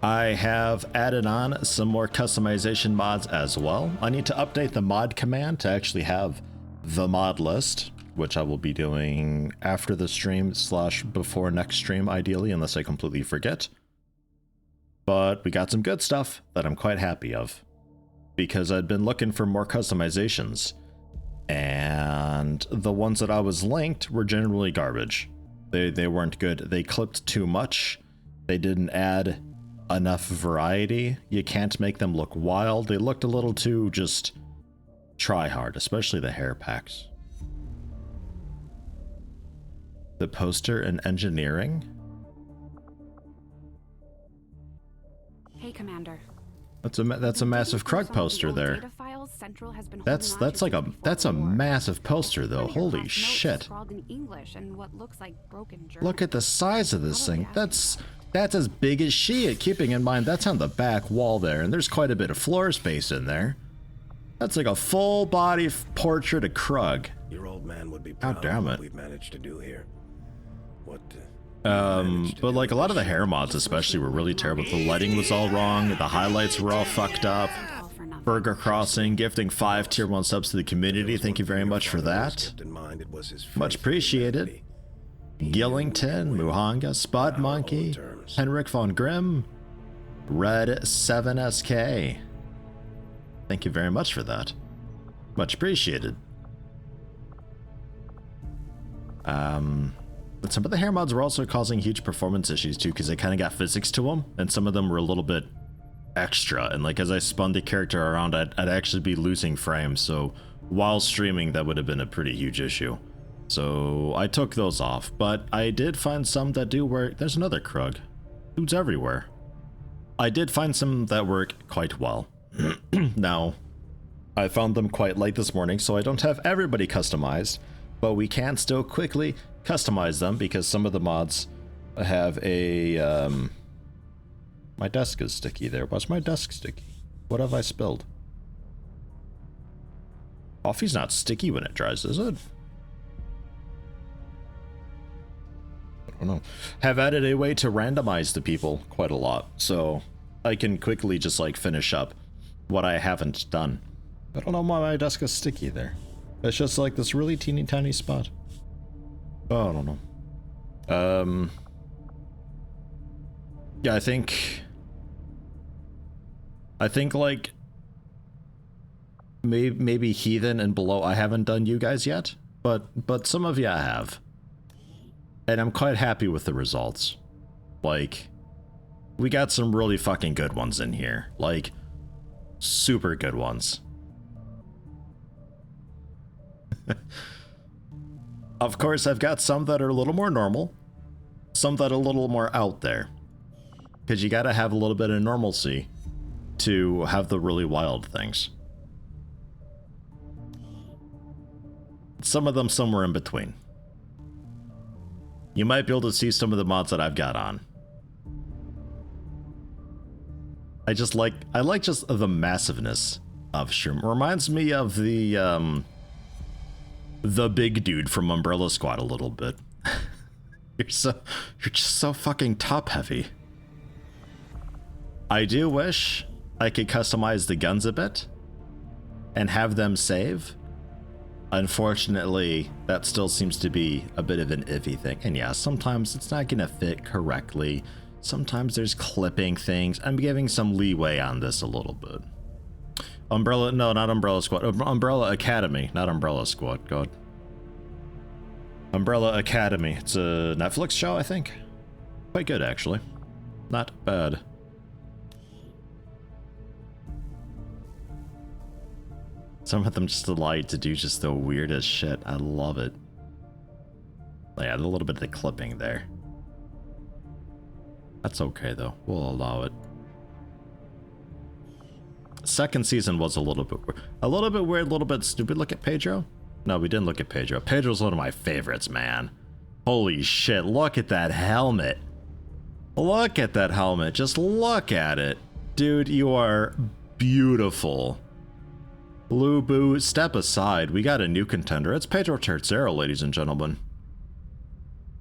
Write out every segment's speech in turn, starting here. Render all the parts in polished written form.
I have added on some more customization mods as well. I need to update the mod command to actually have the mod list, which I will be doing after the stream / before next stream, ideally, unless I completely forget. But we got some good stuff that I'm quite happy of, because I'd been looking for more customizations, and the ones that I was linked were generally garbage. They weren't good. They clipped too much. They didn't add enough variety. You can't make them look wild. They looked a little too just try hard, especially the hair packs. The poster and engineering. Hey, Commander. That's a massive Krug poster there. That's a massive poster though. Holy shit. Look at the size of this thing. That's as big as she is, keeping in mind that's on the back wall there, and there's quite a bit of floor space in there. That's like a full body portrait of Krug. Your old man would be proud of what we've managed to do here. What but like a lot of the hair mods especially were really terrible. The lighting was all wrong, the highlights were all fucked up. Burger Crossing gifting 5 tier 1 subs to the community. Thank you very much for that. Much appreciated. Gillington, Muhanga, Spud Monkey, Henrik von Grimm, Red 7SK. Thank you very much for that. Much appreciated. But some of the hair mods were also causing huge performance issues too, because they kind of got physics to them, and some of them were a little bit extra, and like as I spun the character around, I'd actually be losing frames, so while streaming that would have been a pretty huge issue. So I took those off, but I did find some that do work. There's another Krug. Dudes everywhere. I did find some that work quite well. Now, I found them quite late this morning, so I don't have everybody customized, but we can still quickly customize them because some of the mods have a my desk is sticky there. Why's my desk sticky? What have I spilled? Coffee's not sticky when it dries, is it? I don't know. Have added a way to randomize the people quite a lot, so I can quickly just like finish up what I haven't done. I don't know why my desk is sticky there. It's just like this really teeny tiny spot. Oh, I don't know. Yeah, I think like maybe Heathen and below I haven't done you guys yet, but some of you I have. And I'm quite happy with the results. Like, we got some really fucking good ones in here. Like, super good ones. Of course, I've got some that are a little more normal, some that are a little more out there. Because you gotta have a little bit of normalcy to have the really wild things. Some of them somewhere in between. You might be able to see some of the mods that I've got on. I like just the massiveness of Shroom. Reminds me of the big dude from Umbrella Squad a little bit. You're just so fucking top heavy. I do wish I could customize the guns a bit and have them save. Unfortunately, that still seems to be a bit of an iffy thing. And yeah, sometimes it's not gonna fit correctly. Sometimes there's clipping things. I'm giving some leeway on this a little bit. Umbrella, no, not Umbrella Squad. Umbrella Academy, not Umbrella Squad. God. Umbrella Academy. It's a Netflix show, I think. Quite good, actually. Not bad. Some of them just delight to do just the weirdest shit. I love it. Yeah, a little bit of the clipping there. That's okay though. We'll allow it. Second season was a little bit weird, a little bit stupid. Look at Pedro. No, we didn't look at Pedro. Pedro's one of my favorites, man. Holy shit, look at that helmet. Look at that helmet. Just look at it. Dude, you are beautiful. Lubu, step aside. We got a new contender. It's Pedro Tercero, ladies and gentlemen.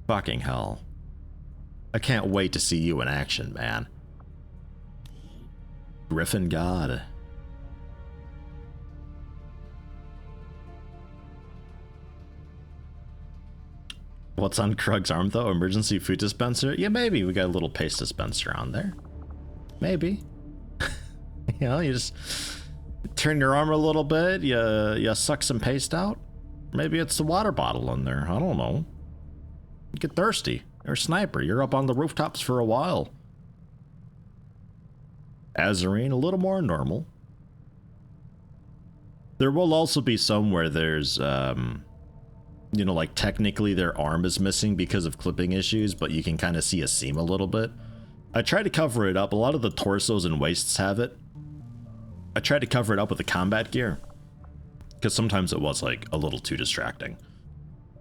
Fucking hell. I can't wait to see you in action, man. Griffin God. What's on Krug's arm though? Emergency food dispenser? Yeah, maybe. We got a little paste dispenser on there. Maybe. You know, you just turn your arm a little bit, you suck some paste out. Maybe it's the water bottle in there. I don't know. You get thirsty. You're a sniper. You're up on the rooftops for a while. Azarine, a little more normal. There will also be some where there's, you know, like technically their arm is missing because of clipping issues, but you can kind of see a seam a little bit. I try to cover it up. A lot of the torsos and waists have it. I tried to cover it up with the combat gear, because sometimes it was like a little too distracting.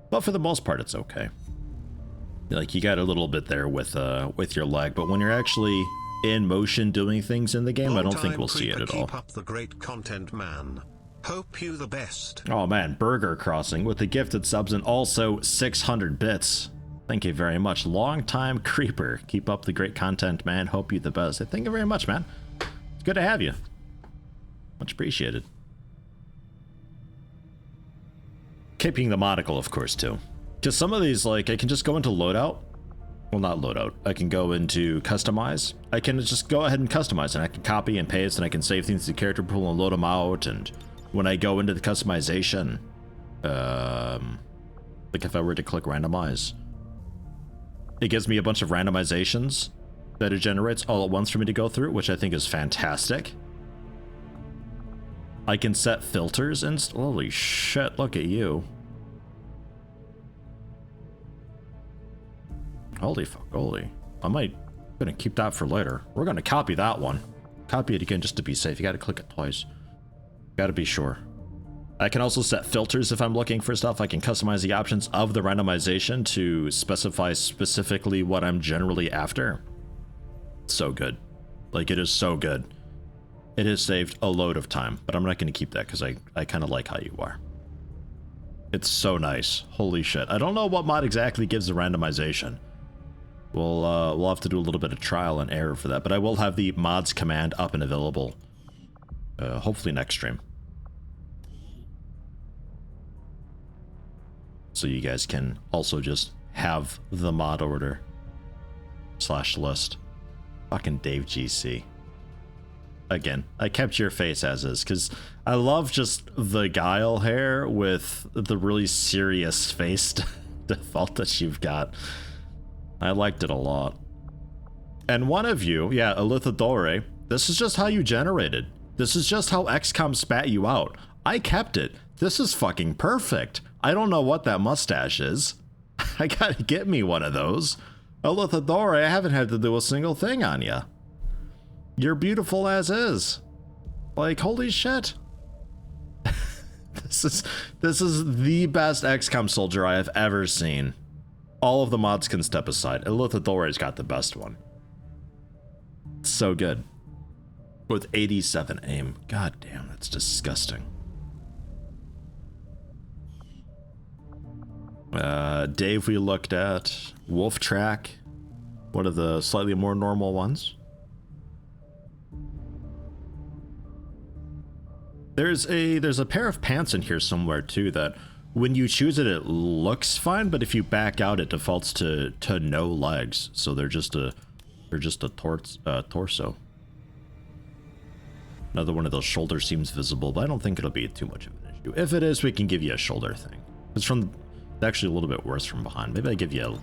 But for the most part, it's okay. Like you got a little bit there with your leg, but when you're actually in motion doing things in the game, I don't think we'll see it at all. Keep up the great content, man. Hope you the best. Oh man, Burger Crossing with the gifted subs and also 600 bits. Thank you very much. Long time creeper. Keep up the great content, man. Hope you the best. Thank you very much, man. It's good to have you. Much appreciated. Keeping the monocle, of course, too. Because some of these, like, I can just go into loadout. Well, not loadout. I can go into customize. I can just go ahead and customize, and I can copy and paste, and I can save things to the character pool and load them out. And when I go into the customization, like if I were to click randomize, it gives me a bunch of randomizations that it generates all at once for me to go through, which I think is fantastic. I can set filters and holy shit, look at you. Holy fuck, holy. Gonna keep that for later. We're gonna copy that one. Copy it again just to be safe. You gotta click it twice. Gotta be sure. I can also set filters if I'm looking for stuff. I can customize the options of the randomization to specify specifically what I'm generally after. So good. Like, it is so good. It has saved a load of time, but I'm not going to keep that because I kind of like how you are. It's so nice. Holy shit. I don't know what mod exactly gives the randomization. We'll have to do a little bit of trial and error for that, but I will have the mods command up and available hopefully next stream. So you guys can also just have the mod order / list. Fucking Dave GC. Again, I kept your face as is because I love just the Guile hair with the really serious face default that you've got. I liked it a lot. And one of you, yeah, Elithadore, this is just how you generated. This is just how XCOM spat you out. I kept it. This is fucking perfect. I don't know what that mustache is. I gotta get me one of those. Elithadore, I haven't had to do a single thing on you. You're beautiful as is. Like, holy shit. This is the best XCOM soldier I have ever seen. All of the mods can step aside. Elithadore's got the best one. So good. With 87 aim. God damn, that's disgusting. Dave we looked at. Wolf Track. One of the slightly more normal ones. There's a pair of pants in here somewhere too that when you choose it, it looks fine, but if you back out, it defaults to no legs. So they're just a torso. Another one of those shoulder seams visible, but I don't think it'll be too much of an issue. If it is, we can give you a shoulder thing. It's actually a little bit worse from behind. Maybe I give you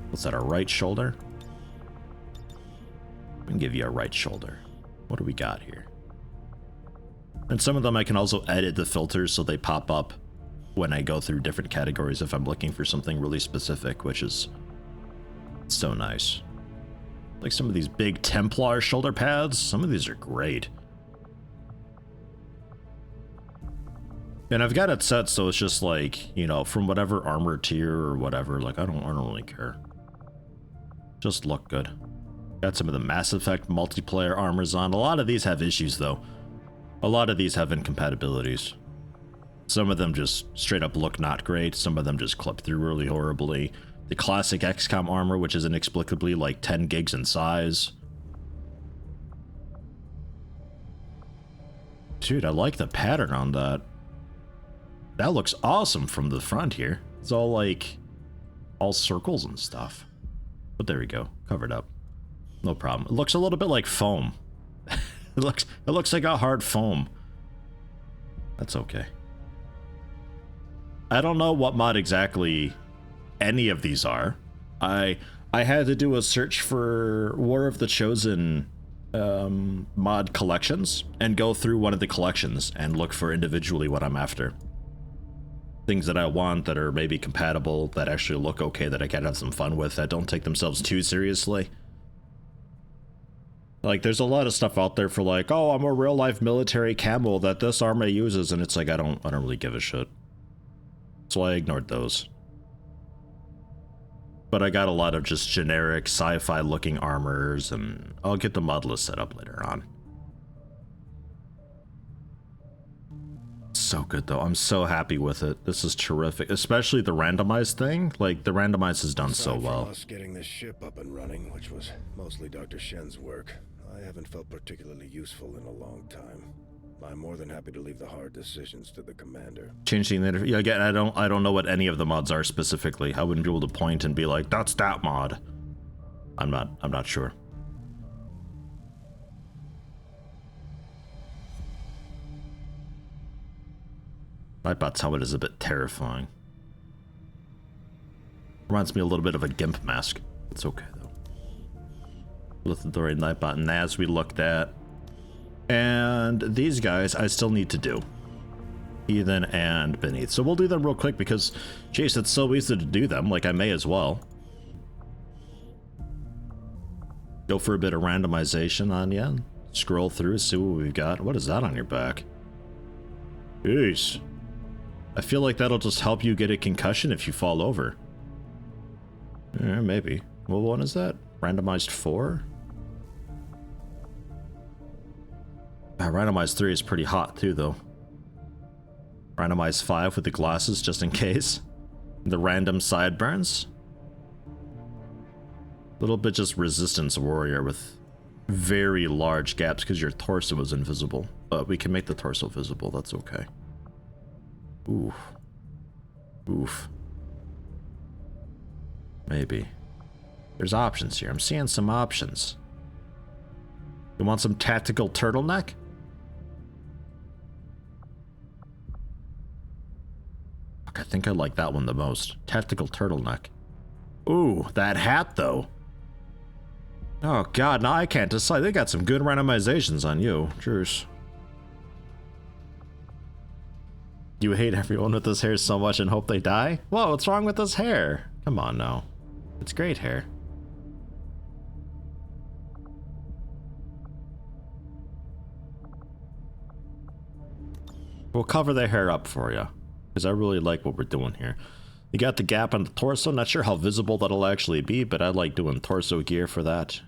what's that, a right shoulder? We can give you a right shoulder. What do we got here? And some of them I can also edit the filters so they pop up when I go through different categories if I'm looking for something really specific, which is so nice. Like some of these big Templar shoulder pads, some of these are great. And I've got it set so it's just like, you know, from whatever armor tier or whatever, like I don't really care. Just look good. Got some of the Mass Effect multiplayer armors on. A lot of these have issues though. A lot of these have incompatibilities. Some of them just straight up look not great. Some of them just clip through really horribly. The classic XCOM armor, which is inexplicably like 10 gigs in size. Dude, I like the pattern on that. That looks awesome from the front here. It's all like, all circles and stuff. But there we go, covered up. No problem. It looks a little bit like foam. It looks like a hard foam. That's okay. I don't know what mod exactly any of these are. I had to do a search for War of the Chosen mod collections and go through one of the collections and look for individually what I'm after. Things that I want that are maybe compatible, that actually look okay, that I can have some fun with, that don't take themselves too seriously. Like, there's a lot of stuff out there for like, oh, I'm a real life military camo that this army uses, and it's like, I don't really give a shit. So I ignored those. But I got a lot of just generic sci-fi looking armors, and I'll get the Modlist set up later on. So good though. I'm so happy with it. This is terrific, especially the randomized thing. Like, the randomized has done so well. Us getting this ship up and running, which was mostly Dr. Shen's work, I haven't felt particularly useful in a long time. I'm more than happy to leave the hard decisions to the commander. Changing the yeah, again, I don't know what any of the mods are specifically. I wouldn't be able to point and be like, that's that mod. I'm not sure. Nightbot's helmet is a bit terrifying. Reminds me a little bit of a GIMP mask. It's okay though. Lithidori, Nightbot, and Naz we looked at. And these guys I still need to do. Heathen and Beneath. So we'll do them real quick because, jeez, it's so easy to do them. Like, I may as well. Go for a bit of randomization on you. Scroll through, see what we've got. What is that on your back? Jeez. I feel like that'll just help you get a concussion if you fall over. Maybe. What one is that? Randomized 4? Randomized 3 is pretty hot too, though. Randomized 5 with the glasses, just in case. The random sideburns. Little bit just resistance warrior with very large gaps because your torso is invisible. But we can make the torso visible, that's okay. Oof. Oof. Maybe. There's options here. I'm seeing some options. You want some tactical turtleneck? I think I like that one the most. Tactical turtleneck. Ooh, that hat though. Oh god, now I can't decide. They got some good randomizations on you. Cheers. You hate everyone with this hair so much and hope they die? Whoa, what's wrong with this hair? Come on now. It's great hair. We'll cover the hair up for you, because I really like what we're doing here. You got the gap on the torso. Not sure how visible that'll actually be, but I like doing torso gear for that.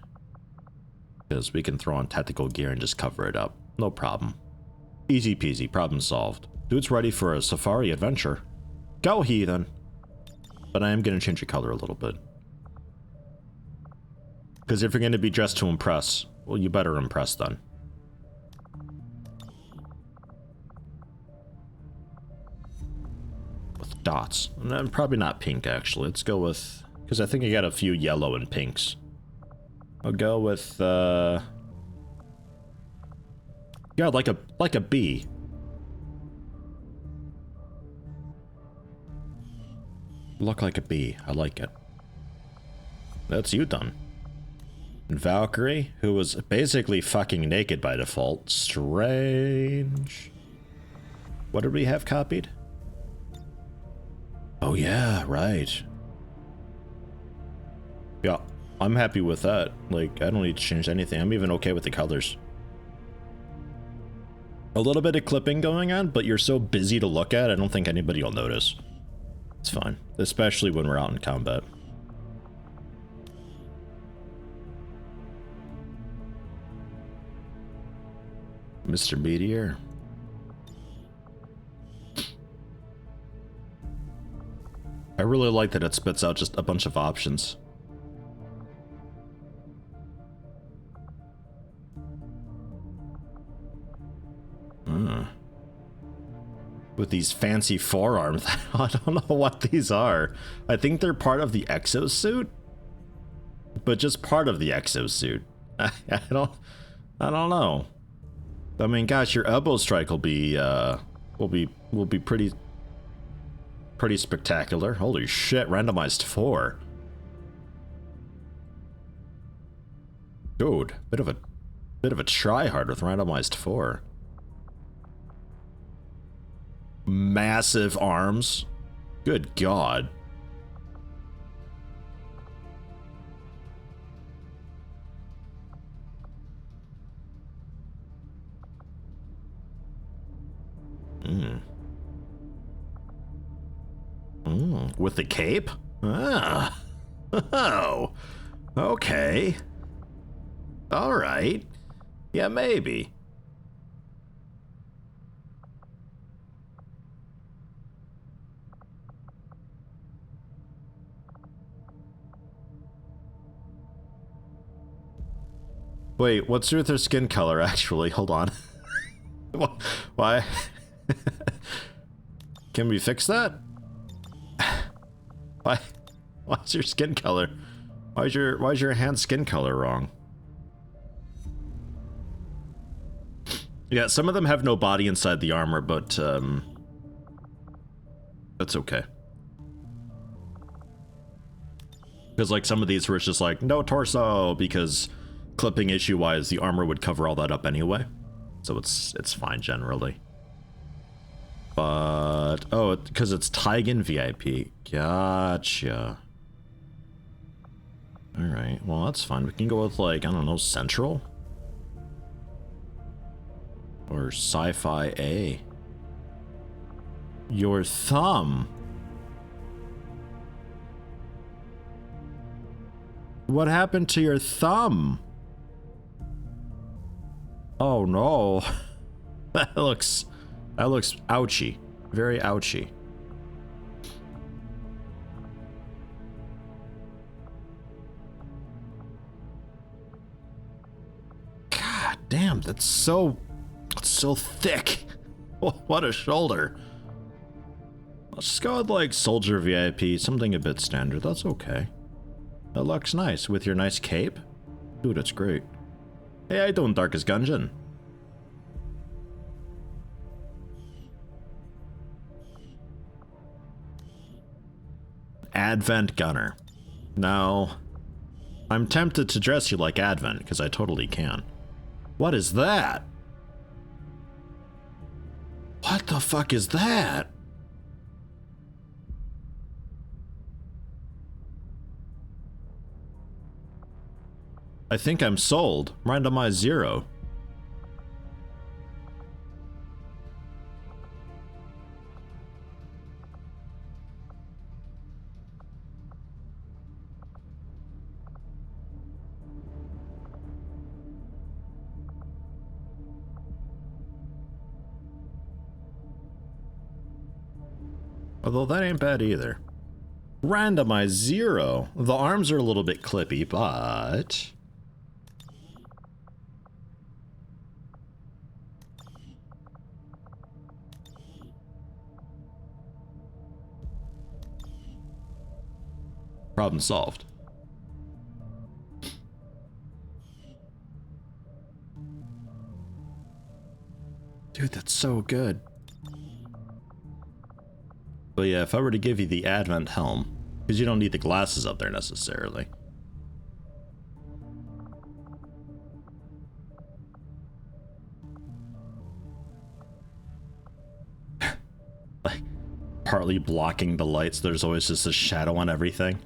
Because we can throw on tactical gear and just cover it up. No problem. Easy peasy, problem solved. Dude's ready for a safari adventure. Go, heathen! But I am going to change your color a little bit. Because if you're going to be dressed to impress, well, you better impress then. With dots. And probably not pink, actually. Let's go with... because I think I got a few yellow and pinks. I'll go with, yeah, like a bee. Look like a bee. I like it. That's you done. And Valkyrie, who was basically fucking naked by default. Strange. What did we have copied? Oh yeah, right. Yeah, I'm happy with that. Like, I don't need to change anything. I'm even okay with the colors. A little bit of clipping going on, but you're so busy to look at, I don't think anybody will notice. It's fine, especially when we're out in combat. Mr. Meteor. I really like that it spits out just a bunch of options. With these fancy forearms. I don't know what these are. I think they're part of the exosuit, but just part of the exosuit. I don't know. I mean, gosh, your elbow strike will be pretty spectacular. Holy shit, randomized 4. Dude, bit of a try-hard with randomized 4. Massive arms. Good God. With the cape? Ah. Oh. Okay. All right. Yeah, maybe. Wait, what's with her skin color, actually? Hold on. Why? Can we fix that? Why? Why's your skin color? Why's your hand skin color wrong? Yeah, some of them have no body inside the armor, but that's okay. Because like some of these were just like no torso because clipping issue wise the armor would cover all that up anyway. So it's fine generally. But oh, because it's Tigan VIP. Gotcha. Alright, well that's fine. We can go with like, I don't know, Central? Or Sci-Fi A. Your thumb. What happened to your thumb? Oh no. That looks ouchy. Very ouchy. God damn, that's so thick. What a shoulder. Let's just go with like Soldier VIP, something a bit standard. That's okay. That looks nice with your nice cape. Dude, that's great. Hey, how you doing, Darkest Gungeon? Advent Gunner. Now, I'm tempted to dress you like Advent, because I totally can. What is that? What the fuck is that? I think I'm sold. Randomized 0. Although that ain't bad either. Randomized 0. The arms are a little bit clippy, but... problem solved. Dude, that's so good. But yeah, if I were to give you the Advent helm, because you don't need the glasses up there necessarily. Like, partly blocking the lights, there's always just a shadow on everything.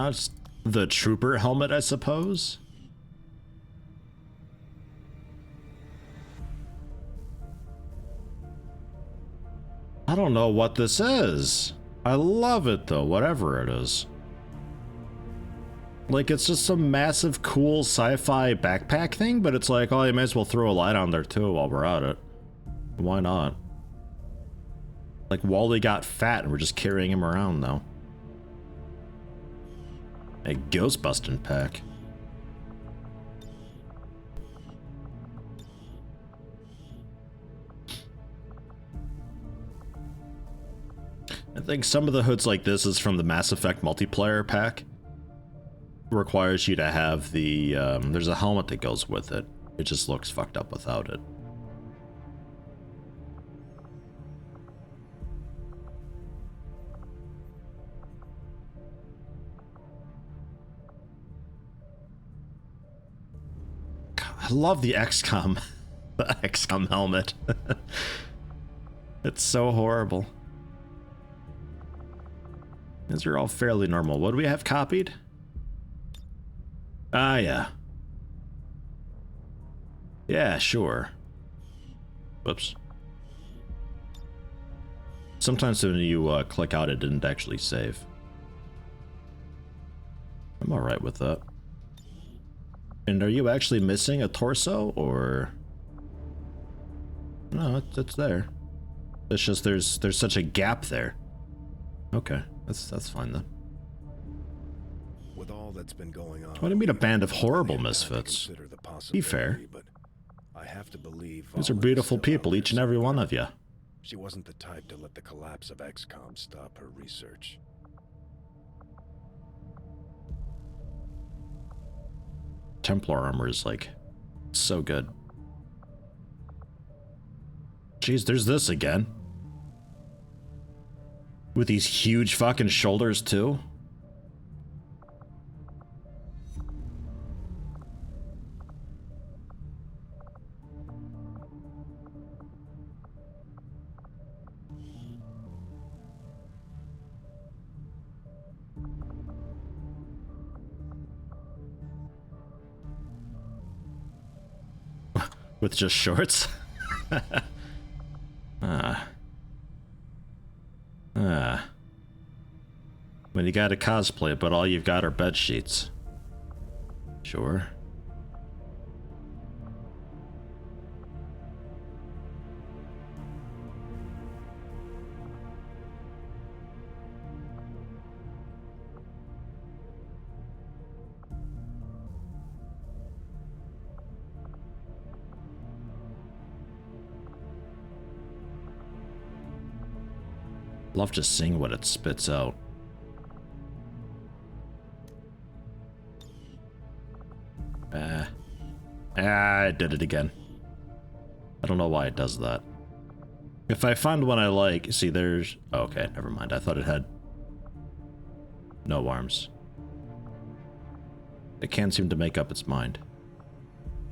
It's the Trooper helmet, I suppose. I don't know what this is. I love it though, whatever it is. Like, it's just some massive cool sci-fi backpack thing, but it's like, oh, you might as well throw a light on there too while we're at it. Why not? Like, Wally got fat and we're just carrying him around though. A ghost busting pack. think some of the hoods like this is from the Mass Effect multiplayer pack. Requires you to have the, there's a helmet that goes with it. It just looks fucked up without it. I love the XCOM, the XCOM helmet. It's so horrible. These are all fairly normal. What do we have copied? Ah, yeah. Yeah, sure. Whoops. Sometimes when you click out, it didn't actually save. I'm alright with that. And are you actually missing a torso, or... No, it's there. It's just there's such a gap there. Okay, that's fine then. With all that's been going on, What do you mean a band of horrible misfits? Be fair. But I have to believe These are beautiful people, each and every one of you. She wasn't the type to let the collapse of XCOM stop her research. Templar armor is like so good. Jeez, there's this again. With these huge fucking shoulders too. With just shorts? When you gotta cosplay, but all you've got are bed sheets. Sure. Love just seeing what it spits out. I did it again. I don't know why it does that. If I find one I like, see there's... Oh, okay, never mind. I thought it had no arms. It can't seem to make up its mind.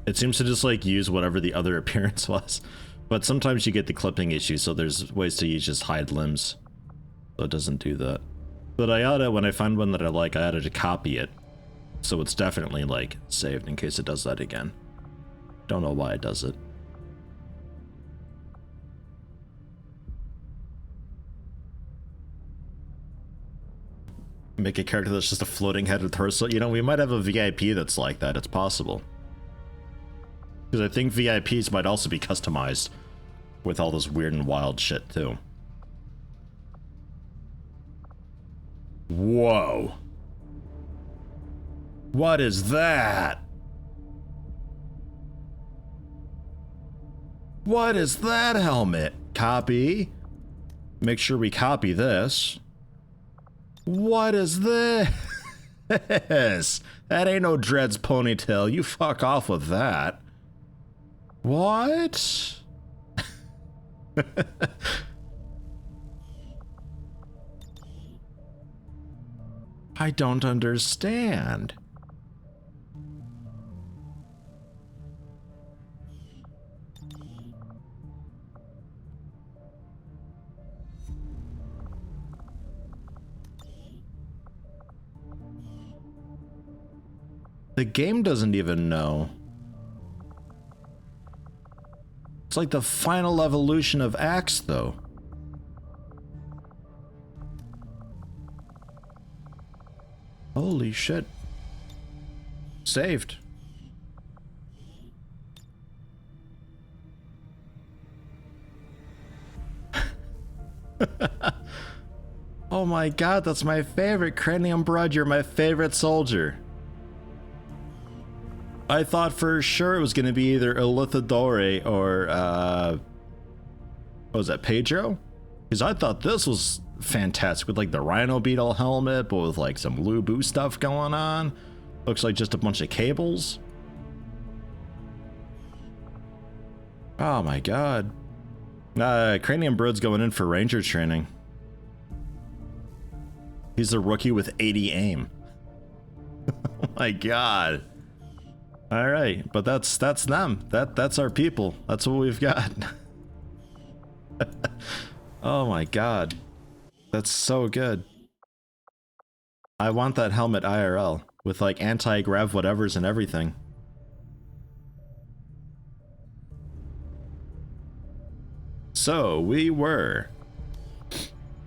It seems to just like use whatever the other appearance was. But sometimes you get the clipping issue, so there's ways to use just hide limbs. So it doesn't do that. But I oughta, when I find one that I like, I oughta to copy it. So it's definitely like saved in case it does that again. Don't know why it does it. Make a character that's just a floating head and torso. You know, we might have a VIP that's like that. It's possible. Because I think VIPs might also be customized with all this weird and wild shit too. Whoa. What is that? What is that helmet? Copy. Make sure we copy this. What is this? That ain't no Dreads ponytail. You fuck off with that. What? I don't understand. The game doesn't even know. It's like the final evolution of Axe, though. Holy shit. Saved. Oh my god, that's my favorite. Cranium Blood, you're my favorite soldier. I thought for sure it was going to be either Elithadore or, what was that, Pedro? Because I thought this was fantastic with like the Rhino Beetle helmet, but with like some Lu-Bu stuff going on. Looks like just a bunch of cables. Oh my god. Cranium Brood's going in for ranger training. He's a rookie with 80 aim. Oh my god. All right, but that's them. That's our people. That's what we've got. Oh my god. That's so good. I want that helmet IRL with like anti-grav whatevers and everything. So we were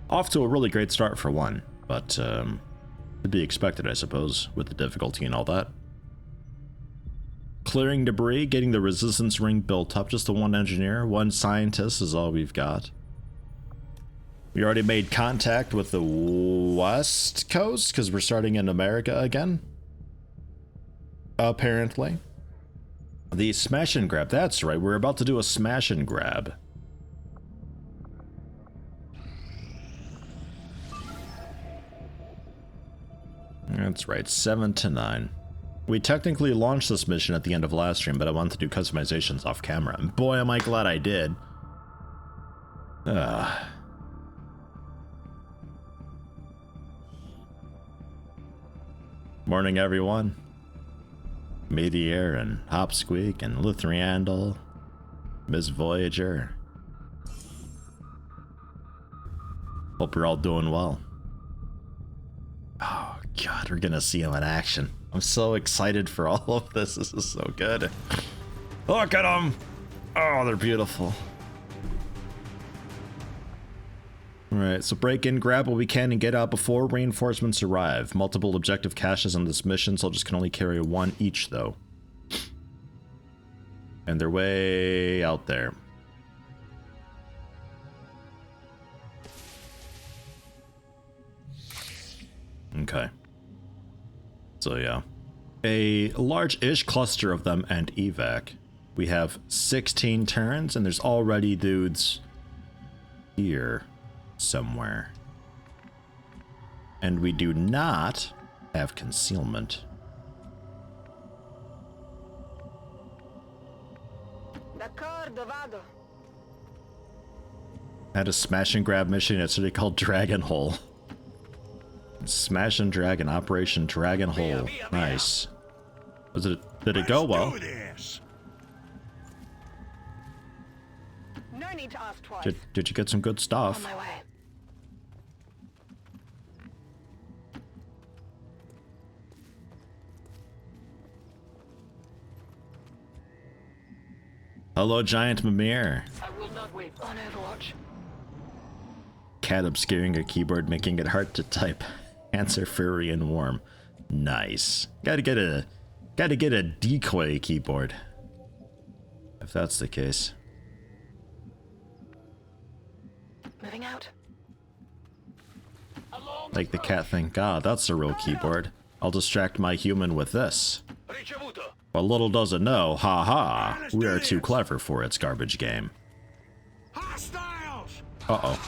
off to a really great start for one, but to be expected, I suppose, with the difficulty and all that. Clearing debris, getting the resistance ring built up. Just the one engineer, one scientist is all we've got. We already made contact with the West Coast because we're starting in America again. Apparently. The smash and grab, that's right, we're about to do a smash and grab. That's right, 7 to 9. We technically launched this mission at the end of last stream, but I wanted to do customizations off camera. And boy, am I glad I did. Morning, everyone. Meteor and Hopsqueak and Luthriandel, Miss Voyager. Hope you're all doing well. Oh god, we're gonna see him in action. I'm so excited for all of this. This is so good. Look at them! Oh, they're beautiful. Alright, so break in, grab what we can, and get out before reinforcements arrive. Multiple objective caches on this mission, soldiers can only carry one each, though. And they're way out there. Okay. So yeah. A large-ish cluster of them and evac. We have 16 turns, and there's already dudes here somewhere. And we do not have concealment. Had a smash and grab mission yesterday called Dragon Hole. Smash and Dragon, Operation Dragon Hole. Nice. Did it go well? No need to ask twice. Did you get some good stuff? On my way. Hello, Giant Mimir. I will not wait on Overwatch. Cat obscuring a keyboard, making it hard to type. Answer furry and warm. Nice. Gotta get a decoy keyboard. If that's the case. Moving out. Like the cat thing. God, that's a real keyboard. I'll distract my human with this. But little does it know, haha, we are too clever for its garbage game. Uh-oh.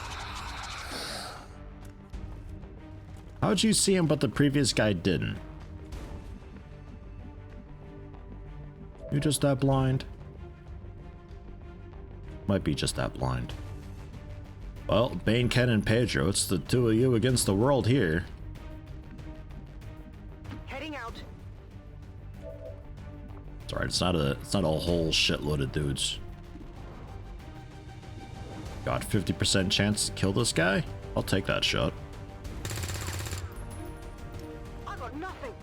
How'd you see him but the previous guy didn't? You just that blind? Might be just that blind. Well, Bane, Ken, and Pedro, it's the two of you against the world here. Heading out. It's alright, it's not a whole shitload of dudes. Got 50% chance to kill this guy? I'll take that shot. I got nothing.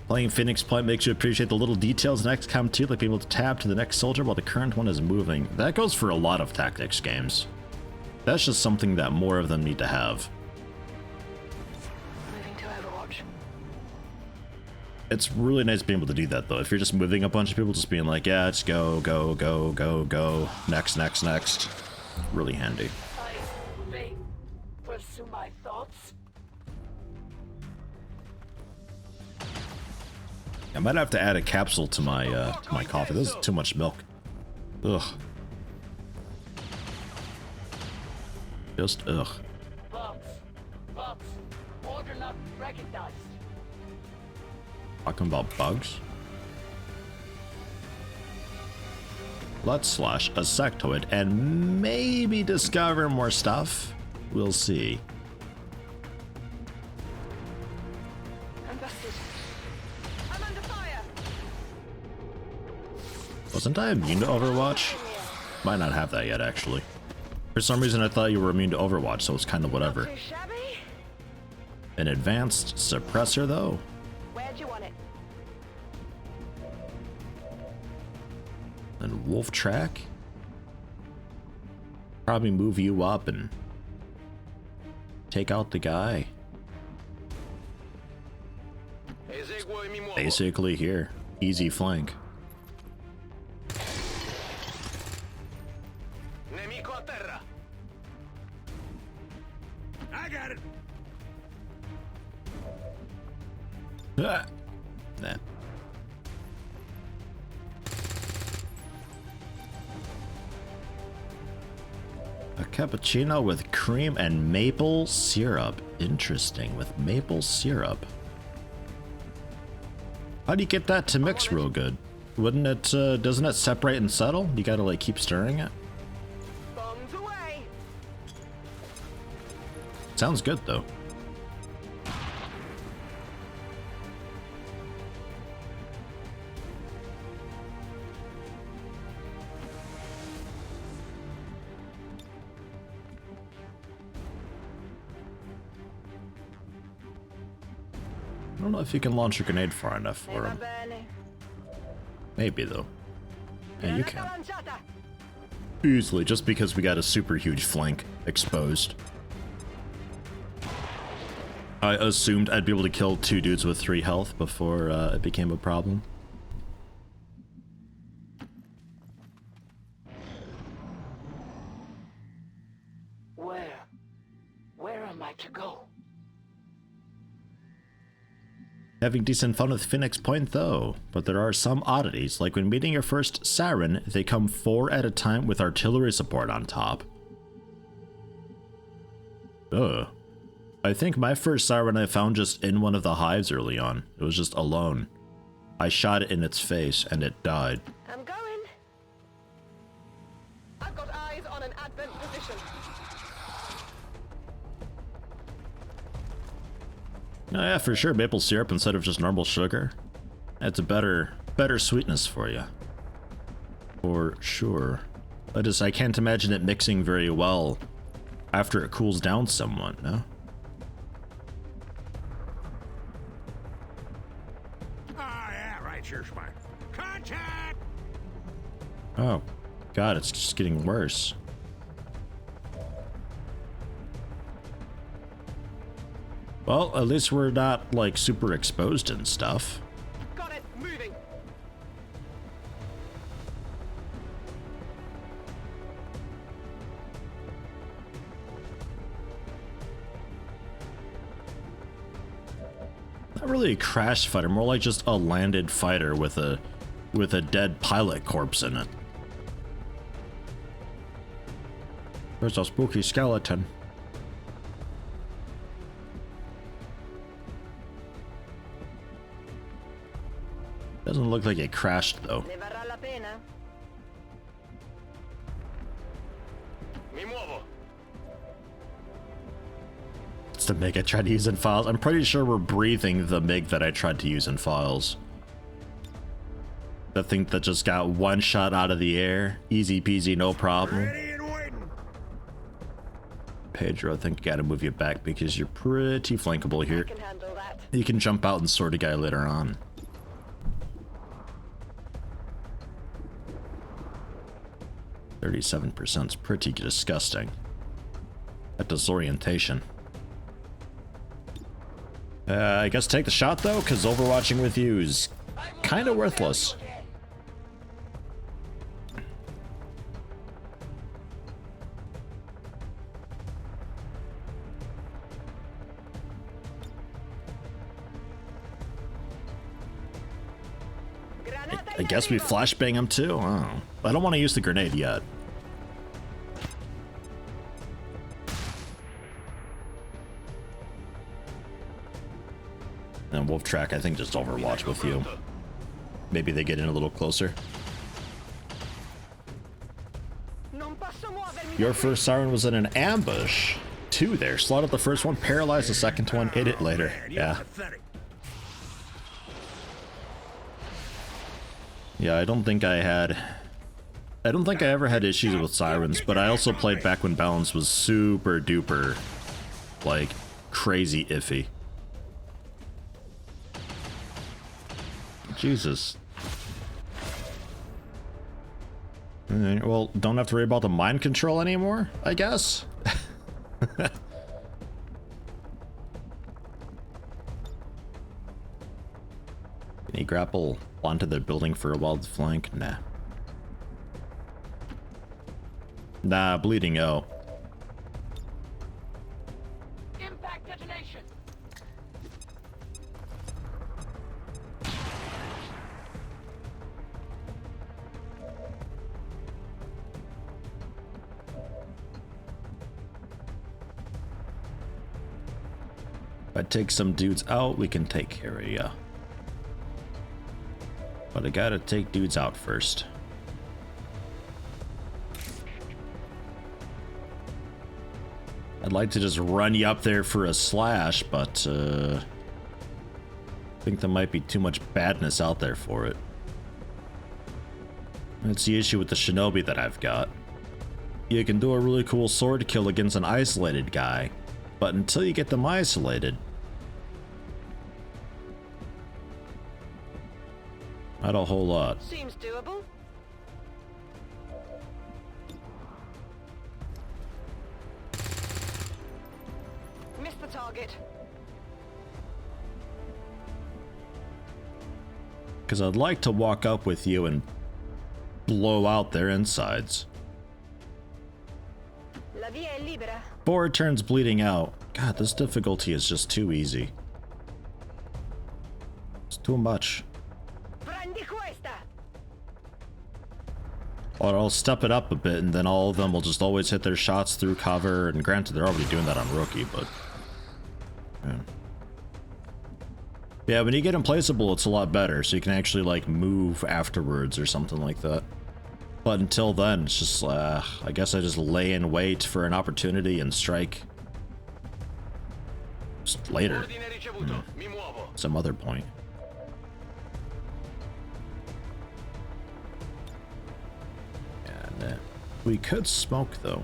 Playing Phoenix Point makes you appreciate the little details in XCOM 2, like being able to tab to the next soldier while the current one is moving. That goes for a lot of tactics games. That's just something that more of them need to have. Moving to Overwatch. It's really nice being able to do that, though. If you're just moving a bunch of people, just being like, yeah, just go, go, go, go, go. Next, next, next. Really handy. I may pursue my thoughts. I might have to add a capsule to my coffee. This is too much milk. Ugh. Just ugh. Bugs. Bugs. Order not recognized. Talking about bugs? Let's slash a sectoid and maybe discover more stuff. We'll see. I'm busted. I'm under fire. Wasn't I immune to Overwatch? Might not have that yet, actually. For some reason, I thought you were immune to Overwatch, so it's kind of whatever. Too shabby? An advanced suppressor, though? Where'd you want it? And wolf track? Probably move you up and take out the guy. Basically here. Easy flank. I got it. Ah. Nah. A cappuccino with cream and maple syrup. Interesting, with maple syrup. How do you get that to mix real good? Wouldn't it, doesn't it separate and settle? You gotta like keep stirring it? Bombs away. Sounds good though. I don't know if you can launch a grenade far enough for him. Maybe though. Yeah, you can. Easily, just because we got a super huge flank exposed. I assumed I'd be able to kill 2 dudes with 3 health before it became a problem. Where am I to go? Having decent fun with Phoenix Point though, but there are some oddities, like when meeting your first siren, they come 4 at a time with artillery support on top. Ugh. I think my first siren I found just in one of the hives early on. It was just alone. I shot it in its face and it died. I'm going. I've got eyes on an advent position. Oh yeah, for sure, maple syrup instead of just normal sugar. That's a better sweetness for you. For sure. I can't imagine it mixing very well after it cools down somewhat, no? Ah, yeah, right, you're smart. Contact! Oh, God, it's just getting worse. Well, at least we're not, like, super exposed and stuff. Got it. Moving. Not really a crash fighter, more like just a landed fighter with a dead pilot corpse in it. There's a spooky skeleton. Doesn't look like it crashed though. Ne varrà la pena. Mi muovo. It's the MiG I tried to use in files. I'm pretty sure we're breathing the MiG that I tried to use in files. The thing that just got one shot out of the air. Easy peasy, no problem. Ready and waiting. Pedro, I think I gotta move you back because you're pretty flankable I here. can handle that. You can jump out and sword a guy later on. 37% is pretty disgusting. That disorientation. I guess take the shot though, because overwatching with you is kind of worthless. I guess we flashbang him too? Oh. I don't want to use the grenade yet. And Wolf Track, I think, just Overwatch with you. Maybe they get in a little closer. Your first siren was in an ambush. 2 there. Slotted the first one, paralyzed the second one, hit it later. Yeah. Yeah, I don't think I ever had issues with sirens, but I also played back when balance was super duper, like, crazy iffy. Jesus. Alright, well, don't have to worry about the mind control anymore, I guess? Can he grapple onto the building for a wild flank? Nah. Nah, bleeding out. Impact detonation. If I take some dudes out, we can take care of ya. But I gotta take dudes out first. I'd like to just run you up there for a slash, but I think there might be too much badness out there for it. That's the issue with the shinobi that I've got. You can do a really cool sword kill against an isolated guy, but until you get them isolated, not a whole lot. Seems doable. Missed the target. Because I'd like to walk up with you and blow out their insides. La via è libera. 4 turns bleeding out. God, this difficulty is just too easy. It's too much. Prendi questa. Or I'll step it up a bit, and then all of them will just always hit their shots through cover. And granted, they're already doing that on Rookie, but yeah, when you get implaceable, it's a lot better, so you can actually like move afterwards or something like that. But until then, it's just I guess I just lay in wait for an opportunity and strike just later. Some other point. And we could smoke though.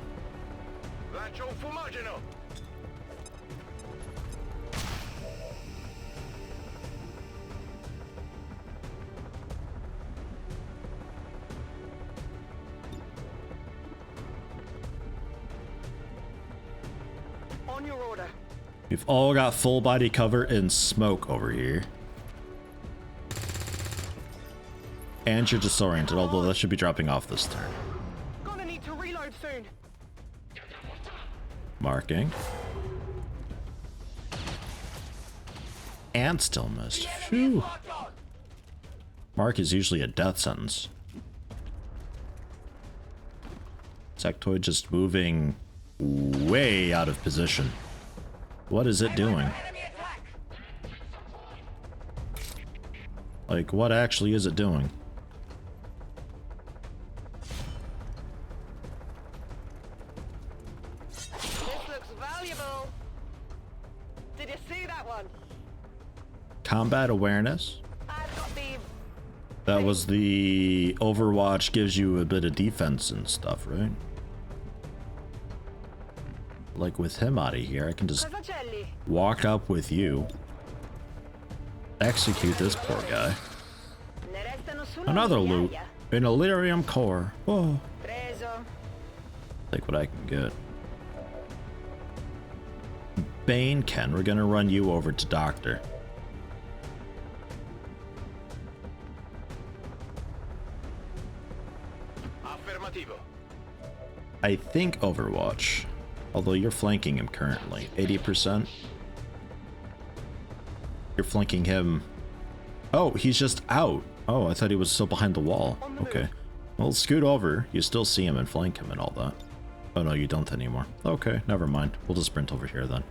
On your order. We've all got full body cover and smoke over here. And you're disoriented, although that should be dropping off this turn. Gonna need to reload soon. Marking. And still missed. Phew. Mark is usually a death sentence. Sectoid just moving way out of position. What is it doing? Like, what actually is it doing? This looks valuable. Did you see that one? Combat awareness. I've got the That was the Overwatch gives you a bit of defense and stuff, right? Like with him out of here, I can just ClosetYeti. walk up with you, execute this poor guy. Ne restano solo Another migliaia. loot in Elerium core. Oh, Preso. take what I can get. Bane Ken, we're gonna run you over to Doctor. Affermativo. I think Overwatch, although you're flanking him currently, 80%. You're flanking him. Oh, he's just out. Oh, I thought he was still behind the wall. Okay. Well, scoot over. You still see him and flank him and all that. Oh no, you don't anymore. Okay, never mind. We'll just sprint over here then.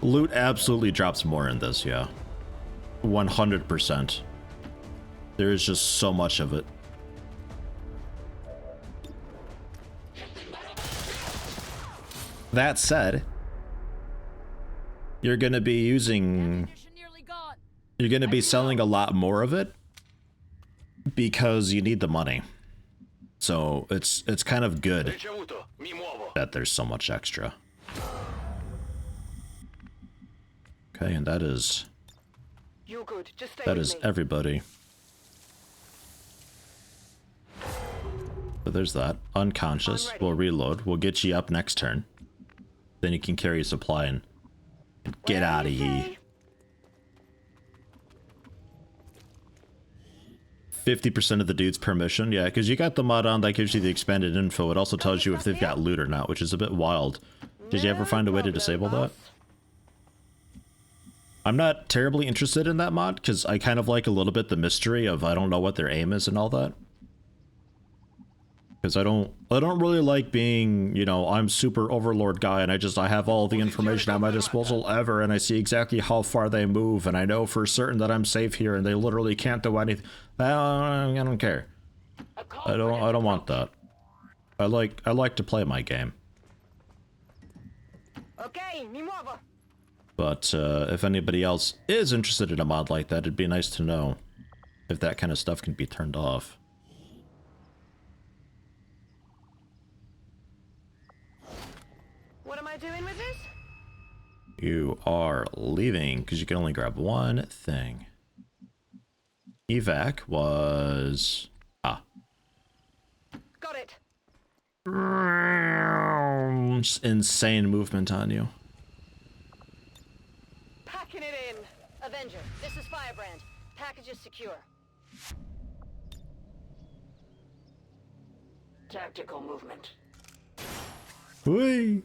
Loot absolutely drops more in this, yeah. 100%. There is just so much of it. That said, you're gonna be selling a lot more of it because you need the money. So it's kind of good that there's so much extra. Okay, and that is everybody. So there's that. Unconscious. We'll reload. We'll get you up next turn. Then you can carry a supply and get out of here. 50% of the dudes per mission. Yeah, because you got the mod on that gives you the expanded info. It also tells you if they've got loot or not, which is a bit wild. Did you ever find a way to disable that? I'm not terribly interested in that mod because I kind of like a little bit the mystery of I don't know what their aim is and all that. Because I don't really like being, you know, I'm super overlord guy and I have all the information at my disposal ever and I see exactly how far they move and I know for certain that I'm safe here and they literally can't do anything. I don't care. I don't want that. I like to play my game. But if anybody else is interested in a mod like that, it'd be nice to know if that kind of stuff can be turned off. What am I doing with this? You are leaving because you can only grab one thing. Evac was... Got it. Insane movement on you. Packing it in. Avenger, this is Firebrand. Package is secure. Tactical movement. Whee!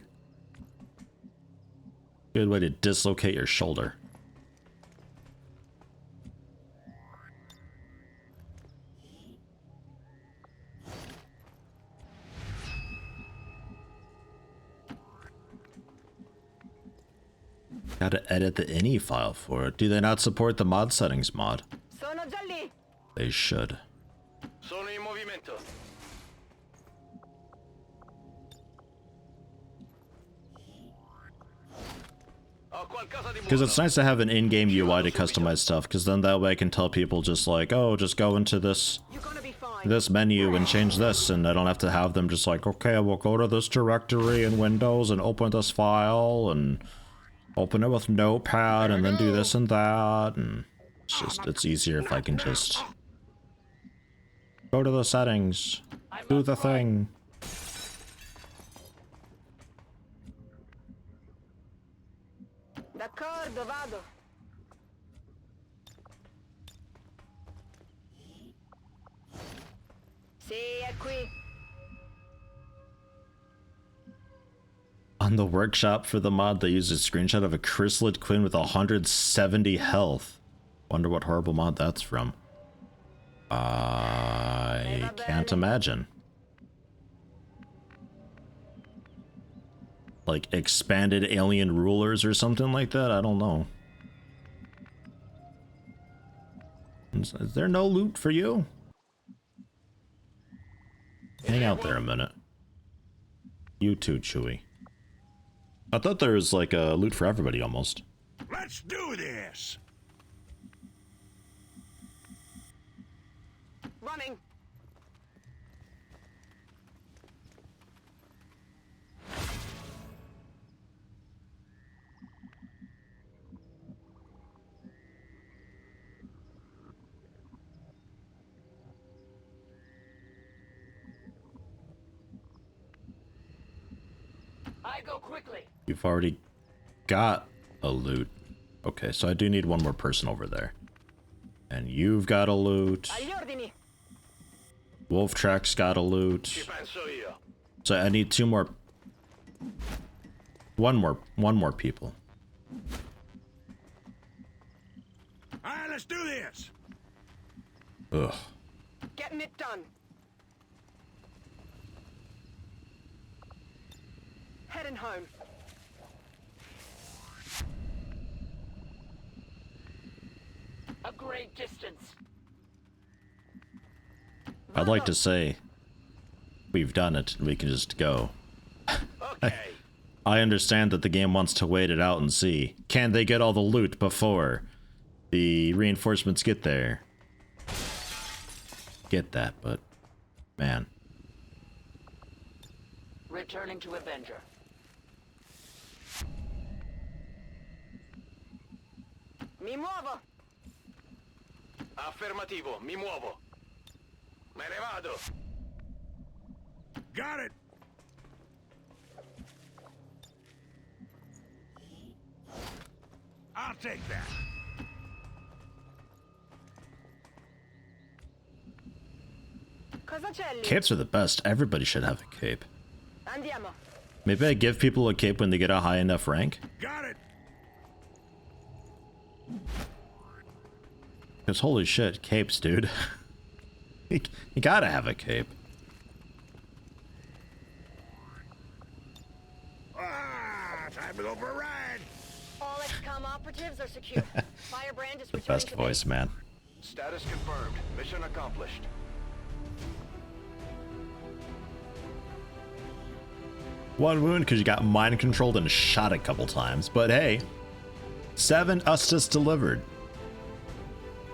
Good way to dislocate your shoulder. Gotta edit the ini file for it. Do they not support the mod settings mod? Sono già lì. They should. Sono in movimento. Because it's nice to have an in-game UI to customize stuff, because then that way I can tell people just like, oh, just go into this menu and change this, and I don't have to have them just like, okay, we'll go to this directory in Windows and open this file and open it with Notepad and then do this and that, and it's easier if I can just go to the settings, do the thing. D'accordo, vado. Sì, è qui. On the workshop for the mod, they used a screenshot of a chrysalid queen with 170 health. Wonder what horrible mod that's from. I can't imagine. Like expanded alien rulers or something like that? I don't know. Is there no loot for you? Hang out there a minute. You too, Chewie. I thought there was like a loot for everybody almost. Let's do this! Running. I go quickly. You've already got a loot. Okay, so I do need one more person over there. And you've got a loot. Wolf Track's got a loot. So I need two more. One more people. Alright, let's do this! Ugh. Getting it done. Heading home. great distance. I'd like to say we've done it. We can just go. Okay. I understand that the game wants to wait it out and see. Can they get all the loot before the reinforcements get there? Get that, but man. Returning to Avenger. Mi muovo. Affermativo, mi muovo. Me ne vado. Got it. I'll take that. ClosetYeti. Capes are the best. Everybody should have a cape. Andiamo. Maybe I give people a cape when they get a high enough rank. Got it. Because holy shit, capes, dude. you gotta have a cape. Time to go for a ride. All XCOM operatives are secure. Firebrand is The returning best to voice, base. man. Status confirmed. Mission accomplished. One wound because you got mind controlled and shot a couple times. But hey, 7 Ustas delivered.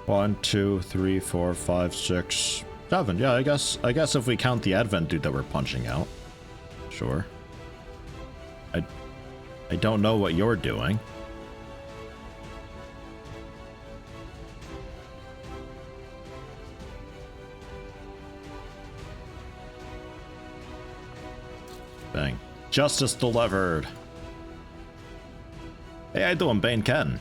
1, 2, 3, 4, 5, 6, 7. Yeah, I guess if we count the Advent dude that we're punching out. Sure. I don't know what you're doing. Bang. Justice delivered. Hey, how you doing, Bane Ken?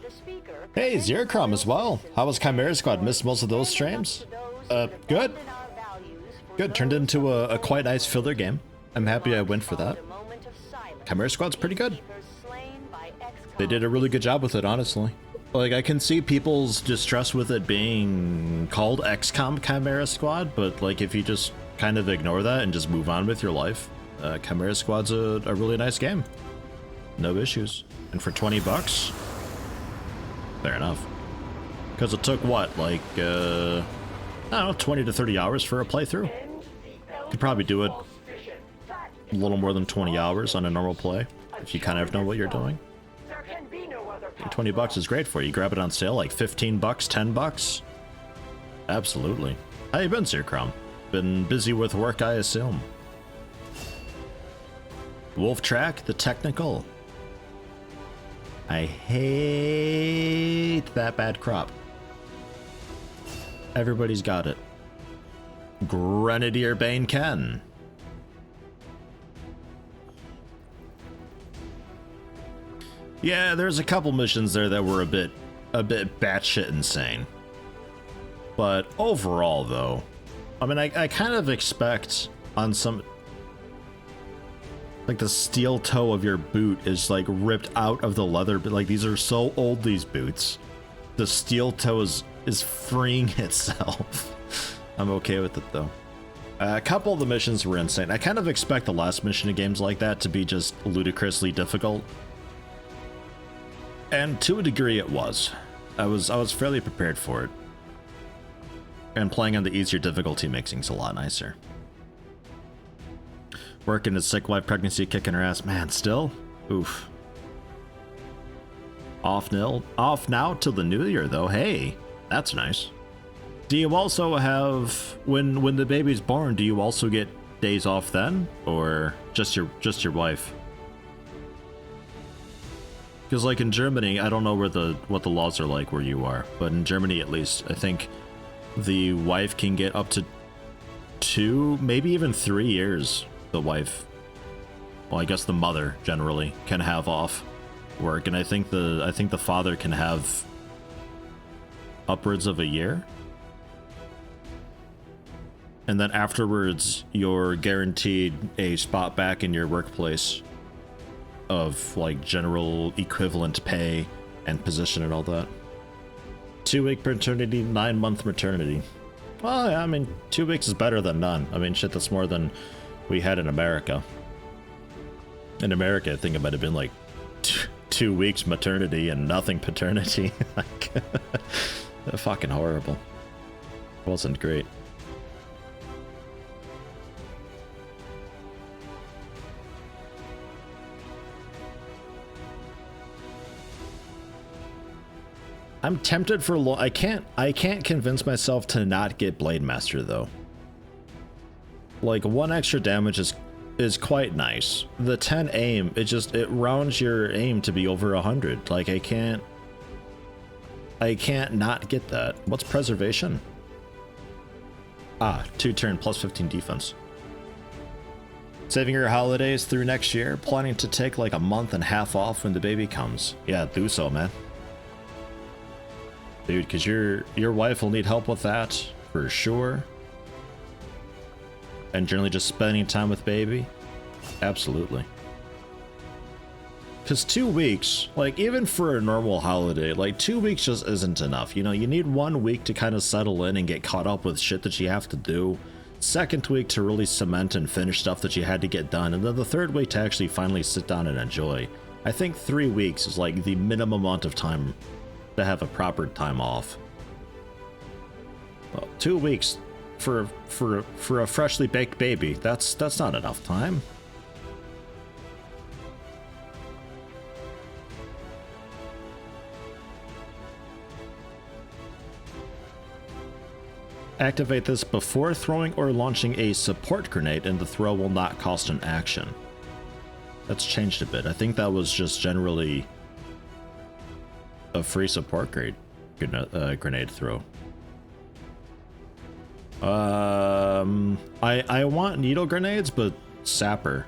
The speaker Hey, presents Zercrom as well. citizens How was Chimera Squad? Missed most of those standing up streams? to those Good. who abandon our values for Good. Turned those into who a quite nice filler game. I'm happy I went for that. followed a moment of silence. Chimera Squad's pretty good. Speakers slain by XCOM. They did a really good job with it, honestly. Like, I can see people's distress with it being called XCOM Chimera Squad, but like, if you just kind of ignore that and just move on with your life, Chimera Squad's a really nice game. No issues. And for 20 bucks, fair enough. Because it took what, like, I don't know, 20 to 30 hours for a playthrough? Could probably do it a little more than 20 hours on a normal play, if you kind of know what you're doing. There can be no other And 20 bucks is great for you. Grab it on sale, like 15 bucks, 10 bucks. Absolutely. How you been, Sir Crom? Been busy with work, I assume. Wolf Track, the technical. I hate that bad crop. Everybody's got it. Grenadier Bane Ken. Yeah, there's a couple missions there that were a bit batshit insane. But overall, though, I mean, I kind of expect on some, like, the steel toe of your boot is like ripped out of the leather, but like, these are so old, these boots. The steel toe is freeing itself. I'm okay with it though. A couple of the missions were insane. I kind of expect the last mission in games like that to be just ludicrously difficult. And to a degree it was. I was fairly prepared for it. And playing on the easier difficulty makes things a lot nicer. Working a sick wife, pregnancy, kicking her ass. Man, still? Oof. Off now till the new year though. Hey, that's nice. Do you also have, when the baby's born, do you also get days off then? Or just your wife? Because like in Germany, I don't know what the laws are like where you are, but in Germany at least, I think the wife can get up to 2, maybe even 3 years. The wife, well, I guess the mother generally can have off work, and I think the father can have upwards of a year. And then afterwards, you're guaranteed a spot back in your workplace of like general equivalent pay and position and all that. 2-week paternity, 9-month maternity. Well, yeah, I mean, 2 weeks is better than none. I mean, shit, that's more than we had in America. In America, I think it might have been like 2 weeks maternity and nothing paternity. Like, fucking horrible. Wasn't great. I'm tempted for I can't convince myself to not get Blade Master though. Like 1 extra damage is quite nice. The 10 aim, it rounds your aim to be over 100. Like I can't not get that. What's preservation? Ah, 2 turn plus 15 defense. Saving your holidays through next year, planning to take like a month and a half off when the baby comes. Yeah, do so, man. Dude, because your wife will need help with that, for sure. And generally just spending time with baby. Absolutely. Because 2 weeks, like even for a normal holiday, like 2 weeks just isn't enough. You know, you need 1 week to kind of settle in and get caught up with shit that you have to do. 2nd week to really cement and finish stuff that you had to get done. And then the 3rd week to actually finally sit down and enjoy. I think 3 weeks is like the minimum amount of time to have a proper time off. Well, 2 weeks for a freshly baked baby, that's not enough time. Activate this before throwing or launching a support grenade, and the throw will not cost an action. That's changed a bit. I think that was just generally a free support grenade throw. I want needle grenades, but sapper.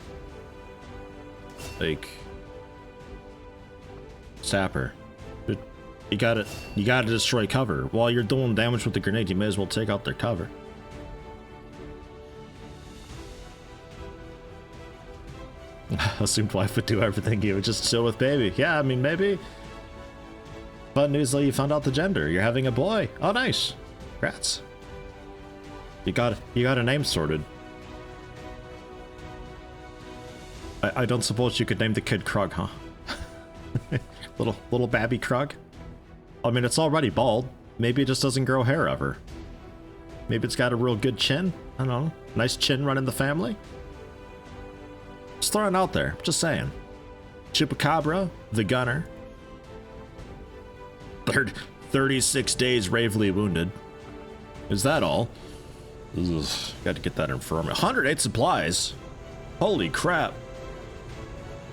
Like sapper. You gotta destroy cover. While you're doing damage with the grenade, you may as well take out their cover. Assumed wife would do everything, you would just chill with baby. Yeah, I mean, maybe. But news that you found out the gender. You're having a boy. Oh, nice. Congrats. You got a name sorted. I don't suppose you could name the kid Krug, huh? little babby Krug. I mean, it's already bald. Maybe it just doesn't grow hair ever. Maybe it's got a real good chin. I don't know. Nice chin running the family. Just throwing it out there. Just saying. Chupacabra, the gunner. 36 days gravely wounded. Is that all? Ugh, got to get that infirmary. 108 supplies. Holy crap.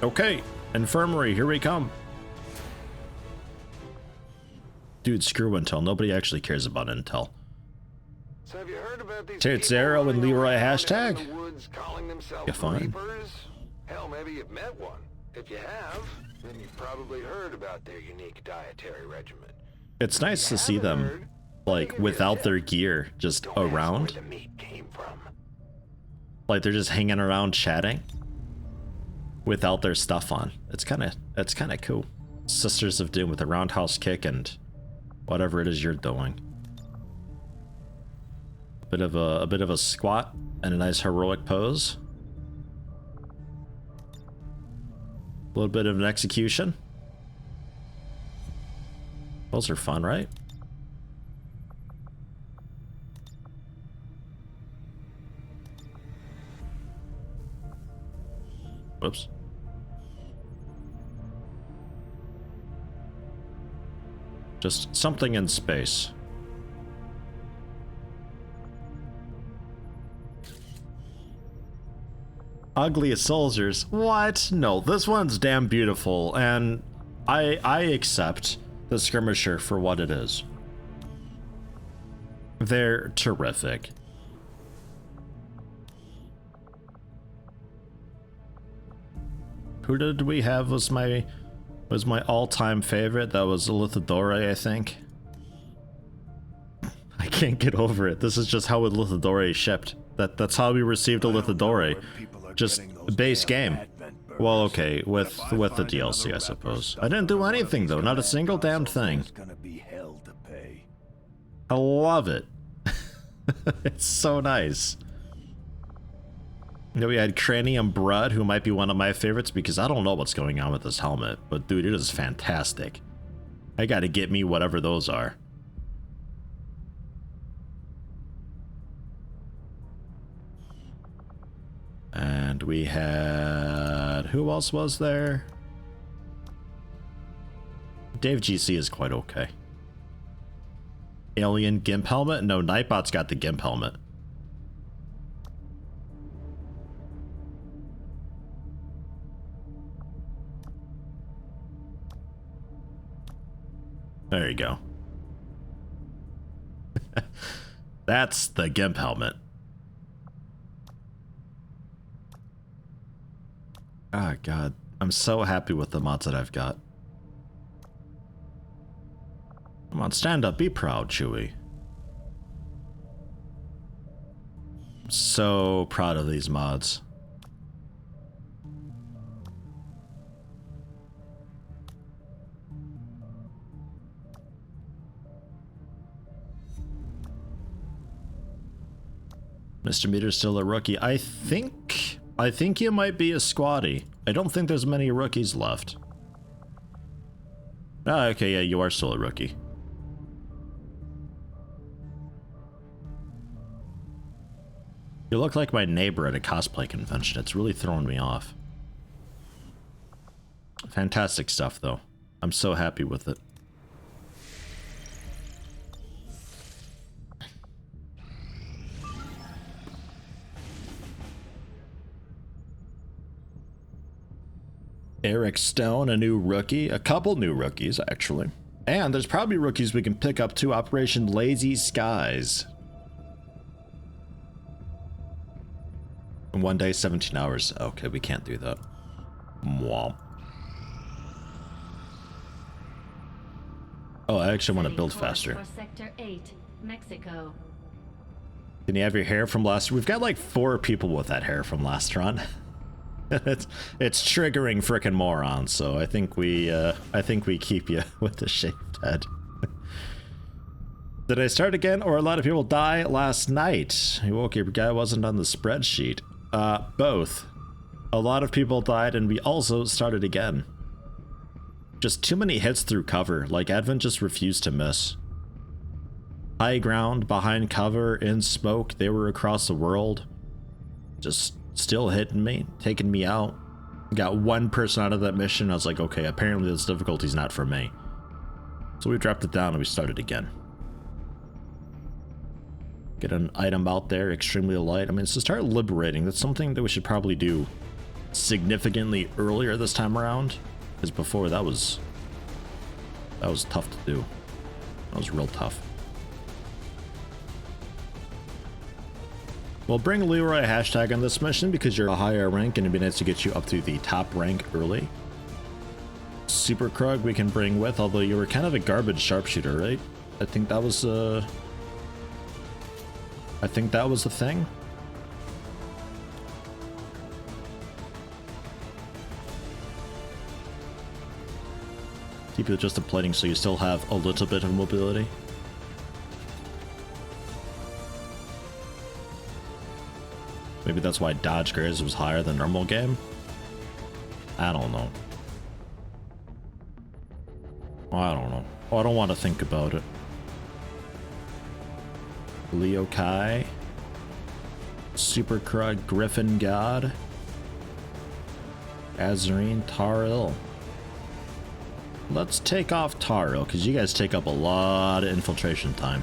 Okay, infirmary, here we come. Dude, screw Intel. Nobody actually cares about Intel. So have you heard about these It's people Zero and running Leroy around hashtag? in the woods calling themselves You're fine. Reapers? Hell, maybe you've met one. If you have, then you've probably heard about their unique dietary regimen. It's nice to see them, like, without their gear, just around. Where the meat came from. Like, they're just hanging around chatting without their stuff on. It's kind of cool. Sisters of Doom with a roundhouse kick and whatever it is you're doing. A bit of a squat and a nice heroic pose. A little bit of an execution. Those are fun, right? Whoops. Just something in space. Ugliest soldiers? What? No, this one's damn beautiful, and I accept the skirmisher for what it is. They're terrific. Who did we have was my all-time favorite? That was Elithadore, I think. I can't get over it. This is just how Elithadore shipped. That's how we received Elithadore. Just base game. Well, okay, with the DLC, I suppose. I didn't do anything though, not a single damn thing. I love it. It's so nice. Then we had Cranium Brud, who might be one of my favorites because I don't know what's going on with this helmet, but dude, it is fantastic. I gotta get me whatever those are. And we had... who else was there? Dave GC is quite okay. Alien Gimp helmet? No, Nightbot's got the Gimp helmet. There you go. That's the Gimp helmet. Oh god, I'm so happy with the mods that I've got. Come on, stand up, be proud, Chewie. I'm so proud of these mods. Mr. Meter's still a rookie. I think you might be a squatty. I don't think there's many rookies left. Ah, okay, yeah, you are still a rookie. You look like my neighbor at a cosplay convention. It's really throwing me off. Fantastic stuff, though. I'm so happy with it. Eric Stone, a new rookie. A couple new rookies, actually. And there's probably rookies we can pick up too. Operation Lazy Skies. In 1 day, 17 hours. Okay, we can't do that. Mwah. Oh, I actually want to build faster. Sector 8, Mexico. Can you have your hair from last... We've got like 4 people with that hair from last run. it's triggering frickin' morons, so I think we keep you with the shaved head. Did I start again, or a lot of people die last night? You woke your guy wasn't on the spreadsheet. Both. A lot of people died, and we also started again. Just too many hits through cover. Like, Advent just refused to miss. High ground, behind cover, in smoke, they were across the world. Just still hitting me, taking me out. Got one person out of that mission. I was like, okay, apparently this difficulty's not for me. So we dropped it down and we started again. Get an item out there, extremely light. I mean, so start liberating. That's something that we should probably do significantly earlier this time around. Because before that was tough to do. That was real tough. We'll bring Leroy a hashtag on this mission because you're a higher rank and it'd be nice to get you up to the top rank early. Super Krug we can bring with, although you were kind of a garbage sharpshooter, right? I think that was the thing. Keep it just a plating so you still have a little bit of mobility. Maybe that's why dodge grades was higher than normal game. I don't know. I don't know. I don't want to think about it. Leo Kai. Super Krug, Griffin God. Azarine, Taril. Let's take off Taril, because you guys take up a lot of infiltration time.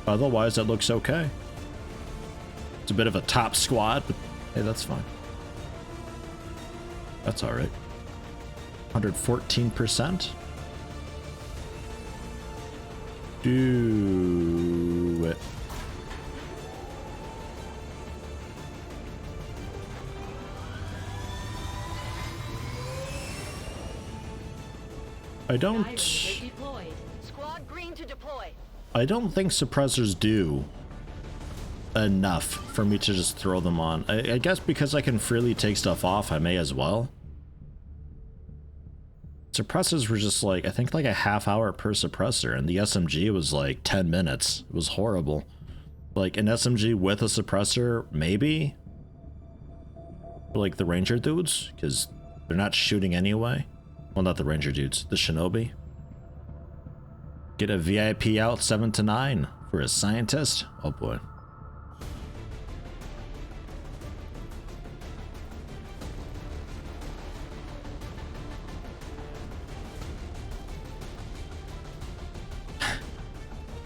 Otherwise, that looks okay. It's a bit of a top squad, but hey, that's fine. That's alright. 114%. Do it. Squad green to deploy. I don't think suppressors do enough for me to just throw them on. I guess because I can freely take stuff off, I may as well. Suppressors were just like, I think like a half hour per suppressor, and the SMG was like 10 minutes. It was horrible. Like an SMG with a suppressor, maybe? For like the ranger dudes, because they're not shooting anyway. Well, not the ranger dudes, the shinobi. Get a VIP out 7 to 9 for a scientist? Oh boy.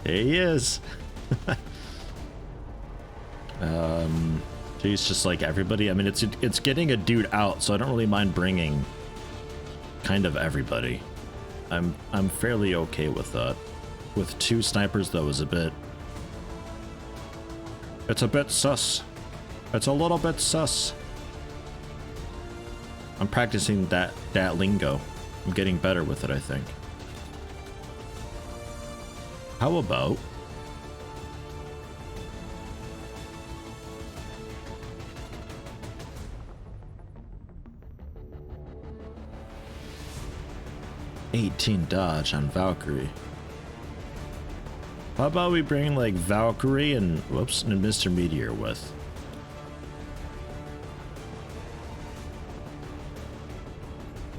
There he is. He's just like everybody. I mean, it's getting a dude out, so I don't really mind bringing kind of everybody. I'm fairly okay with that. With 2 snipers, though, is a bit. It's a bit sus. It's a little bit sus. I'm practicing that lingo. I'm getting better with it, I think. How about 18 dodge on Valkyrie? How about we bring like Valkyrie and whoops and Mr. Meteor with?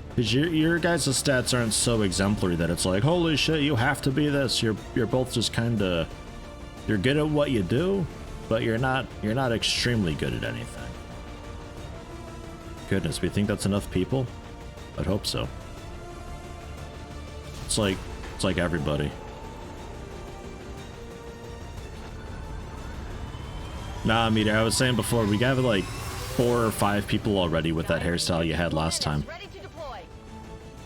Because your guys' stats aren't so exemplary that it's like, holy shit, you have to be this. You're both just kind of, you're good at what you do, but you're not extremely good at anything. Goodness, we think that's enough people? I'd hope so. It's like everybody. Nah, Meteor, I was saying before, we got like 4 or 5 people already with that hairstyle you had last time.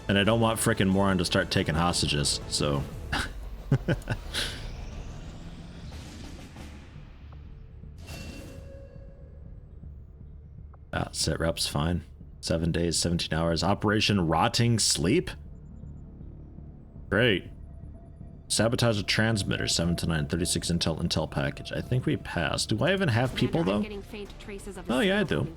And I don't want frickin' Moron to start taking hostages, so. Sit reps, fine. 7 days, 17 hours. Operation Rotting Sleep? Great. Sabotage a transmitter, 7 to 9, 36 intel package. I think we passed. Do I even have people, though? Oh, yeah, I do.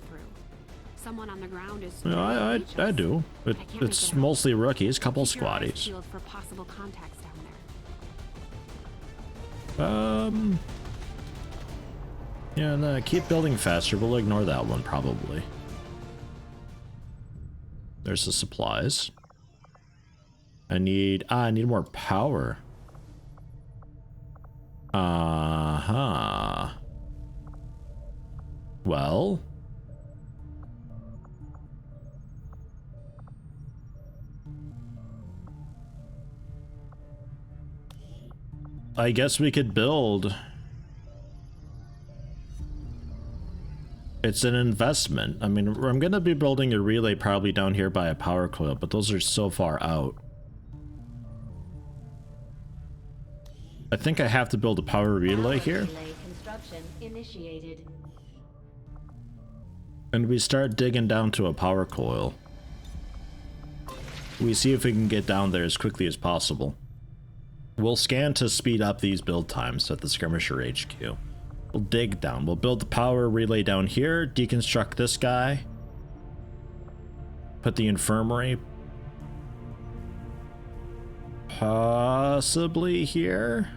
Someone on the ground is No, I do. It's mostly rookies, couple squatties. For possible contacts down there. Yeah, no, keep building faster. We'll ignore that one, probably. There's the supplies. I need more power. Uh-huh. Well... I guess we could build. It's an investment. I mean, I'm gonna be building a relay probably down here by a power coil, but those are so far out. I think I have to build a power relay here. Construction initiated. And we start digging down to a power coil. We see if we can get down there as quickly as possible. We'll scan to speed up these build times at the skirmisher HQ. We'll dig down. We'll build the power relay down here, deconstruct this guy, put the infirmary possibly here.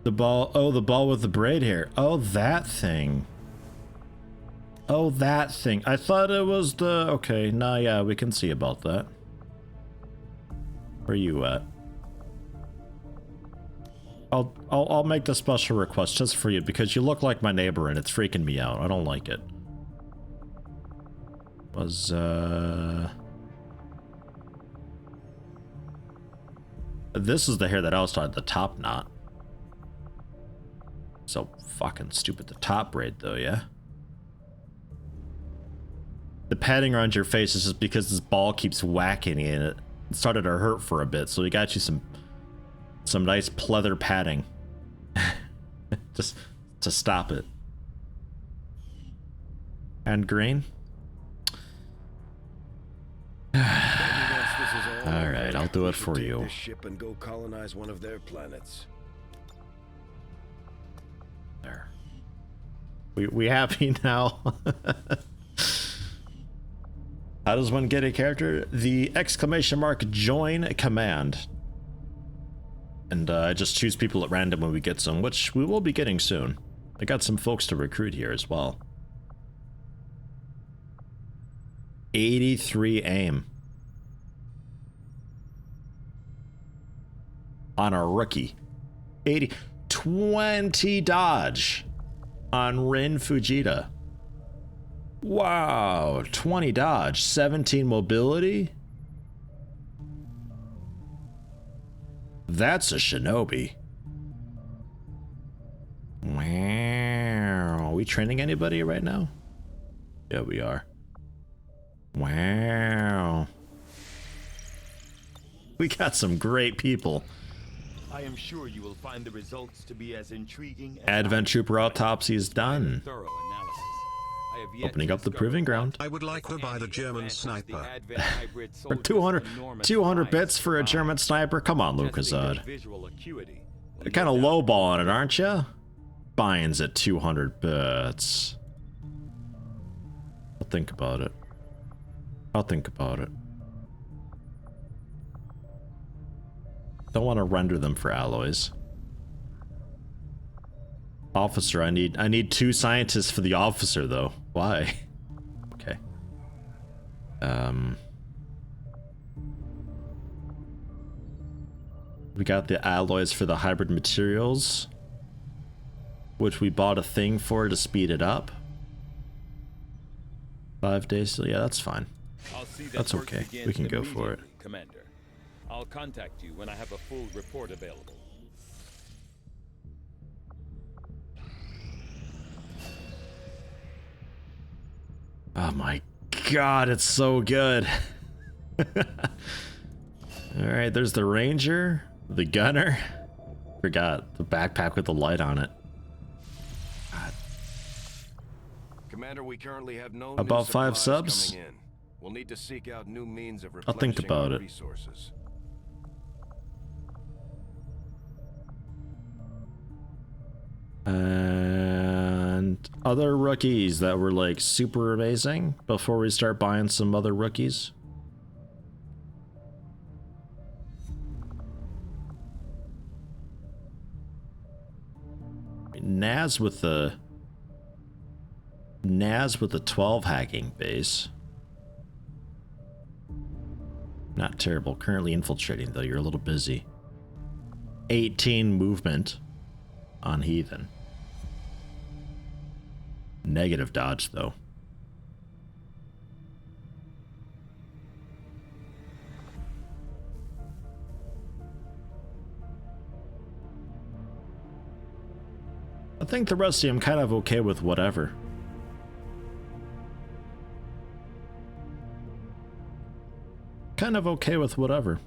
The ball, oh, the ball with the braid hair. Oh, that thing. Oh, that thing. I thought it was the... Okay, nah, yeah, we can see about that. Where you at? I'll make the special request just for you because you look like my neighbor and it's freaking me out. I don't like it. This is the hair that I was talking, the top knot. So fucking stupid. The top braid though, yeah? The padding around your face is just because this ball keeps whacking you and it started to hurt for a bit, so we got you some nice pleather padding. Just to stop it. And green? Alright, I'll do it for you. This ship and go colonize one of their planets. There. We happy now? How does one get a character? The exclamation mark join command. And I just choose people at random when we get some, which we will be getting soon. I got some folks to recruit here as well. 83 aim. On a rookie. 20 dodge on Rin Fujita. Wow, 20 dodge, 17 mobility. That's a shinobi. Wow. Are we training anybody right now? Yeah, we are. Wow. We got some great people. I am sure you will find the results to be as intriguing as Advent Trooper autopsy is done. thorough analysis. I have yet Opening to up the discover proving ground. I would like to buy the German sniper. For 200 bits for a German sniper? Come on, LucasArts. You're kind of lowballing it, aren't you? Buying's at 200 bits. I'll think about it. I'll think about it. Don't want to render them for alloys. Officer, I need 2 scientists for the officer though. Why? Okay. We got the alloys for the hybrid materials, which we bought a thing for to speed it up. 5 days, so yeah, that's fine. That's okay. We can go for it. Commander. I'll contact you when I have a full report available. Oh my god, it's so good. Alright, there's the ranger, the gunner. Forgot the backpack with the light on it. God. Commander, we currently have no About new 5 supplies subs? coming in. We'll need to seek out new means of I'll think replenishing about our it. resources. And other rookies that were like super amazing before we start buying some other rookies. Naz with the 12 hacking base. Not terrible. Currently infiltrating though, you're a little busy. 18 movement on Heathen. Negative dodge though. I think the rest of you I'm kind of okay with whatever. Kind of okay with whatever.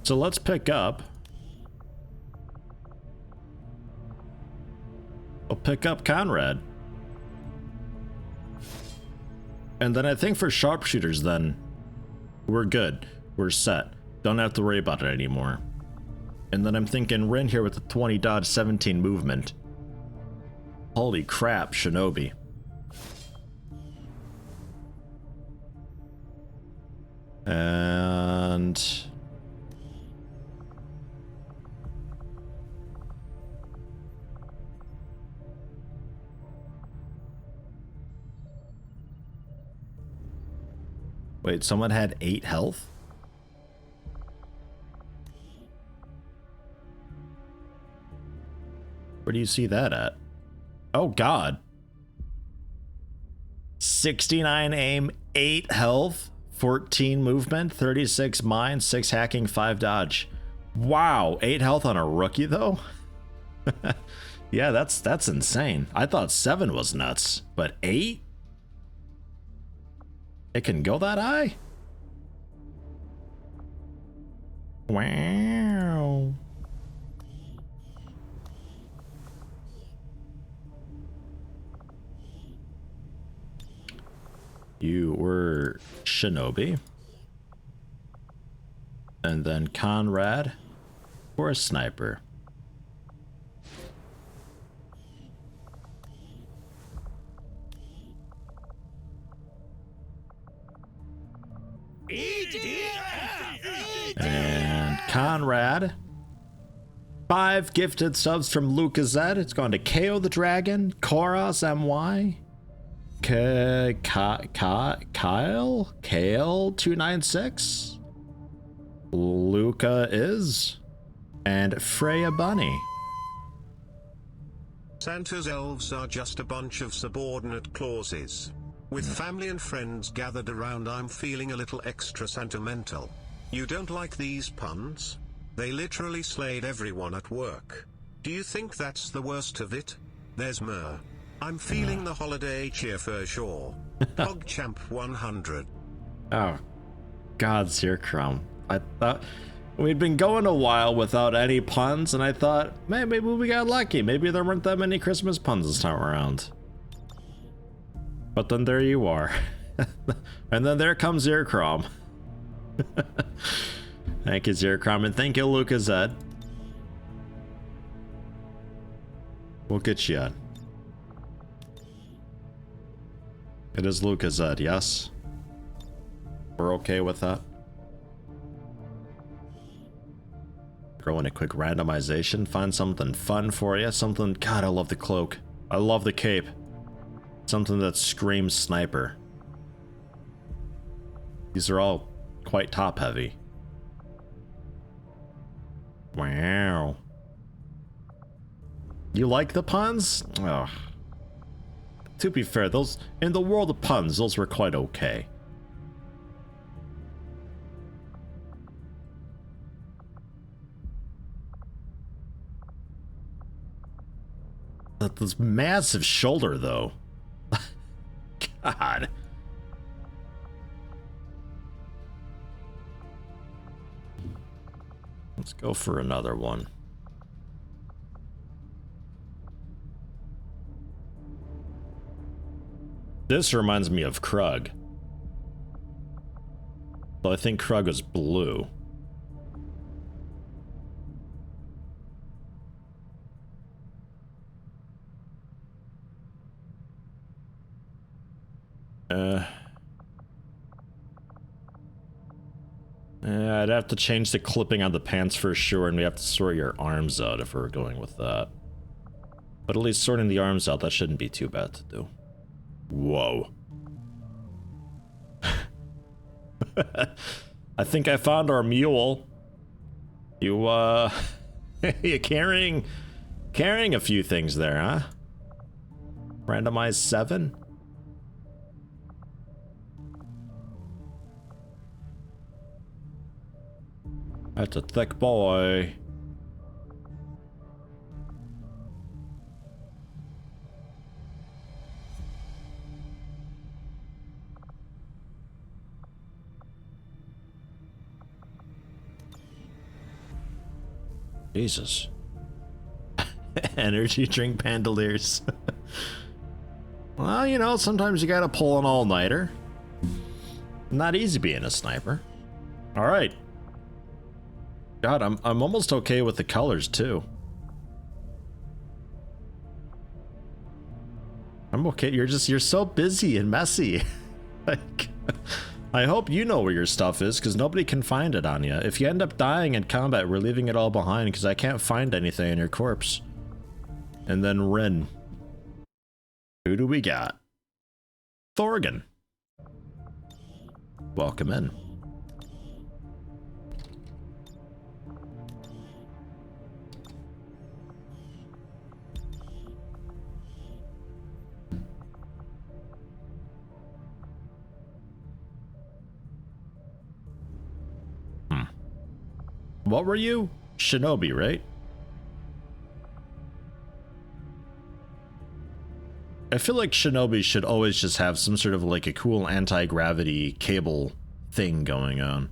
So let's pick up. I'll pick up Conrad. And then I think for sharpshooters then, we're good. We're set. Don't have to worry about it anymore. And then I'm thinking Rin here with the 20 dodge, 17 movement. Holy crap, Shinobi. And... wait, someone had 8 health? Where do you see that at? Oh god. 69 aim, 8 health, 14 movement, 36 mind, 6 hacking, 5 dodge. Wow, 8 health on a rookie though? Yeah, that's insane. I thought 7 was nuts, but 8? It can go that high? Wow. You were Shinobi. And then Conrad for a sniper. And Conrad. 5 gifted subs from LWotC. It's gone to KO the Dragon, Koros MY, Kale296, Luca is, and Freya Bunny. Santa's elves are just a bunch of subordinate clauses. With family and friends gathered around, I'm feeling a little extra sentimental. You don't like these puns? They literally slayed everyone at work. Do you think that's the worst of it? There's more. I'm feeling the holiday cheer for sure. PogChamp 100. Oh, God, Zircrum. I thought we'd been going a while without any puns, and I thought, man, maybe we got lucky. Maybe there weren't that many Christmas puns this time around. But then there you are. And then there comes Zircrum. Thank you, Zircrum, and thank you, LWotC. We'll get you on. It is LWotC, yes? We're okay with that? Throw in a quick randomization, find something fun for you, something... God, I love the cloak. I love the cape. Something that screams sniper. These are all quite top-heavy. Wow. You like the puns? Oh. To be fair, those in the world of puns, those were quite okay. This massive shoulder, though. God. Let's go for another one. This reminds me of Krug. Though I think Krug is blue. I'd have to change the clipping on the pants for sure, and we have to sort your arms out if we're going with that. But at least sorting the arms out, that shouldn't be too bad to do. Whoa. I think I found our mule. You, you're carrying a few things there, huh? Randomized 7? That's a thick boy. Jesus. Energy drink bandoliers. Well, you know, sometimes you gotta pull an all-nighter. Not easy being a sniper. Alright. God, I'm almost okay with the colors too. I'm okay. You're so busy and messy. Like, I hope you know where your stuff is, because nobody can find it on you. If you end up dying in combat, we're leaving it all behind, because I can't find anything in your corpse. And then Rin. Who do we got? Thorgan. Welcome in. What were you? Shinobi, right? I feel like Shinobi should always just have some sort of like a cool anti-gravity cable thing going on.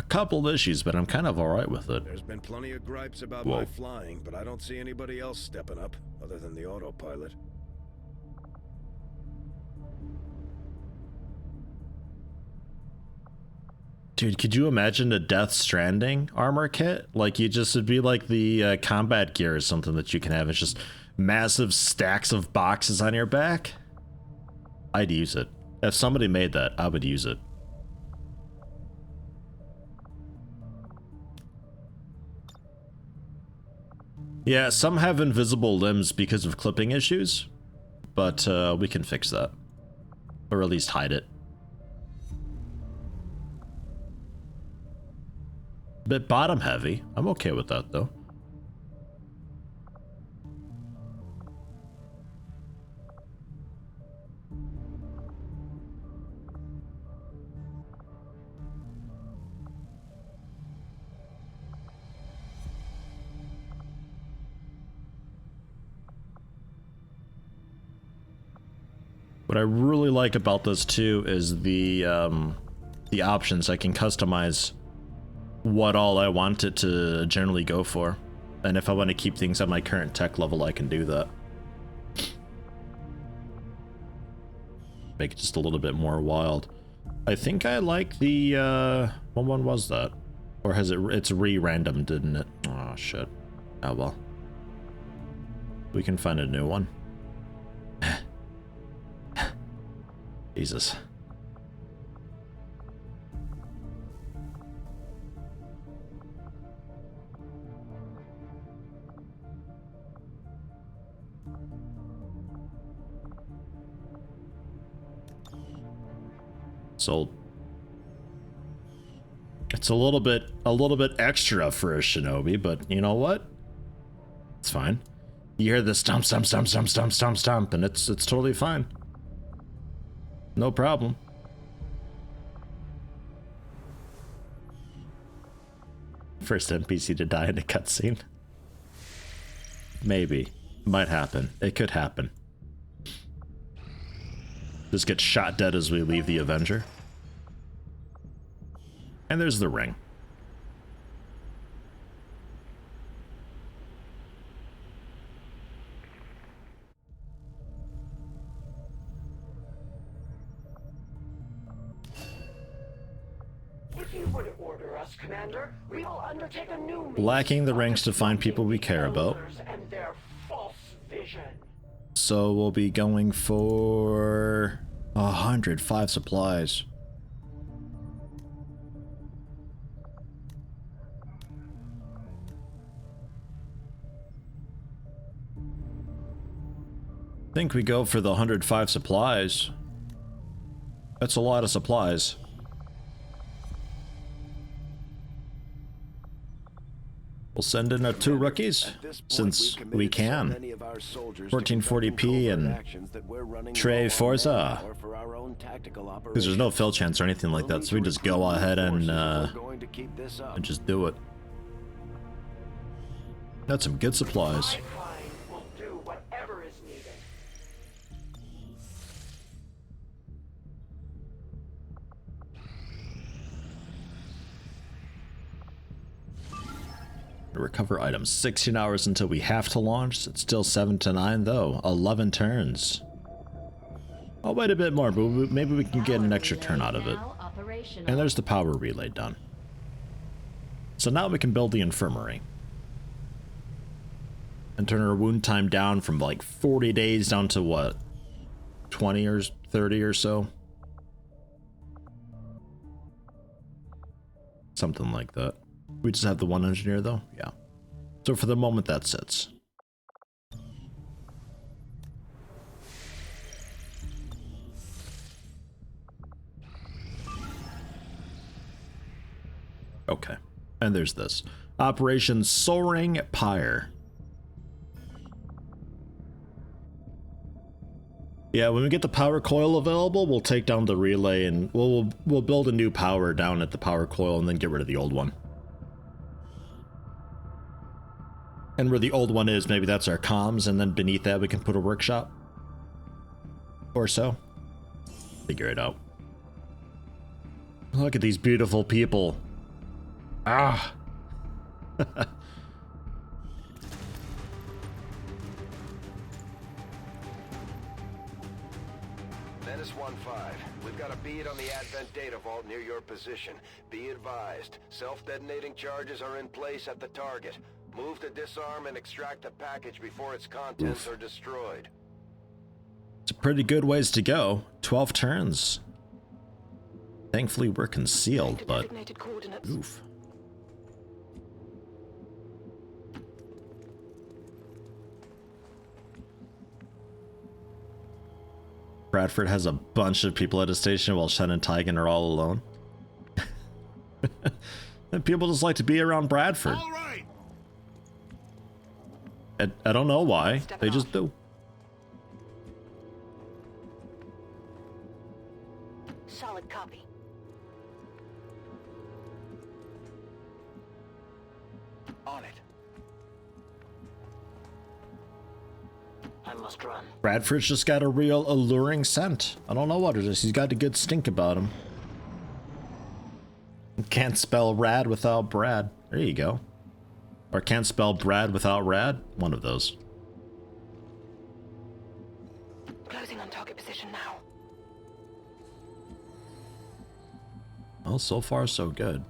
Couple issues, but I'm kind of alright with it. There's been plenty of gripes about my flying, but I don't see anybody else stepping up, other than the autopilot. Dude, could you imagine a Death Stranding armor kit? Like, you just, it'd be like the combat gear or something that you can have. It's just massive stacks of boxes on your back. I'd use it. If somebody made that, I would use it. Yeah, some have invisible limbs because of clipping issues, but we can fix that. Or at least hide it. Bit bottom heavy. I'm okay with that though. What I really like about this too is the options. I can customize what all I want it to generally go for. And if I want to keep things at my current tech level, I can do that. Make it just a little bit more wild. I think I like the, what one was that? Or has it's re-random, didn't it? Oh, shit. Oh, well. We can find a new one. Jesus. Sold. It's a little bit extra for a shinobi, but you know what? It's fine. You hear the stomp, stomp, stomp, stomp, stomp, stomp, stomp, and it's totally fine. No problem. First NPC to die in a cutscene. Maybe. Might happen. It could happen. Just get shot dead as we leave the Avenger. And there's the ring. If you would order us, Commander, we will undertake a new Lacking the rings to find people we care about. And their false vision. So we'll be going for 105 supplies. I think we go for the 105 supplies. That's a lot of supplies. We'll send in our 2 rookies, since we can. 1440p and Trey Forza. Because there's no fill chance or anything like that, so we just go ahead and just do it. That's some good supplies. We'll do whatever is needed. Recover items. 16 hours until we have to launch. It's still 7 to 9 though. 11 turns. I'll wait a bit more, but maybe we can get an extra turn out of it. And there's the power relay done. So now we can build the infirmary. And turn our wound time down from like 40 days down to what? 20 or 30 or so? Something like that. We just have the 1 engineer though? Yeah. So for the moment that sits. Okay. And there's this. Operation Soaring Pyre. Yeah, when we get the power coil available, we'll take down the relay and we'll build a new power down at the power coil and then get rid of the old one. And where the old one is, maybe that's our comms, and then beneath that we can put a workshop. Or so. Figure it out. Look at these beautiful people. Ah! this 1-5. We've got a bead on the Advent data vault near your position. Be advised, self-detonating charges are in place at the target. Move to disarm and extract the package before its contents are destroyed. It's a pretty good ways to go. 12 turns. Thankfully, we're concealed, but oof. Bradford has a bunch of people at his station while Shen and Tygan are all alone. And people just like to be around Bradford. All right. I don't know why. They just do. Solid copy. On it. I must run. Bradford's just got a real alluring scent. I don't know what it is. He's got a good stink about him. Can't spell rad without Brad. There you go. Or can't spell Brad without rad. One of those. Closing on target position now. Well, so far so good.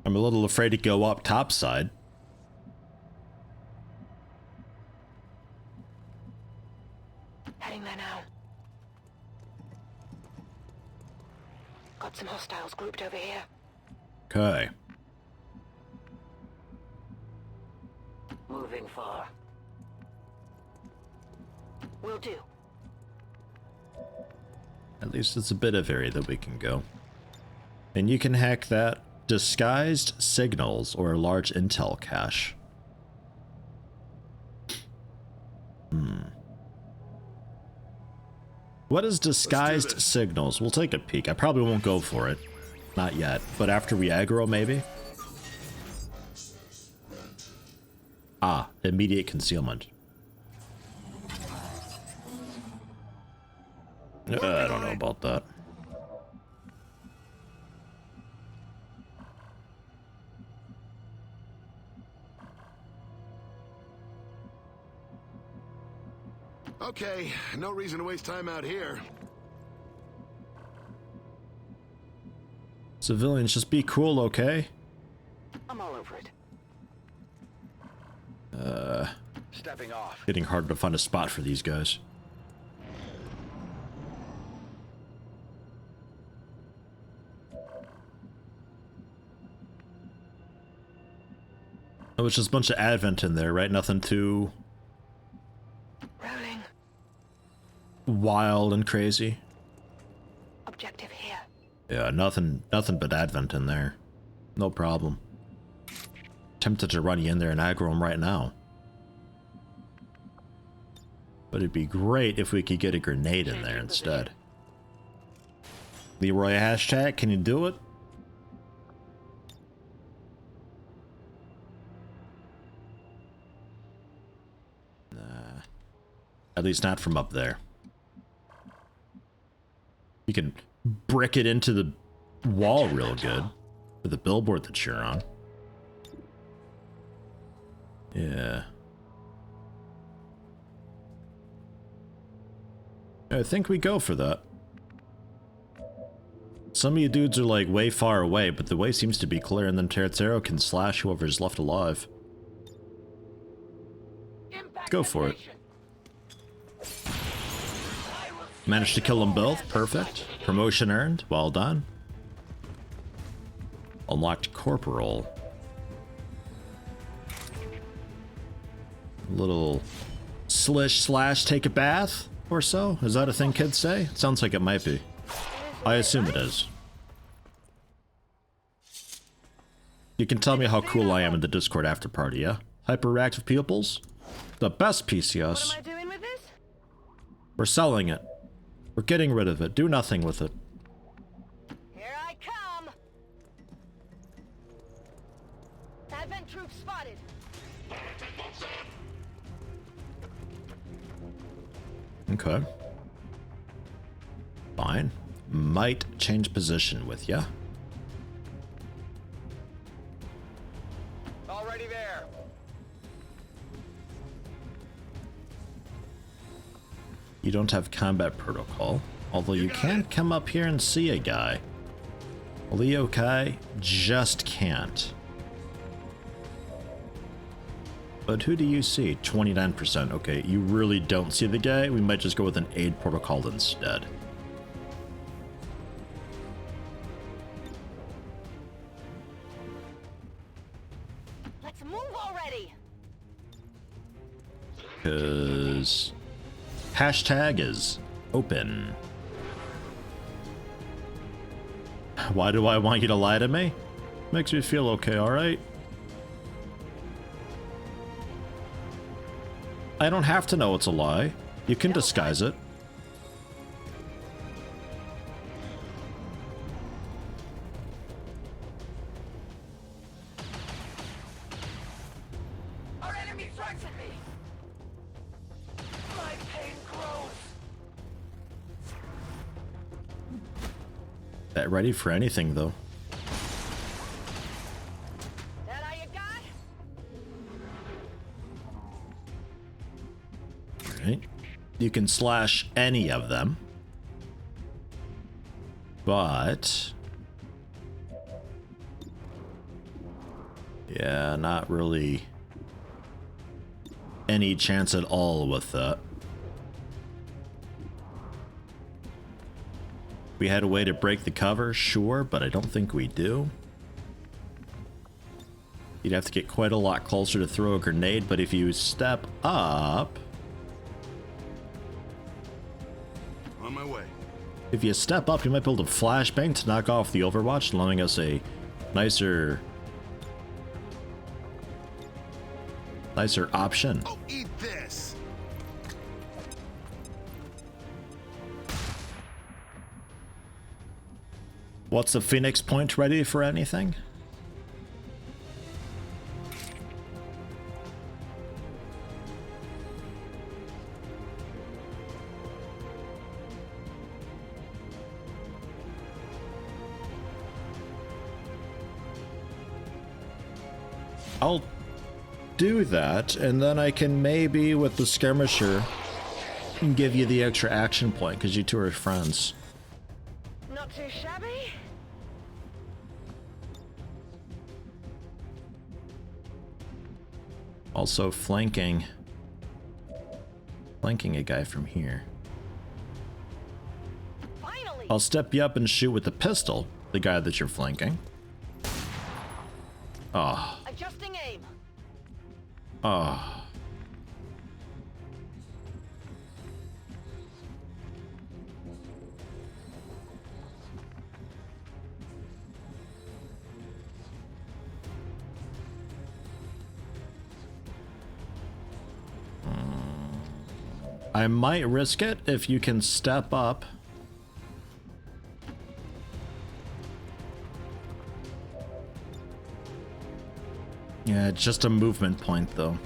I'm a little afraid to go up topside. Heading there now. Got some hostiles grouped over here. Okay. Moving far. Will do. At least it's a bit of area that we can go. And you can hack that. Disguised signals or a large intel cache. What is disguised signals? We'll take a peek. I probably won't go for it. Not yet. But after we aggro, maybe? Ah, immediate concealment. I don't know about that. Okay, no reason to waste time out here. Civilians, just be cool, okay? I'm all over it. Stepping off. Getting harder to find a spot for these guys. Oh, it's just a bunch of Advent in there, right? Nothing too Rolling. wild and crazy. Objective here. Yeah, nothing but Advent in there. No problem. Tempted to run you in there and aggro them right now. But it'd be great if we could get a grenade in there instead. Leroy hashtag, can you do it? Nah. At least not from up there. You can brick it into the wall real good. For the billboard that you're on. Yeah. I think we go for that. Some of you dudes are like way far away, but the way seems to be clear, and then Terrazero can slash whoever's left alive. Go for it. Managed to kill them both. Perfect. Promotion earned. Well done. Unlocked Corporal. Little slish slash take a bath or so? Is that a thing kids say? Sounds like it might be. I assume it is. You can tell me how cool I am in the Discord after party, yeah? Hyperactive pupils? The best PCS. What am I doing with this? We're selling it. We're getting rid of it. Do nothing with it. Here I come. Advent troops spotted. Okay. Fine. Might change position with ya. You don't have combat protocol, although you can come up here and see a guy. LWotC just can't. But who do you see? 29%. Okay, you really don't see the guy. We might just go with an aid protocol instead. Let's move already. Because hashtag is open. Why do I want you to lie to me? Makes me feel okay, alright? I don't have to know it's a lie. You can disguise it. Our enemy strikes at me. My pain grows. That ready for anything, though. That all you got? Right. You can slash any of them. But... yeah, not really any chance at all with that. We had a way to break the cover, sure, but I don't think we do. You'd have to get quite a lot closer to throw a grenade, but if you step up... On my way. if you step up, you might be able to flashbang to knock off the Overwatch, allowing us a nicer option. Oh, eat this. What's the Phoenix Point ready for anything? I'll do that, and then I can maybe, with the skirmisher, give you the extra action point, because you two are friends. Not too shabby. Also flanking a guy from here. Finally. I'll step you up and shoot with the pistol, the guy that you're flanking. Ah. Adjusting aim. Ah. I might risk it if you can step up. Yeah, it's just a movement point though.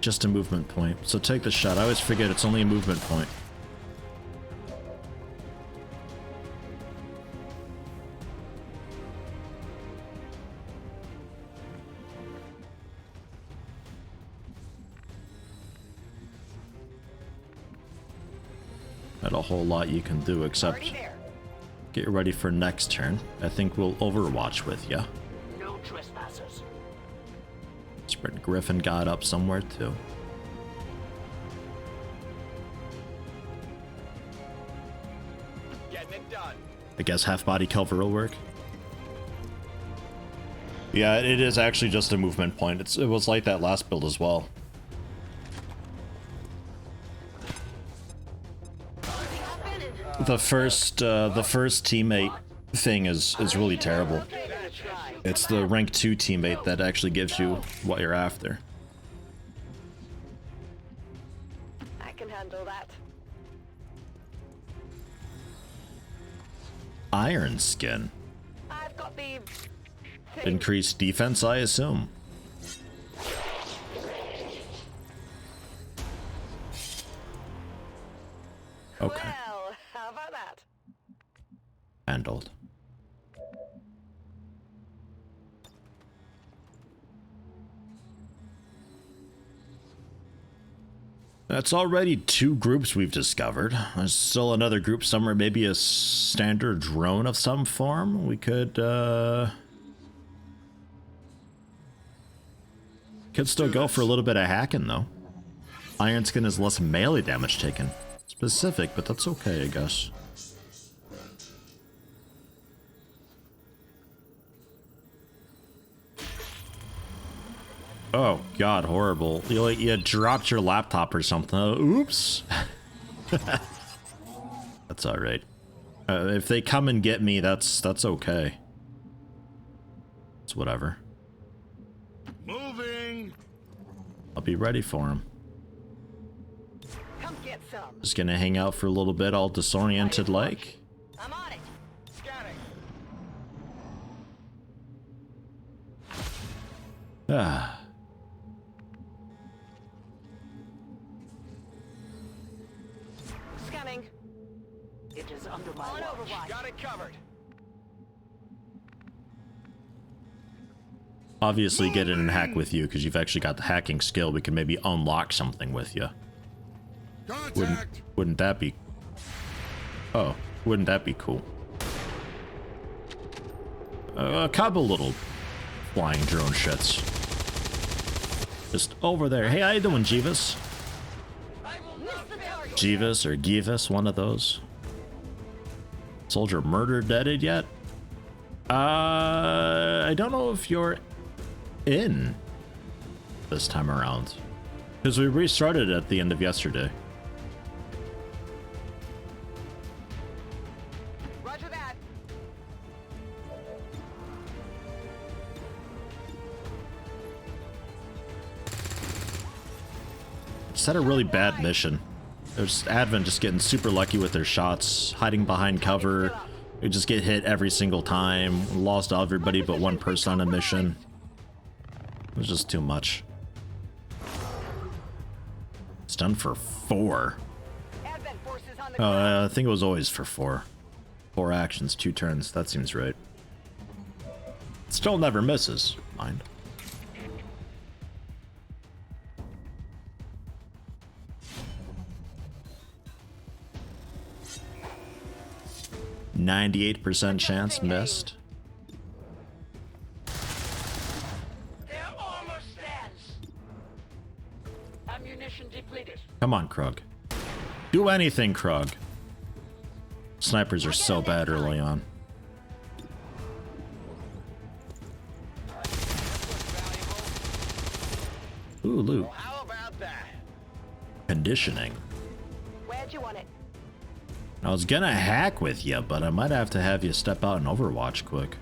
Just a movement point. So take the shot. I always forget it's only a movement point. Not a whole lot you can do except get ready for next turn. I think we'll Overwatch with ya. No trespassers. Sprint Griffin got up somewhere too. Getting it done. I guess half body cover will work. Yeah, it is actually just a movement point. It was like that last build as well. The first teammate thing is really terrible. It's the rank 2 teammate that actually gives you what you're after. I can handle that. Iron Skin. I've got the Increased defense, I assume. Okay. Well, how about that? Handled. That's already 2 groups we've discovered. There's still another group somewhere, maybe a standard drone of some form. We could still go for a little bit of hacking, though. Iron Skin is less melee damage taken. Specific, but that's okay, I guess. Oh god, horrible. You dropped your laptop or something. Oops. That's alright. If they come and get me, that's okay. It's whatever. Moving. I'll be ready for them. Come get some. Just gonna hang out for a little bit, all disoriented like. I'm on it. Scanning. Ah. Scanning. It is under my watch. Got it covered. Obviously get in and hack with you because you've actually got the hacking skill. We can maybe unlock something with you. Wouldn't that be... Oh, wouldn't that be cool? A couple little flying drone shits. Just over there. Hey, how you doing, Jeeves? Jeeves or Givas, one of those. Soldier murder deaded yet? I don't know if you're in this time around. Because we restarted at the end of yesterday. Roger that. Just had a really bad mission. There's Advent just getting super lucky with their shots, hiding behind cover. We just get hit every single time. Lost everybody but one person on a mission. It was just too much. It's done for 4. Advent forces on the ground. I think it was always for 4. 4 actions, 2 turns. That seems right. Still never misses. Mind. %98 chance missed. Their armor stands. Ammunition depleted. Come on, Krug. Do anything, Krug. Snipers are so bad early on. Ooh, loot. How about that? Conditioning. Where'd you want it? I was gonna hack with you, but I might have to have you step out and Overwatch quick.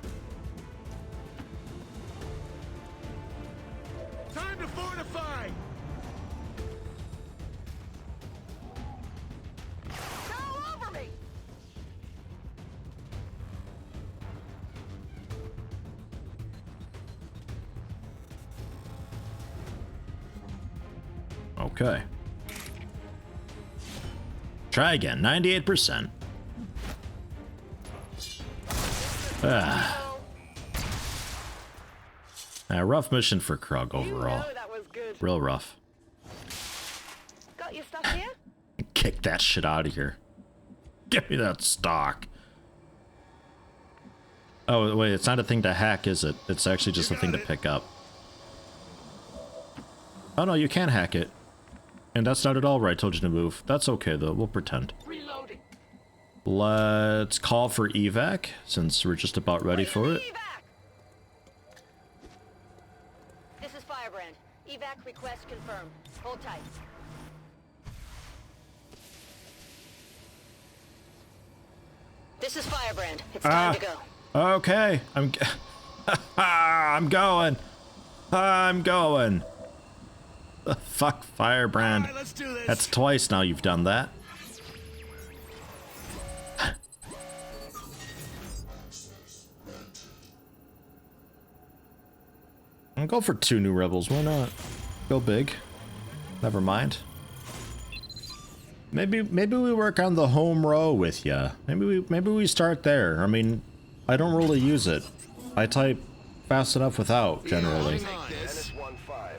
Time to fortify. Go over me. Okay. Try again. 98%. Rough mission for Krug overall. That was good. Real rough. Got your stuff here? Kick that shit out of here. Give me that stock. Oh, wait, it's not a thing to hack, is it? It's actually just a thing to pick up. Oh, no, you can hack it. And that's not at all where I told you to move. That's okay, though. We'll pretend. Reloading. Let's call for evac, since we're just about ready for it. This is Firebrand. Evac request confirmed. Hold tight. This is Firebrand. It's time to go. Okay. I'm going. I'm going. The fuck, Firebrand. Right, let's do this. That's twice now you've done that. I'll go for 2 new rebels. Why not? Go big. Never mind. Maybe we work on the home row with ya. Maybe we start there. I mean, I don't really use it. I type fast enough without generally. Dennis 1-5.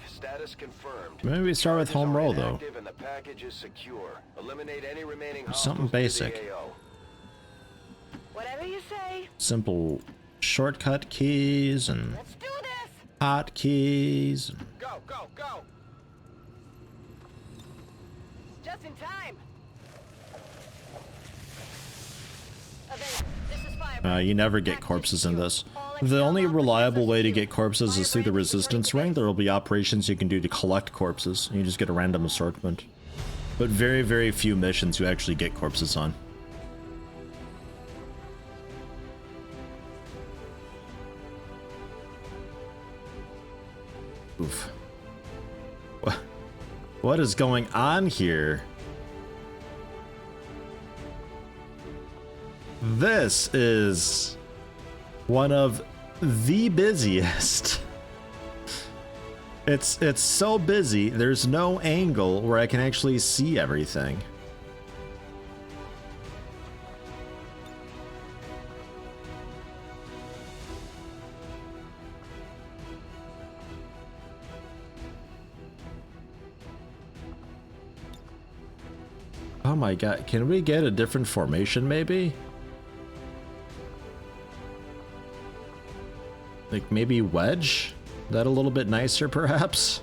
Status Status confirmed. Maybe we start with home roll though. Active and the package is secure. Eliminate any remaining Something hostiles to the basic. AO. Whatever you say. Simple shortcut keys and Let's do this. hotkeys. Go, go, go! Just in time. Avenger, this is Fire. You never get corpses in this. The only reliable way to get corpses is through the resistance ring. There will be operations you can do to collect corpses. You just get a random assortment. But very, very few missions you actually get corpses on. Oof. What is going on here? This is one of the busiest. It's so busy, there's no angle where I can actually see everything. Oh my god, can we get a different formation maybe? Like maybe wedge? That a little bit nicer perhaps?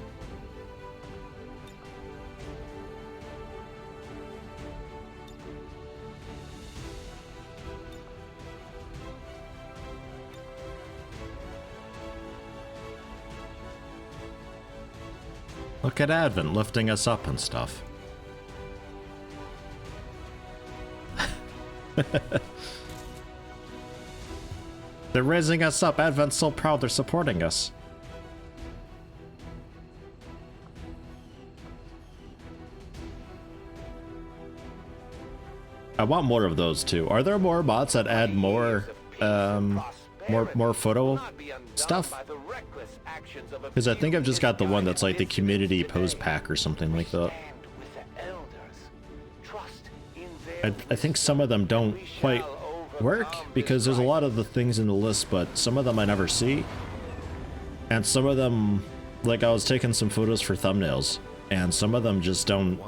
Look at Advent lifting us up and stuff. They're raising us up. Advent's so proud they're supporting us. I want more of those too. Are there more mods that add more more photo stuff? Because I think I've just got the one that's like the community pose pack or something like that. I think some of them don't quite work because there's a lot of the things in the list, but some of them I never see. And some of them, like I was taking some photos for thumbnails, and some of them just don't,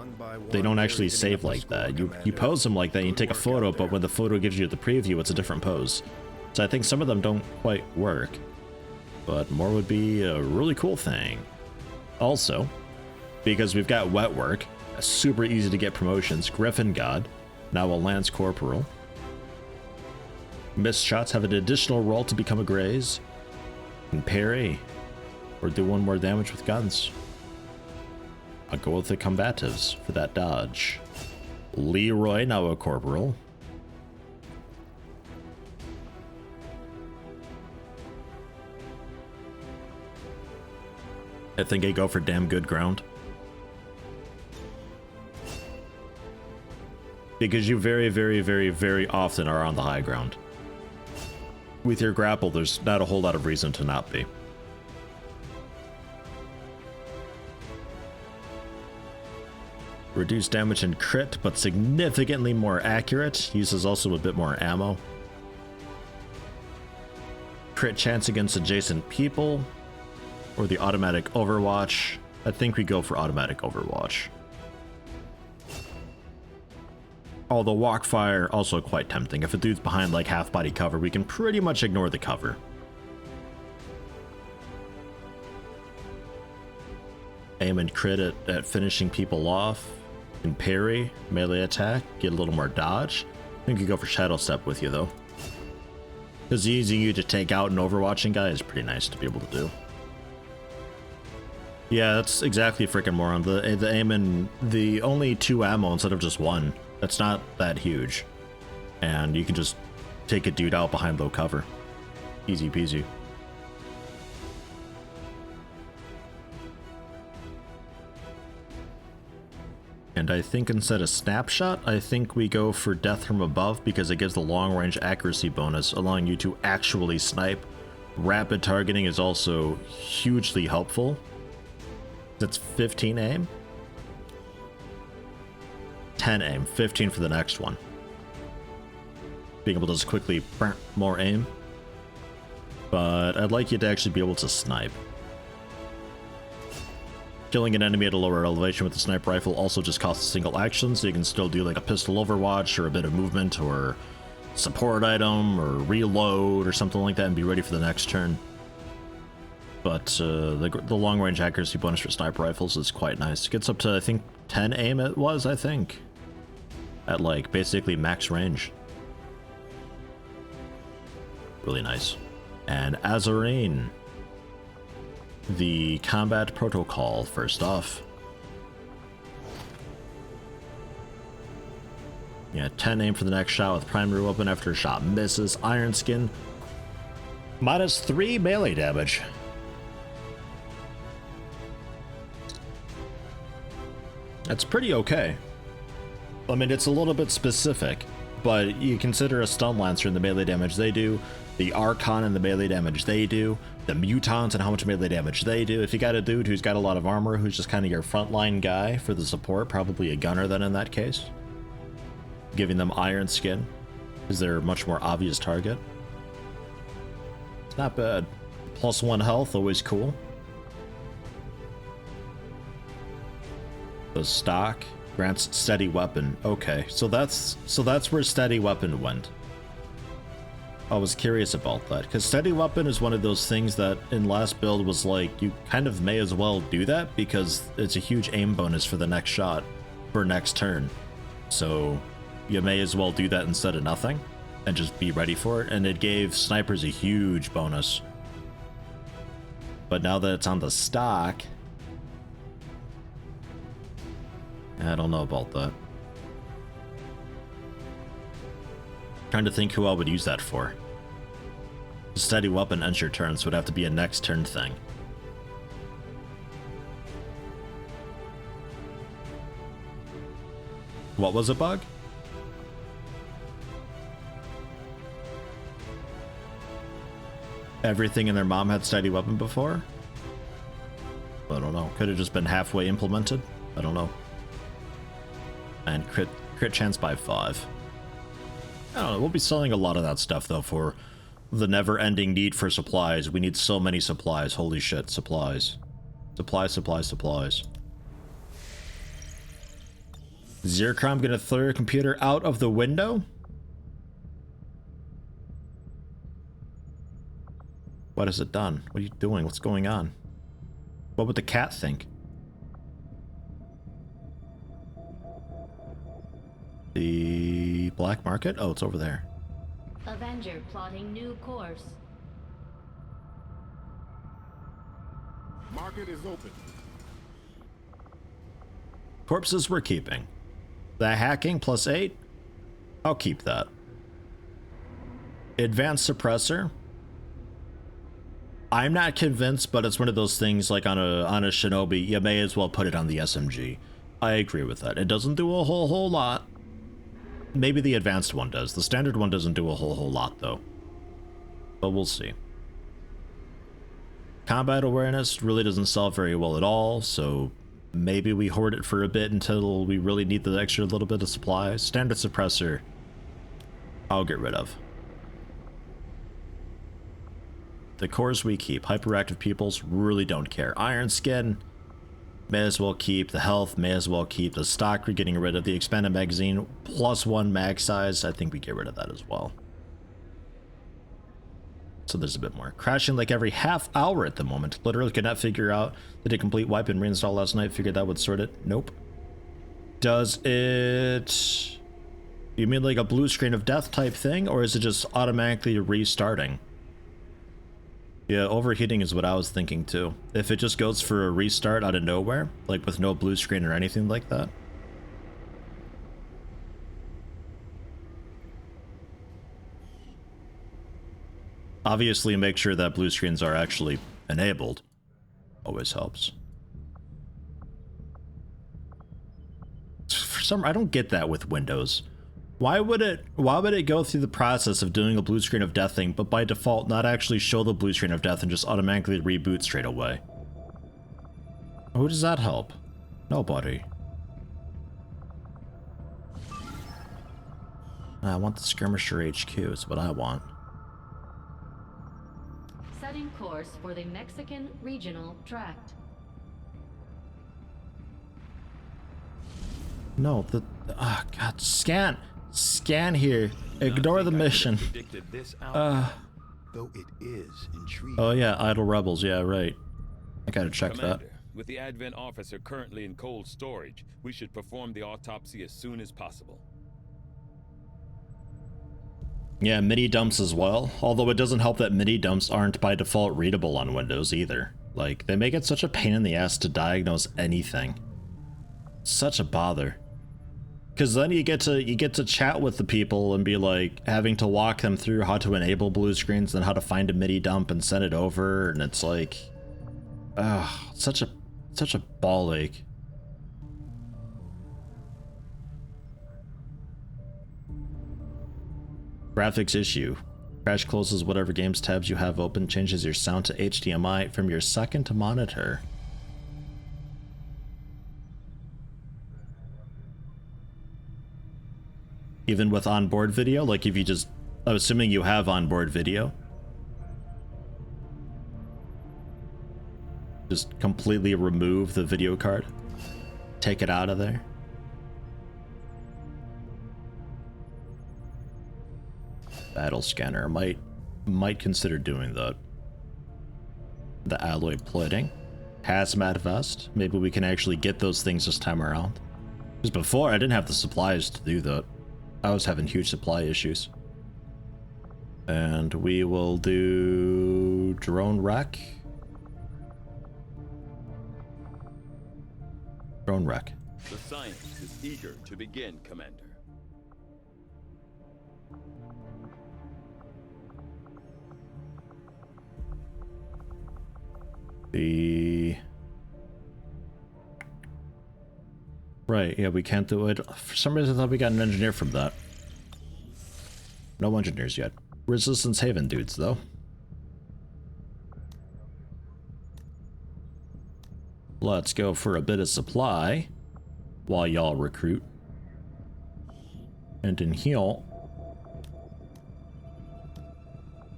they don't actually save like that. You pose them like that, and you take a photo, but when the photo gives you the preview, it's a different pose. So I think some of them don't quite work, but more would be a really cool thing. Also, because we've got wet work, super easy to get promotions, Griffin God, now a Lance Corporal. Missed shots have an additional roll to become a graze. And parry, or do one more damage with guns. I'll go with the combatives for that dodge. Leroy, now a Corporal. I think I go for damn good ground. Because you very, very, very, very often are on the high ground. With your grapple, there's not a whole lot of reason to not be. Reduced damage and crit, but significantly more accurate. Uses also a bit more ammo. Crit chance against adjacent people. Or the automatic overwatch. I think we go for automatic overwatch. Although walk fire, also quite tempting. If a dude's behind like half body cover, we can pretty much ignore the cover. Aim and crit at finishing people off. And parry, melee attack, get a little more dodge. I think you go for Shadow Step with you though. Because using you to take out an overwatching guy is pretty nice to be able to do. Yeah, that's exactly freaking moron. The aim and the only 2 ammo instead of just 1. That's not that huge. And you can just take a dude out behind low cover. Easy peasy. And I think instead of snapshot, I think we go for death from above because it gives the long range accuracy bonus, allowing you to actually snipe. Rapid targeting is also hugely helpful. That's 15 aim. 10 aim, 15 for the next one. Being able to just quickly more aim. But I'd like you to actually be able to snipe. Killing an enemy at a lower elevation with a sniper rifle also just costs a single action, so you can still do like a pistol overwatch or a bit of movement or support item or reload or something like that and be ready for the next turn. But the long range accuracy bonus for sniper rifles is quite nice. It gets up to, I think, 10 aim it was, I think. At like basically max range. Really nice. And Azarine. The combat protocol, first off. Yeah, 10 aim for the next shot with primary weapon after a shot misses. Iron Skin. -3 melee damage. That's pretty okay. I mean, it's a little bit specific, but you consider a Stun Lancer and the melee damage they do, the Archon and the melee damage they do, the Mutants and how much melee damage they do. If you got a dude who's got a lot of armor, who's just kind of your frontline guy for the support, probably a gunner then in that case, giving them Iron Skin is their much more obvious target. It's not bad. +1 health, always cool. The stock grants steady weapon. Okay, so that's where steady weapon went. I was curious about that, because steady weapon is one of those things that in last build was like, you kind of may as well do that because it's a huge aim bonus for the next shot for next turn. So you may as well do that instead of nothing and just be ready for it. And it gave snipers a huge bonus. But now that it's on the stock, I don't know about that. Trying to think who I would use that for. Steady weapon ends your turn, so it would have to be a next turn thing. What was a bug? Everything and their mom had steady weapon before? I don't know. Could have just been halfway implemented? I don't know. And crit chance by 5. I don't know, we'll be selling a lot of that stuff though for the never-ending need for supplies. We need so many supplies. Holy shit, supplies. Supplies. Zircon gonna throw your computer out of the window? What has it done? What are you doing? What's going on? What would the cat think? The black market? Oh, it's over there. Avenger plotting new course. Market is open. Corpses we're keeping. The hacking +8? I'll keep that. Advanced suppressor? I'm not convinced, but it's one of those things like on a shinobi, you may as well put it on the SMG. I agree with that. It doesn't do a whole lot. Maybe the advanced one does. The standard one doesn't do a whole lot though. But we'll see. Combat awareness really doesn't sell very well at all, so maybe we hoard it for a bit until we really need the extra little bit of supplies. Standard suppressor, I'll get rid of. The cores we keep. Hyperactive pupils, really don't care. Iron Skin, may as well keep. The health, may as well keep. The stock we're getting rid of. The expanded magazine, +1 mag size, I think we get rid of that as well. So there's a bit more. Crashing like every half hour at the moment. Literally could not figure out. Did a complete wipe and reinstall last night. Figured that would sort it. Nope. Does it... You mean like a blue screen of death type thing? Or is it just automatically restarting? Yeah, overheating is what I was thinking too. If it just goes for a restart out of nowhere, like with no blue screen or anything like that. Obviously make sure that blue screens are actually enabled. Always helps. For some, I don't get that with Windows. Why would it go through the process of doing a blue screen of death thing, but by default not actually show the blue screen of death and just automatically reboot straight away? Who does that help? Nobody. I want the Skirmisher HQ is what I want. Setting course for the Mexican Regional Tract. No, oh god, scan here. Ignore the mission. Though it is intriguing. Oh yeah, idle rebels. Yeah, right. I gotta check Commander, that. with the Advent officer currently in cold storage, we should perform the autopsy as soon as possible. Yeah, mini dumps as well. Although it doesn't help that mini dumps aren't by default readable on Windows either. Like, they make it such a pain in the ass to diagnose anything. Such a bother. Because then you get to chat with the people and be like having to walk them through how to enable blue screens and how to find a MIDI dump and send it over, and it's like, such a ball ache. Graphics issue. Crash closes whatever games tabs you have open, changes your sound to HDMI from your second monitor. Even with onboard video, like if you just, I'm assuming you have onboard video. Just completely remove the video card. Take it out of there. Battle scanner, might consider doing that. The alloy plating. Hazmat vest. Maybe we can actually get those things this time around. Because before I didn't have the supplies to do that. I was having huge supply issues. And we will do drone wreck. Drone wreck. The science is eager to begin, Commander. Right, yeah, we can't do it. For some reason I thought we got an engineer from that. No engineers yet. Resistance Haven dudes, though. Let's go for a bit of supply while y'all recruit. And in here,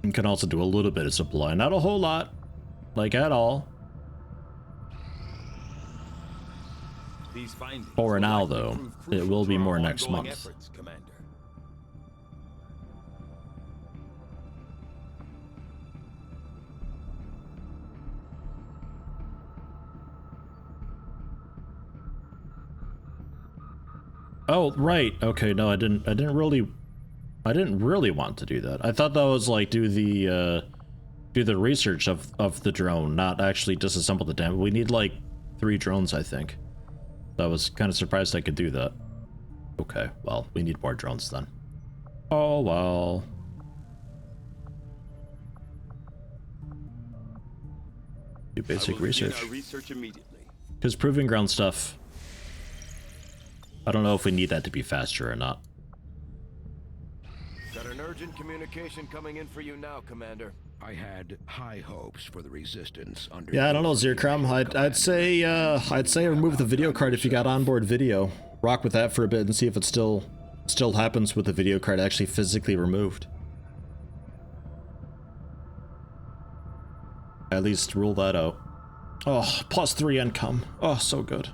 you can also do a little bit of supply. Not a whole lot, like at all. These findings For now, though, it will be more next month. Efforts, Commander. Oh, right. Okay, no, I didn't really want to do that. I thought that was like do the research of the drone, not actually disassemble the damn. We need like 3 drones, I think. I was kind of surprised I could do that. Okay, well, we need more drones then. Oh, well. Do basic research. Because Proving Ground stuff, I don't know if we need that to be faster or not. Got an urgent communication coming in for you now, Commander. I had high hopes for the resistance under. Yeah, I don't know, Zercrom. I'd say remove the video card if you got onboard video. Rock with that for a bit and see if it still happens with the video card actually physically removed. At least rule that out. Oh, +3 income. Oh, so good.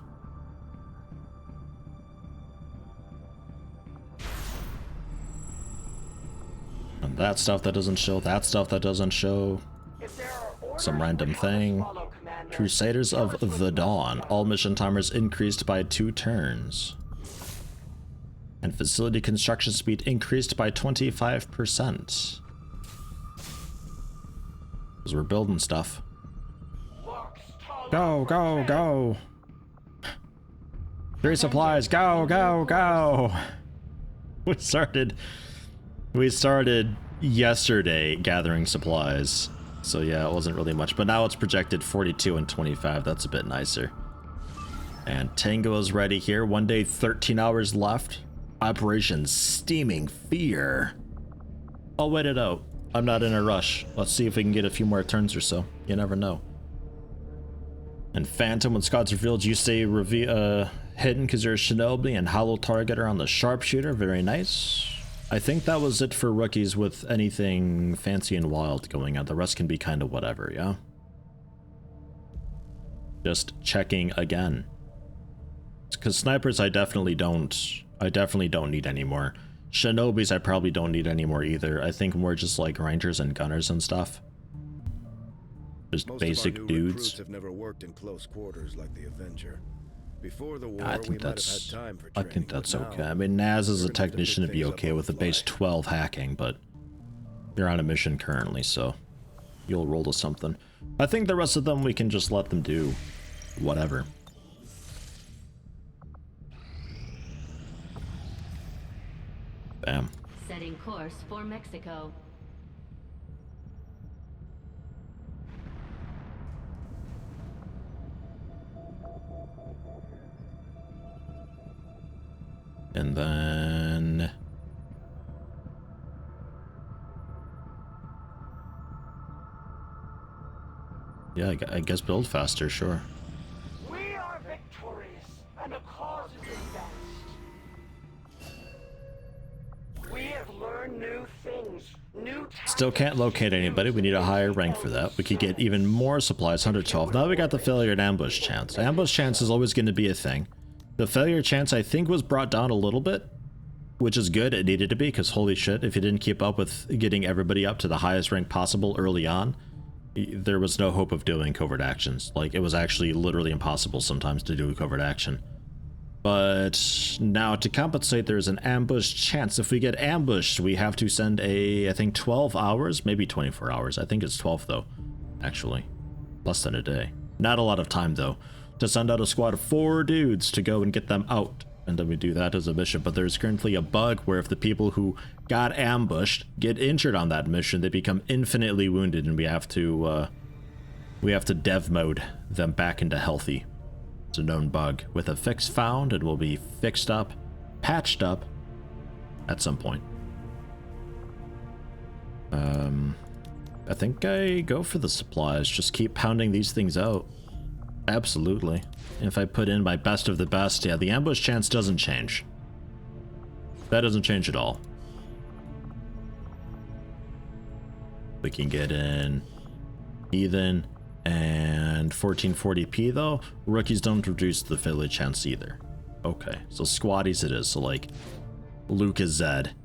And that stuff that doesn't show, that stuff that doesn't show. Some random thing. Crusaders of the Dawn. All mission timers increased by 2 turns. And facility construction speed increased by 25%. Because we're building stuff. Go, go, go. 3 supplies, go, go, go. We started yesterday gathering supplies. So yeah, it wasn't really much, but now it's projected 42 and 25. That's a bit nicer. And Tango is ready here. 1 day, 13 hours left. Operation Steaming Fear. I'll wait it out. I'm not in a rush. Let's see if we can get a few more turns or so. You never know. And Phantom, when Scott's revealed, you stay hidden because you're a Shinobi, and Hollow Targeter on the Sharpshooter. Very nice. I think that was it for rookies with anything fancy and wild going on. The rest can be kind of whatever, yeah? Just checking again. Because snipers I definitely don't need anymore. Shinobis I probably don't need anymore either. I think more just like rangers and gunners and stuff. Just Most basic of our new dudes. recruits have never worked in close quarters like the Avenger. Before the war, I we think might have that's had time for I training, think that's but now, okay. I mean, Naz as a we're gonna have to technician pick would be things up okay on with the a base fly. 12 hacking, but you're on a mission currently, so you'll roll to something. I think the rest of them we can just let them do whatever. Bam. Setting course for Mexico. And then yeah, I guess build faster, sure. We are victorious, and the cause is advanced. We have learned new things, new Still can't locate anybody. We need a higher rank for that. We could get even more supplies, 112. Now we got the failure and ambush chance. Ambush chance is always going to be a thing. The failure chance I think was brought down a little bit, which is good. It needed to be, because holy shit, if you didn't keep up with getting everybody up to the highest rank possible early on, there was no hope of doing covert actions. Like, it was actually literally impossible sometimes to do a covert action. But now to compensate, there's an ambush chance. If we get ambushed, we have to send I think 12 hours, maybe 24 hours. I think it's 12 though, actually. Less than a day. Not a lot of time though, to send out a squad of 4 dudes to go and get them out. And then we do that as a mission. But there's currently a bug where if the people who got ambushed get injured on that mission, they become infinitely wounded, and we have to dev mode them back into healthy. It's a known bug. With a fix found, it will be fixed up, patched up at some point. I think I go for the supplies. Just keep pounding these things out. Absolutely. If I put in my best of the best, yeah, the ambush chance doesn't change. That doesn't change at all. We can get in Heathen and 1440p though. Rookies don't reduce the failure chance either. Okay, so squaddies it is. So like Lucas Zed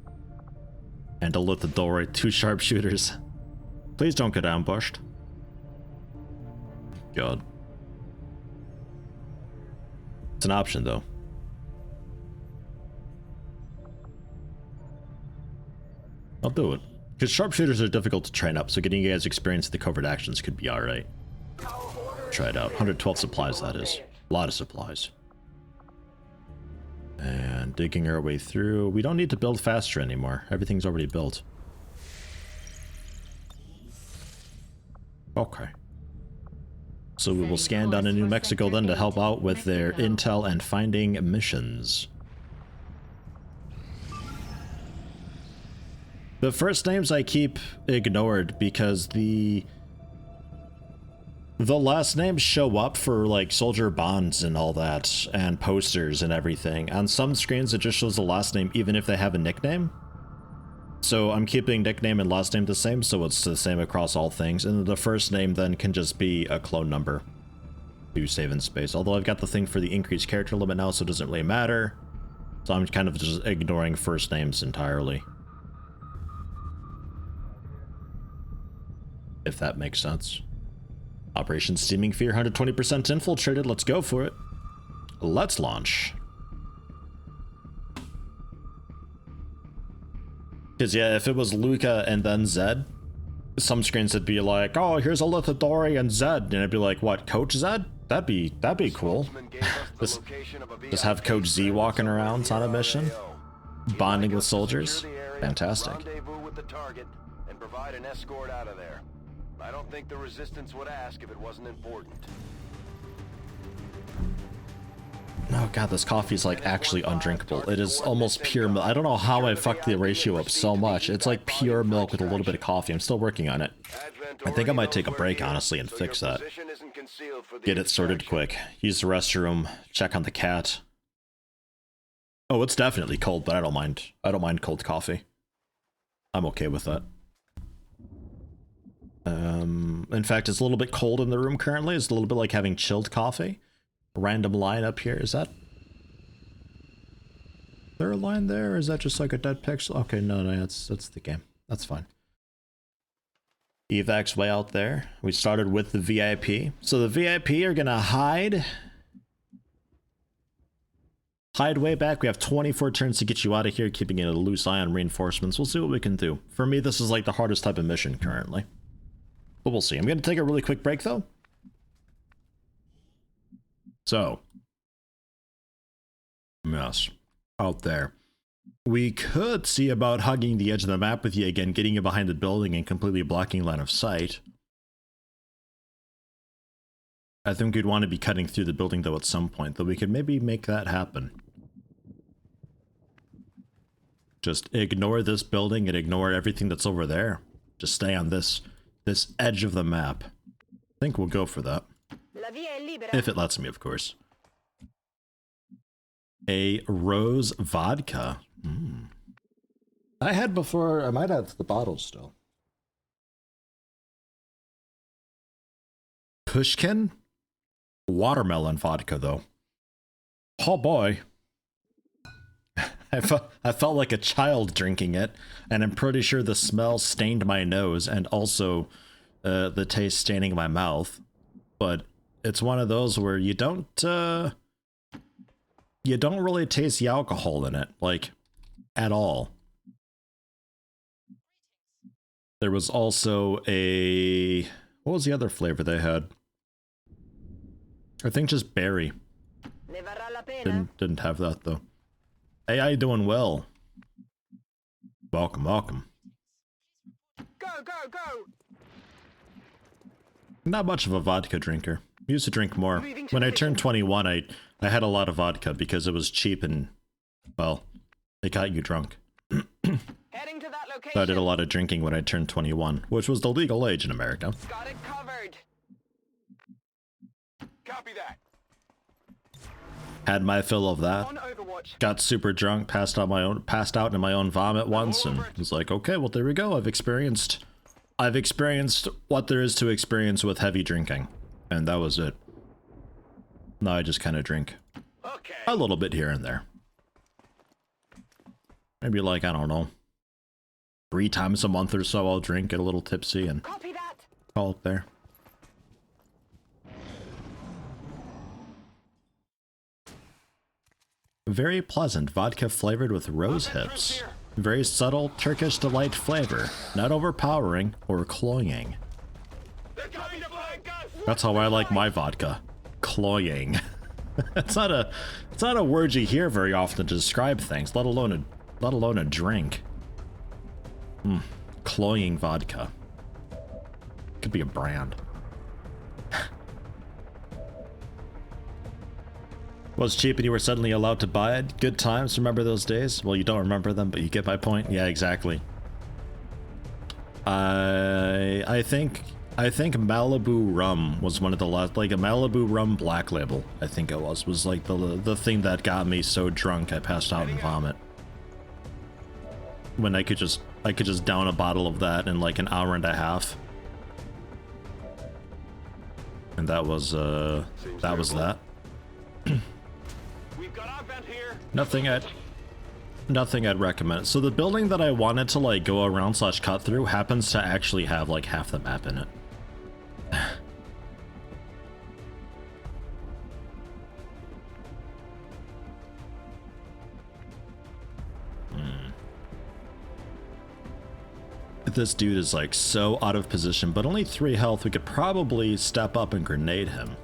and LWotC 2 sharpshooters. Please don't get ambushed. God. It's an option though. I'll do it. Because sharpshooters are difficult to train up, so getting you guys experience with the covert actions could be alright. Try it out. 112 supplies, that is. A lot of supplies. And digging our way through. We don't need to build faster anymore. Everything's already built. Okay. So we will scan down to New Mexico then to help out with their intel and finding missions. The first names I keep ignored because the last names show up for like soldier bonds and all that and posters and everything. On some screens it just shows the last name even if they have a nickname. So I'm keeping nickname and last name the same, so it's the same across all things, and the first name then can just be a clone number to save in space. Although I've got the thing for the increased character limit now, so it doesn't really matter. So I'm kind of just ignoring first names entirely. If that makes sense. Operation Steaming Fear, 120% infiltrated. Let's go for it. Let's launch. Because yeah, if it was Luca and then Zed, some screens would be like, oh, here's a LWotC and Zed, and I'd be like, what, Coach Zed? That'd be cool. just have Coach Z walking around on a mission, bonding with soldiers. Fantastic. Rendezvous with the target and provide an escort out of there. I don't think the Resistance would ask if it wasn't important. Oh god, this coffee is like actually undrinkable. It is almost pure milk. I don't know how I fucked the ratio up so much. It's like pure milk with a little bit of coffee. I'm still working on it. I think I might take a break, honestly, and fix that. Get it sorted quick. Use the restroom. Check on the cat. Oh, it's definitely cold, but I don't mind. I don't mind cold coffee. I'm okay with that. In fact, it's a little bit cold in the room currently. It's a little bit like having chilled coffee. Random line up here. Is that there a line there, or is that just like a dead pixel? Okay, no, that's the game. That's fine. Evac's way out there. We started with the VIP. So the VIP are gonna hide way back. We have 24 turns to get you out of here, keeping it a loose eye on reinforcements. We'll see what we can do. For me, this is like the hardest type of mission currently. But we'll see. I'm gonna take a really quick break though. So, yes, out there. We could see about hugging the edge of the map with you again, getting you behind the building and completely blocking line of sight. I think we'd want to be cutting through the building though at some point, though we could maybe make that happen. Just ignore this building and ignore everything that's over there. Just stay on this edge of the map. I think we'll go for that. If it lets me, of course. A rose vodka. I had before, I might have the bottle still. Pushkin? Watermelon vodka, though. Oh boy. I felt like a child drinking it, and I'm pretty sure the smell stained my nose and also the taste staining my mouth. But it's one of those where you don't really taste the alcohol in it, like, at all. There was also a... what was the other flavor they had? I think just berry. Didn't have that, though. Hey, how you doing? Well. Welcome, welcome. Go, go, go! Not much of a vodka drinker. Used to drink more. When I turned 21, I had a lot of vodka because it was cheap and, well, it got you drunk. Heading to that location. So I did a lot of drinking when I turned 21, which was the legal age in America. Got it covered. Copy that. Had my fill of that. On Overwatch. Got super drunk, passed out in my own vomit once, and was like, okay, well there we go. I've experienced what there is to experience with heavy drinking, and that was it. Now I just kind of drink a little bit here and there. Maybe like, I don't know, 3 times a month or so I'll drink, get a little tipsy, and Copy that. call it there. Very pleasant, vodka flavored with rose hips. Very subtle Turkish delight flavor, not overpowering or cloying. That's how I like my vodka. Cloying. It's not a word you hear very often to describe things, let alone a drink. Cloying vodka. Could be a brand. Was cheap and you were suddenly allowed to buy it. Good times, remember those days? Well, you don't remember them, but you get my point. Yeah, exactly. I think Malibu rum was one of the last, like a Malibu rum black label, I think it was like the thing that got me so drunk I passed out and vomit. When I could just down a bottle of that in like an hour and a half. And that was that. We've got our vent here. Nothing I'd recommend. So the building that I wanted to like go around / cut through happens to actually have like half the map in it. This dude is like so out of position, but only 3 health. We could probably step up and grenade him.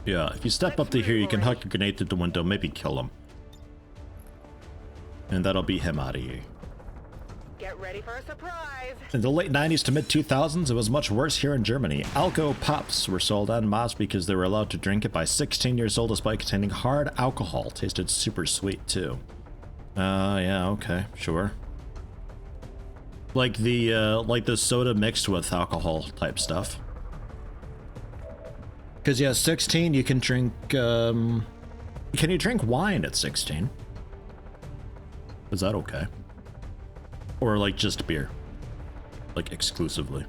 Yeah, if you step up to here, you can huck a grenade through the window, maybe kill him. And that'll be him out of here. Get ready for a surprise. In the late 90s to mid 2000s, it was much worse here in Germany. Alco Pops were sold en masse because they were allowed to drink it by 16 years old despite containing hard alcohol. Tasted super sweet too. Yeah, okay, sure. Like the soda mixed with alcohol type stuff. Because yeah, 16 you can drink, can you drink wine at 16? Is that okay? Or like just beer? Like exclusively?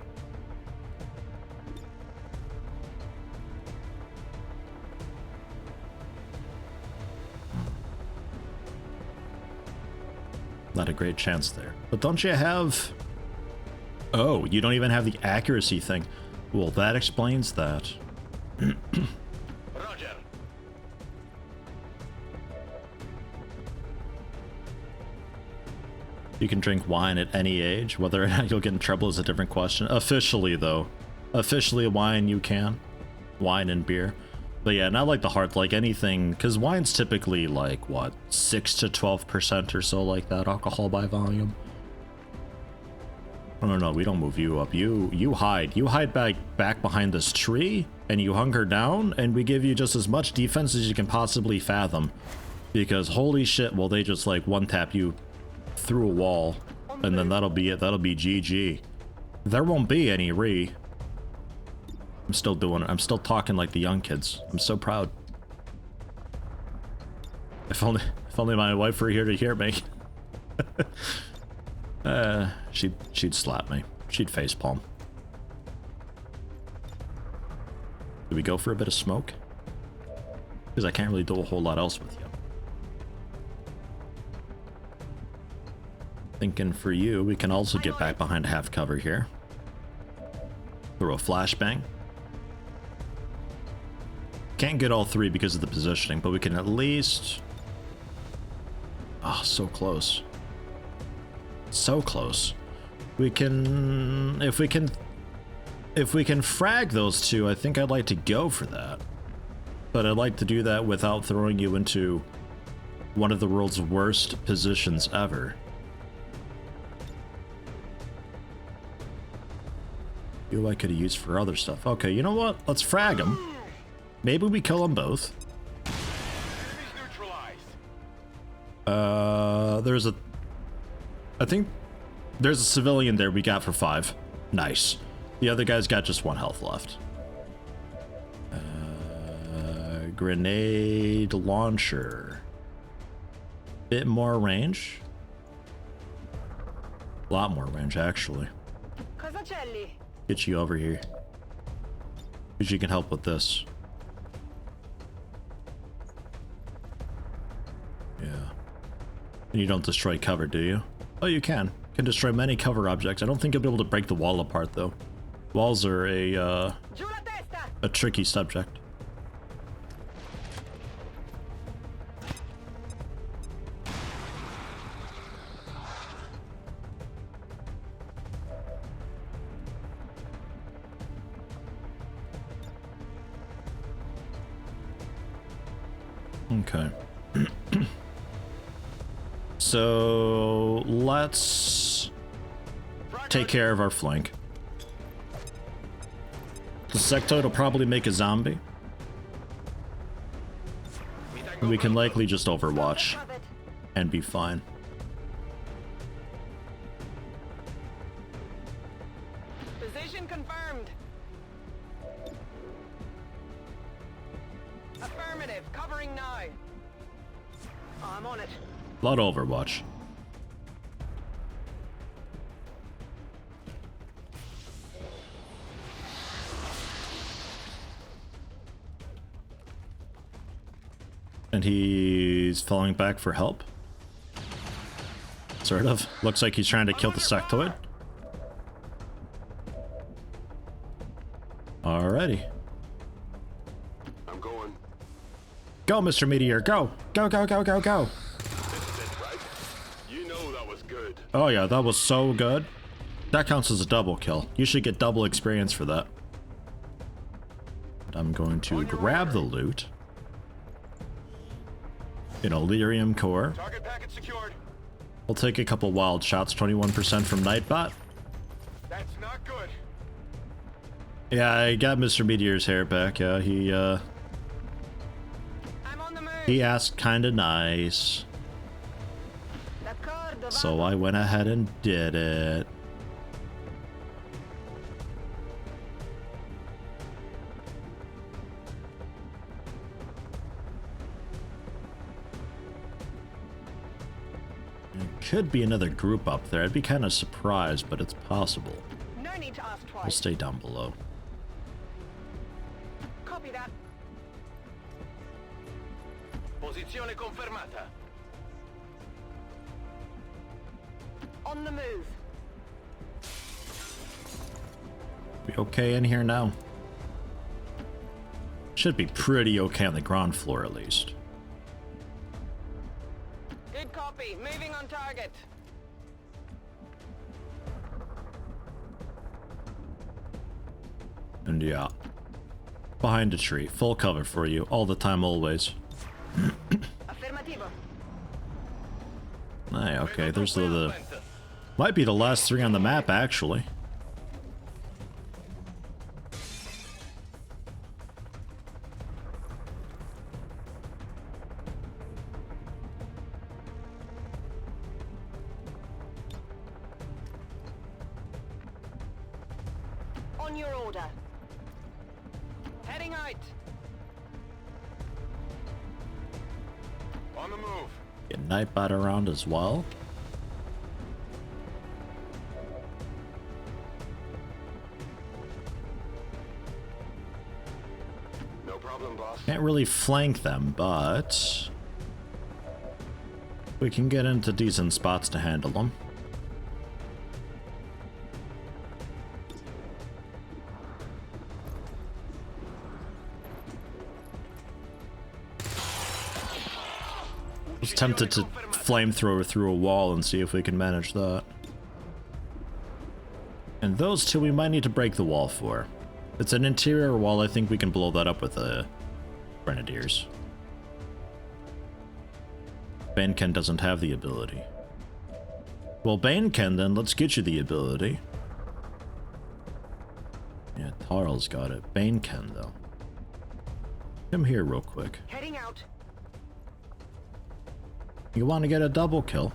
Not a great chance there. But don't you have... Oh, you don't even have the accuracy thing. Well, that explains that. Roger. You can drink wine at any age. Whether or not you'll get in trouble is a different question. Officially, though. Officially, wine you can. Wine and beer. But yeah, not like the hard, like anything, because wine's typically like, what, 6 to 12% or so like that, alcohol by volume. Oh, no, we don't move you up. You hide. You hide back behind this tree, and you hunker down, and we give you just as much defense as you can possibly fathom. Because holy shit, will they just like one-tap you through a wall, and then that'll be it. That'll be GG. There won't be any re. I'm still doing it. I'm still talking like the young kids. I'm so proud. If only my wife were here to hear me. She'd slap me. She'd facepalm. Do we go for a bit of smoke? Because I can't really do a whole lot else with you. Thinking for you, we can also get back behind half cover here. Throw a flashbang. Can't get all three because of the positioning, but we can at least... Oh, so close. So close. We can... If we can frag those two, I think I'd like to go for that. But I'd like to do that without throwing you into one of the world's worst positions ever. You I could have used for other stuff. Okay, you know what? Let's frag them. Maybe we kill them both. There's a... I think there's a civilian there we got for 5. Nice. The other guy's got just 1 health left. Grenade launcher. Bit more range. A lot more range, actually. ClosetYeti. Get you over here. Because you can help with this. Yeah. And you don't destroy cover, do you? Oh, you can. You can destroy many cover objects. I don't think you'll be able to break the wall apart, though. Walls are a tricky subject. Okay. So let's take care of our flank. The sectoid will probably make a zombie. We can likely just overwatch and be fine. Position confirmed. Affirmative. Covering now. I'm on it. A lot of overwatch. And he's falling back for help. Sort of. Looks like he's trying to kill the sectoid. Alrighty. I'm going. Go, Mr. Meteor, go! Go, go, go, go, go! This is it, right? You know that was good. Oh yeah, that was so good. That counts as a double kill. You should get double experience for that. But I'm going to grab the loot. An Elerium core. Target packet secured. We'll take a couple wild shots, 21% from Nightbot. That's not good. Yeah, I got Mr. Meteor's hair back. Yeah, I'm on the move. he asked kinda nice. So I went ahead and did it. Could be another group up there. I'd be kind of surprised, but it's possible. No need to ask twice. We'll stay down below. Copy that. Posizione confermata. On the move. Be okay in here now. Should be pretty okay on the ground floor at least. Good copy. Moving on target. And yeah. Behind a tree. Full cover for you. All the time, always. Affirmativo. Hey, okay, there's the... Might be the last 3 on the map, actually. On your order. Heading out. On the move. Get Nightbot around as well. No problem, boss. Can't really flank them, but... we can get into decent spots to handle them. I was tempted to flamethrower through a wall and see if we can manage that. And those two we might need to break the wall for. It's an interior wall, I think we can blow that up with the Grenadiers. Baneken doesn't have the ability. Well, Baneken then, let's get you the ability. Yeah, Tarl's got it. Baneken though. Come here real quick. Heading out. You want to get a double kill?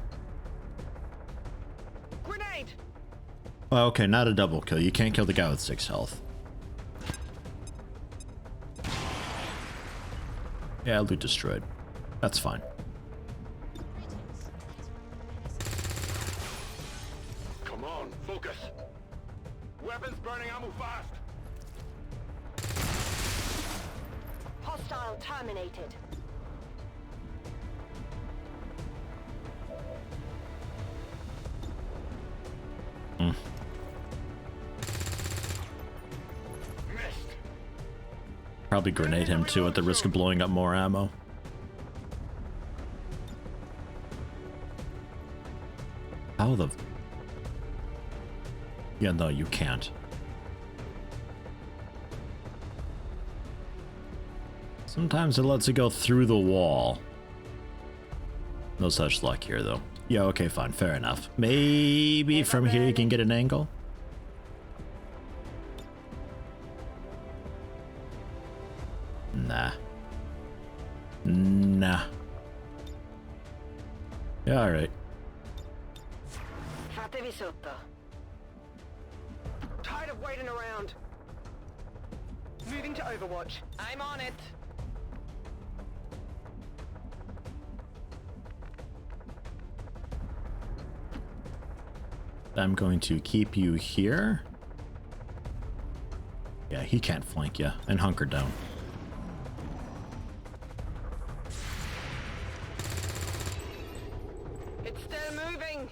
Grenade. Oh, okay, not a double kill. You can't kill the guy with 6 health. Yeah, loot destroyed. That's fine. Come on, focus. Weapons burning ammo fast. Hostile terminated. Probably grenade him too at the risk of blowing up more ammo. How the... yeah, no, you can't. Sometimes it lets it go through the wall. No such luck here, though. Yeah, okay, fine, fair enough. Maybe from here you can get an angle? Nah. Nah. Yeah, alright. Fatevi sotto. Tired of waiting around. Moving to Overwatch. I'm on it. I'm going to keep you here. Yeah, he can't flank you. And hunker down. It's still moving.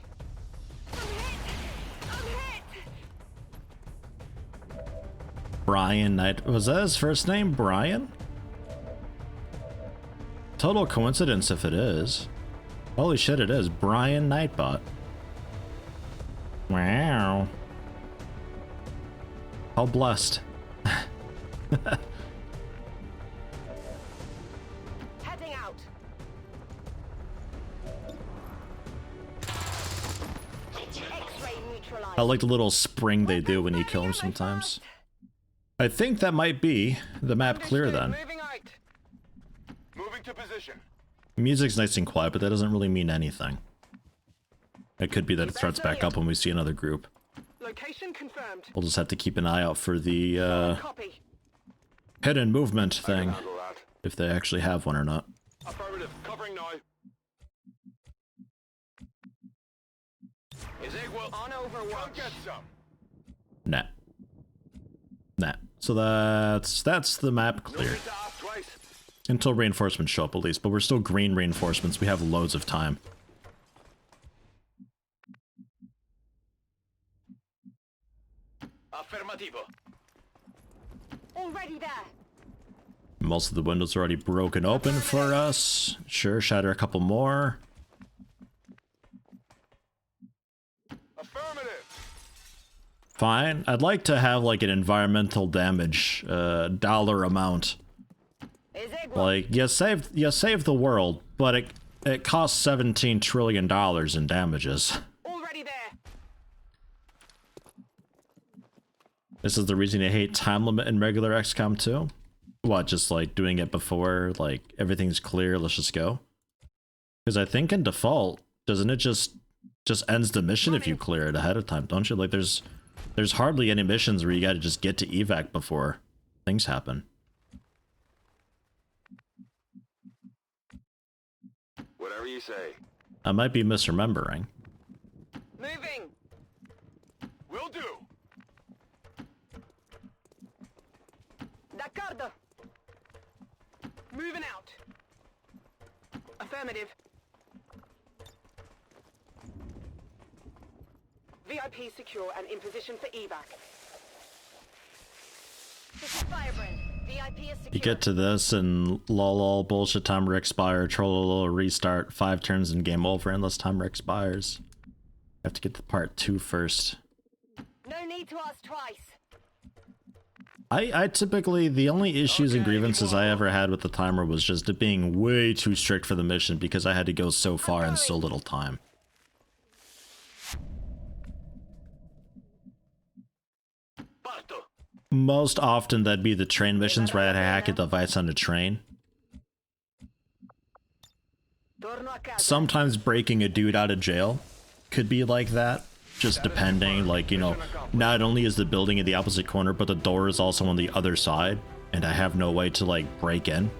I'm hit. I'm hit. Brian Knight. Was that his first name? Brian? Total coincidence if it is. Holy shit, it is. Brian Nightbot. Wow. How blessed. Heading out. X-ray neutralized. I like the little spring they do when you kill them sometimes. I think that might be the map clear then. Moving out. Moving to position. Music's nice and quiet, but that doesn't really mean anything. It could be that it starts back up when we see another group. Location confirmed. We'll just have to keep an eye out for the Copy. hidden movement thing, Handle that. if they actually have one or not. Affirmative. Covering now. Is Egwell On Overwatch. Come get some. Nah. Nah. So that's the map No clear. need to ask twice. Until reinforcements show up at least, but we're still green reinforcements. We have loads of time. Already there. Most of the windows are already broken open for us. Sure, shatter a couple more. Fine. I'd like to have like an environmental damage dollar amount. Like you saved the world, but it costs $17 trillion in damages. Already there. This is the reason I hate time limit in regular XCOM 2. What, just like doing it before like everything's clear, let's just go? Because I think in default, doesn't it just ends the mission if you clear it ahead of time, don't you? Like there's hardly any missions where you gotta just get to evac before things happen. Whatever you say. I might be misremembering. Moving. Will do. D'accordo. Moving out. Affirmative. VIP secure and in position for evac. This is Firebrand. VIP is secure. You get to this and lol bullshit timer expire, troll restart, 5 turns and game over unless timer expires. You have to get to part 2 first. No need to ask twice. I typically, the only issues and grievances I ever had with the timer was just it being way too strict for the mission because I had to go so far in so little time. Most often that'd be the train missions where I had to hack a device on a train. Sometimes breaking a dude out of jail could be like that. Just depending, like, you know, not only is the building in the opposite corner, but the door is also on the other side, and I have no way to, like, break in.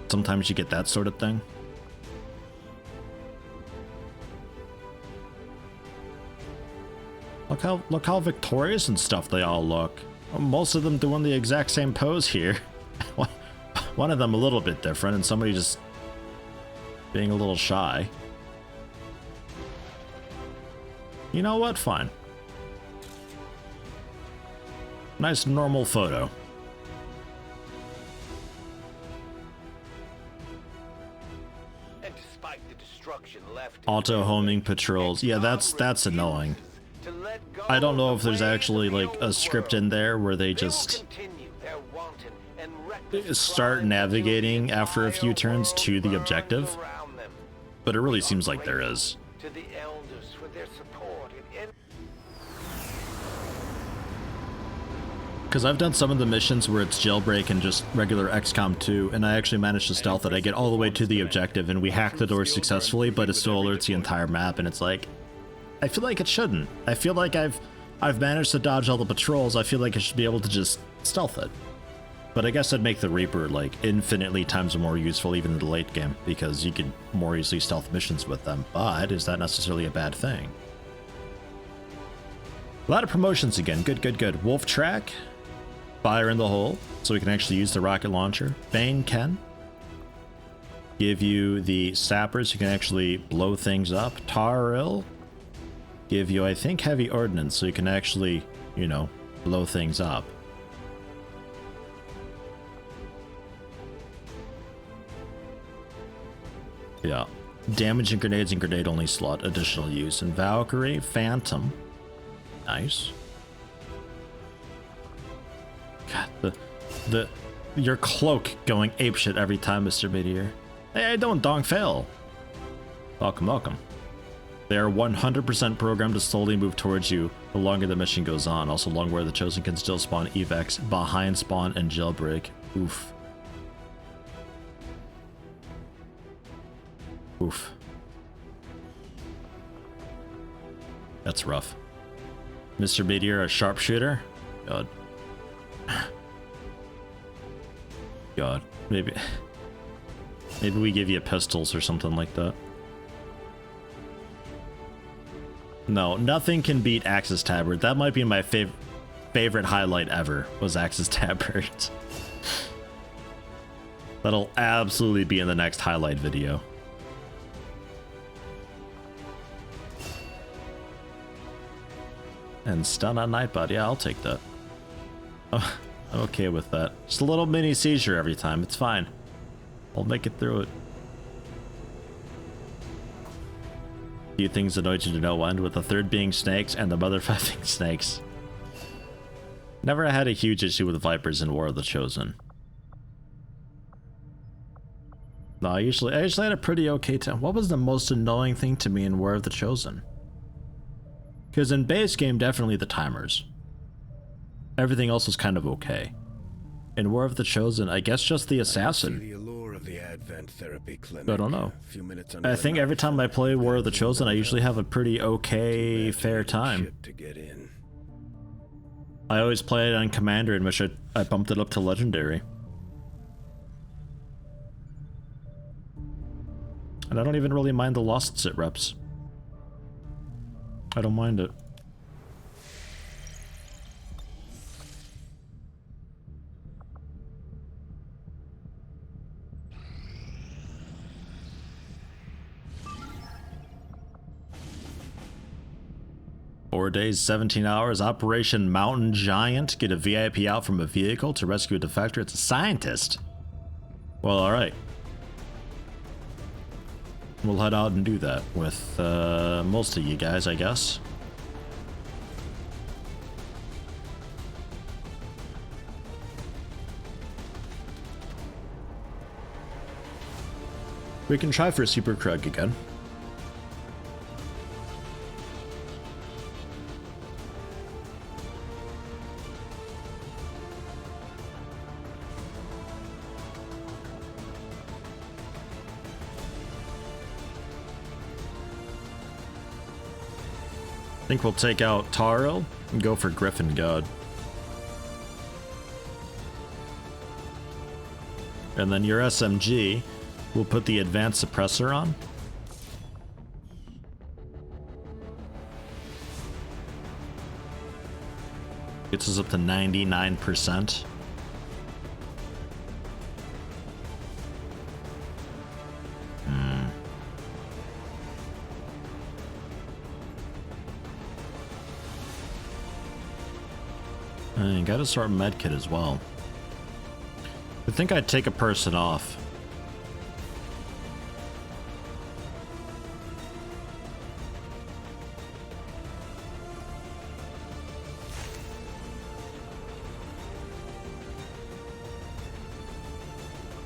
Sometimes you get that sort of thing. Look how victorious and stuff they all look. Most of them doing the exact same pose here. One of them a little bit different, and somebody just being a little shy. You know what? Fine. Nice normal photo. And despite the destruction left, Auto homing patrols. Yeah, that's annoying. I don't know if there's actually like a script in there where they just start navigating after a few turns to the objective, but it really seems like there is. to the elders for their support in Because I've done some of the missions where it's jailbreak and just regular XCOM 2, and I actually managed to stealth it. I get all the way to the objective, and we hack the door successfully, but it still alerts the entire map, and it's like, I feel like it shouldn't. I feel like I've managed to dodge all the patrols. I feel like I should be able to just stealth it. But I guess I'd make the Reaper like infinitely times more useful even in the late game, because you can more easily stealth missions with them. But is that necessarily a bad thing? A lot of promotions again. Good, good, good. Wolf Track. Fire in the hole, so we can actually use the rocket launcher. Bane can give you the sappers, you can actually blow things up. Taril give you, I think, heavy ordnance, so you can actually, you know, blow things up. Yeah. Damage and grenade only slot, additional use. And Valkyrie, Phantom. Nice. God, your cloak going apeshit every time, Mr. Meteor. Hey, I don't dong fail. Welcome, welcome. They are 100% programmed to slowly move towards you the longer the mission goes on. Also, long where the Chosen can still spawn evacs behind spawn and jailbreak. Oof. Oof. That's rough. Mr. Meteor, a sharpshooter? God. God. Maybe we give you pistols or something like that. No, nothing can beat Axis Tabard. That might be my favorite highlight ever, was Axis Tabard. That'll absolutely be in the next highlight video. And stun on Nightbot. Yeah, I'll take that. I'm okay with that. Just a little mini seizure every time. It's fine. I'll make it through it. Few things annoyed you to no end, with the third being snakes and the mother being snakes. Never had a huge issue with vipers in War of the Chosen. No, I usually had a pretty okay time. What was the most annoying thing to me in War of the Chosen? Because in base game, definitely the timers. Everything else was kind of okay. In War of the Chosen, I guess just the assassin. The allure of the Advent therapy clinic. I don't know. A few minutes under I the think every time I play War of the Chosen, I usually have a pretty okay, fair time. to get in. I always play it on Commander, in which I bumped it up to Legendary. And I don't even really mind the lost sit reps. I don't mind it. Four days, 17 hours, Operation Mountain Giant. Get a VIP out from a vehicle to rescue a defector. It's a scientist. Well, alright. We'll head out and do that with most of you guys, I guess. We can try for Super Krug again. I think we'll take out Taro and go for Griffin God. And then your SMG, we'll put the advanced suppressor on. Gets us up to 99%. And gotta start medkit as well. I think I'd take a person off.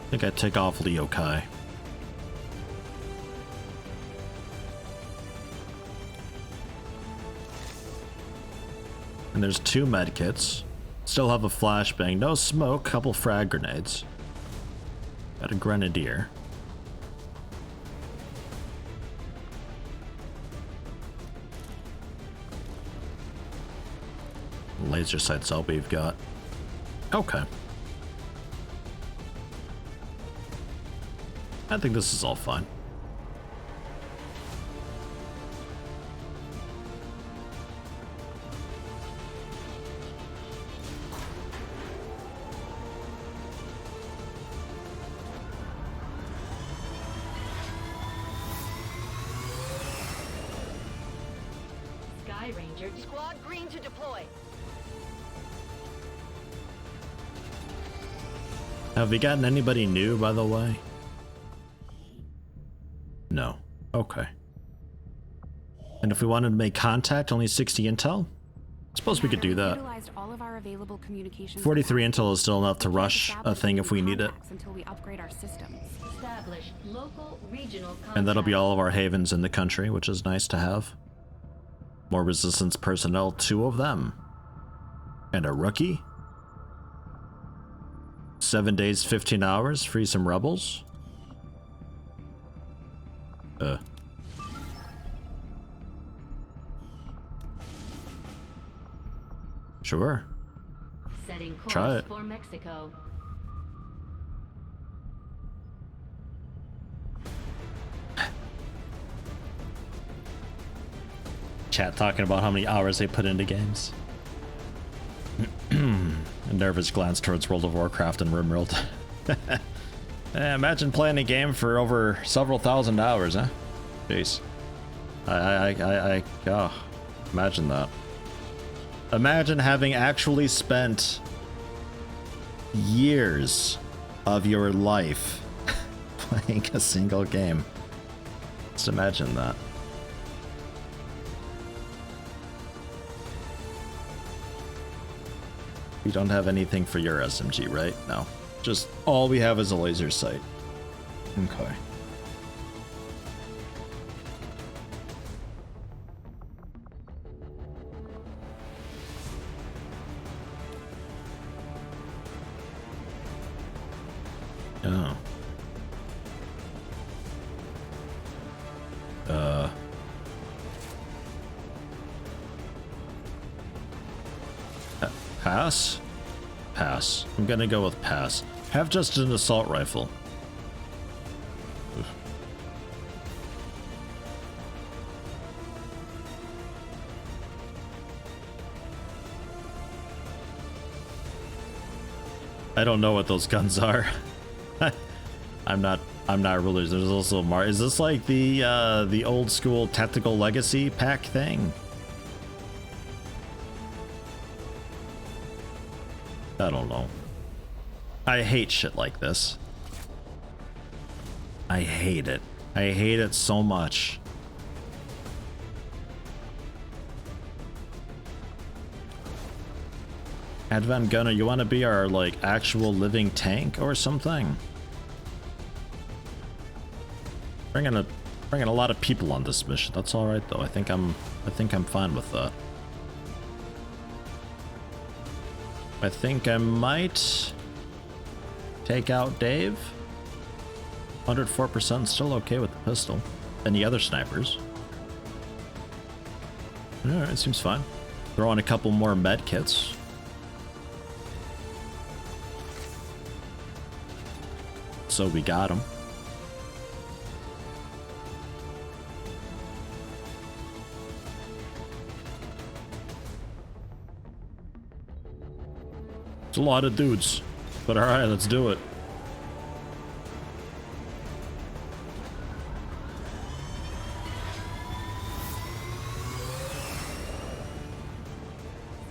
I think I'd take off LWotC. And there's 2 medkits. Still have a flashbang, no smoke, couple frag grenades. Got a grenadier. Laser sights all we've got. Okay. I think this is all fine. Squad green to deploy. Have we gotten anybody new, by the way? No. Okay. And if we wanted to make contact, only 60 intel? I suppose we could do that. 43 intel is still enough to rush a thing if we need it. Until we upgrade our systems. Establish local, regional And that'll be all of our havens in the country, which is nice to have. More resistance personnel, 2 of them. And a rookie. 7 days, 15 hours, free some rebels. Sure. Setting course Try it. for Mexico. Chat talking about how many hours they put into games. A nervous glance towards World of Warcraft and RimWorld. Imagine playing a game for over several thousand hours, huh? Jeez. Oh, imagine that. Imagine having actually spent years of your life playing a single game. Just imagine that. You don't have anything for your SMG, right? No. Just all we have is a laser sight. Okay. Oh. Pass? Pass. I'm gonna go with pass. Have just an assault rifle. Oof. I don't know what those guns are. I'm not really. There's also is this like the old school Tactical Legacy pack thing? I don't know. I hate shit like this. I hate it. I hate it so much. Advent Gunner, you want to be our like actual living tank or something? Bringing a lot of people on this mission. That's all right though. I think I'm fine with that. I think I might take out Dave. 104% still okay with the pistol. Any other snipers? Alright, seems fine. Throw in a couple more med kits. So we got them. It's a lot of dudes, but alright, let's do it.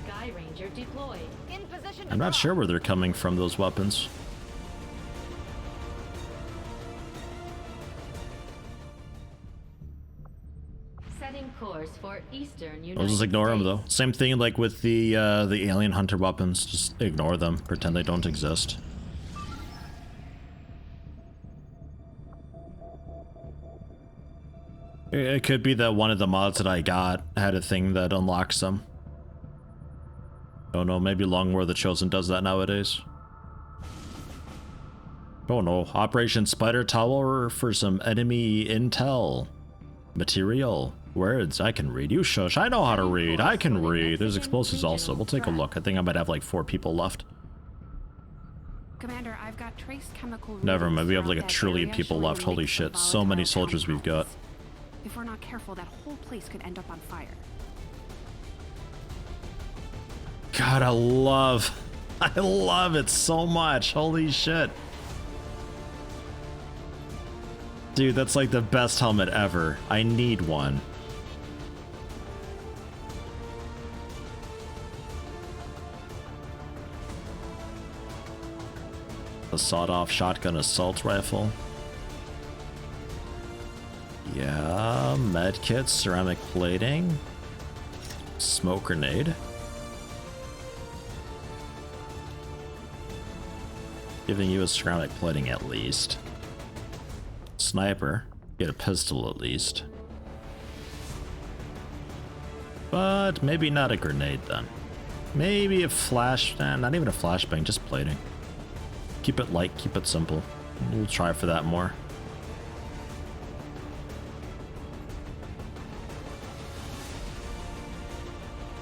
Sky Ranger deployed. In position. I'm not sure where they're coming from, those weapons. Setting course for Eastern United I'll just ignore them though. States. Same thing like with the alien hunter weapons. Just ignore them. Pretend they don't exist. It could be that one of the mods that I got had a thing that unlocks them. Don't know, maybe Long War the Chosen does that nowadays. Oh no, Operation Spider Tower for some enemy intel. Material. Words I can read. You shush. I know how to read. I can read. There's explosives also. We'll take a look. I think I might have like 4 people left. Commander, I've got trace chemical. Never mind. We have like around a that trillion area people showing left. Holy links to shit. So many volatile soldiers we've got. compounds. If we're not careful, that whole place could end up on fire. God, I love it so much. Holy shit. Dude, that's like the best helmet ever. I need one. A sawed-off shotgun assault rifle. Yeah, medkit, ceramic plating, smoke grenade. Giving you a ceramic plating at least. Sniper, get a pistol at least. But maybe not a grenade then. Maybe a flash, not even a flashbang, just plating. Keep it light, keep it simple. We'll try for that more.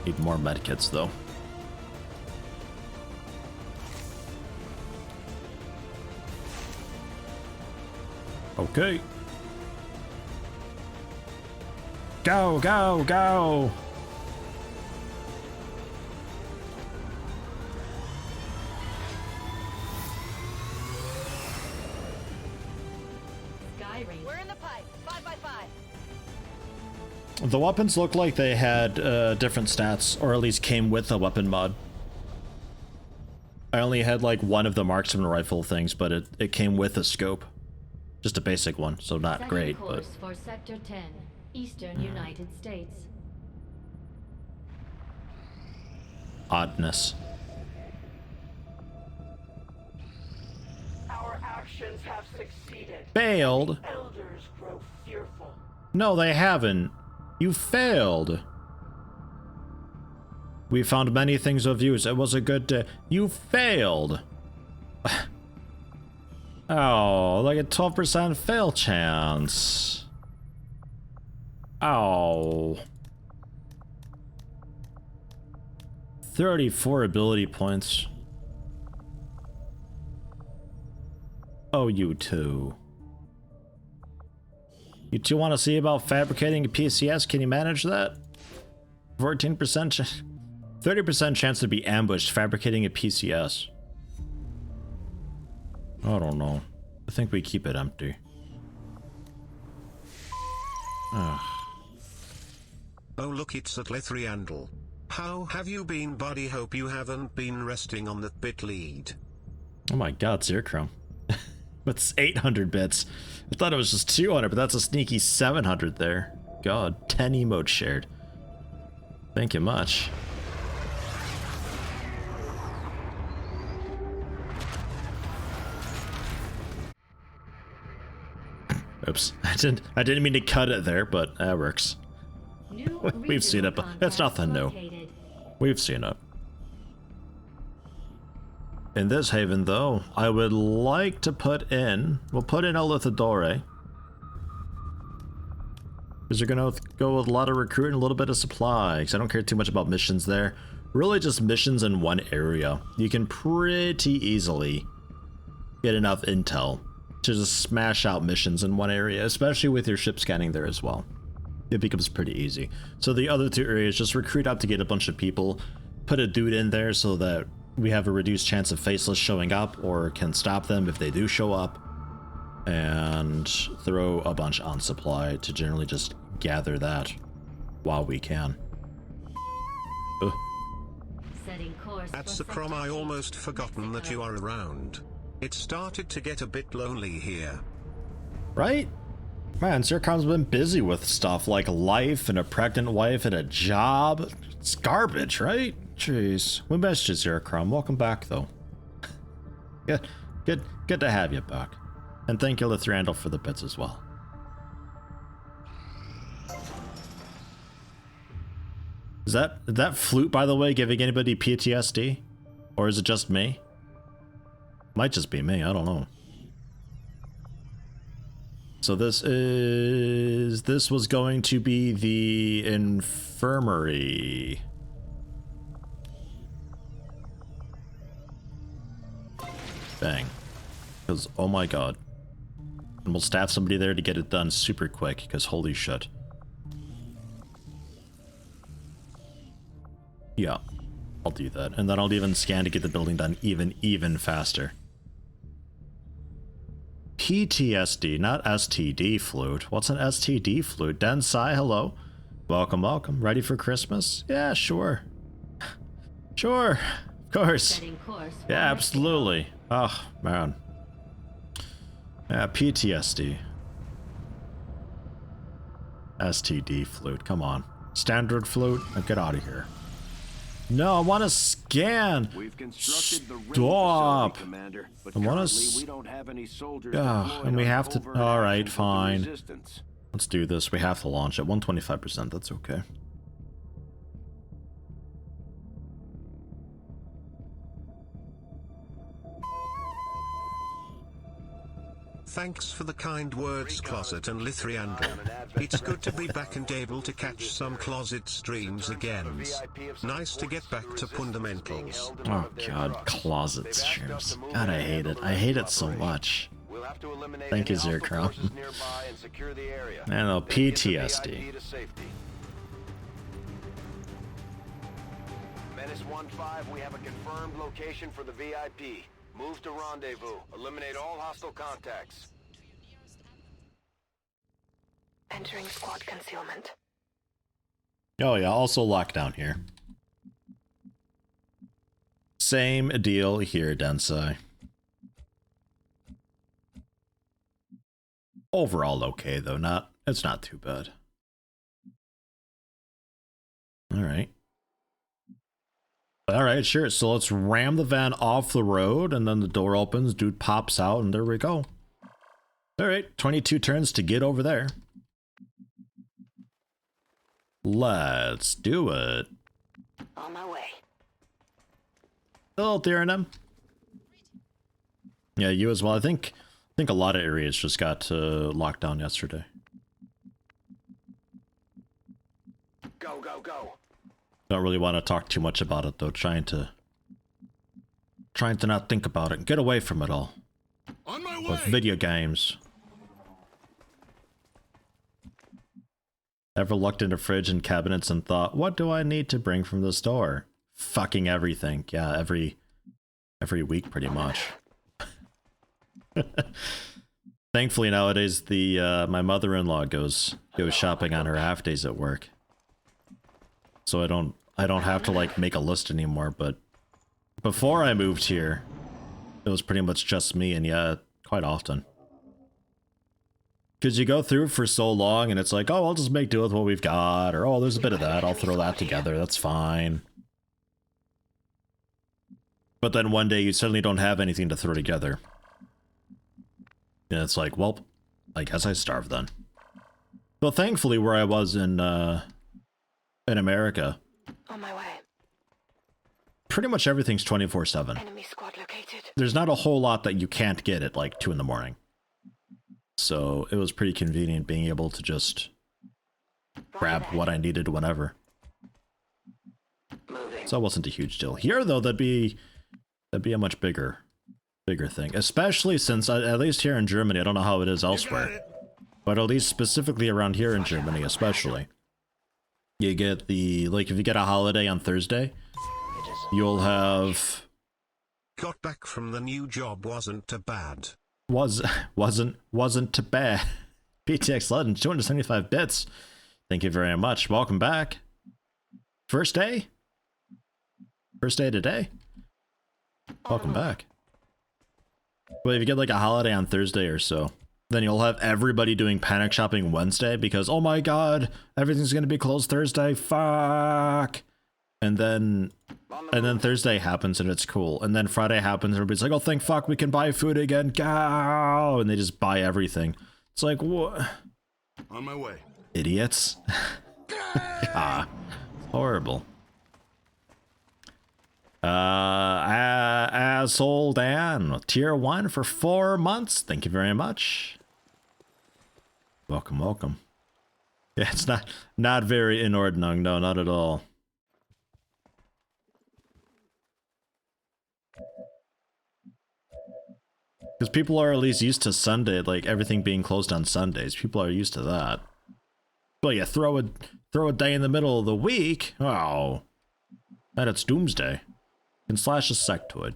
Need more medkits though. Okay. Go, go, go! Sky Ranger. We're in the pipe. 5x5. The weapons look like they had different stats, or at least came with a weapon mod. I only had like one of the marksman rifle things, but it came with a scope. Just a basic one, so not Setting great, course but... for Sector 10, Eastern United States. Oddness. Our actions have succeeded. Failed? Elders grow fearful. No, they haven't. You failed. We found many things of use. It was a good day. You failed. Oh, like a 12% fail chance. Oh. 34 ability points. Oh, you two. You two want to see about fabricating a PCS? Can you manage that? 14%, 30% chance to be ambushed fabricating a PCS. I don't know. I think we keep it empty. Ugh. Oh look, it's at Lithriandel. How have you been, buddy? Hope you haven't been resting on that bit lead. Oh my god, Zircrum. It's 800 bits. I thought it was just 200, but that's a sneaky 700 there. God, 10 emotes shared. Thank you much. Oops, I didn't mean to cut it there, but that works. We've seen it, but it's nothing new. We've seen it. In this haven, though, I would like to put in... We'll put in a Lithidore. Because you're going to go with a lot of recruit and a little bit of supply. Because I don't care too much about missions there. Really just missions in one area. You can pretty easily get enough intel to just smash out missions in one area. Especially with your ship scanning there as well. It becomes pretty easy. So the other two areas, just recruit up to get a bunch of people. Put a dude in there so that we have a reduced chance of faceless showing up, or can stop them if they do show up, and throw a bunch on supply to generally just gather that while we can. Ugh. Setting course At Sakrom, I almost forgotten that you are around. It started to get a bit lonely here. Right? Man, Zircon's been busy with stuff like life and a pregnant wife and a job. It's garbage, right? Jeez. We missed you, Zircon. Welcome back, though. Good to have you back. And thank you, Lithriandel, for the bits as well. Is that flute, by the way, giving anybody PTSD? Or is it just me? Might just be me, I don't know. So this was going to be the infirmary. Bang. Because, oh my god. And we'll staff somebody there to get it done super quick, because holy shit. Yeah, I'll do that. And then I'll even scan to get the building done even faster. PTSD, not STD flute. What's an STD flute? Densai, hello. Welcome, welcome. Ready for Christmas? Yeah, sure. Sure, of course. Yeah, absolutely. Oh, man. Yeah, PTSD. STD flute, come on. Standard flute? Now get out of here. No, I want to scan. We've constructed the Stop. Commander, but I want we don't have any soldiers and we have to. All right, fine. Resistance. Let's do this. We have to launch at 125%. That's okay. Thanks for the kind words, Closet and Lithriandel. It's good to be back and able to catch some Closet streams again. Nice to get back to fundamentals. Oh god, Closet streams. God, I hate it. I hate it so much. Thank you, Zircron. I know, PTSD. Menace 1-5, we have a confirmed location for the VIP. Move to rendezvous. Eliminate all hostile contacts. Entering squad concealment. Oh yeah, also lockdown here. Same deal here, Densai. Overall okay though, it's not too bad. Alright. Alright, sure. So let's ram the van off the road and then the door opens, dude pops out, and there we go. Alright, 22 turns to get over there. Let's do it. On my way. Hello, Theranum. Yeah, you as well. I think a lot of areas just got locked down yesterday. Go, go, go. Don't really want to talk too much about it though. Trying to not think about it. Get away from it all. On my way. With video games. Ever looked into fridge and cabinets and thought, what do I need to bring from the store? Fucking everything. Yeah, every week pretty much. Thankfully nowadays the my mother-in-law goes shopping on her half days at work. So I don't have to like make a list anymore, but before I moved here, it was pretty much just me, and yeah, quite often. Because you go through for so long and it's like, oh, I'll just make do with what we've got, or oh, there's a bit of that, I'll throw that together, that's fine. But then one day you suddenly don't have anything to throw together. And it's like, well, I guess I starved then. Well, thankfully where I was in America, On my way. pretty much everything's 24/7. Enemy squad located. There's not a whole lot that you can't get at like 2 in the morning. So it was pretty convenient being able to just grab what I needed whenever. Moving. So it wasn't a huge deal. Here though, that'd be a much bigger thing. Especially since, at least here in Germany, I don't know how it is elsewhere, but at least specifically around here in Germany especially, you get the, like if you get a holiday on Thursday, you'll have... Got back from the new job, wasn't too bad. Wasn't too bad. PTX Legends, 275 bits. Thank you very much. Welcome back. First day? First day today? Welcome back. Well, if you get like a holiday on Thursday or so, then you'll have everybody doing panic shopping Wednesday because, oh my god, everything's gonna be closed Thursday, fuck. And then Thursday happens and it's cool. And then Friday happens and everybody's like, oh thank fuck, we can buy food again, go! And they just buy everything. It's like, what? On my way. Idiots. Ah, horrible. Asshole Dan, tier 1 for 4 months. Thank you very much. Welcome, welcome. Yeah, it's not very inordinate, no, not at all. Because people are at least used to Sunday, like everything being closed on Sundays. People are used to that. But yeah, throw a day in the middle of the week. Oh, and it's doomsday. Can slash a sectoid.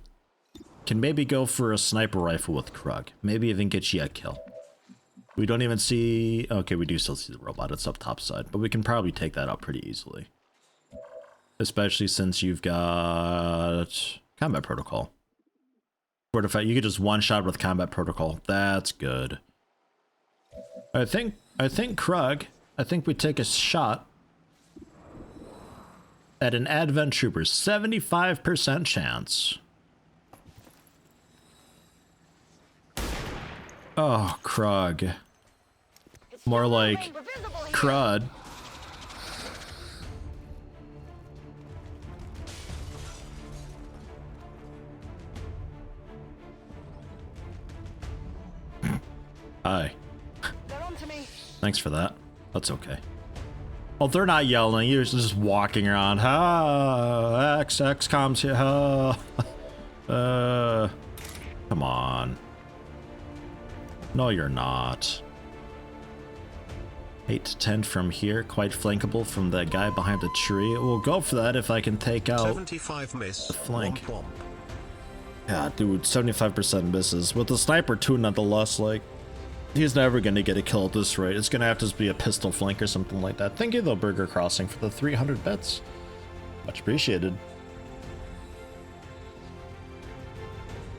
Can maybe go for a sniper rifle with Krug. Maybe even get you a kill. We don't even see... Okay, we do still see the robot. It's up top side. But we can probably take that out pretty easily. Especially since you've got... Combat Protocol. Fortify. You could just one-shot with Combat Protocol. That's good. I think Krug... I think we take a shot at an Advent Trooper. 75% chance. Oh, Krug. More like crud. Hi. Thanks for that. That's okay. Oh, they're not yelling. You're just walking around. Ha! XCOM's here. Ha! Come on. No, you're not. 8 to 10 from here. Quite flankable from that guy behind the tree. We'll go for that if I can take out 75 miss. The flank. Womp womp. Yeah, dude, 75% misses. With the sniper too, nonetheless, like, he's never gonna get a kill at this rate. It's gonna have to be a pistol flank or something like that. Thank you, though, Burger Crossing, for the 300 bits. Much appreciated.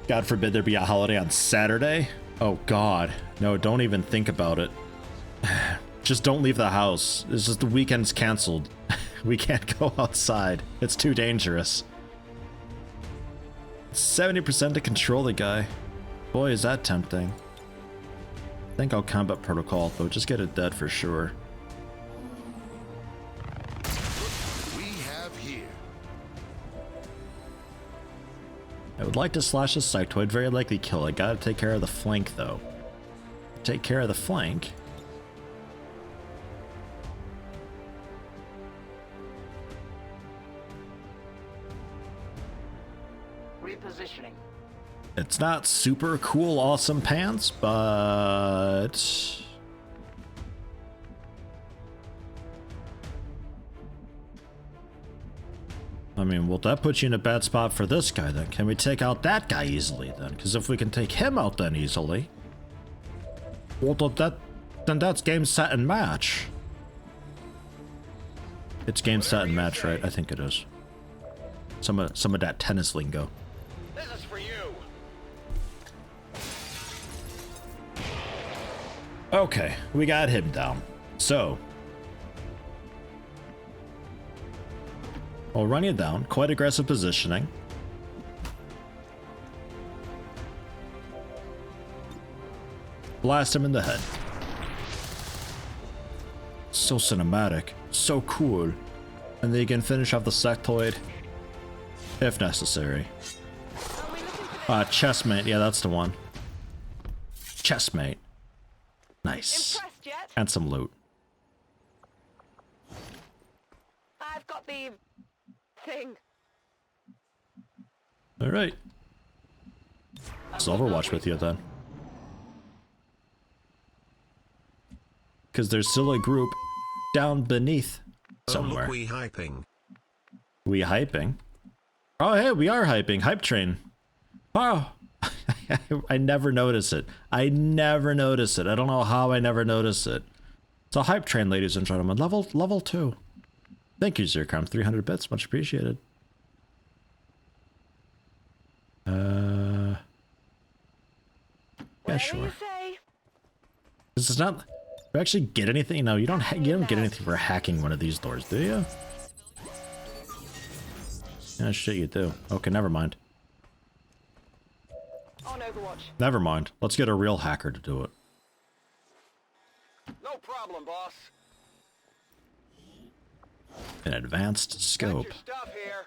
God forbid there be a holiday on Saturday. Oh God, no, don't even think about it. Just don't leave the house. It's just the weekend's canceled. We can't go outside. It's too dangerous. 70% to control the guy. Boy, is that tempting. I think I'll combat protocol though. Just get it dead for sure. We have here. I would like to slash the sectoid. Very likely kill. I gotta take care of the flank though. Take care of the flank. Repositioning. It's not super cool, awesome pants, but I mean, well, that puts you in a bad spot for this guy then. Can we take out that guy easily then? Because if we can take him out then easily, well, then that's game, set, and match. It's game, set, and match, right? I think it is. Some of that tennis lingo. This is for you. Okay, we got him down. So we'll run you down. Quite aggressive positioning. Blast him in the head. So cinematic. So cool. And then you can finish off the sectoid if necessary. Chestmate. Yeah, that's the one. Chestmate. Nice. Impressed yet? And some loot. I've got the thing. Alright. So Overwatch with you then. Because there's still a group down beneath somewhere. Oh, look, we hyping. We hyping? Oh, hey, we are hyping. Hype train. Oh, I never notice it. I never notice it. I don't know how I never notice it. It's a hype train, ladies and gentlemen. Level 2. Thank you, Zercom. 300 bits. Much appreciated. Yeah, sure. This is not... Do you actually get anything? No, you don't get anything for hacking one of these doors, do you? Yeah, shit you do. Okay, never mind. On Overwatch. Never mind. Let's get a real hacker to do it. No problem, boss. An advanced scope. Got your stuff here.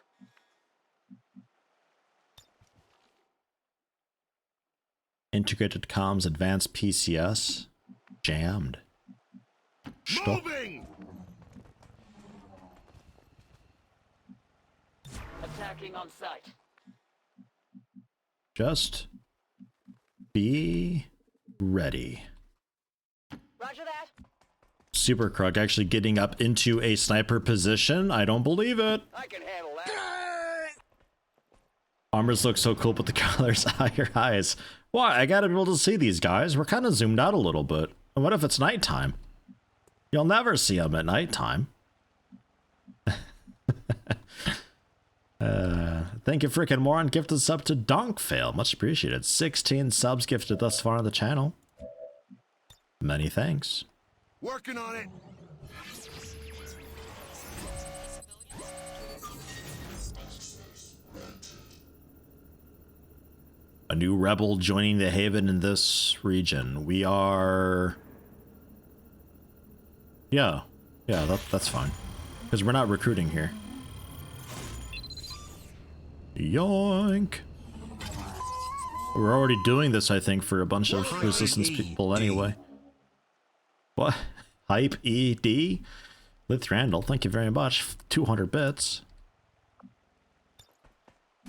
Integrated comms, advanced PCS. Jammed. Stop. Moving! Attacking on sight. Just be ready. Roger that. Super Krug actually getting up into a sniper position. I don't believe it. I can handle that. Armors look so cool, but the colors higher eyes. Why? I gotta be able to see these guys. We're kind of zoomed out a little bit. And what if it's nighttime? You'll never see them at nighttime. Thank you, frickin' moron. Gifted sub to Donkfail. Much appreciated. 16 subs gifted thus far on the channel. Many thanks. Working on it. A new rebel joining the Haven in this region. We are... Yeah, that's fine. Because we're not recruiting here. Yoink! We're already doing this, I think, for a bunch of resistance people anyway. What? Hype ED? Lith Randall, thank you very much. 200 bits.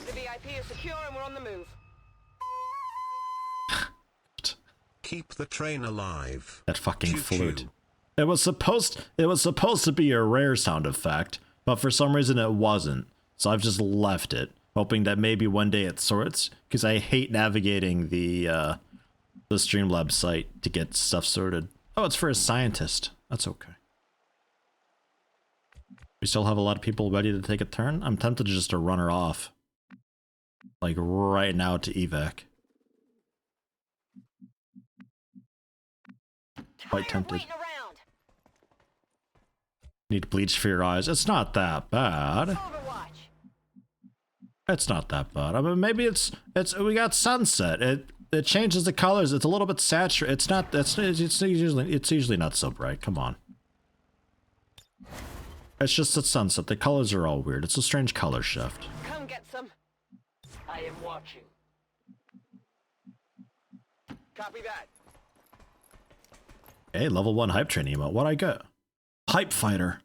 The VIP is secure and we're on the move. Keep the train alive. That fucking Choo-choo. flute. It was supposed to be a rare sound effect, but for some reason it wasn't. So I've just left it, hoping that maybe one day it sorts, because I hate navigating the Streamlabs site to get stuff sorted. Oh, it's for a scientist. That's okay. We still have a lot of people ready to take a turn. I'm tempted just to run her off. like right now to evac. Quite tempted. Need bleach for your eyes. It's not that bad. It's not that bad. I mean, maybe it's we got sunset. It changes the colors. It's a little bit saturated. It's not. It's usually not so bright. Come on. It's just at sunset. The colors are all weird. It's a strange color shift. Come get some. I am watching. Copy that. Hey, level 1 hype train emote. What I get? Hype fighter.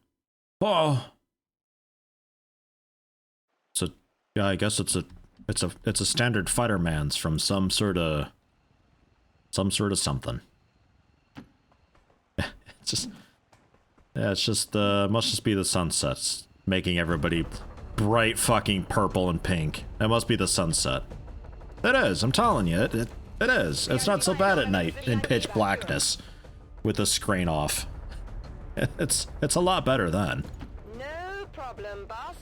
Oh. So yeah, I guess it's a standard fighter man's from some sort of something. It's just yeah, it's just must just be the sunsets making everybody bright fucking purple and pink. It must be the sunset. It is. I'm telling you, it is. It's not so bad at night in pitch blackness with the screen off. It's a lot better then. No problem, boss.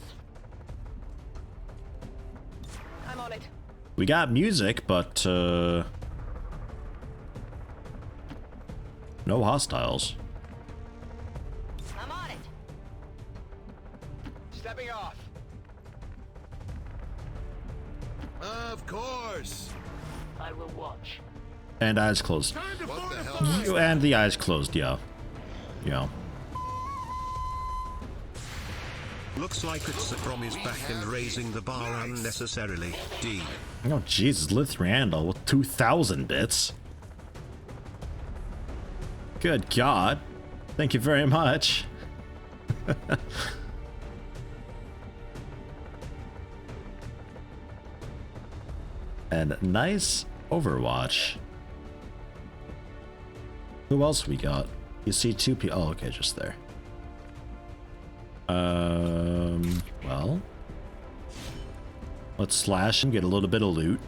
I'm on it. We got music, but no hostiles. I'm on it. Stepping off. Of course. I will watch. And eyes closed. What the hell? And the eyes closed, yeah. Yeah. Looks like XCOM is back and raising the bar unnecessarily. D. Oh Jesus, Lithriandel with 2,000 bits. Good God. Thank you very much. And nice Overwatch. Who else we got? You see two people. Oh, okay, just there. Well, let's slash and get a little bit of loot.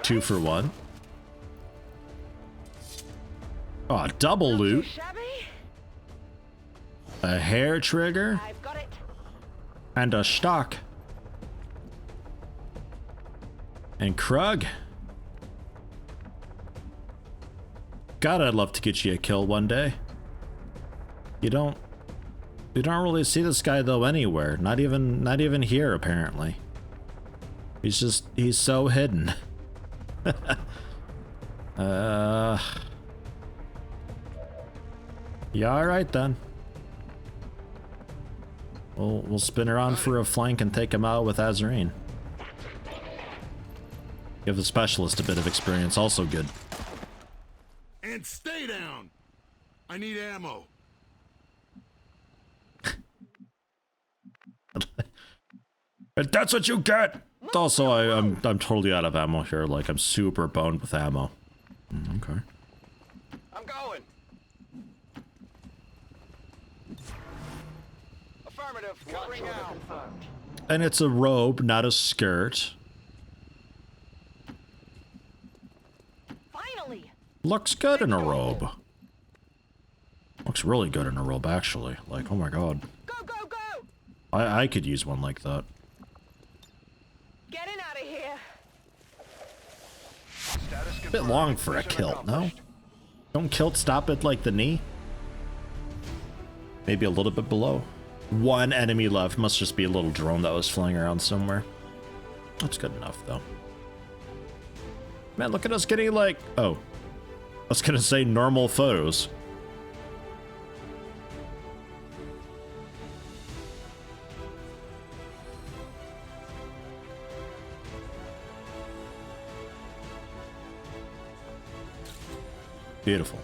2 for 1. Oh, double loot. A hair trigger. And a stock. And Krug. God, I'd love to get you a kill one day. You don't really see this guy though anywhere. Not even here apparently. He's so hidden. Yeah, alright then. We'll spin around for a flank and take him out with Azarine. Give the specialist a bit of experience, also good. And stay down. I need ammo. And that's what you get. Also, I'm totally out of ammo here. Like I'm super boned with ammo. Okay. I'm going. Affirmative. Covering out. And it's a robe, not a skirt. Finally. Looks good in a robe. Looks really good in a robe, actually. Like, oh my god. Go, go, go! I could use one like that. Getting out of here. A bit long for a kilt, no? Don't kilt stop at like the knee? Maybe a little bit below. One enemy left. Must just be a little drone that was flying around somewhere. That's good enough, though. Man, look at us getting like... Oh. I was gonna say normal photos. Beautiful.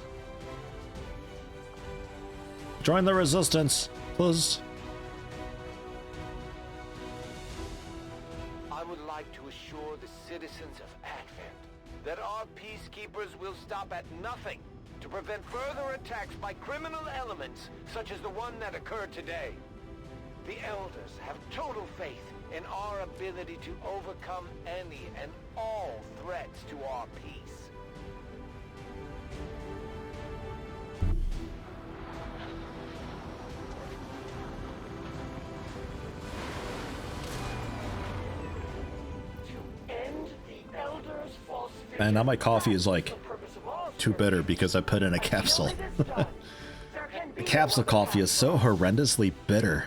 Join the resistance, please. I would like to assure the citizens of Advent that our peacekeepers will stop at nothing to prevent further attacks by criminal elements such as the one that occurred today. The Elders have total faith in our ability to overcome any and all threats to our peace. And now my coffee is like too bitter because I put in a capsule. The capsule coffee is so horrendously bitter.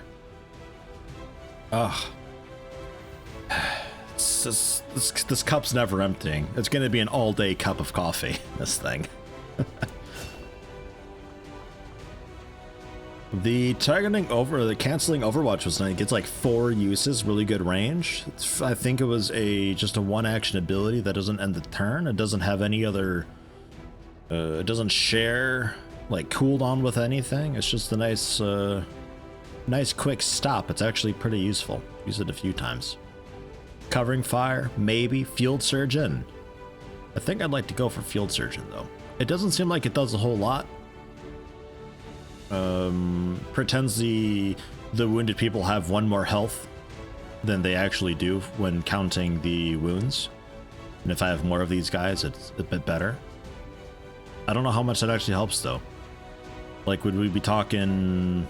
Ugh. This cup's never emptying. It's gonna be an all-day cup of coffee, this thing. The canceling Overwatch was nice. It gets like 4 uses, really good range. I think it was just a 1 action ability that doesn't end the turn. It doesn't have any other, it doesn't share like cooldown with anything. It's just a nice quick stop. It's actually pretty useful. Used it a few times. Covering fire, maybe. Field Surgeon. I think I'd like to go for Field Surgeon though. It doesn't seem like it does a whole lot. Pretends the wounded people have 1 more health than they actually do when counting the wounds. And if I have more of these guys, it's a bit better. I don't know how much that actually helps though. Like, would we be talking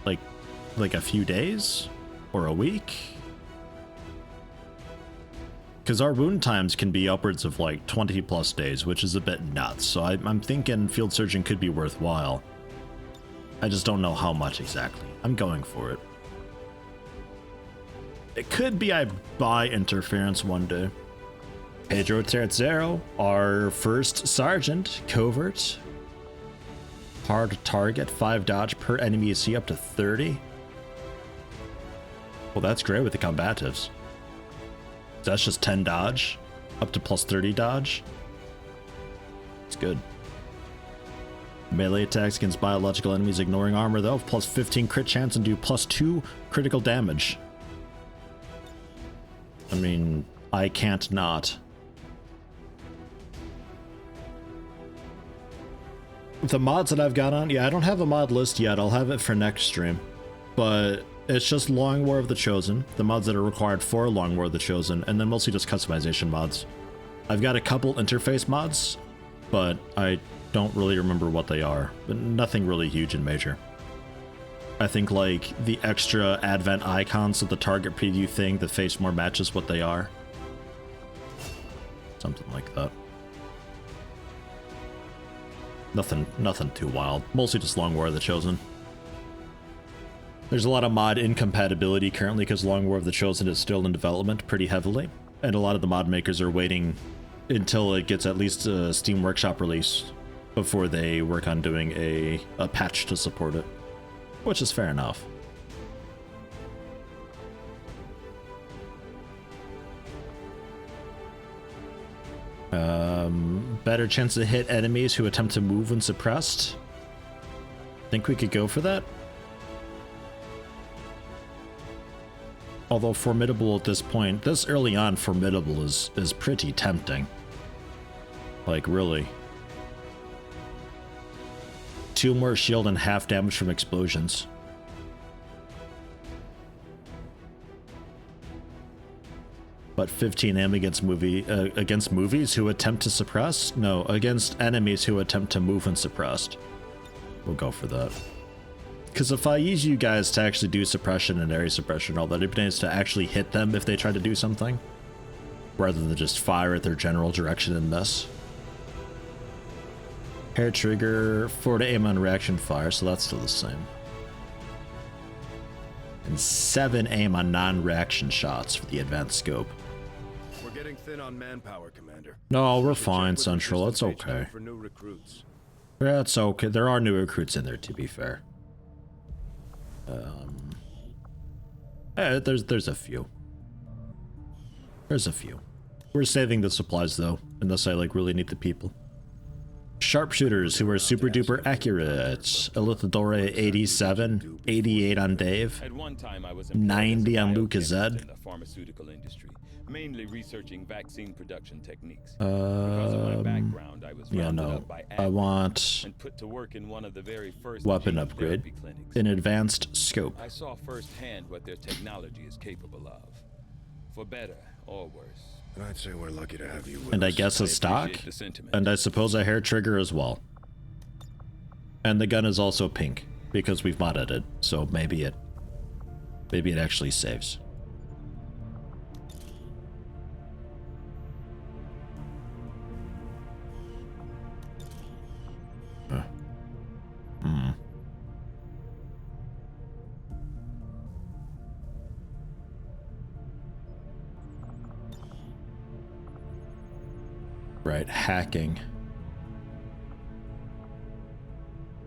like a few days or a week? Because our wound times can be upwards of like 20 plus days, which is a bit nuts. So I'm thinking Field Surgeon could be worthwhile. I just don't know how much exactly. I'm going for it. It could be I buy Interference one day. Pedro Tercero, our first Sergeant, Covert. Hard target, 5 dodge per enemy you see up to 30. Well, that's great with the combatives. That's just 10 dodge, up to plus 30 dodge. It's good. Melee attacks against biological enemies ignoring armor though, plus 15 crit chance and do plus 2 critical damage. I mean, I can't not. The mods that I've got on, yeah, I don't have a mod list yet. I'll have it for next stream. But it's just Long War of the Chosen, the mods that are required for Long War of the Chosen, and then mostly just customization mods. I've got a couple interface mods, but I don't really remember what they are, but nothing really huge and major. I think like the extra advent icons of the target preview thing, the face more matches what they are. Something like that. Nothing too wild. Mostly just Long War of the Chosen. There's a lot of mod incompatibility currently because Long War of the Chosen is still in development pretty heavily, and a lot of the mod makers are waiting until it gets at least a Steam Workshop release before they work on doing a patch to support it, which is fair enough. Better chance to hit enemies who attempt to move when suppressed. Think we could go for that? Although Formidable at this point, this early on, Formidable is pretty tempting. Like, really. 2 more shield and half damage from explosions. But 15 aim against movies who attempt to suppress? No, against enemies who attempt to move when suppressed. We'll go for that. Because if I use you guys to actually do suppression and area suppression and all that, it means to actually hit them if they try to do something, rather than just fire at their general direction and miss. Hair trigger, 4 to aim on reaction fire, so that's still the same. And 7 aim on non-reaction shots for the advanced scope. We're getting thin on manpower, Commander. No, we're fine, Central. It's okay. For new recruits. Yeah, it's okay. There are new recruits in there, to be fair. There's a few. There's a few. We're saving the supplies though, unless I like really need the people. Sharpshooters who are super duper accurate. Elithadore 87, 88 on Dave, At one time, I was 90 on Luca in Zed. the pharmaceutical industry, mainly researching vaccine production techniques. Because of my background, I was Yeah, rounded no. up by I want and put to work in one of the very first weapon gene upgrade, therapy clinics. an advanced scope. I saw firsthand what their technology is capable of, for better or worse. And I'd say we're lucky to have you with And I us. guess a I stock, appreciate the sentiment. and I suppose a hair trigger as well. And the gun is also pink, because we've modded it, so maybe it actually saves. Alright, hacking.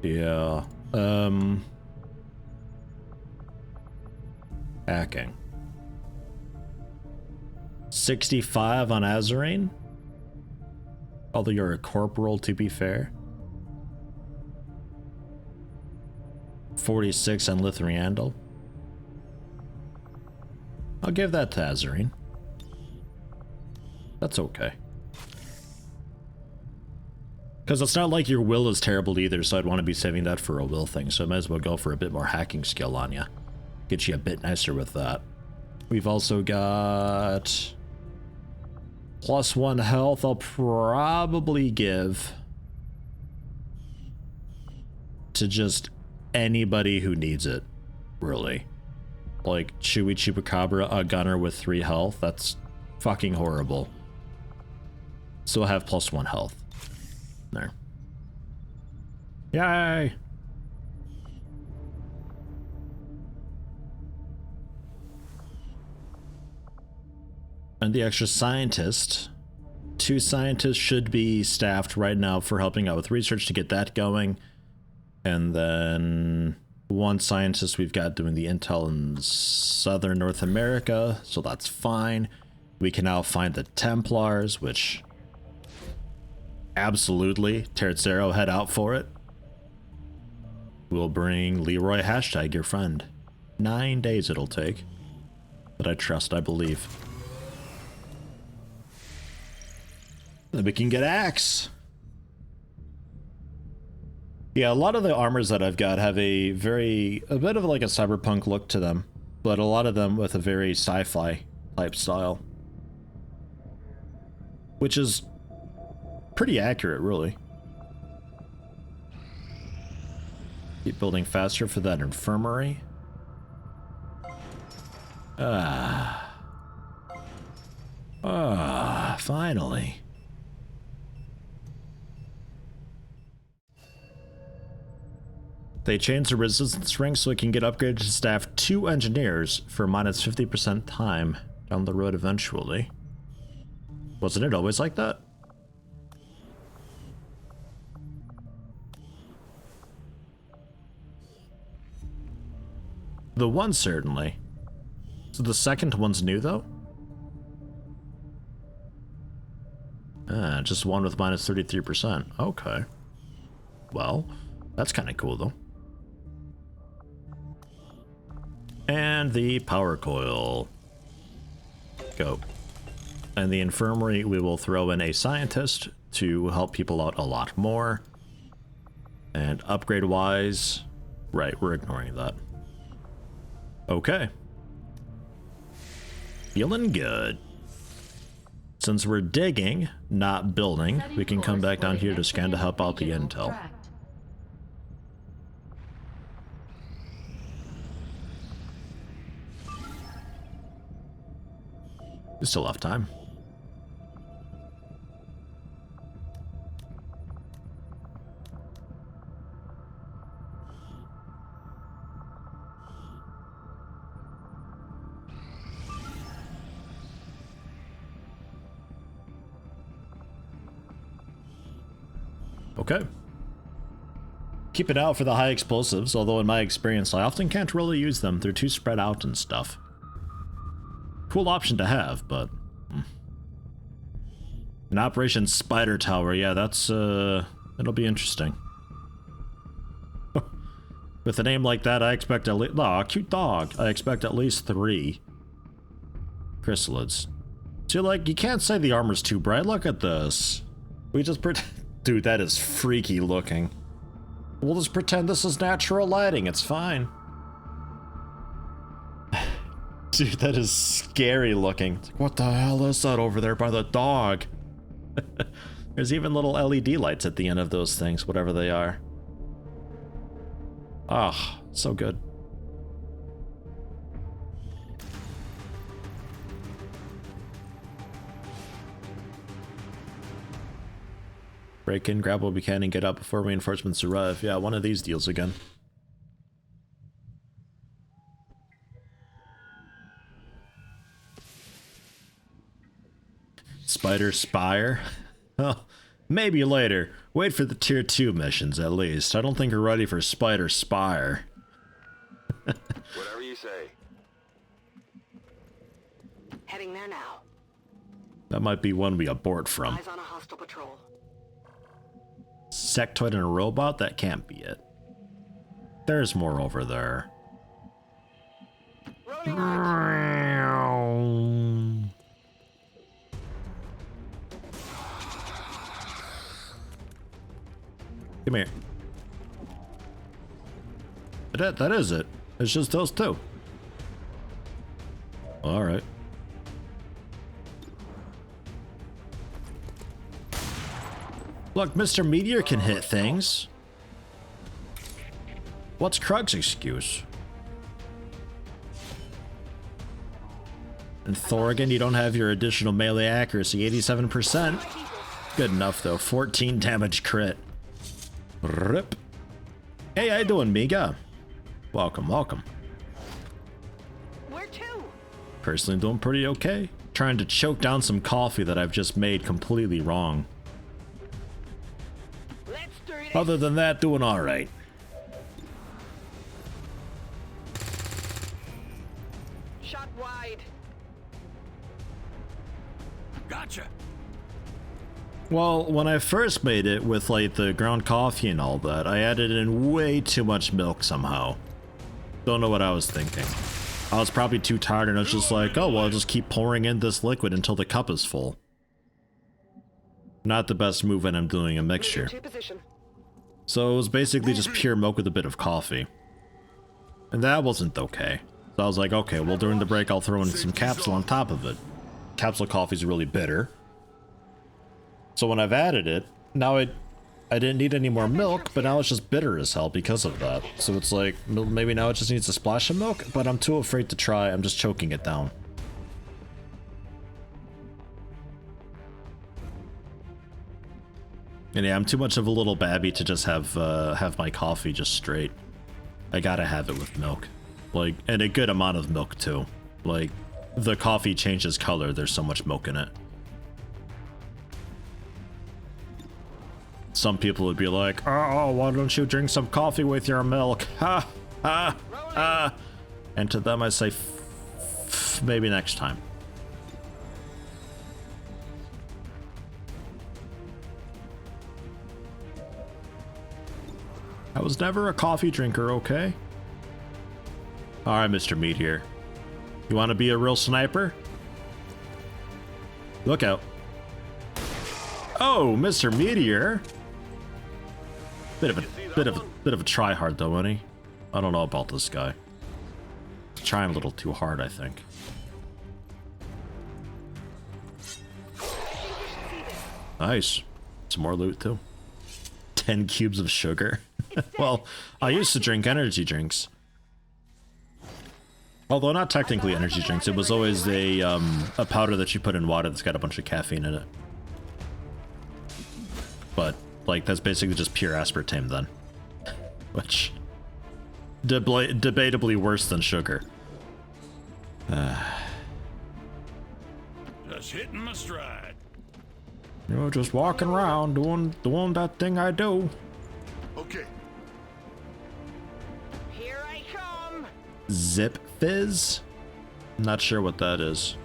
Yeah. Hacking. 65 on Azarine? Although you're a corporal, to be fair. 46 on Lithriandel. I'll give that to Azarine. That's okay. Because it's not like your will is terrible either, so I'd want to be saving that for a will thing, so I might as well go for a bit more hacking skill on you. Get you a bit nicer with that. We've also got... +1 health. I'll probably give to just anybody who needs it, really. Like Chewy Chupacabra, a gunner with 3 health. That's fucking horrible. So I have +1 health. There. Yay! And the extra scientist. 2 scientists should be staffed right now for helping out with research to get that going. And then 1 scientist we've got doing the intel in southern North America, so that's fine. We can now find the Templars, which absolutely, Tercero, head out for it. We'll bring Leroy hashtag your friend. 9 days it'll take. But I trust, I believe. Then we can get Axe. Yeah, a lot of the armors that I've got have a bit of like a cyberpunk look to them, but a lot of them with a very sci-fi type style. Which is pretty accurate, really. Keep building faster for that infirmary. Finally. They changed the resistance ring so it can get upgraded to staff 2 engineers for minus 50% time down the road eventually. Wasn't it always like that? The one certainly. So the second one's new though? Just one with minus 33%. Okay. Well, that's kind of cool though. And the power coil. Go. And the infirmary, we will throw in a scientist to help people out a lot more. And upgrade-wise, right, we're ignoring that. Okay. Feeling good. Since we're digging, not building, we can come back down here to scan to help out the intel. We still have time. Okay. Keep it out for the high explosives, although in my experience I often can't really use them. They're too spread out and stuff. Cool option to have, but... An Operation Spider Tower, yeah, that's, it'll be interesting. With a name like that, I expect at least... Aw, cute dog. I expect at least 3 chrysalids. So, like, you can't say the armor's too bright. Look at this. We just Dude, that is freaky looking. We'll just pretend this is natural lighting. It's fine. Dude, that is scary looking. It's like, what the hell is that over there by the dog? There's even little LED lights at the end of those things, whatever they are. Ah, so good. Break in, grab what we can, and get out before reinforcements arrive. Yeah, one of these deals again. Spider Spire. Oh, maybe later. Wait for the tier 2 missions at least. I don't think we're ready for Spider Spire. Whatever you say. Heading there now. That might be one we abort from. Eyes on a hostile patrol. Sectoid and a robot? That can't be it. There's more over there. Rolling out. Come here. That is it. It's just those two. Alright. Look, Mr. Meteor can hit things. What's Krug's excuse? And Thorgan, you don't have your additional melee accuracy, 87%. Good enough though, 14 damage crit. Rip. Hey, how you doing, Miga? Welcome, welcome. Where to? Personally doing pretty okay. Trying to choke down some coffee that I've just made completely wrong. Let's do this. Other than that, doing alright. Shot wide. Gotcha. Well, when I first made it with like the ground coffee and all that, I added in way too much milk somehow. Don't know what I was thinking. I was probably too tired and I was just like, oh well, I'll just keep pouring in this liquid until the cup is full. Not the best move when I'm doing a mixture. So it was basically just pure milk with a bit of coffee. And that wasn't okay. So I was like, okay, well during the break I'll throw in some capsule on top of it. Capsule coffee's really bitter. So when I've added it, now I didn't need any more milk, but now it's just bitter as hell because of that. So it's like, maybe now it just needs a splash of milk, but I'm too afraid to try. I'm just choking it down. And yeah, I'm too much of a little babby to just have my coffee just straight. I gotta have it with milk. Like, and a good amount of milk too. Like, the coffee changes color, there's so much milk in it. Some people would be like, oh, why don't you drink some coffee with your milk? Ha, ha, ha. And to them I say, maybe next time. I was never a coffee drinker, okay? Alright, Mr. Meteor. You want to be a real sniper? Look out. Oh, Mr. Meteor. Bit of a try-hard though, isn't he? I don't know about this guy. He's trying a little too hard, I think. Nice. Some more loot too. 10 cubes of sugar. Well, I used to drink energy drinks. Although not technically energy drinks, it was always a powder that you put in water that's got a bunch of caffeine in it. But, like, that's basically just pure aspartame then. Which, debatably worse than sugar. Just hitting my stride. You know, just walking around doing that thing I do. Okay. Here I come. Zip Fizz? Not sure what that is.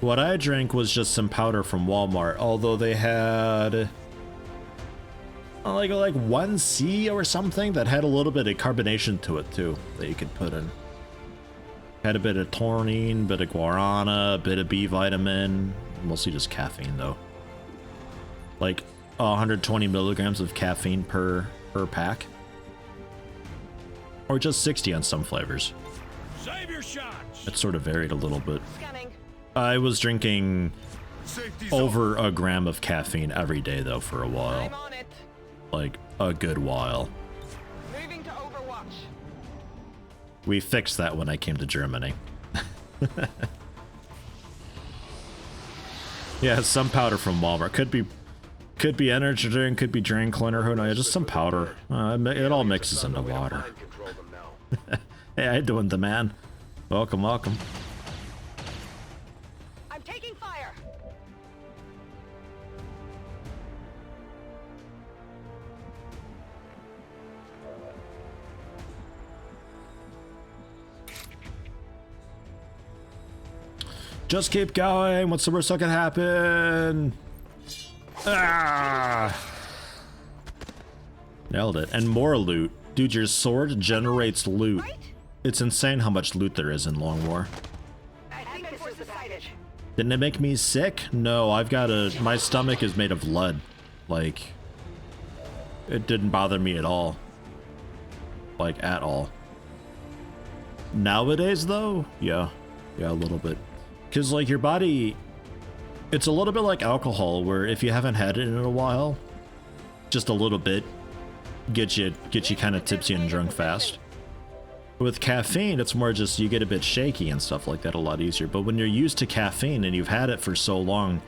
What I drank was just some powder from Walmart, although they had like 1C or something that had a little bit of carbonation to it too that you could put in. Had a bit of taurine, bit of guarana, a bit of B vitamin, mostly just caffeine though. Like 120 milligrams of caffeine per pack. Or just 60 on some flavors. Save your shots. It sort of varied a little bit. Scanning. I was drinking Safety's over a gram of caffeine every day though for a while. I'm on it. Like a good while. Moving to Overwatch. We fixed that when I came to Germany. Yeah, some powder from Walmart. Could be energy drink, could be drain cleaner, who knows, just some powder. It all mixes into water. Hey, how you doing, the man? Welcome, welcome. I'm taking fire. Just keep going. What's the worst that can happen? Ah! Nailed it. And more loot. Dude, your sword generates loot. It's insane how much loot there is in Long War. I think this is the package. Didn't it make me sick? No, I've got my stomach is made of lead. Like, it didn't bother me at all. Like, at all. Nowadays, though? Yeah, a little bit. Because, like, your body, it's a little bit like alcohol, where if you haven't had it in a while, just a little bit get you kind of tipsy and drunk fast. With caffeine, it's more just you get a bit shaky and stuff like that a lot easier. But when you're used to caffeine and you've had it for so long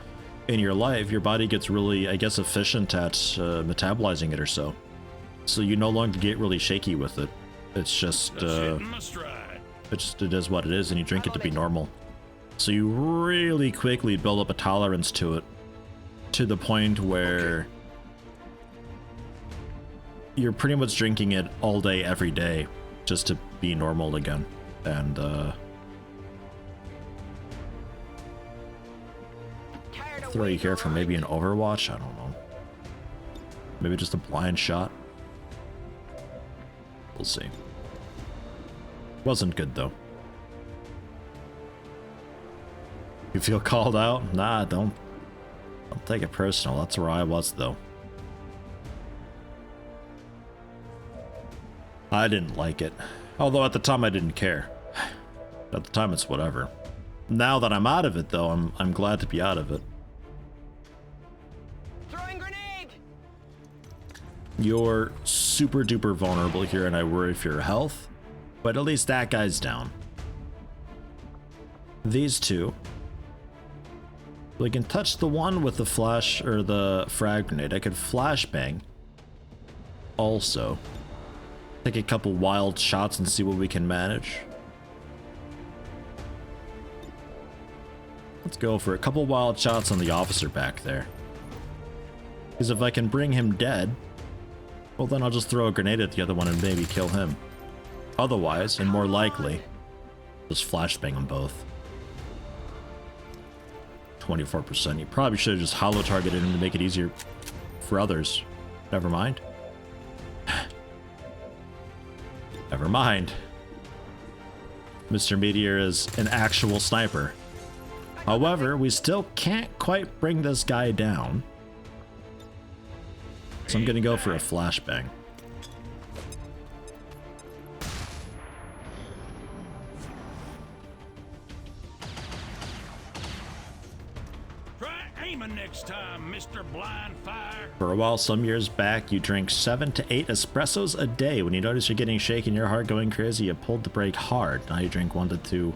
in your life, your body gets really, I guess, efficient at metabolizing it or so. So you no longer get really shaky with it. It's just, it is what it is, and you drink it to be normal. So you really quickly build up a tolerance to it, to the point where you're pretty much drinking it all day, every day, just to be normal again. And, throw you here for maybe an Overwatch? I don't know. Maybe just a blind shot? We'll see. Wasn't good, though. You feel called out? Nah, don't take it personal. That's where I was, though. I didn't like it. Although at the time I didn't care. At the time it's whatever. Now that I'm out of it, though, I'm glad to be out of it. Throwing grenade! You're super duper vulnerable here, and I worry for your health. But at least that guy's down. These two. We can touch the one with the flash or the frag grenade. I could flashbang. Also. Take a couple wild shots and see what we can manage. Let's go for a couple wild shots on the officer back there. Because if I can bring him dead, well then I'll just throw a grenade at the other one and maybe kill him. Otherwise, and more likely, just flashbang them both. 24%. You probably should have just hollow targeted him to make it easier for others. Never mind. Never mind. Mr. Meteor is an actual sniper. However, we still can't quite bring this guy down. So I'm gonna go for a flashbang. Try aiming next time, Mr. Blind Fire. For a while, some years back, you drank 7 to 8 espressos a day. When you notice you're getting shaken, your heart going crazy, you pulled the brake hard. Now you drink 1 to 2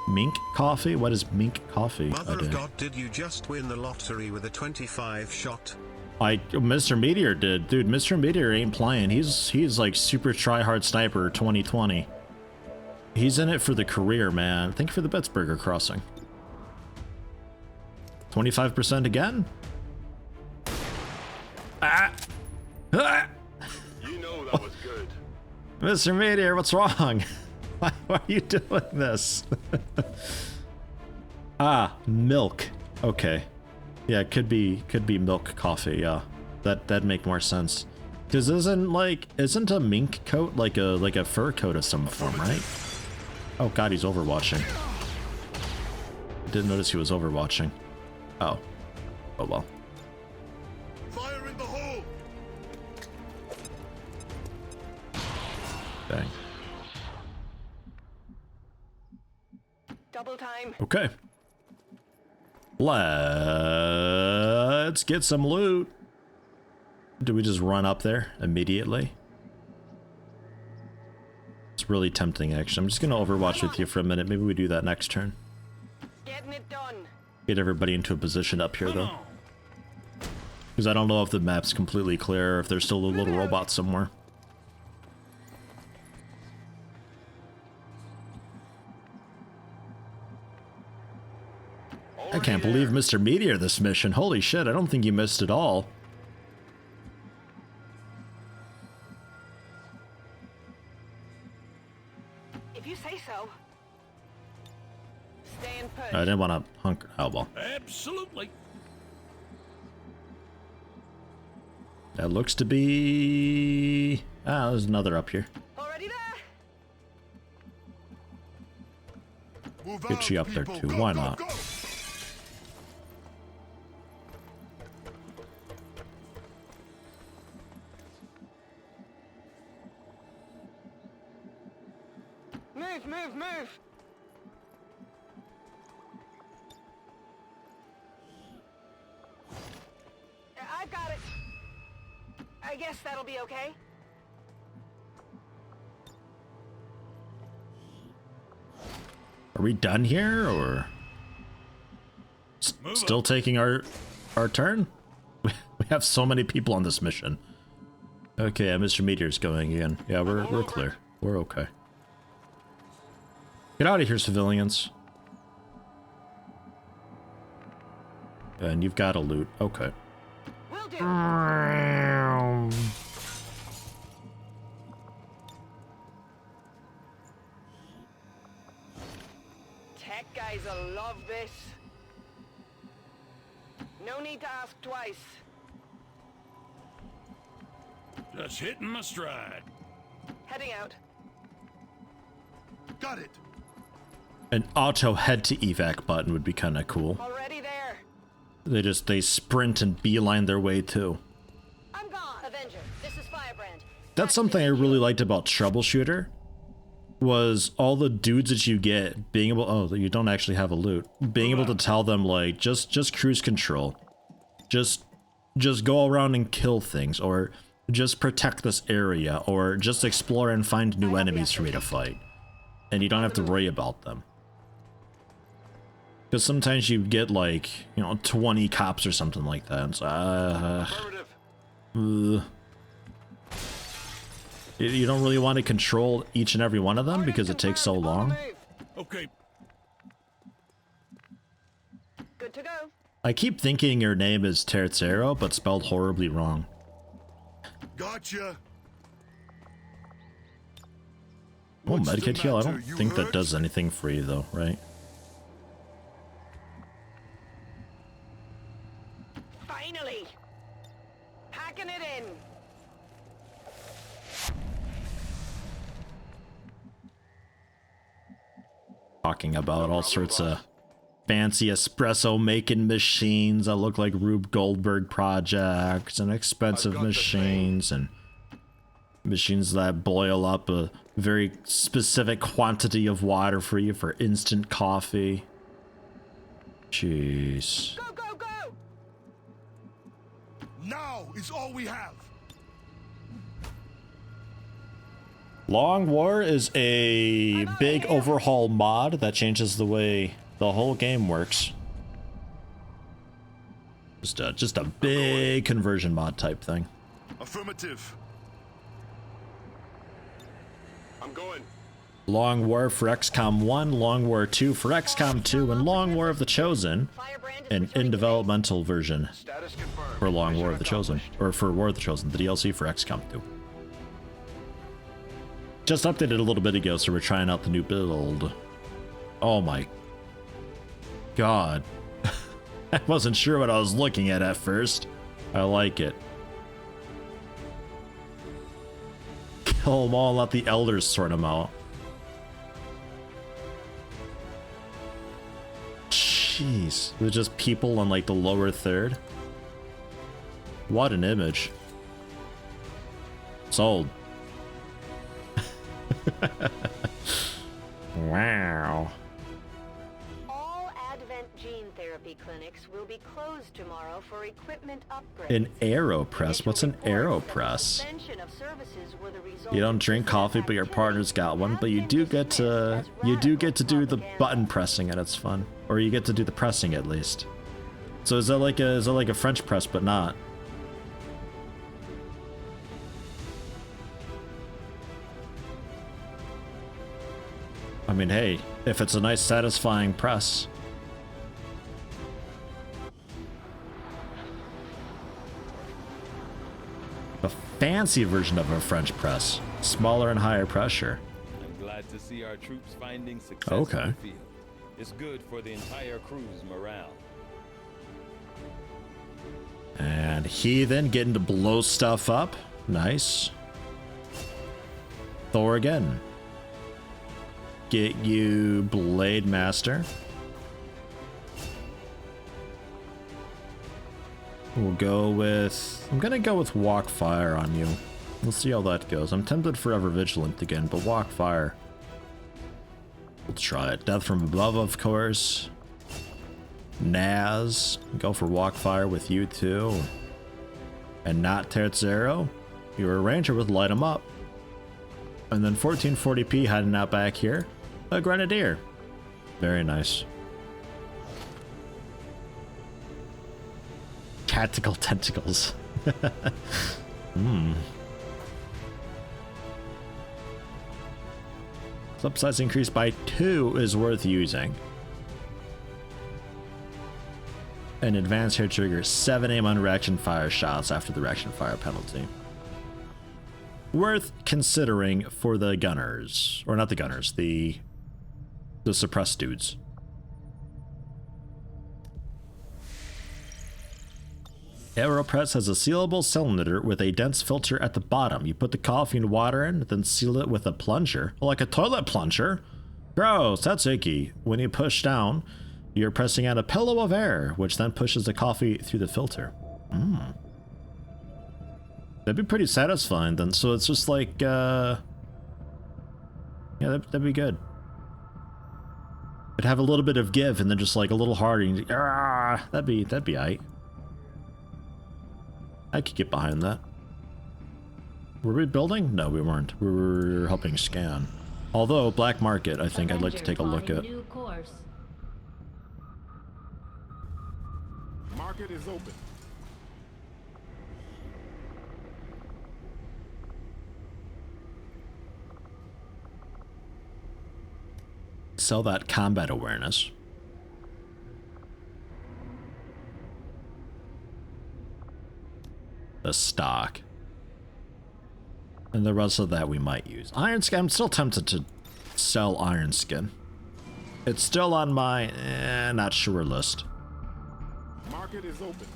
mink coffee? What is mink coffee? Mother of God, did you just win the lottery with a 25 shot? Mr. Meteor did. Dude, Mr. Meteor ain't playing. He's like super try-hard sniper 2020. He's in it for the career, man. Thank you for the Betsburger crossing. 25% again? Ah! Ah! You know that was good. Mr. Meteor, what's wrong? Why are you doing this? Ah, milk. Okay. Yeah, it could be milk coffee, yeah. That'd make more sense. Cause isn't a mink coat like a fur coat of some form, right? Oh god, he's overwatching. Didn't notice he was overwatching. Oh. Oh well. Fire in the hole. Dang. Double time. Okay. Let's get some loot. Do we just run up there immediately? It's really tempting, actually. I'm just gonna overwatch with you for a minute. Maybe we do that next turn. Getting it done. Get everybody into a position up here, though. Because I don't know if the map's completely clear or if there's still a little robot somewhere. I can't believe Mr. Meteor this mission. Holy shit, I don't think you missed it all. If you say so. Staying put. I didn't want to hunker. Oh well. Absolutely. That looks to be. Ah, there's another up here. Already there. Get you up there too. Why not? Move, move, move. I've got it. I guess that'll be okay. Are we done here, or still taking our turn? We have so many people on this mission. Okay, Mr. Meteor's going again. Yeah, we're clear. We're okay. Get out of here, civilians. And you've got to loot. Okay. Will do. Tech guys will love this. No need to ask twice. Just hitting my stride. Heading out. Got it. An auto head to evac button would be kind of cool. Already there. They sprint and beeline their way too. I'm gone. Avenger, this is Firebrand. That's something I really liked about Troubleshooter, was all the dudes that you get being able, oh, you don't actually have a loot, being able to tell them like just cruise control, just go around and kill things, or just protect this area, or just explore and find new enemies for me to fight, and you don't have to worry about them. Because sometimes you get like, 20 cops or something like that. And so, you don't really want to control each and every one of them because it takes so long. Okay. Good to go. I keep thinking your name is Tercero, but spelled horribly wrong. Gotcha. Oh, medkit heal. I don't think that does anything for you though, right? Finally. Packing it in. Talking about all sorts of fancy espresso making machines that look like Rube Goldberg projects, and expensive machines, and machines that boil up a very specific quantity of water for you for instant coffee. Jeez. Go, go, go! Now is all we have. Long War is a big overhaul mod that changes the way the whole game works. Just a big conversion mod type thing. Affirmative. I'm going. Long War for XCOM 1, Long War 2 for XCOM 2, and Long War of the Chosen, an in-developmental version for Long War of the Chosen, or for War of the Chosen, the DLC for XCOM 2. Just updated a little bit ago, so we're trying out the new build. Oh my god. I wasn't sure what I was looking at first. I like it. Kill them all, let the elders sort them out. Jeez. They're just people on like the lower third. What an image. Sold. Wow. All Advent gene therapy clinics will be closed tomorrow for equipment upgrades. An AeroPress? What's an AeroPress? You don't drink coffee, but your partner's got one. But you do get to do the button pressing, and it's fun. Or you get to do the pressing at least. So is that like a French press, but not? I mean, hey, if it's a nice, satisfying press. A fancy version of a French press. Smaller and higher pressure. I'm glad to see our troops finding success in the field. It's good for the entire crew's morale. And heathen getting to blow stuff up. Nice. Thor again. Get you Blade Master. We'll go with... I'm gonna go with Walk Fire on you. We'll see how that goes. I'm tempted for Ever Vigilant again, but Walk Fire. We'll try it. Death from Above, of course. Naz. Go for Walk Fire with you too. And not Terzero. You're a Ranger with Light 'em Up. And then 1440p hiding out back here. A Grenadier. Very nice. Tactical Tentacles. Club size increase by 2 is worth using. An advanced hair trigger 7 aim on reaction fire shots after the reaction fire penalty. Worth considering for the gunners. Or not the gunners, the suppressed dudes. AeroPress has a sealable cylinder with a dense filter at the bottom. You put the coffee and water in, then seal it with a plunger. Like a toilet plunger? Gross, that's icky. When you push down, you're pressing out a pillow of air, which then pushes the coffee through the filter. That'd be pretty satisfying then. So it's just like, yeah, that'd be good. It'd have a little bit of give and then just like a little harder. And that'd be aight. I could get behind that. Were we building? No, we weren't. We were helping scan. Although, Black Market, I think I'd like to take a look at. Market is open. Sell that combat awareness. The stock. And the rest of that we might use. Iron Skin, I'm still tempted to sell Iron Skin. It's still on my not sure list. Market is open.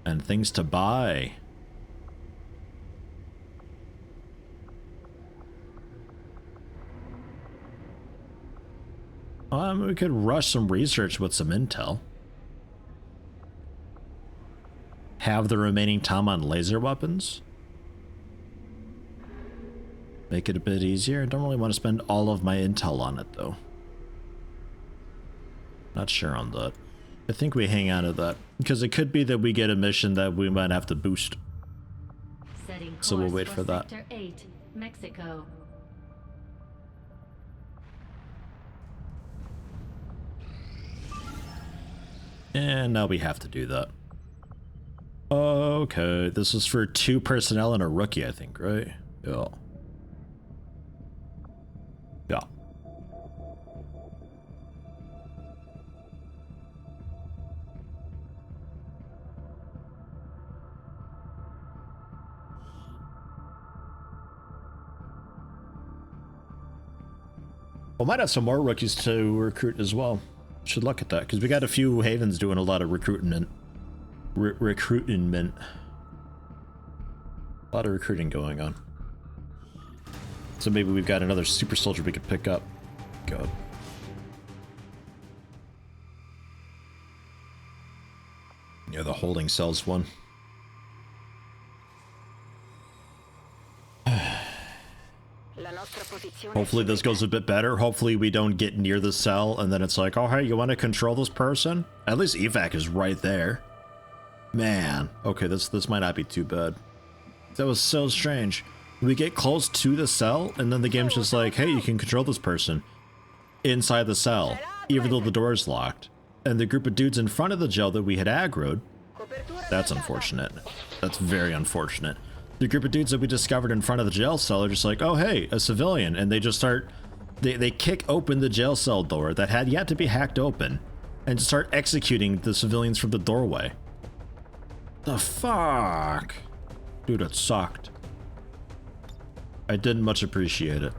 And things to buy. We could rush some research with some intel. Have the remaining time on laser weapons. Make it a bit easier. I don't really want to spend all of my intel on it though. Not sure on that. I think we hang on to that because it could be that we get a mission that we might have to boost. So we'll wait for that. Sector 8, Mexico. And now we have to do that. Okay, this is for 2 personnel and a rookie, I think, right? Yeah. Yeah. We might have some more rookies to recruit as well. Should look at that, because we got a few Havens doing a lot of recruitment. Recruitment. A lot of recruiting going on. So maybe we've got another super soldier we could pick up. God. Yeah, the holding cells one. Hopefully this goes a bit better. Hopefully we don't get near the cell and then it's like, oh hey, you want to control this person? At least evac is right there. Man, okay, this might not be too bad. That was so strange. We get close to the cell and then the game's just like, hey, you can control this person inside the cell, even though the door is locked. And the group of dudes in front of the jail that we had aggroed, that's unfortunate. That's very unfortunate. The group of dudes that we discovered in front of the jail cell are just like, oh hey, a civilian, and they just start, they kick open the jail cell door that had yet to be hacked open and just start executing the civilians from the doorway. The fuck? Dude, it sucked. I didn't much appreciate it.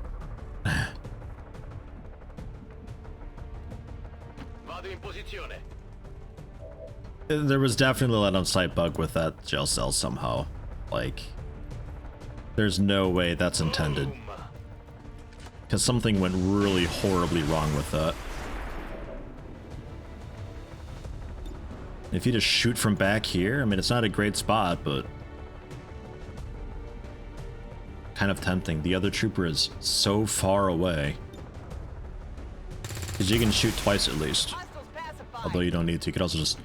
There was definitely an on-site bug with that jail cell somehow. Like, there's no way that's intended. Because something went really horribly wrong with that. If you just shoot from back here, I mean, it's not a great spot, but kind of tempting. The other trooper is so far away. Because you can shoot twice at least. Although you don't need to. You could also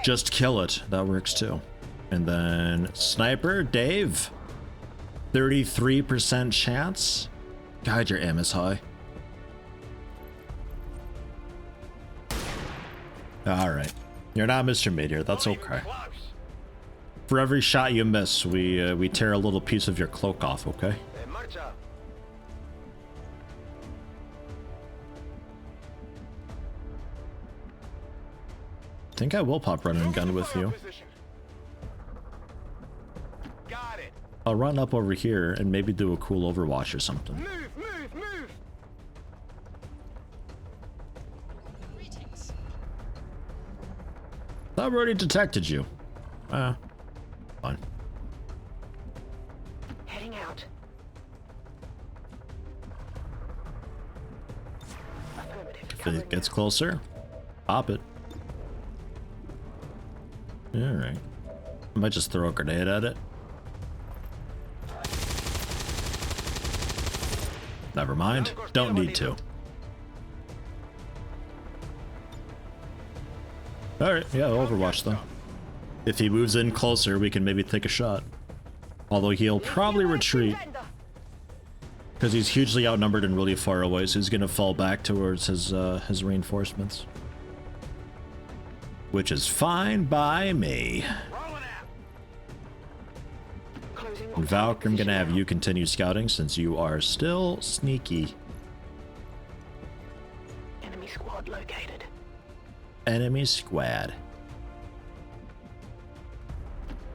just kill it. That works too. And then sniper, Dave. 33% chance. God, your aim is high. Alright. You're not Mr. Meteor, that's okay. For every shot you miss, we tear a little piece of your cloak off, okay? I think I will pop run and gun with you. I'll run up over here and maybe do a cool Overwatch or something. Move, move, move. I've already detected you. Fine. Heading out. If it gets closer, pop it. Alright. I might just throw a grenade at it. Never mind. Don't need to. Alright, yeah, Overwatch though. If he moves in closer, we can maybe take a shot. Although he'll probably retreat. Because he's hugely outnumbered and really far away, so he's gonna fall back towards his reinforcements. Which is fine by me. And Valk, I'm gonna have you continue scouting since you are still sneaky. Enemy squad located. Enemy squad.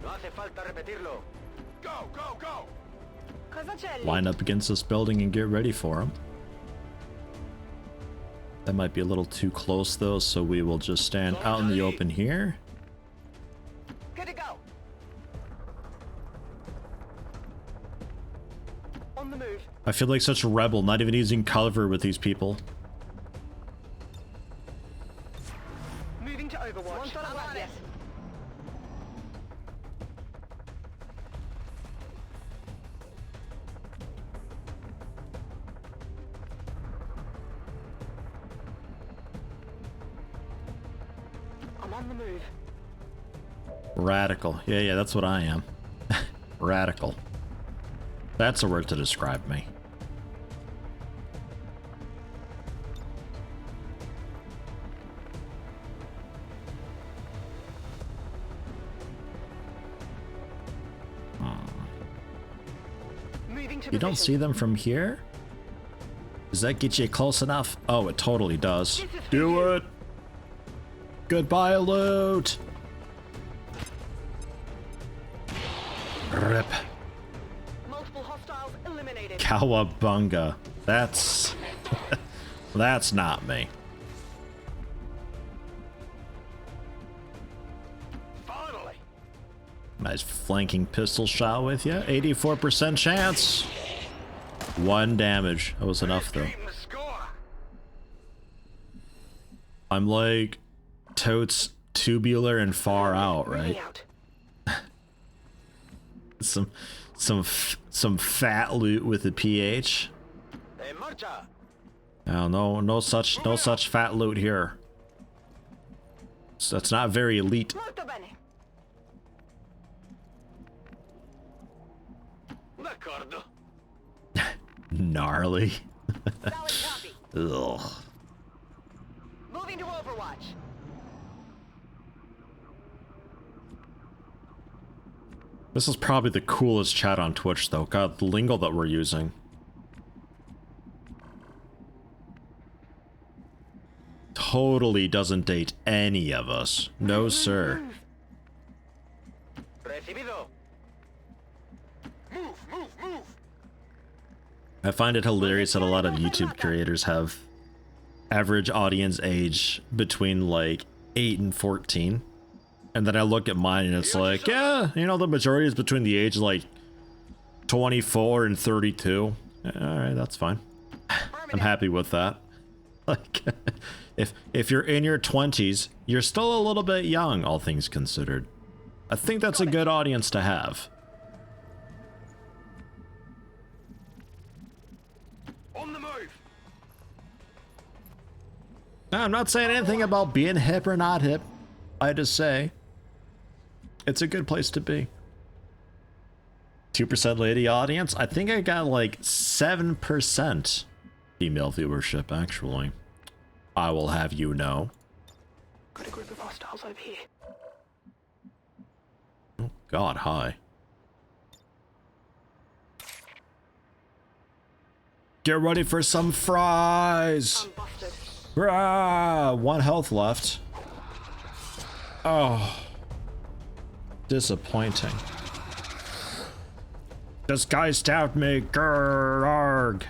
No hace falta repetirlo. Go, go, go! Line up against this building and get ready for him. That might be a little too close though, so we will just stand out in the open here. Good to go. On the move. I feel like such a rebel, not even using cover with these people. Moving to Overwatch. Yes. I'm on the move. Radical. Yeah, that's what I am. Radical. That's a word to describe me. You don't see them from here? Does that get you close enough? Oh, it totally does. Do it! Goodbye, loot! Rip. Multiple hostiles eliminated. Cowabunga. That's... that's not me. Finally! Nice flanking pistol shot with you. 84% chance. 1 damage. That was enough though. I'm like totes tubular and far out, right? some fat loot with a PH. Oh, no such fat loot here. So that's not very elite. Gnarly. Ugh. Moving to Overwatch. This is probably the coolest chat on Twitch though. God, the lingo that we're using. Totally doesn't date any of us. No, sir. Recibido. Move! I find it hilarious that a lot of YouTube creators have average audience age between like 8 and 14. And then I look at mine and it's like, yeah, you know, the majority is between the age of like 24 and 32. Alright, that's fine. I'm happy with that. Like, if you're in your 20s, you're still a little bit young, all things considered. I think that's a good audience to have. On the move. I'm not saying anything about being hip or not hip. I just say it's a good place to be. 2% lady audience. I think I got like 7% female viewership, actually. I will have you know. Got a group of hostiles over here. Oh God, hi. Get ready for some fries. Rah, 1 health left. Oh, disappointing. This guy stabbed me. Grr, arg.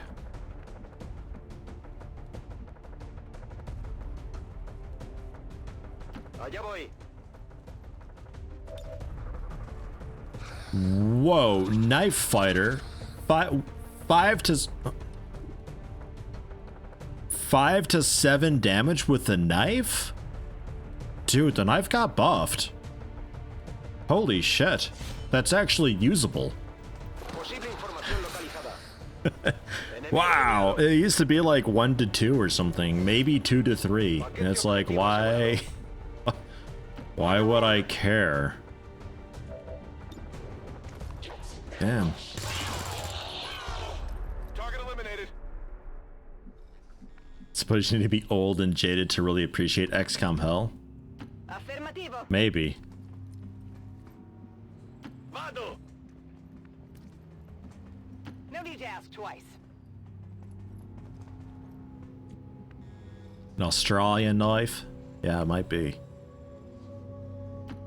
Whoa, knife fighter. 5 to 7 damage with the knife? Dude, the knife got buffed. Holy shit. That's actually usable. Wow, it used to be like 1 to 2 or something, maybe 2 to 3. And it's like, why? Why would I care? Damn. Target eliminated. Suppose you need to be old and jaded to really appreciate XCOM hell? Maybe. Vado. No need to ask twice. An Australian knife? Yeah, it might be.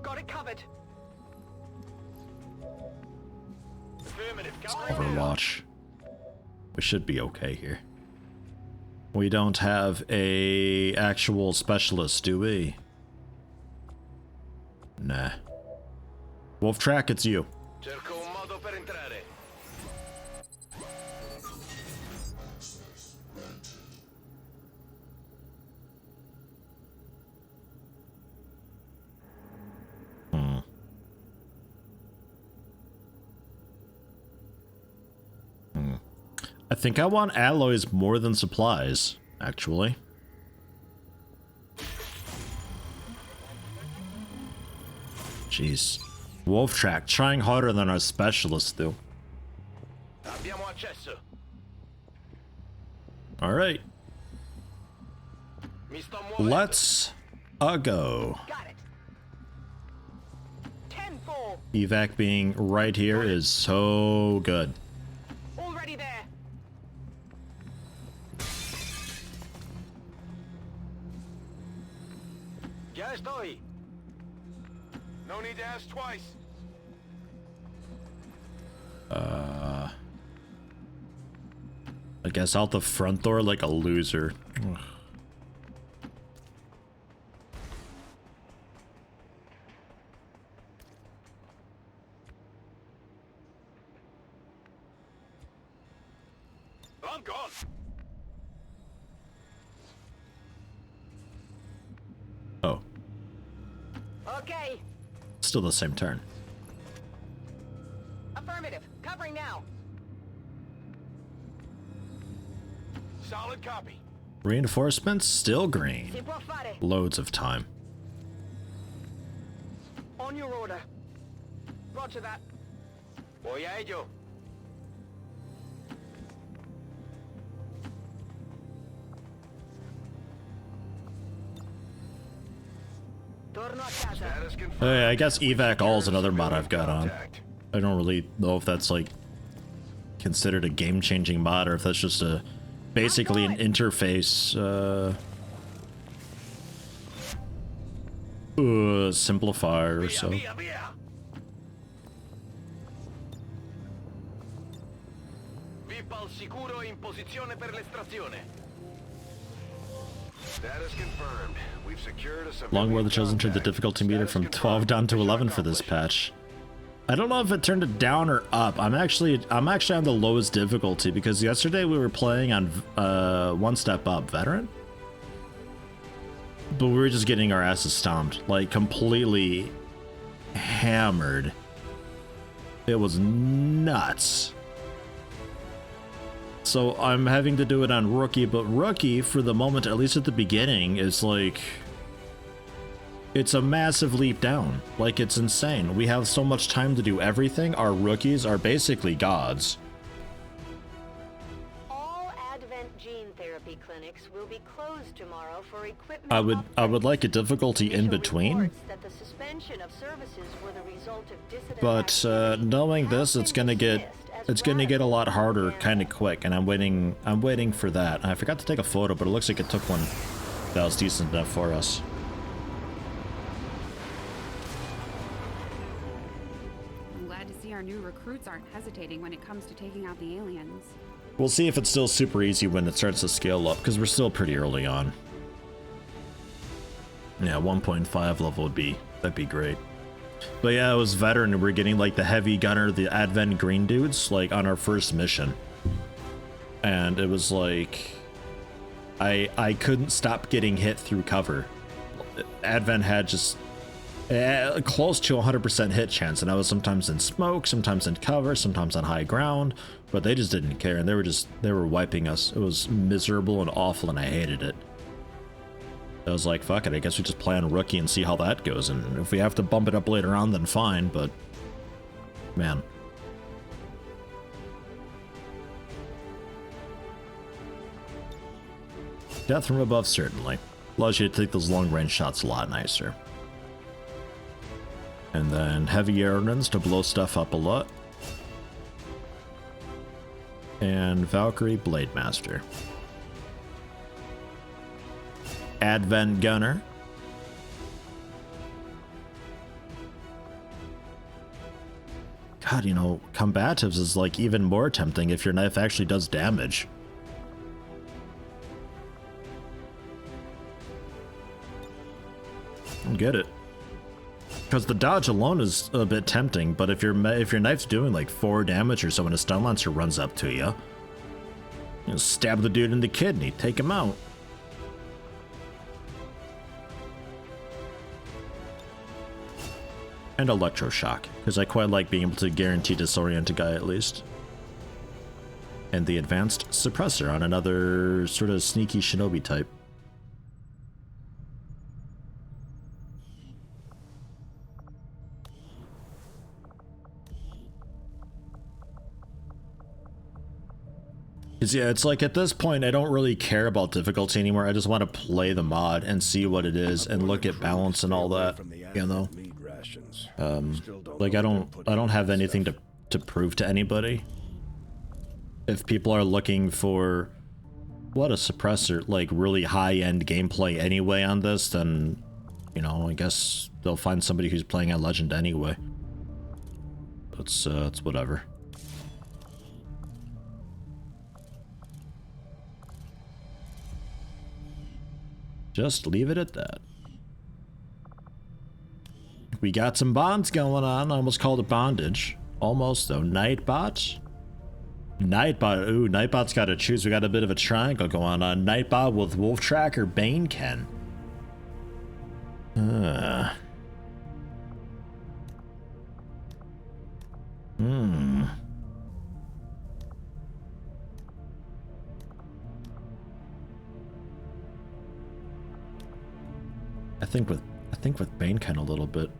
Got it covered. Overwatch. We should be okay here. We don't have a actual specialist, do we? Nah. Wolf Track, it's you. I think I want alloys more than supplies, actually. Jeez. Wolf Track, trying harder than our specialists do. Alright. Let's go. Evac being right here is so good. Already there. Ya estoy. No need to ask twice. I guess out the front door like a loser. Ugh. I'm gone. Oh. Okay. Still the same turn. Affirmative. Covering now. Solid copy. Reinforcements still green. Si può fare. Loads of time. On your order. Roger that. Voy a ello. Torno a casa. Hey, I guess evac all is another mod I've got on. I don't really know if that's like considered a game-changing mod or if that's just a basically an interface simplifier or so. VIP al sicuro in posizione per l'estrazione. Status confirmed. We've secured a civilian Long War the Chosen turned the contact. difficulty meter Status from confirmed. 12 down to Mission 11 for this accomplished. patch. I don't know if it turned it down or up. I'm actually on the lowest difficulty because yesterday we were playing on one step up veteran. But we were just getting our asses stomped, like completely hammered. It was nuts. So I'm having to do it on rookie, but rookie for the moment, at least at the beginning, is like, it's a massive leap down. Like, it's insane. We have so much time to do everything. Our rookies are basically gods. All Advent gene therapy clinics will be closed tomorrow for equipment. I would like a difficulty in between. That the suspension of services were the result of dissident But knowing this, it's gonna get a lot harder kind of quick, and I'm waiting for that. I forgot to take a photo, but it looks like it took one that was decent enough for us. I'm glad to see our new recruits aren't hesitating when it comes to taking out the aliens. We'll see if it's still super easy when it starts to scale up, because we're still pretty early on. Yeah, 1.5 level that'd be great. But yeah, it was veteran, and we're getting like the heavy gunner, the Advent green dudes, like on our first mission. And it was like, I couldn't stop getting hit through cover. Advent had just close to 100% hit chance, and I was sometimes in smoke, sometimes in cover, sometimes on high ground, but they just didn't care, and they were wiping us. It was miserable and awful, and I hated it. I was like, fuck it, I guess we just play on rookie and see how that goes, and if we have to bump it up later on, then fine, but man. Death from above, certainly. Allows you to take those long-range shots a lot nicer. And then heavy ordnance to blow stuff up a lot. And Valkyrie Blade Master. Advent Gunner. God, you know, combatives is like even more tempting if your knife actually does damage. I get it. Because the dodge alone is a bit tempting, but if your knife's doing like 4 damage or so when a stun lancer runs up to you, stab the dude in the kidney, take him out. And electroshock, because I quite like being able to guarantee disorient a guy at least. And the advanced suppressor on another sort of sneaky shinobi type. Because yeah, it's like at this point I don't really care about difficulty anymore. I just want to play the mod and see what it is and look at balance and all that, you know. Like I don't have anything to prove to anybody. If people are looking for what a suppressor, like really high-end gameplay anyway on this, then you know, I guess they'll find somebody who's playing at Legend anyway. It's whatever. Just leave it at that. We got some bonds going on. I almost called it bondage. Almost though. Nightbot. Nightbot. Ooh, Nightbot's got to choose. We got a bit of a triangle going on. Nightbot with Wolf Track or Baneken. I think with Baneken a little bit.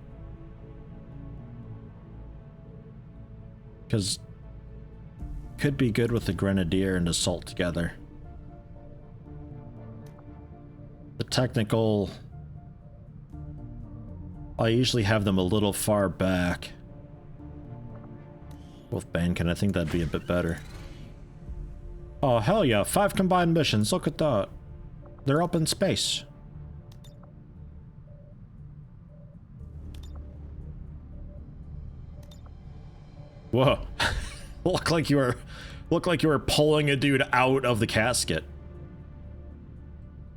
Because could be good with the Grenadier and Assault together. The technical, I usually have them a little far back. With Baneken, I think that'd be a bit better. Oh hell yeah, 5 combined missions, look at that. They're up in space. Whoa. Look like you were pulling a dude out of the casket.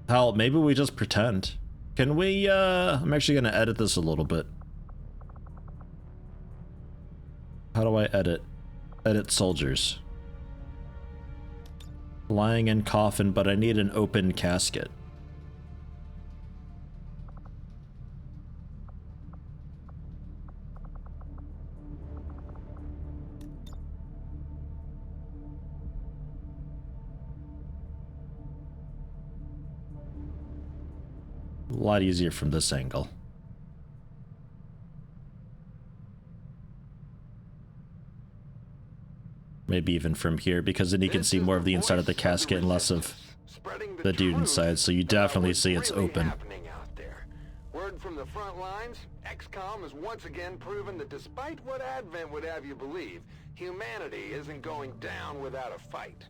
Hell, maybe we just pretend. Can we, I'm actually gonna edit this a little bit. How do I edit? Edit soldiers. Lying in coffin, but I need an open casket. A lot easier from this angle. Maybe even from here, because then you can see more of the inside of the casket and less of the dude inside, so you definitely see it's open. Word from the front lines, XCOM has once again proven that despite what Advent would have you believe, humanity isn't going down without a fight.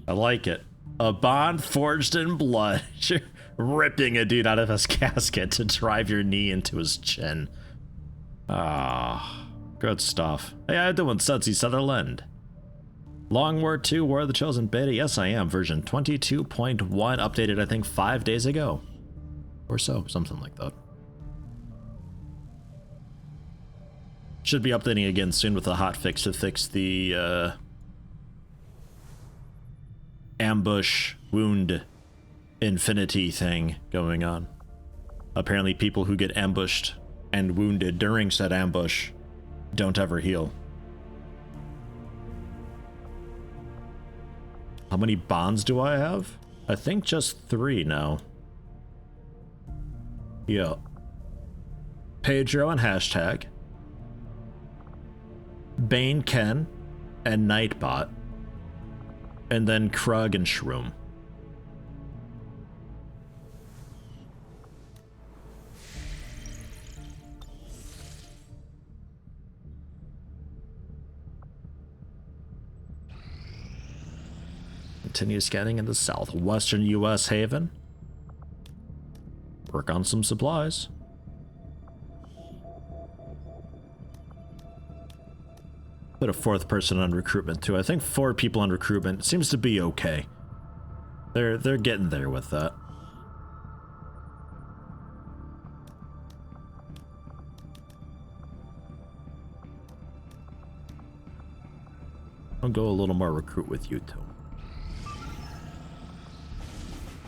I like it. A bond forged in blood. You're ripping a dude out of his casket to drive your knee into his chin. Ah, good stuff. Hey, how you doing, Sudsy Sutherland? Long War 2, War of the Chosen beta? Yes, I am. Version 22.1, updated, I think, 5 days ago. Or so, something like that. Should be updating again soon with a hotfix to fix the, ambush wound infinity thing going on. Apparently people who get ambushed and wounded during said ambush don't ever heal. How many bonds do I have? I think just 3 now. Yeah. Pedro and Hashtag. Bane Ken and Nightbot. And then Krug and Shroom. Continue scanning in the southwestern U.S. haven. Work on some supplies. Put a 4th person on recruitment too. I think 4 people on recruitment seems to be okay. They're getting there with that. I'll go a little more recruit with you too.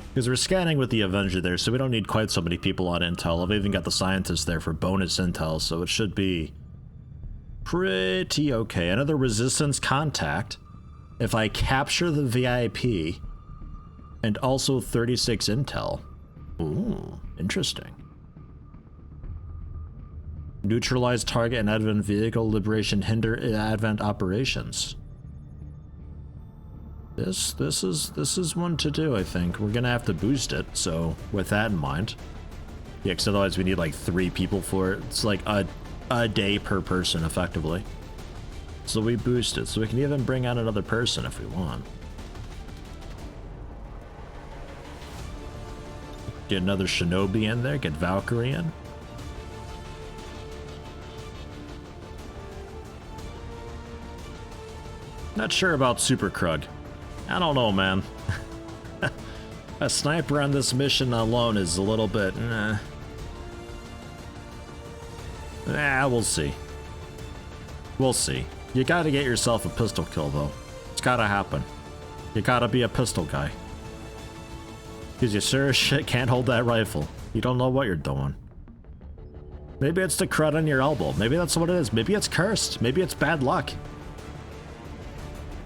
Because we're scanning with the Avenger there, so we don't need quite so many people on intel. I've even got the scientists there for bonus intel, so it should be pretty okay. Another resistance contact. If I capture the VIP and also 36 intel. Ooh, interesting. Neutralize target and Advent vehicle liberation hinder Advent operations. This is one to do, I think. We're gonna have to boost it, so with that in mind. Yeah, because otherwise we need like 3 people for it. It's like a day per person, effectively. So we boost it, so we can even bring on another person if we want. Get another Shinobi in there, get Valkyrie in. Not sure about Super Krug. I don't know, man. A sniper on this mission alone is a little bit... we'll see. We'll see. You gotta get yourself a pistol kill, though. It's gotta happen. You gotta be a pistol guy. Because you sure as shit can't hold that rifle. You don't know what you're doing. Maybe it's the crud on your elbow. Maybe that's what it is. Maybe it's cursed. Maybe it's bad luck.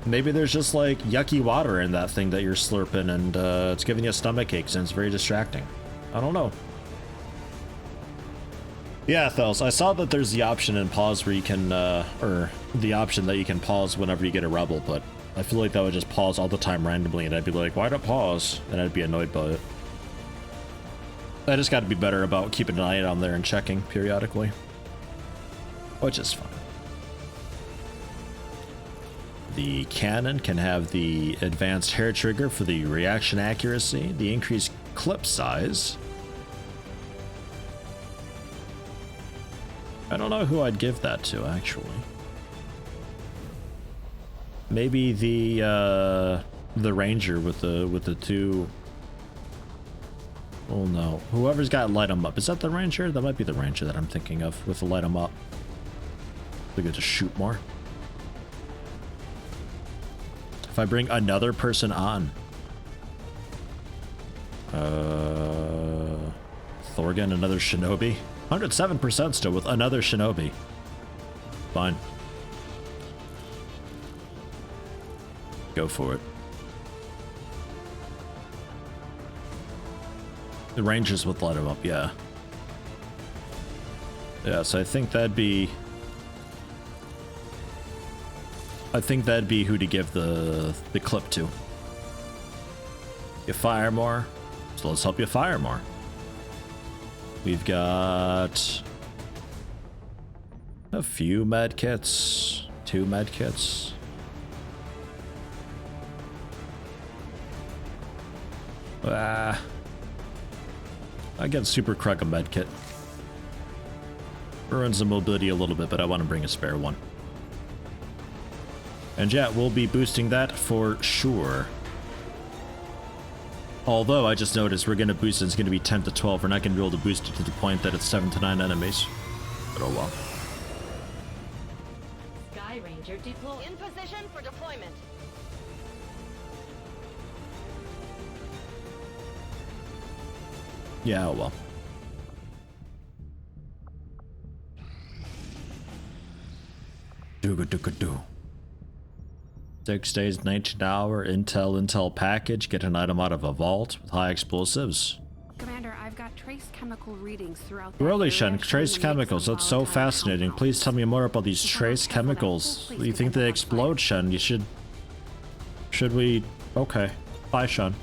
Maybe there's just like yucky water in that thing that you're slurping and it's giving you stomach aches and it's very distracting. I don't know. Yeah, Thels, I saw that there's the option in pause where you can, or the option that you can pause whenever you get a rebel, but I feel like that would just pause all the time randomly and I'd be like, why'd it pause? And I'd be annoyed by it. I just gotta be better about keeping an eye on there and checking periodically. Which is fine. The cannon can have the advanced hair trigger for the reaction accuracy, the increased clip size. I don't know who I'd give that to, actually. Maybe the ranger with the 2 Oh no. Whoever's got light 'em up. Is that the ranger? That might be the ranger that I'm thinking of with the light 'em up. They get to shoot more. If I bring another person on. Thorgan, another shinobi. 107% still with another shinobi. Fine. Go for it. The rangers would light him up, yeah. Yeah, so I think that'd be who to give the clip to. You fire more, so let's help you fire more. We've got a few med kits, 2 med kits. I get Super Krug a med kit. Ruins the mobility a little bit, but I want to bring a spare one. And yeah, we'll be boosting that for sure. Although I just noticed we're going to boost it, it's going to be 10 to 12. We're not going to be able to boost it to the point that it's 7 to 9 enemies. But oh well. Sky Ranger deploy. In position for deployment. Yeah, oh well. Do. 6 days, 19-hour intel package. Get an item out of a vault with high explosives. Commander, I've got trace chemical readings throughout the Really, area Shen, trace showing the mix chemicals. of That's so volatile fascinating. compounds. Please tell me more about these trace chemicals. You think they explode, Shen? You should... Should we... Okay. Bye, Shen.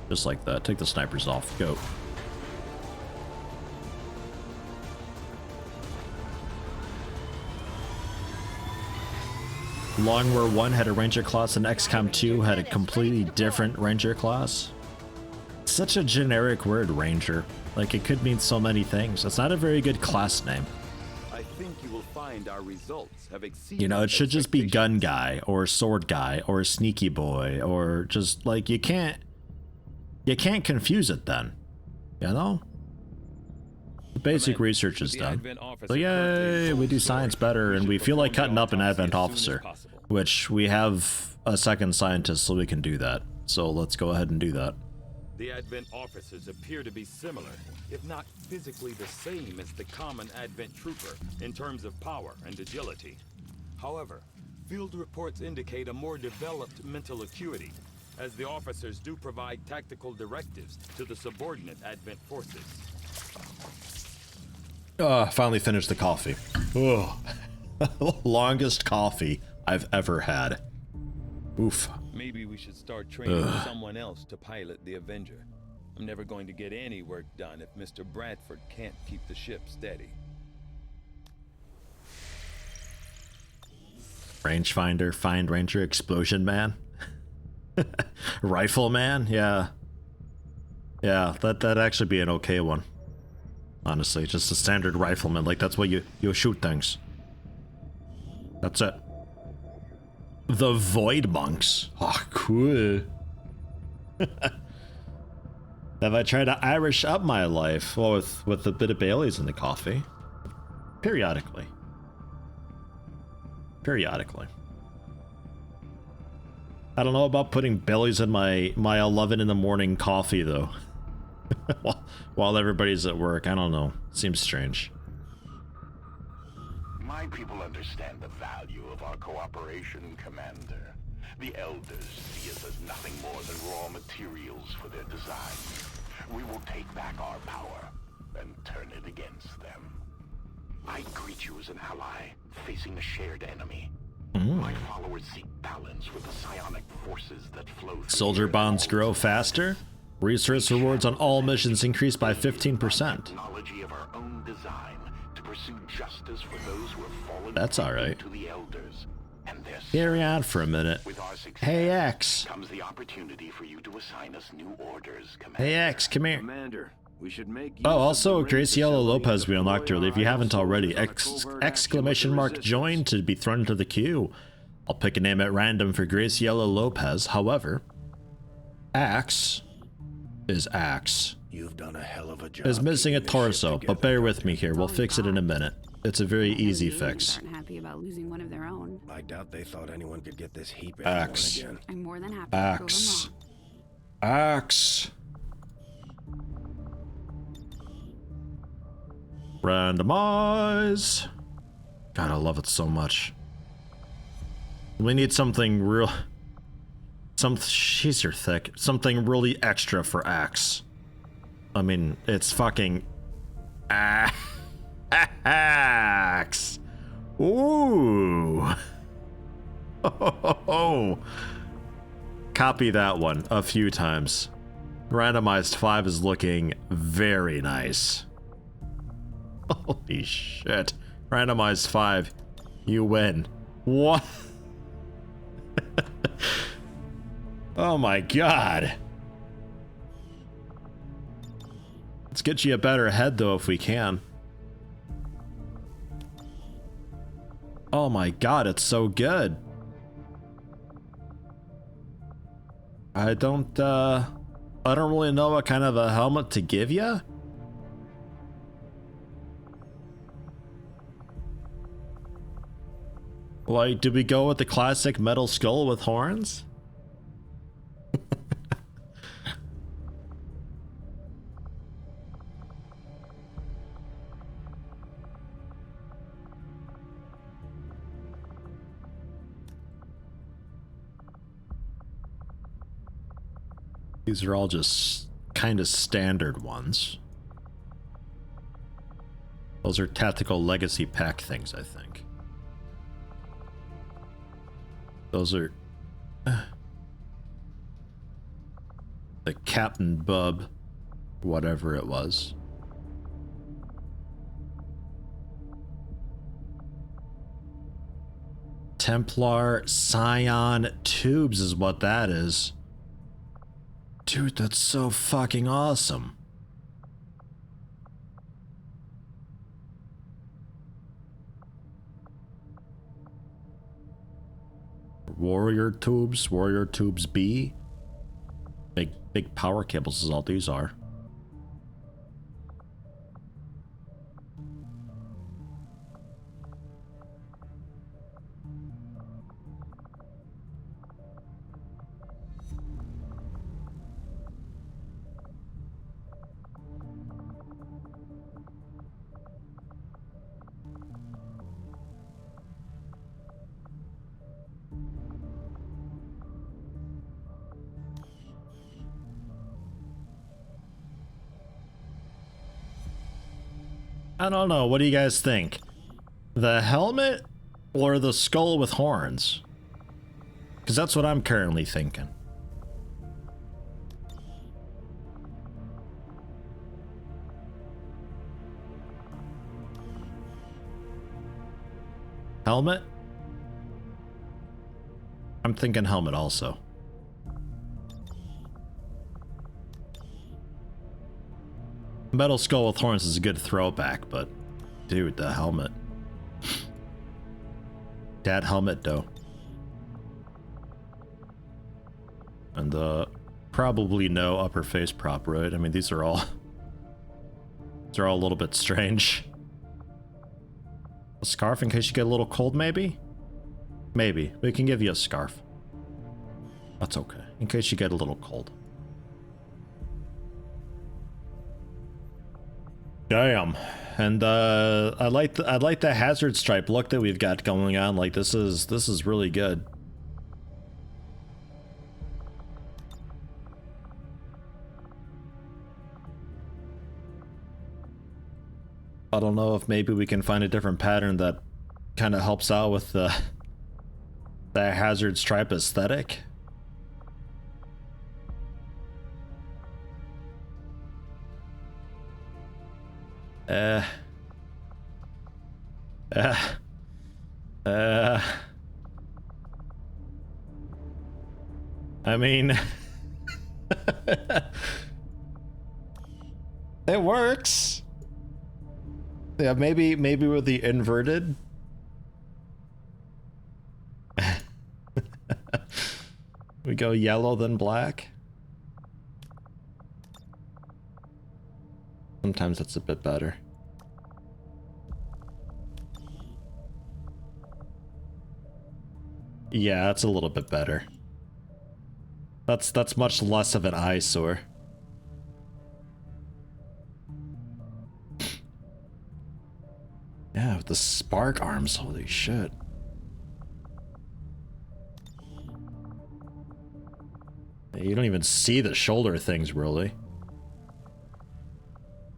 Just like that. Take the snipers off. Go. Long War 1 had a ranger class and XCOM 2 had a completely different ranger class. Such a generic word, ranger. Like, it could mean so many things. It's not a very good class name. I think you will find our results have exceeded. You know, it should just be gun guy or sword guy or sneaky boy or just like you can't confuse it then. You know? The basic research is done. So yay, we do science better and we feel like cutting up an Advent officer, which we have a second scientist so we can do that. So let's go ahead and do that. The Advent officers appear to be similar, if not physically the same as the common Advent trooper in terms of power and agility. However, field reports indicate a more developed mental acuity, as the officers do provide tactical directives to the subordinate Advent forces. Finally finished the coffee. Ugh. Longest coffee I've ever had. Oof. Maybe we should start training someone else to pilot the Avenger. I'm never going to get any work done if Mr. Bradford can't keep the ship steady. Rangefinder, Find Ranger, Explosion Man. Rifleman, yeah. Yeah, that'd actually be an okay one. Honestly, just a standard rifleman, like that's what you shoot things. That's it. The Void Monks. Oh, cool. Have I tried to Irish up my life? Well, with a bit of Bailey's in the coffee. Periodically. Periodically. I don't know about putting Bailey's in my 11 in the morning coffee, though. While everybody's at work, I don't know. Seems strange. My people understand the value of our cooperation, Commander. The Elders see us as nothing more than raw materials for their design. We will take back our power and turn it against them. I greet you as an ally facing a shared enemy. My followers seek balance with the psionic forces that flow through. Soldier bonds grow faster. Resource rewards on all missions increase by 15%. Technology of our own design to pursue justice for those who have fallen. That's all right. To the Elders and their Carry on for a minute. Hey X. Comes the opportunity for you to assign us new orders, Commander. Hey X, come here. Commander, we should make Oh, also Graciela Lopez we unlocked early. If you haven't already, exclamation mark join to be thrown into the queue. I'll pick a name at random for Graciela Lopez. However, Axe is Axe. You've done a hell of a job. Is missing a keeping this torso, ship but bear together, with me here. We'll fix it in a minute. It's a very easy fix. Aren't happy about losing one of their own. I doubt they thought anyone could get this heap Axe. again. I'm more than happy to prove them wrong. Axe. Randomize. God, I love it so much. We need something real. She's your thick. Something really extra for Axe. I mean, it's fucking Axe. Ooh. Oh. Copy that one a few times. Randomized 5 is looking very nice. Holy shit. Randomized 5, you win. What? Oh my god. Let's get you a better head though if we can. Oh my god, it's so good. I don't really know what kind of a helmet to give you. Like, do we go with the classic metal skull with horns? These are all just kind of standard ones. Those are tactical legacy pack things, I think. Those are the Captain Bub, whatever it was. Templar Scion tubes is what that is. Dude, that's so fucking awesome. Warrior tubes B. Big power cables is all these are. I don't know. What do you guys think? The helmet or the skull with horns? Because that's what I'm currently thinking. Helmet? I'm thinking helmet also. Metal skull with horns is a good throwback, but dude, the helmet. That helmet though. And probably no upper face prop, right? I mean, these are all a little bit strange. A scarf in case you get a little cold, maybe? Maybe. We can give you a scarf. That's okay. In case you get a little cold. Damn. And I like the hazard stripe look that we've got going on. Like this is really good. I don't know if maybe we can find a different pattern that kind of helps out with the hazard stripe aesthetic. I mean, it works. Yeah, maybe with the inverted. We go yellow then black. sometimes that's a bit better. Yeah, that's a little bit better. That's much less of an eyesore. Yeah, with the spark arms, holy shit. You don't even see the shoulder things, really.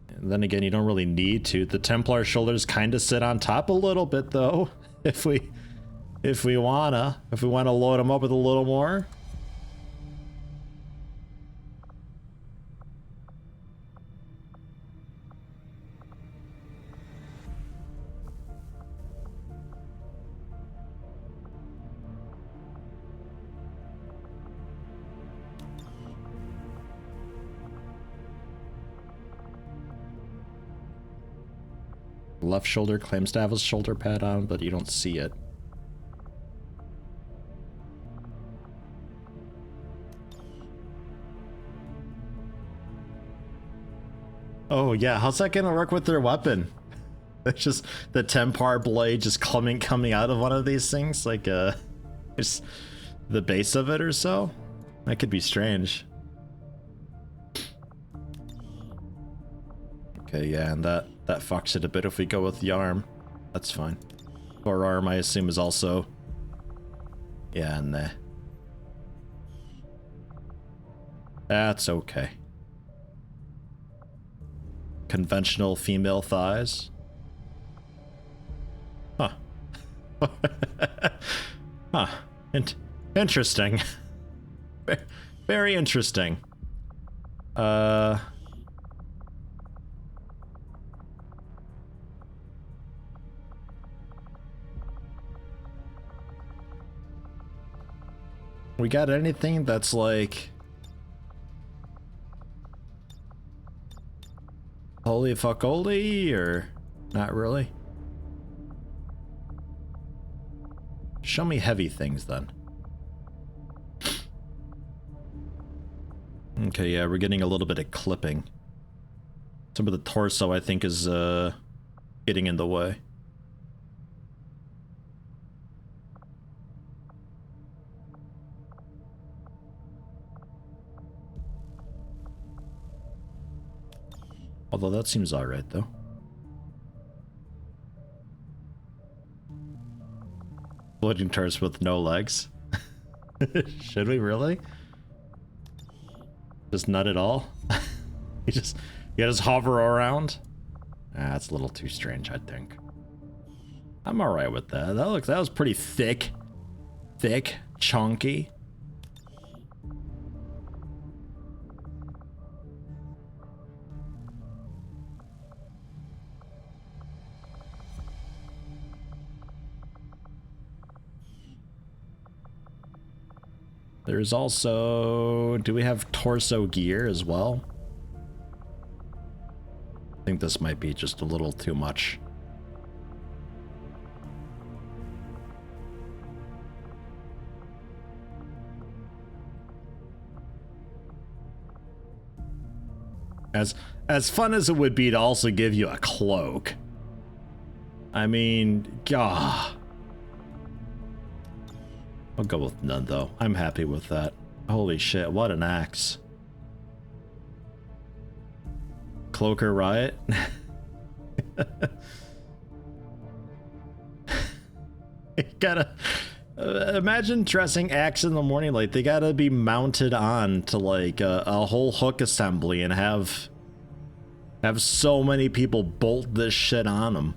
And then again, you don't really need to. The Templar shoulders kind of sit on top a little bit, though. If we wanna load them up with a little more. Left shoulder claims to have a shoulder pad on, but you don't see it. Oh yeah, how's that gonna work with their weapon? It's just the Templar blade just coming out of one of these things, like just the base of it or so? That could be strange. Okay, yeah, and that fucks it a bit if we go with the arm. That's fine. Forearm, I assume, is also... Yeah, and that's okay. Conventional female thighs. Huh. Huh. Interesting. Very interesting. We got anything that's like... Holy fuck holy, or not really? Show me heavy things then. Okay, yeah, we're getting a little bit of clipping. Some of the torso, I think, is getting in the way. Although that seems alright, though. Floating turrets with no legs. Should we really? Just not at all? you just hover around? Ah, that's a little too strange, I think. I'm alright with that. That was pretty thick. Thick, chunky. There's also... Do we have torso gear as well? I think this might be just a little too much. As fun as it would be to also give you a cloak. I mean, gah. I'll go with none, though. I'm happy with that. Holy shit, what an axe. Cloaker Riot? You gotta... imagine dressing axe in the morning, like, they gotta be mounted on to, like, a whole hook assembly and have so many people bolt this shit on them.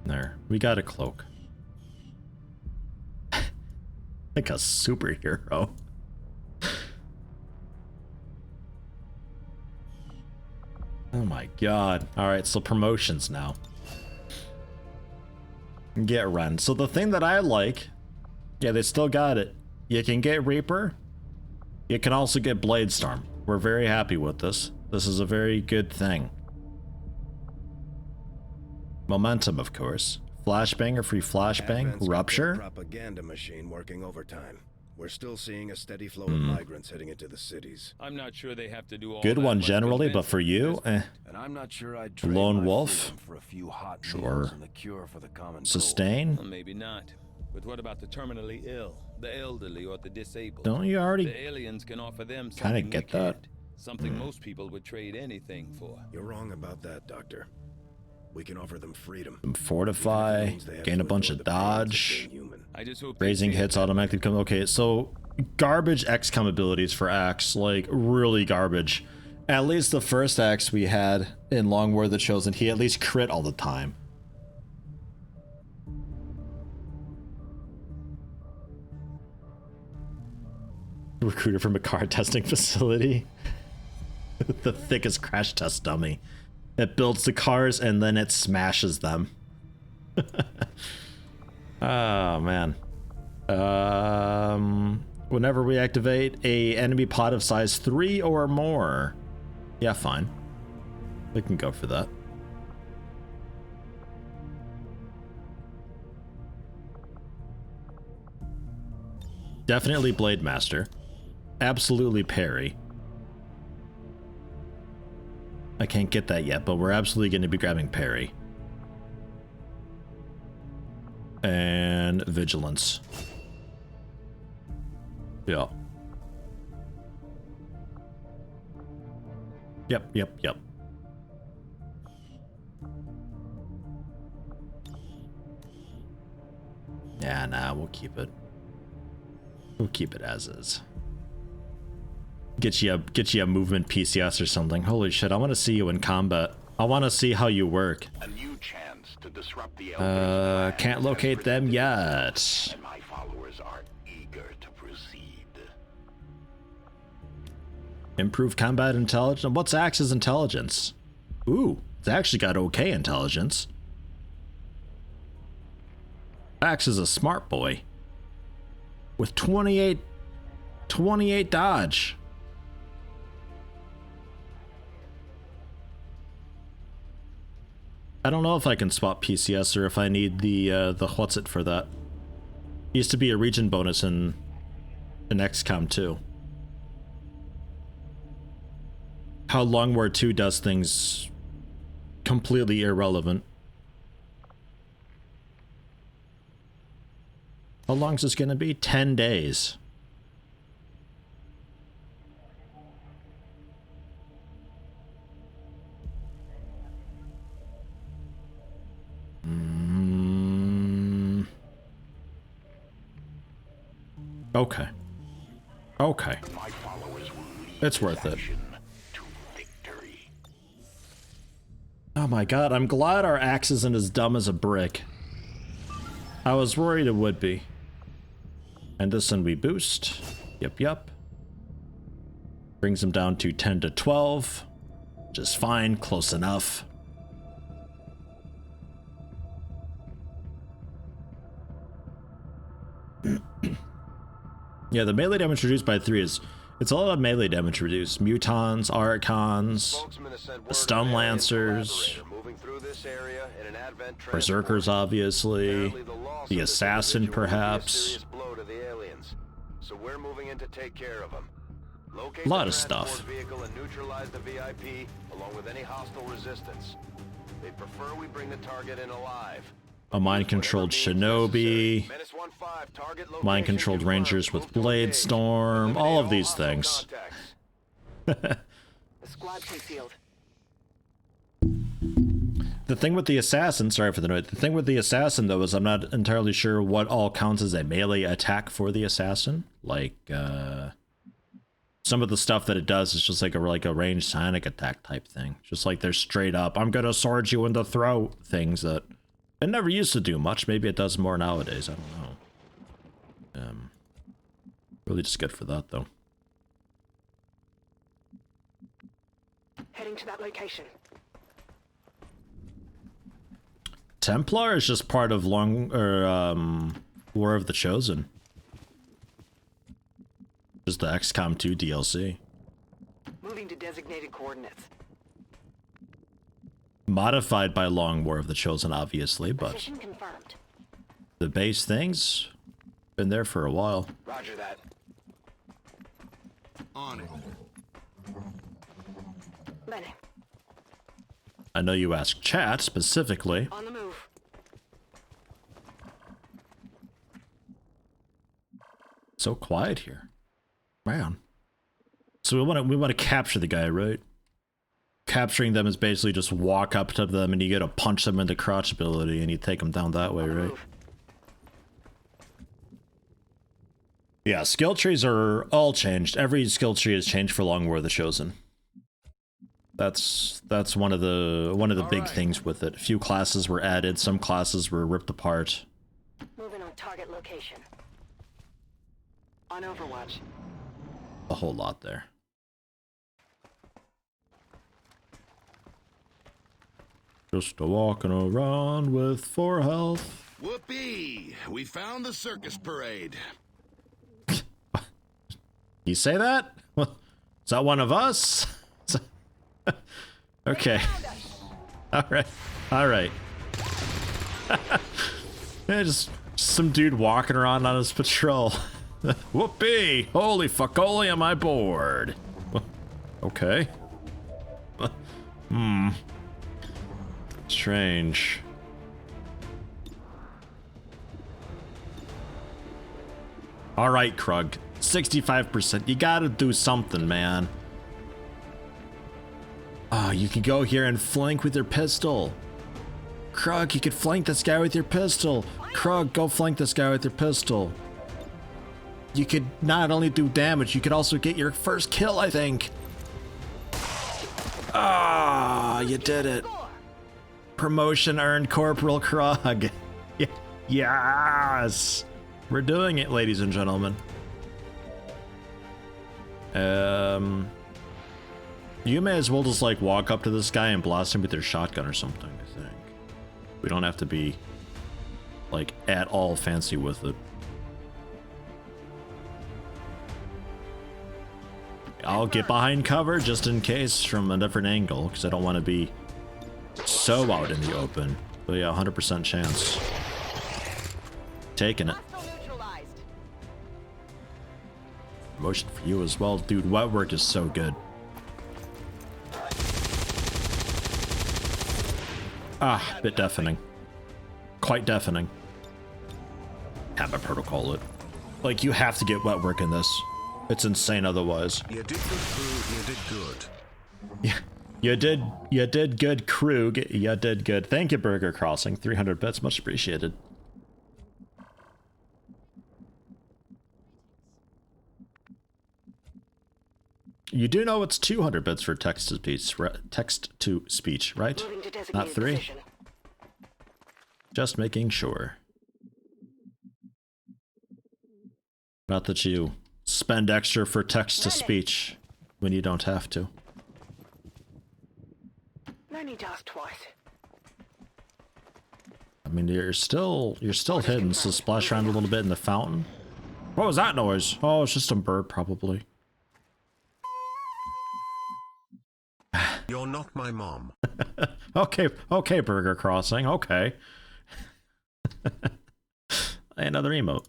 There, we got a cloak. Like a superhero. Oh my god. Alright, so promotions now. Get Ren. So the thing that I like, yeah, they still got it. You can get Reaper. You can also get Bladestorm. We're very happy with this. This is a very good thing. Momentum, of course. Flashbang or free flashbang? Advent's got their Rupture? propaganda machine working overtime. We're still seeing a steady flow of migrants heading into the cities. I'm not sure they have to do all Good that one much generally, but convincing for at you, this eh. And I'm not sure I'd trade Lone my wolf? freedom for a few hot Sure. meals and the cure for the common Sustain? Well, maybe not. But what about the terminally ill, the elderly, or the disabled? Don't you already The aliens can offer them kinda something get we that? can't. Something most people would trade anything for. You're wrong about that, Doctor. We can offer them freedom. Fortify, gain a bunch of dodge. I just hope Raising hits automatically come. Okay, so garbage XCOM abilities for Axe, like really garbage. At least the first Axe we had in Long War of the Chosen, he at least crit all the time. Recruited from a car testing facility. The thickest crash test dummy. It builds the cars and then it smashes them. Oh man. Whenever we activate a enemy pod of size 3 or more. Yeah, fine. We can go for that. Definitely Blade Master. Absolutely parry. I can't get that yet, but we're absolutely going to be grabbing parry. And vigilance. Yeah. Yep. Yeah, nah, we'll keep it. We'll keep it as is. Get you a movement PCS or something. Holy shit, I want to see you in combat. I want to see how you work. A new chance to disrupt the Can't locate them yet. And my followers are eager to proceed. Improve combat intelligence. What's Axe's intelligence? Ooh, it's actually got okay intelligence. Axe is a smart boy. With 28 dodge. I don't know if I can swap PCS or if I need the what's it for that. Used to be a region bonus in XCOM 2. How Long War 2 does things completely irrelevant. How long is this gonna be? 10 days. Okay. Okay. It's worth it. Oh my god, I'm glad our axe isn't as dumb as a brick. I was worried it would be. And this one we boost. Yep. Brings him down to 10 to 12. Just fine, close enough. Yeah, the melee damage reduced by 3 is... It's a lot of melee damage reduced. Mutons, Archons, the Stun Lancers, Berserkers obviously, the Assassin perhaps. So we're moving in to take care of them. A lot of stuff. Vehicle and neutralize the VIP along with any hostile resistance. They prefer we bring the target in alive. A mind-controlled Shinobi, mind-controlled Rangers with Blade Storm, all of these things. The squad concealed. The thing with the Assassin, sorry for the noise, the thing with the Assassin though is I'm not entirely sure what all counts as a melee attack for the Assassin. Like, some of the stuff that it does is just like a ranged sonic attack type thing. Just like they're straight up, I'm gonna sword you in the throat things that it never used to do much. Maybe it does more nowadays. I don't know. Really just good for that, though. Heading to that location. Templar is just part of War of the Chosen. Just the XCOM 2 DLC. Moving to designated coordinates. Modified by Long War of the Chosen, obviously, but Position confirmed. the base things been there for a while. Roger that. On it. Bene. I know you asked chat specifically. On the move. So quiet here, man. So we want to capture the guy, right? Capturing them is basically just walk up to them and you get to punch them in the crotch ability and you take them down that way, right? Yeah, skill trees are all changed. Every skill tree has changed for Long War of the Chosen. That's one of the big things with it. A few classes were added, some classes were ripped apart. Moving on target location. On Overwatch. A whole lot there. Just walking around with 4 health. Whoopee! We found the circus parade. You say that? Is that one of us? Okay. Alright. Alright. Yeah, just some dude walking around on his patrol. Whoopee! Holy fuck, holy am I bored. Okay. Strange. Alright, Krug. 65%. You gotta do something, man. Oh, you can go here and flank with your pistol. Krug, you could flank this guy with your pistol. Krug, go flank this guy with your pistol. You could not only do damage, you could also get your first kill, I think. Ah, you did it. Promotion earned, Corporal Krug. Yes. We're doing it, ladies and gentlemen. You may as well just like walk up to this guy and blast him with your shotgun or something, I think. We don't have to be like at all fancy with it. I'll get behind cover just in case from a different angle because I don't want to be so out in the open. But yeah, 100% chance. Taking it. Motion for you as well. Dude, LWotC is so good. Ah, bit deafening. Quite deafening. Have a protocol it. Like, you have to get LWotC in this. It's insane otherwise. You did good, Krug. You did good. Yeah. You did good, Krug. You did good. Thank you, Burger Crossing. 300 bits, much appreciated. You do know it's 200 bits for text to speech, right? Not 3. Position. Just making sure. Not that you spend extra for text to speech when you don't have to. No need to ask twice. I mean, you're still hidden, so splash around a little bit in the fountain. What was that noise? Oh, it's just a bird, probably. You're not my mom. Okay, Burger Crossing, okay. Another emote.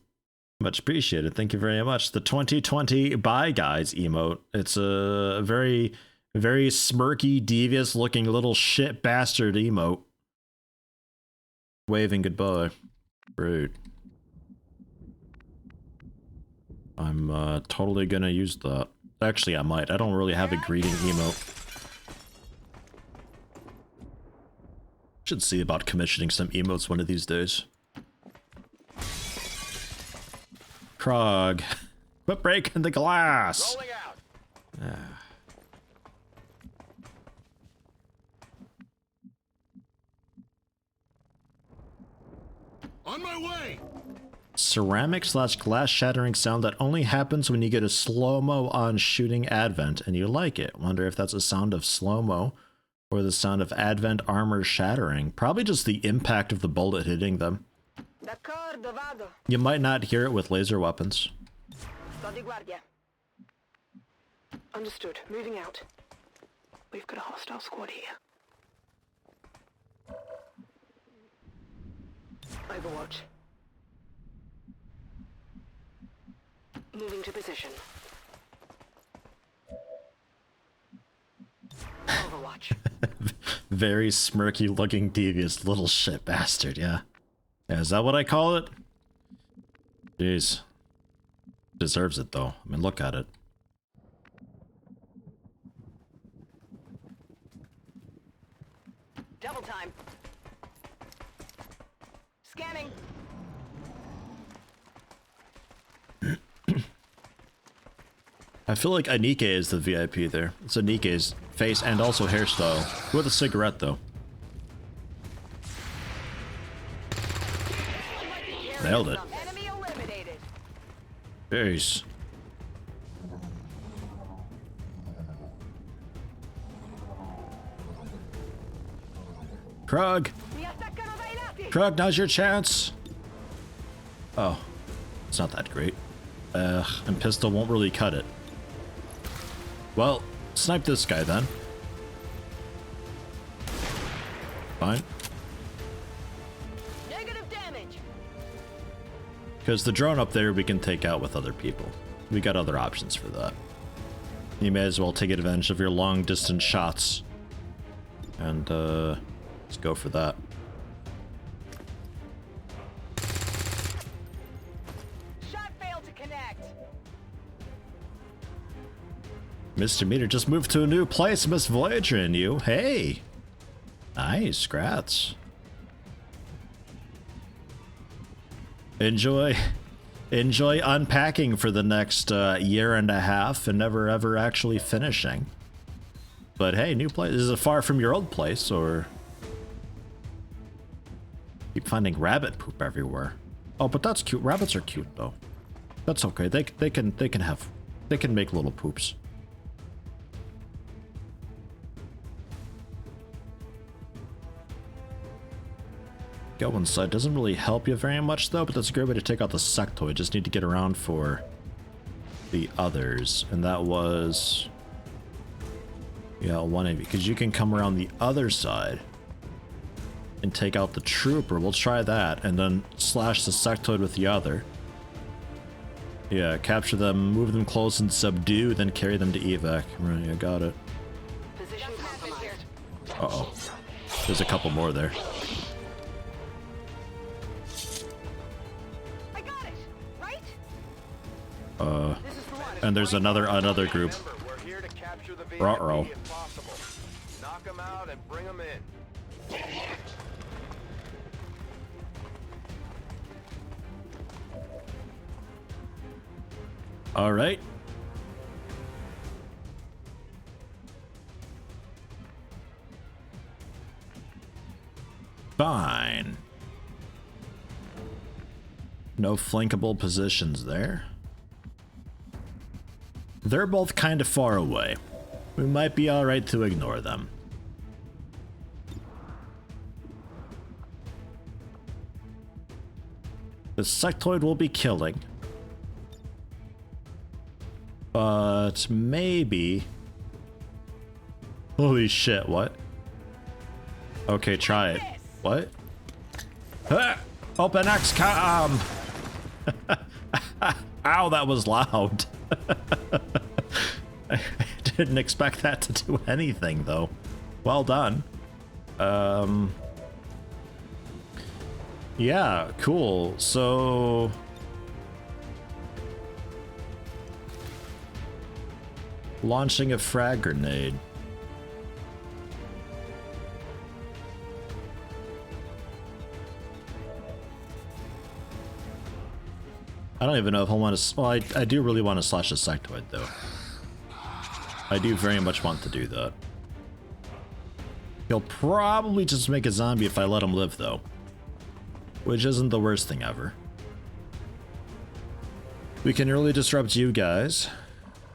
Much appreciated, thank you very much. The 2020 Bye Guys emote. It's a very, very smirky, devious looking little shit bastard emote. Waving goodbye. Rude. I'm totally gonna use that. Actually, I might. I don't really have a greeting emote. Should see about commissioning some emotes one of these days. Krug, quit breaking the glass. Rolling out. On my way. Ceramic/glass shattering sound that only happens when you get a slow-mo on shooting Advent and you like it. Wonder if that's a sound of slow-mo or the sound of Advent armor shattering. Probably just the impact of the bullet hitting them. You might not hear it with laser weapons. Understood. Moving out. We've got a hostile squad here. Overwatch. Moving to position. Overwatch. Very smirky looking devious little shit bastard, yeah. Yeah, is that what I call it? Jeez. Deserves it though. I mean, look at it. Double time. Scanning. I feel like Anike is the VIP there. It's Anike's face and also hairstyle. With a cigarette though. Nailed it. Enemy eliminated. Jeez. Krug! Krug, now's your chance! Oh. It's not that great. And pistol won't really cut it. Well, snipe this guy then. Fine. Negative damage. Because the drone up there we can take out with other people. We got other options for that. You may as well take advantage of your long distance shots. And let's go for that. Shot failed to connect. Mr. Meter just moved to a new place, Miss Voyager and you. Hey! Nice, grats. Enjoy unpacking for the next year and a half and never ever actually finishing. But hey, new place. Is it far from your old place, or keep finding rabbit poop everywhere? Oh, but that's cute. Rabbits are cute though. That's okay. They can make little poops. Go inside doesn't really help you very much though, but that's a great way to take out the sectoid. Just need to get around for the others, and that was, yeah, one of you, because you can come around the other side and take out the trooper. We'll try that, and then slash the sectoid with the other. Yeah, capture them, move them close and subdue, then carry them to evac. Right, yeah, got it. Position compromised. Uh-oh. There's a couple more there. I got it. Right? And there's another group. We're here to capture the Ruh-roh. if possible. Knock them out and bring them in. All right. Fine. No flankable positions there. They're both kind of far away. We might be all right to ignore them. The sectoid will be killing. But maybe... Holy shit, what? Okay, try it. What? Ah! Open XCOM! Ow, that was loud. I didn't expect that to do anything, though. Well done. Yeah, cool. So... launching a frag grenade. I don't even know if I want to... Well, I do really want to slash the sectoid, though. I do very much want to do that. He'll probably just make a zombie if I let him live, though. Which isn't the worst thing ever. We can early disrupt you guys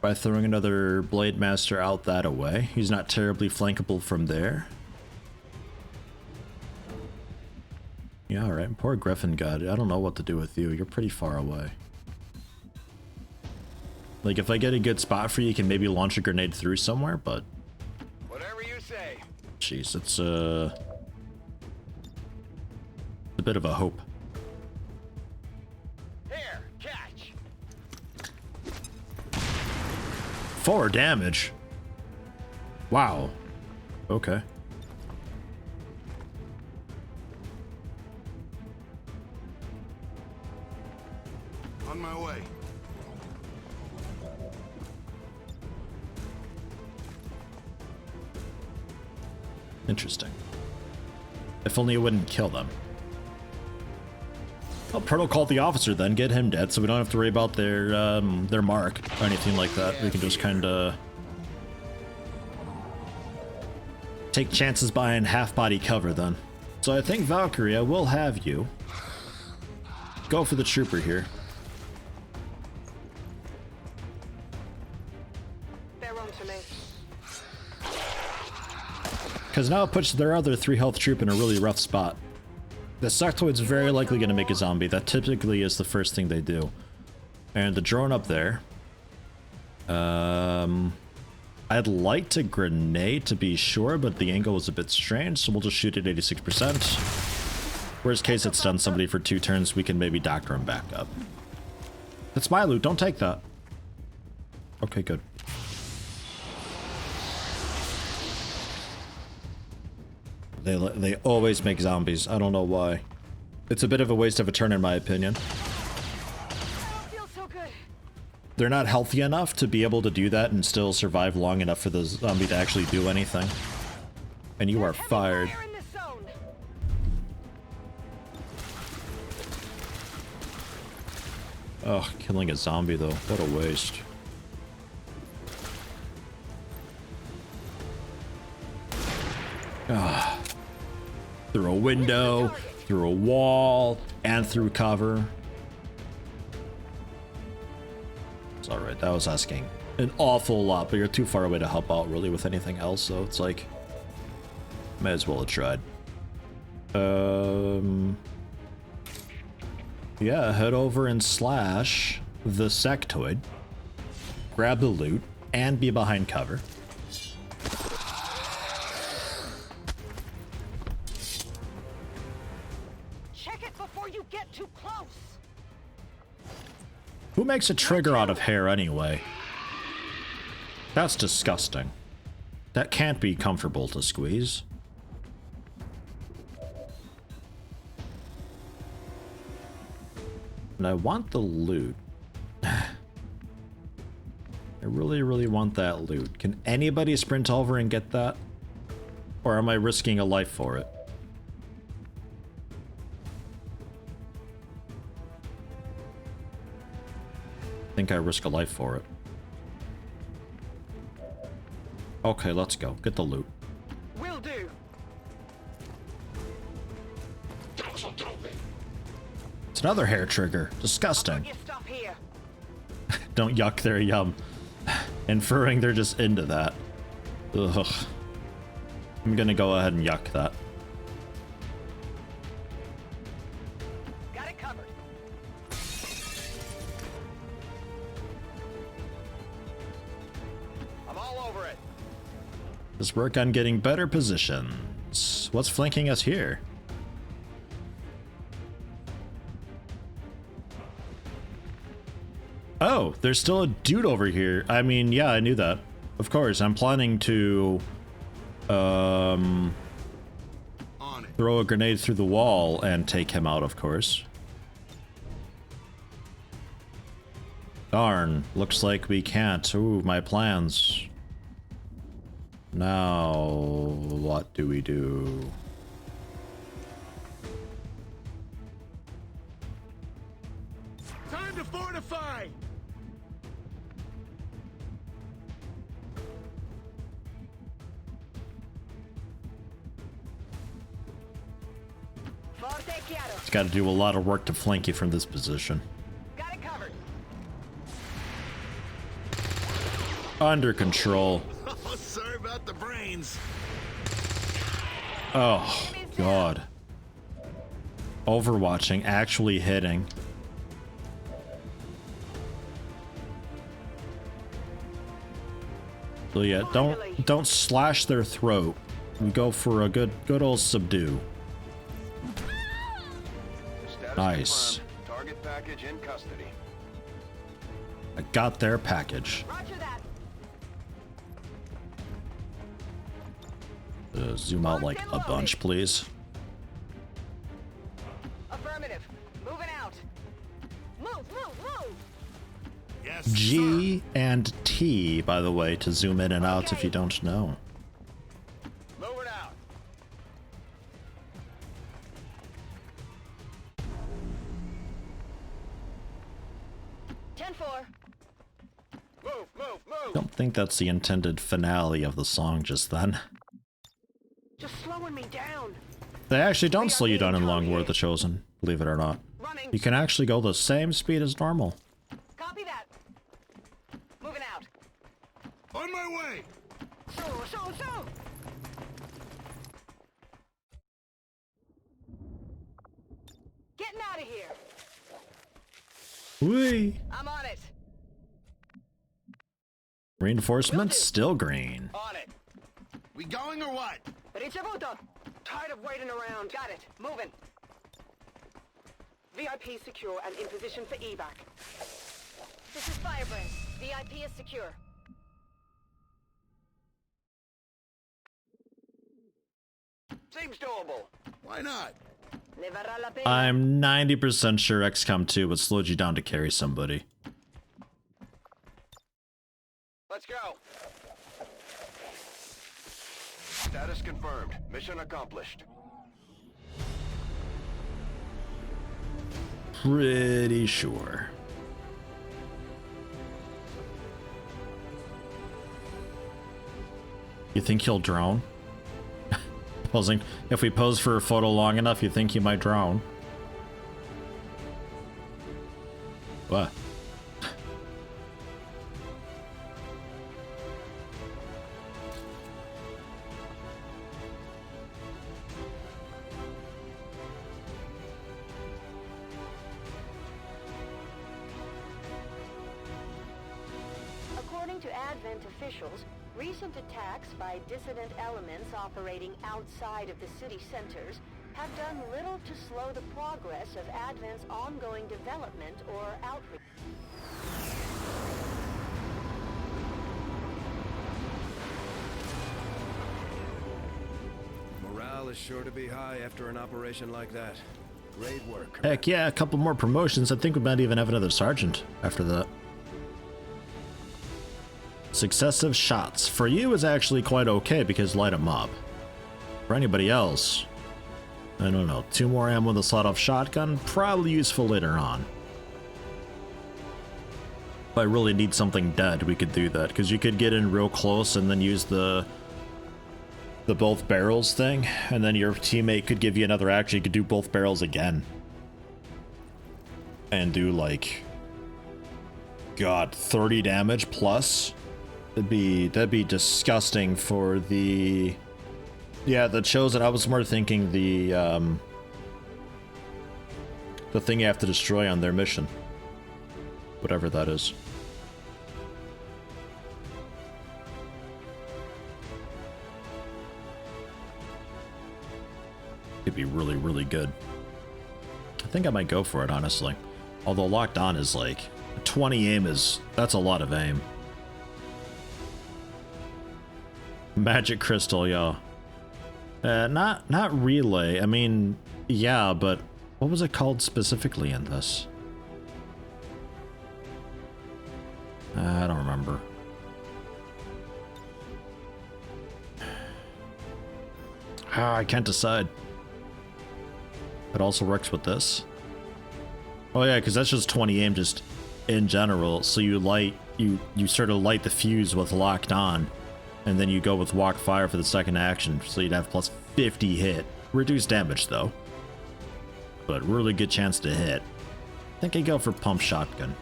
by throwing another Blade Master out that away. He's not terribly flankable from there. Yeah, alright. Poor Griffin God. I don't know what to do with you. You're pretty far away. Like, if I get a good spot for you, you can maybe launch a grenade through somewhere, but... Whatever you say. Jeez, it's a bit of a hope. 4 damage. Wow. Okay. On my way. Interesting. If only it wouldn't kill them. I'll protocol the officer then, get him dead, so we don't have to worry about their mark or anything like that. We can just kind of take chances buying half-body cover then. So I think Valkyria will have you go for the trooper here. They're on to me. Because now it puts their other 3 health troop in a really rough spot. The sectoid's very likely going to make a zombie. That typically is the first thing they do. And the drone up there. I'd like to grenade to be sure, but the angle was a bit strange, so we'll just shoot at 86%. Worst case, it's done somebody for 2 turns. We can maybe doctor him back up. That's my loot. Don't take that. Okay, good. They always make zombies. I don't know why. It's a bit of a waste of a turn in my opinion. They're not healthy enough to be able to do that and still survive long enough for the zombie to actually do anything. And you are fired. Oh, killing a zombie though. What a waste. Ah. Through a window, through a wall, and through cover. It's alright, that was asking an awful lot, but you're too far away to help out really with anything else, so it's like, may as well have tried. Yeah, head over and slash the sectoid, grab the loot, and be behind cover. Who makes a trigger out of hair anyway? That's disgusting. That can't be comfortable to squeeze. And I want the loot. I really, really want that loot. Can anybody sprint over and get that? Or am I risking a life for it? I think I risk a life for it. Okay, let's go. Get the loot. Will do. It's another hair trigger. Disgusting. Don't yuck their yum. Inferring they're just into that. Ugh. I'm gonna go ahead and yuck that. Got it covered. I'm all over it. Let's work on getting better positions. What's flanking us here? Oh, there's still a dude over here. I mean, yeah, I knew that. Of course, I'm planning to throw a grenade through the wall and take him out, of course. Darn, looks like we can't. Ooh, my plans. Now, what do we do? Time to fortify! It's got to do a lot of work to flank you from this position. Got it covered. Under control. Sorry about the brains. Oh, God. Overwatching, actually hitting. So yeah, don't slash their throat. We go for a good old subdue. Nice. Target package in custody. I got their package. Roger that. Zoom out like a bunch, please. Affirmative. Moving out. Move, move, move. Yes, G and T, by the way, to zoom in and out if you don't know. Moving out. Move, move, move. Don't think that's the intended finale of the song just then. Just slowing me down. They actually don't slow you down in Long War of the Chosen, believe it or not. Running. You can actually go the same speed as normal. Copy that. Moving out. On my way. So. Getting out of here. Whee! I'm on it. Reinforcements still green. On it. We going or what? Ricevuto. Tired of waiting around. Got it. Moving. VIP secure and in position for evac. This is Fireburn. VIP is secure. Seems doable. Why not? Ne varrà la pena. I'm 90% sure XCOM 2 would slow you down to carry somebody. Let's go. Status confirmed. Mission accomplished. Pretty sure. You think he'll drown? Posing. If we pose for a photo long enough, you think he might drown? What? According to Advent officials, recent attacks by dissident elements operating outside of the city centers have done little to slow the progress of Advent's ongoing development or outreach. Morale is sure to be high after an operation like that. Great work. Heck yeah, a couple more promotions. I think we might even have another sergeant after that. Successive shots. For you is actually quite okay because light a mob. For anybody else, I don't know, 2 more ammo with a sawed-off shotgun, probably useful later on. If I really need something dead, we could do that, because you could get in real close and then use the both barrels thing, and then your teammate could give you another action. You could do both barrels again. And do like, God, 30 damage plus. That'd be disgusting for the... Yeah, the Chosen. I was more thinking the thing you have to destroy on their mission. Whatever that is. It'd be really, really good. I think I might go for it, honestly. Although locked on is like 20 aim that's a lot of aim. Magic crystal, yo. Not relay. I mean, yeah, but what was it called specifically in this? I don't remember. I can't decide. It also works with this. Oh yeah, because that's just 20 aim just in general. So you sort of light the fuse with locked on. And then you go with walk fire for the second action, so you'd have plus 50 hit. Reduced damage though, but really good chance to hit. I think I go for pump shotgun.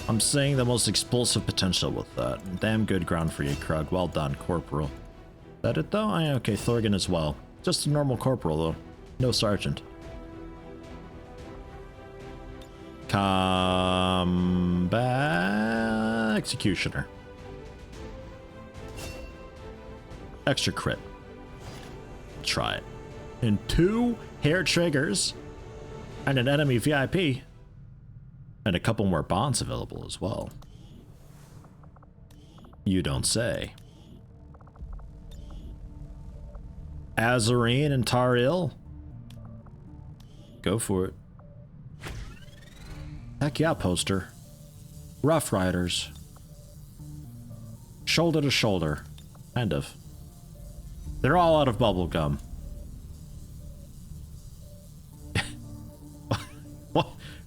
I'm saying the most explosive potential with that. Damn good ground for you, Krug. Well done, Corporal. That it though? Okay, Thorgan as well. Just a normal Corporal though. No Sergeant. Combat Executioner. Extra crit. Try it. And 2 hair triggers. And an enemy VIP. And a couple more bonds available as well. You don't say. Azarine and Taril. Go for it. Heck yeah, poster. Rough Riders. Shoulder to shoulder. Kind of. They're all out of bubblegum.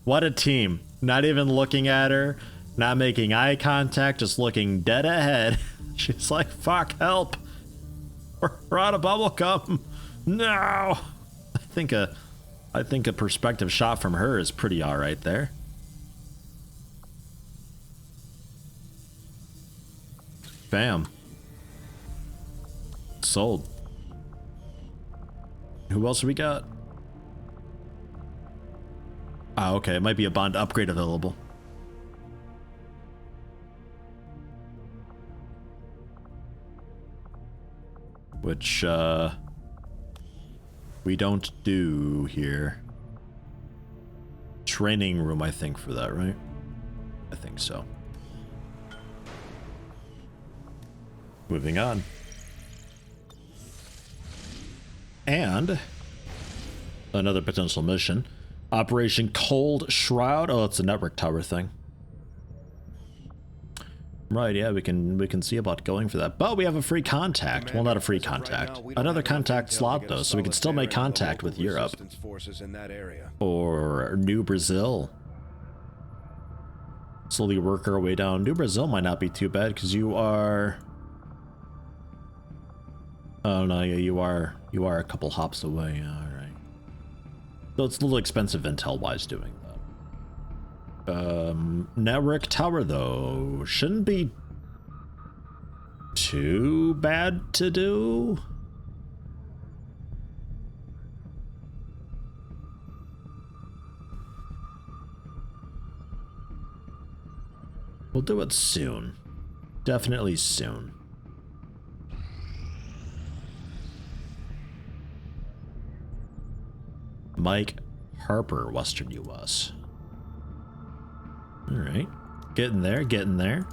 What a team. Not even looking at her, not making eye contact, just looking dead ahead. She's like, fuck, help. We're out of bubblegum. No. I think a perspective shot from her is pretty alright there. Bam. Sold. Who else we got? Ah, okay, it might be a bond upgrade available. Which, we don't do here. Training room, I think, for that, right? I think so. Moving on. And another potential mission. Operation Cold Shroud. Oh, it's a network tower thing. Right, yeah, we can see about going for that. But we have a free contact. Well, not a free contact. Another contact slot, though, so we can still make contact with Europe. Or New Brazil. Slowly work our way down. New Brazil might not be too bad, because you are... Oh, no, yeah, you are a couple hops away. All right. So it's a little expensive intel-wise doing that. Network tower, though, shouldn't be too bad to do. We'll do it soon. Definitely soon. Mike Harper, Western US. All right, getting there, getting there.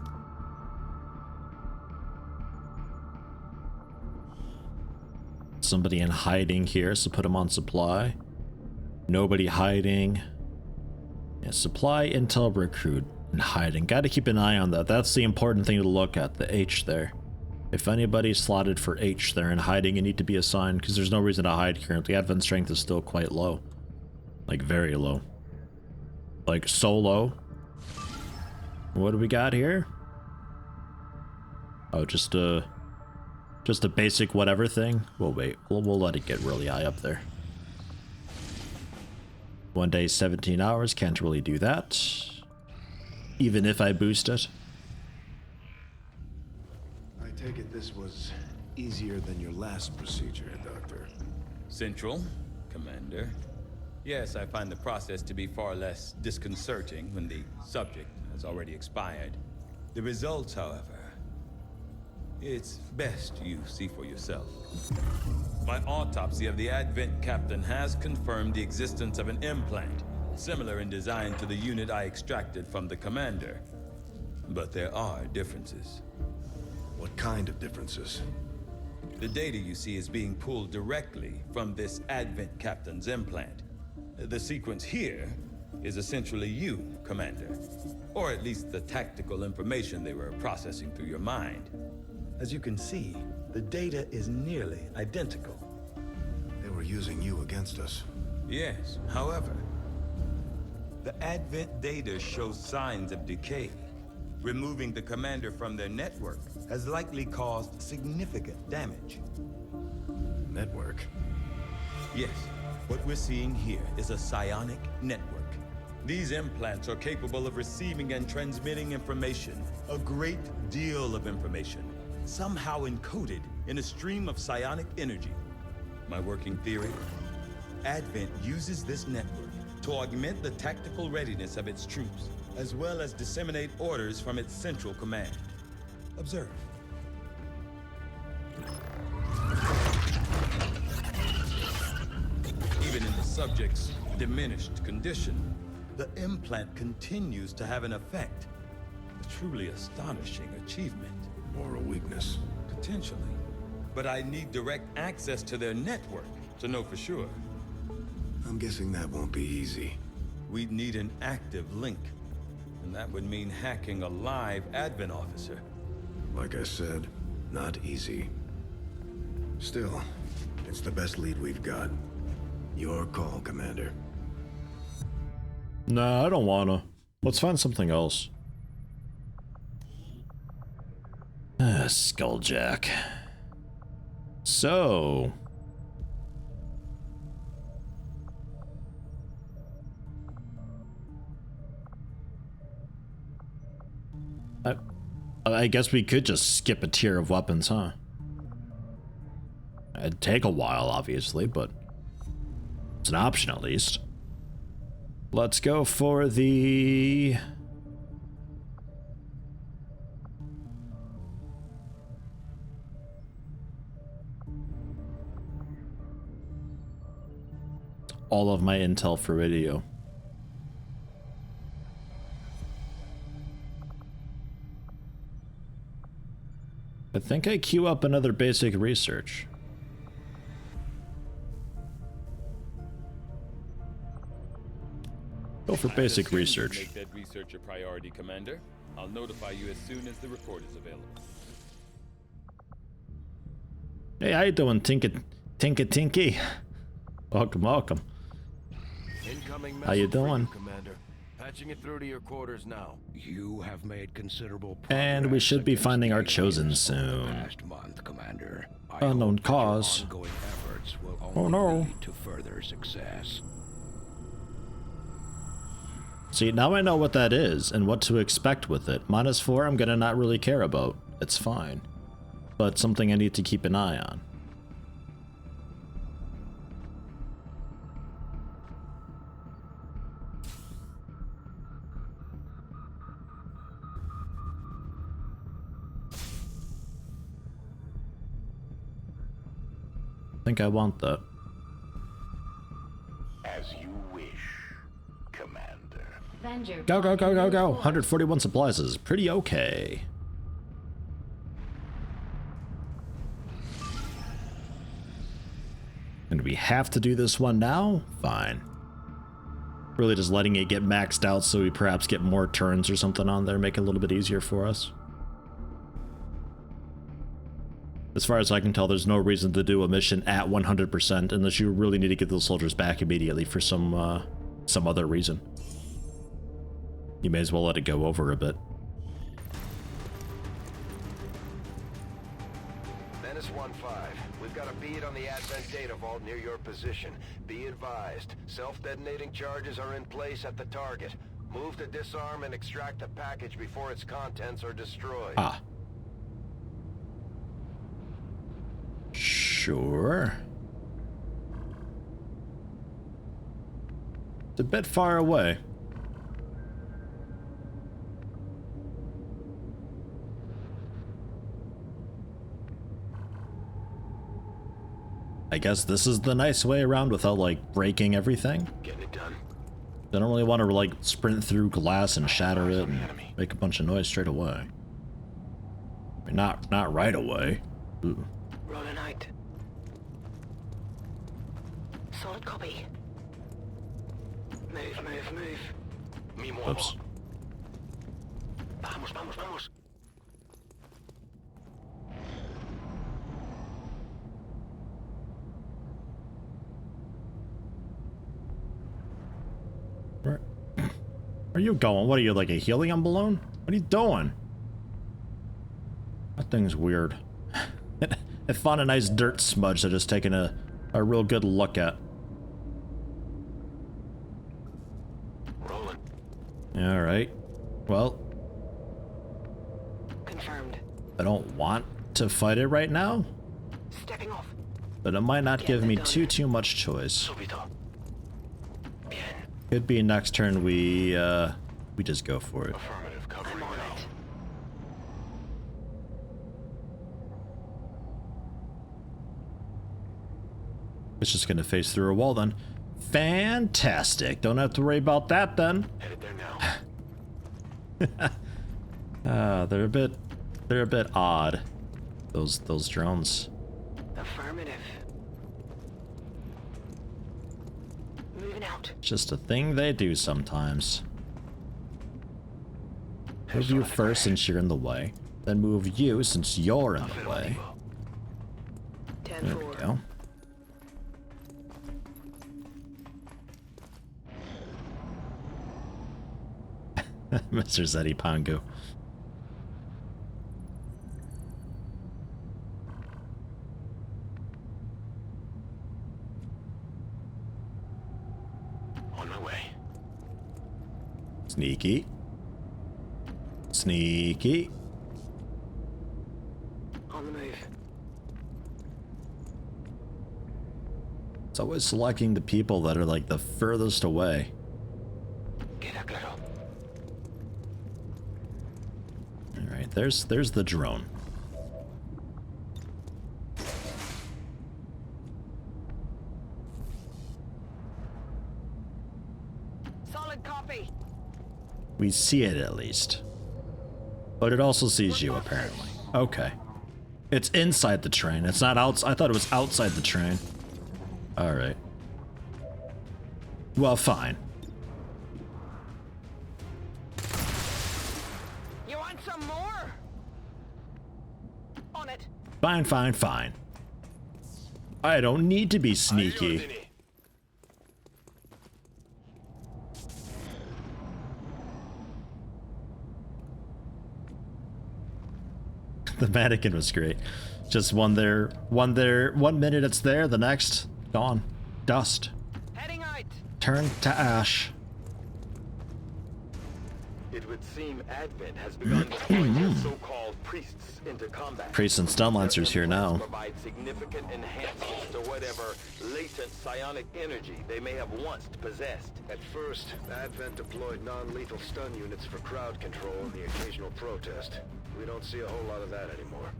Somebody in hiding here, so put him on supply. Nobody hiding. Yeah, supply, intel, recruit, and hiding. Got to keep an eye on that. That's the important thing to look at, the H there. If anybody's slotted for H there and hiding, you need to be assigned, because there's no reason to hide currently. Advent strength is still quite low. Like, very low. Like, so low. What do we got here? Oh, just a basic whatever thing? We'll wait. We'll let it get really high up there. 1 day, 17 hours. Can't really do that. Even if I boost it. I take it this was easier than your last procedure, Doctor. Central, Commander. Yes, I find the process to be far less disconcerting when the subject has already expired. The results, however, it's best you see for yourself. My autopsy of the Advent captain has confirmed the existence of an implant, similar in design to the unit I extracted from the commander. But there are differences. What kind of differences? The data you see is being pulled directly from this Advent captain's implant. The sequence here is essentially you, Commander. Or at least the tactical information they were processing through your mind. As you can see, the data is nearly identical. They were using you against us. Yes, however, the Advent data shows signs of decay. Removing the commander from their network has likely caused significant damage. Network? Yes. What we're seeing here is a psionic network. These implants are capable of receiving and transmitting information, a great deal of information, somehow encoded in a stream of psionic energy. My working theory? Advent uses this network to augment the tactical readiness of its troops, as well as disseminate orders from its central command. Observe. Even in the subject's diminished condition, the implant continues to have an effect. A truly astonishing achievement. Or a weakness. Potentially. but I need direct access to their network to know for sure. I'm guessing that won't be easy. We'd need an active link, and that would mean hacking a live admin officer. Like I said, not easy. Still, it's the best lead we've got. Your call, Commander. Nah, I don't wanna. Let's find something else. Skulljack. So... I guess we could just skip a tier of weapons, huh? It'd take a while, obviously, but it's an option at least. Let's go for the... all of my intel for radio. I think I queue up another basic research. Go for basic research. Make that research a priority, Commander. I'll notify you as soon as the report is available. Hey, how you doing, Tinky? Welcome, welcome. Incoming how you doing? Commander. Patching it through to your quarters now. You have made considerable progress. And we should be finding our chosen soon. Last month, Commander. Unknown cause. Ongoing efforts will only Oh no. lead to further success. See, now I know what that is and what to expect with it. -4 I'm gonna not really care about. It's fine. But something I need to keep an eye on. I think I want that. As you wish, Commander. Go, go, go, go, go. 141 supplies is pretty okay. And we have to do this one now? Fine. Really just letting it get maxed out so we perhaps get more turns or something on there, make it a little bit easier for us. As far as I can tell, there's no reason to do a mission at 100% unless you really need to get those soldiers back immediately for some other reason. You may as well let it go over a bit. Menace 1-5. We've got a bead on the Advent data vault near your position. Be advised, self-detonating charges are in place at the target. Move to disarm and extract the package before its contents are destroyed. Ah. Sure. It's a bit far away. I guess this is the nice way around without, like, breaking everything. Getting it done. I don't really want to, like, sprint through glass and shatter it and make a bunch of noise straight away. I mean, not right away. Ooh. Rolling out. Solid copy. Move, move, move. Me more. Oops. Vamos, vamos, vamos. Where are you going? What are you, like a helium balloon? What are you doing? That thing's weird. I found a nice dirt smudge that just taken a real good look at. Rolling. Alright. Well. Confirmed. I don't want to fight it right now. Stepping off. But it might not give me too much choice. Could be next turn we just go for it. Affirmative. Covering now. It's just gonna face through a wall then. Fantastic. Don't have to worry about that then. Headed there now. They're a bit odd. Those drones. Affirmative. Moving out. Just a thing they do sometimes. Move you first since you're in the way. Then move you since you're in the way. There we go. Mr. Zeddy Pangu. On my way. Sneaky. Sneaky. On the move. It's always selecting the people that are like the furthest away. Alright, there's the drone. Solid copy. We see it at least. But it also sees you apparently. Okay. It's inside the train. It's not outside. I thought it was outside the train. Alright. Well, fine. You want some more? On it. Fine, fine, fine. I don't need to be sneaky. The mannequin was great. Just one there, 1 minute it's there, the next, gone. Dust. Heading out. Turn to ash. It would seem Advent has begun deploying its so-called priests into combat. Priests and stun lancers here now. Provide significant enhancements to whatever latent psionic energy they may have once possessed. At first, Advent deployed non-lethal stun units for crowd control and the occasional protest. We don't see a whole lot of that anymore.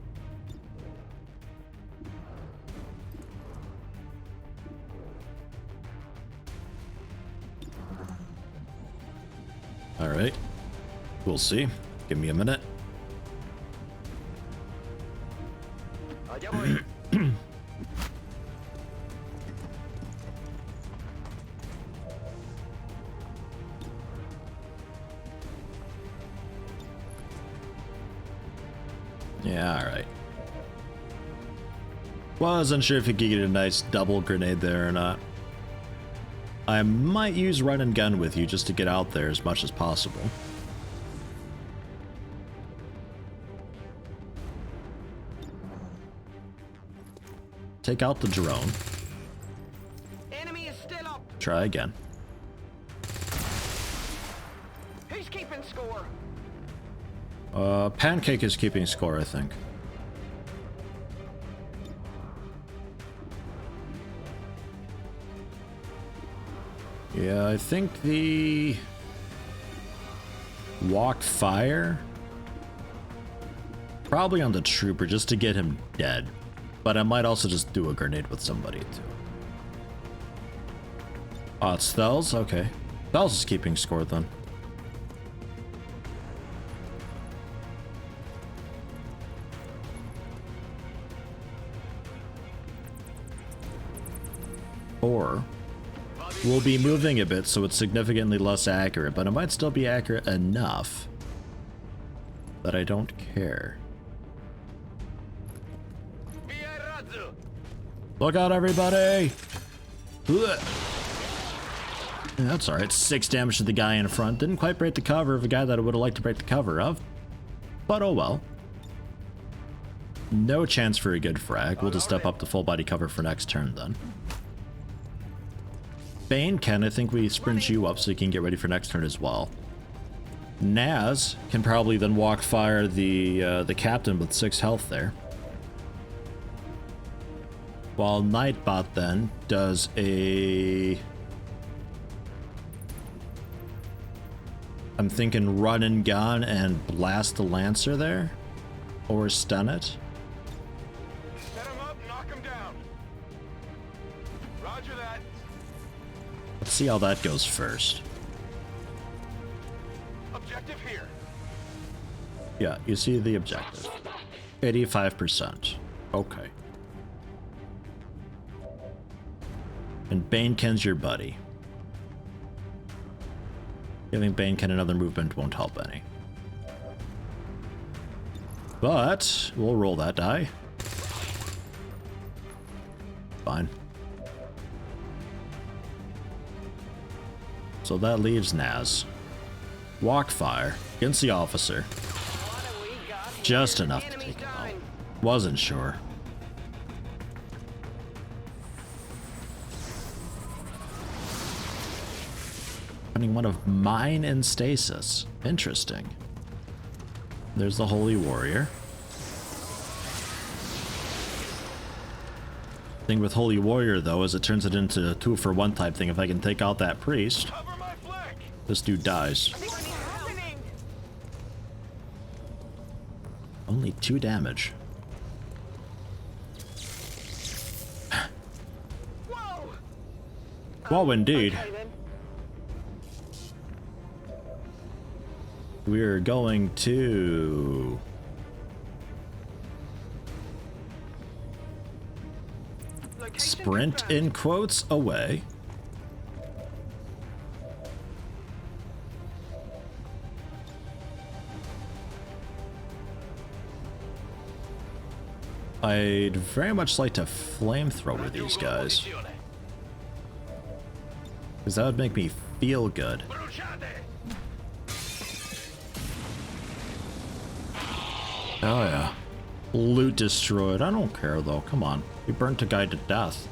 All right. We'll see. Give me a minute. Yeah, alright. Wasn't sure if you could get a nice double grenade there or not. I might use run and gun with you just to get out there as much as possible. Take out the drone. Enemy is still up. Try again. Who's keeping score? Pancake is keeping score, I think. Yeah, I think the walk fire probably on the trooper just to get him dead, but I might also just do a grenade with somebody too. Oh, it's Thels? Okay. Thels is keeping score then. Or we'll be moving a bit so it's significantly less accurate, but it might still be accurate enough that I don't care. Look out, everybody! Ugh. Yeah, that's alright. 6 damage to the guy in front. Didn't quite break the cover of a guy that I would have liked to break the cover of. But oh well. No chance for a good frag. We'll just step up to full body cover for next turn then. Bane can, I think we sprint you up so you can get ready for next turn as well. Naz can probably then walk fire the captain with 6 health there. While Nightbot then does a... I'm thinking run and gun and blast the Lancer there. Or stun it. Set him up, knock him down. Roger that. Let's see how that goes first. Objective here. Yeah, you see the objective. 85%. Okay. And Baneken's your buddy. Giving Baneken another movement won't help any. But we'll roll that die. Fine. So that leaves Naz. Walk fire against the officer. Just enough to take him out. Wasn't sure. Finding one of mine in stasis. Interesting. There's the Holy Warrior. Thing with Holy Warrior though is it turns it into a 2-for-1 type thing. If I can take out that priest, this dude dies. Only 2 damage. Whoa, indeed. We're going to sprint in quotes away. I'd very much like to flamethrower these guys, because that would make me feel good. Oh yeah. Loot destroyed. I don't care though. Come on. We burnt a guy to death.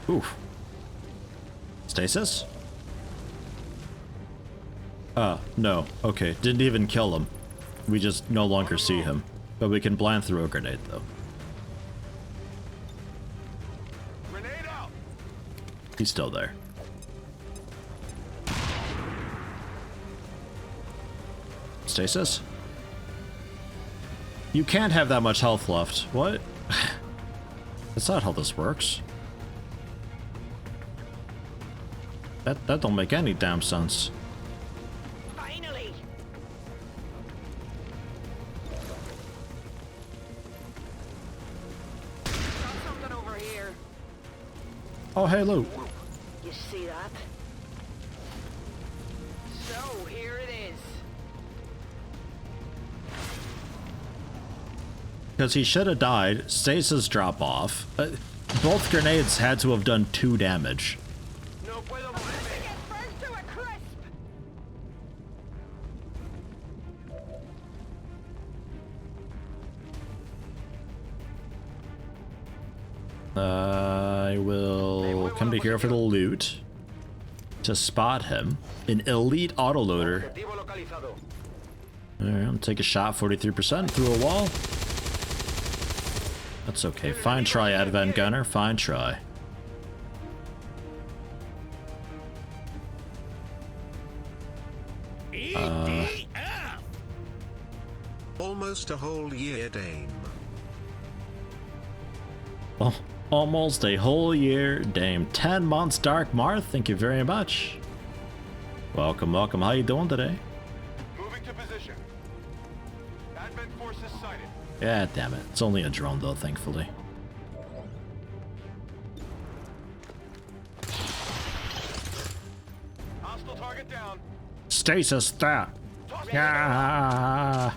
Oof. Stasis? No. Okay. Didn't even kill him. We just no longer see him. But we can blind through a grenade though. He's still there. Stasis? You can't have that much health left. What? That's not how this works. That don't make any damn sense. Finally. Got something over here. Oh, hey, loot. You see that? So, here it is. Because he should have died. Stasis drop off. Both grenades had to have done 2 damage. No puedo moverme. Get burned to a crisp. I will come to here for the loot to spot him. An elite autoloader. Alright, I'll take a shot, 43% through a wall. That's okay. Fine try, Advent Gunner. Fine try. Almost a whole year, Dame. Oh, almost a whole year, Dame. 10 months, Dark Marth. Thank you very much. Welcome, welcome. How you doing today? Moving to position. Advent forces sighted. Yeah, damn it. It's only a drone, though, thankfully. Hostile target down. Stasis, that. Yeah.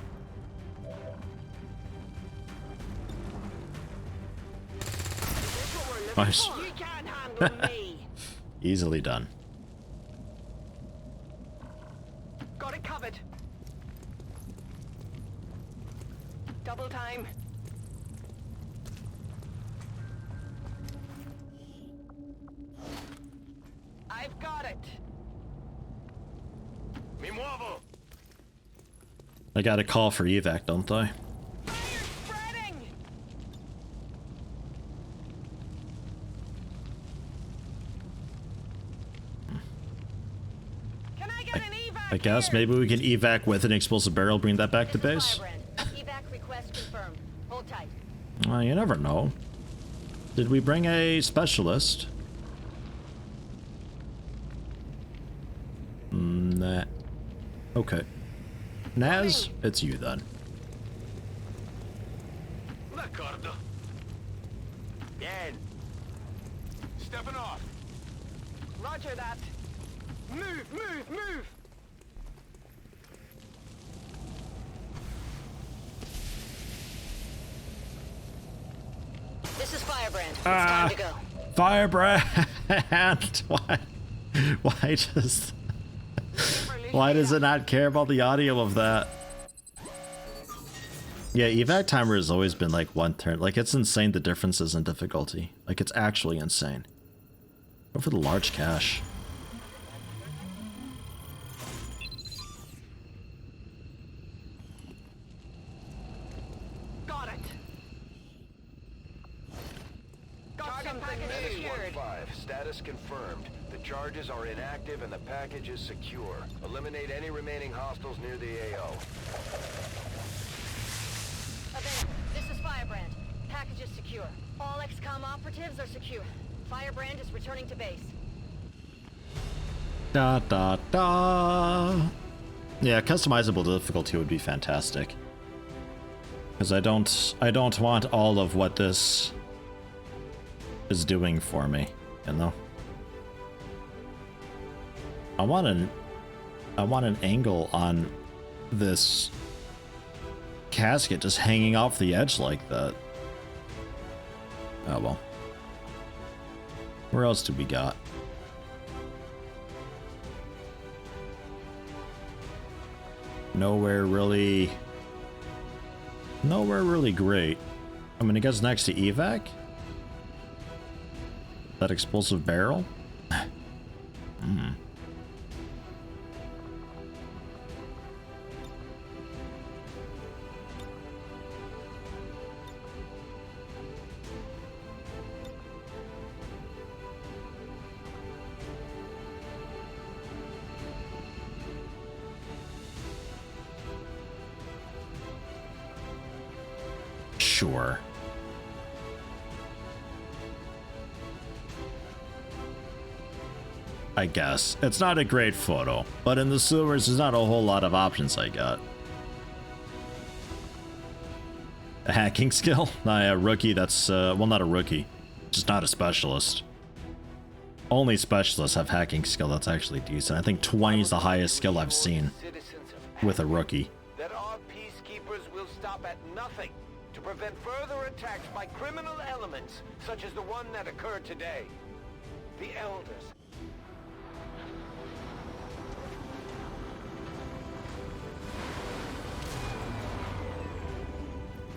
Nice. Easily done. Got it covered. Double time. I've got it. Mi muevo. I got a call for evac, don't I? I guess maybe we can evac with an explosive barrel, bring that back to base. Evac request confirmed. Hold tight. You never know. Did we bring a specialist? Nah. Okay. Naz, it's you then. D'accordo. Bien. Stepping off. Roger that. Move, move, move! This is Firebrand. It's time to go. Firebrand! Why does it not care about the audio of that? Yeah, evac timer has always been like 1 turn. Like, it's insane the differences in difficulty. Like, it's actually insane. Go for the large cache. Got it. Got something new. 1-5, status confirmed. The charges are inactive and the package is secure. Eliminate any remaining hostiles near the AO. This is Firebrand. Package is secure. All XCOM operatives are secure. Firebrand is returning to base. Da da da. Yeah, customizable difficulty would be fantastic. Because I don't want all of what this is doing for me, you know. I want an angle on this casket just hanging off the edge like that. Oh well. Where else do we got? Nowhere really great. I mean, I guess next to evac? That explosive barrel? Hmm. Sure. I guess. It's not a great photo, but in the sewers there's not a whole lot of options I got. A hacking skill? Nah, a rookie that's, well, not a rookie. Just not a specialist. Only specialists have hacking skill that's actually decent. I think 20 is the highest skill I've seen with a rookie. That our peacekeepers will stop at nothing to prevent further attacks by criminal elements, such as the one that occurred today. The Elders.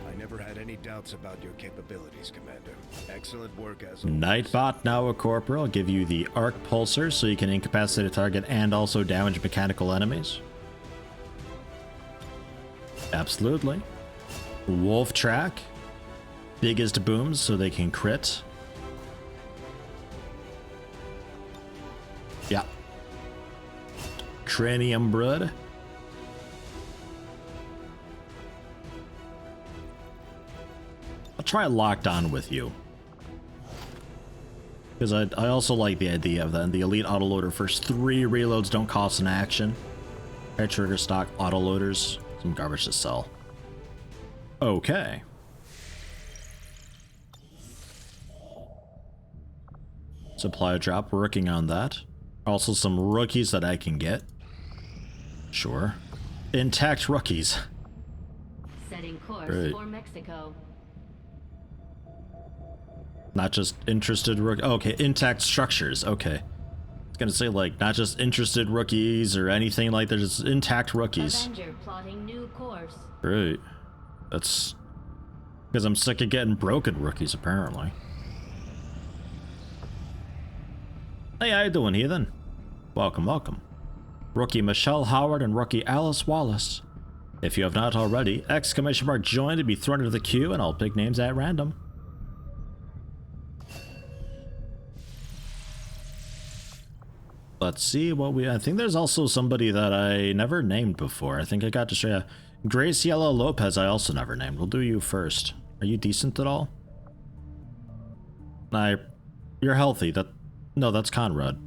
I never had any doubts about your capabilities, Commander. Excellent work as always. Nightbot, now a corporal, give you the arc pulsar so you can incapacitate a target and also damage mechanical enemies. Absolutely. Wolf track, biggest booms so they can crit. Yeah. Cranium blood. I'll try locked on with you. Because I also like the idea of that. The elite autoloader, first 3 reloads don't cost an action. Air trigger stock autoloaders. Some garbage to sell. Okay. Supply drop, working on that. Also some rookies that I can get. Sure. Intact rookies. Setting course Right. for Mexico. Not just interested rook. Oh, okay, intact structures. Okay. I was gonna say, like, not just interested rookies or anything like that, just intact rookies. Avenger plotting new course. Right. That's because I'm sick of getting broken rookies, apparently. Hey, how you doing, heathen? Welcome, welcome. Rookie Michelle Howard and rookie Alice Wallace. If you have not already, exclamation mark join to be thrown into the queue, and I'll pick names at random. Let's see what we... I think there's also somebody that I never named before. I think I got to show you. Graciela Lopez I also never named. We'll do you first. Are you decent at all? You're healthy. No, that's Conrad.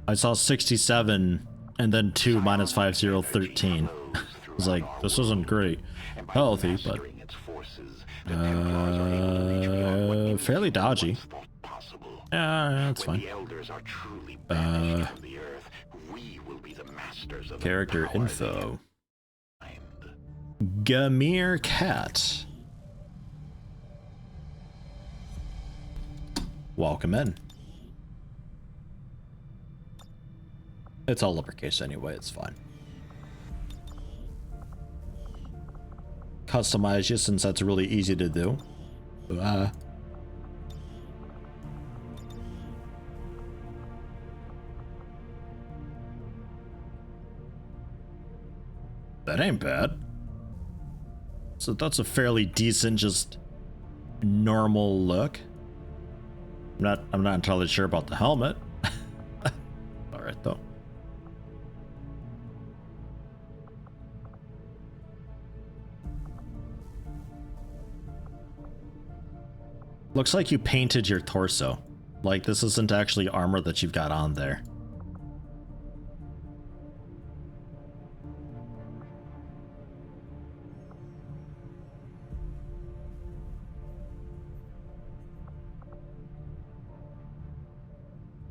I saw 67 and then 2 minus 5013. I was like, this wasn't great. Healthy, but fairly dodgy. Yeah, that's fine. Character info. Gamir Cat. Welcome in. It's all uppercase anyway, it's fine. Customize you since that's really easy to do. That ain't bad. So that's a fairly decent, just normal look. I'm not entirely sure about the helmet. Alright though. Looks like you painted your torso. Like this isn't actually armor that you've got on there.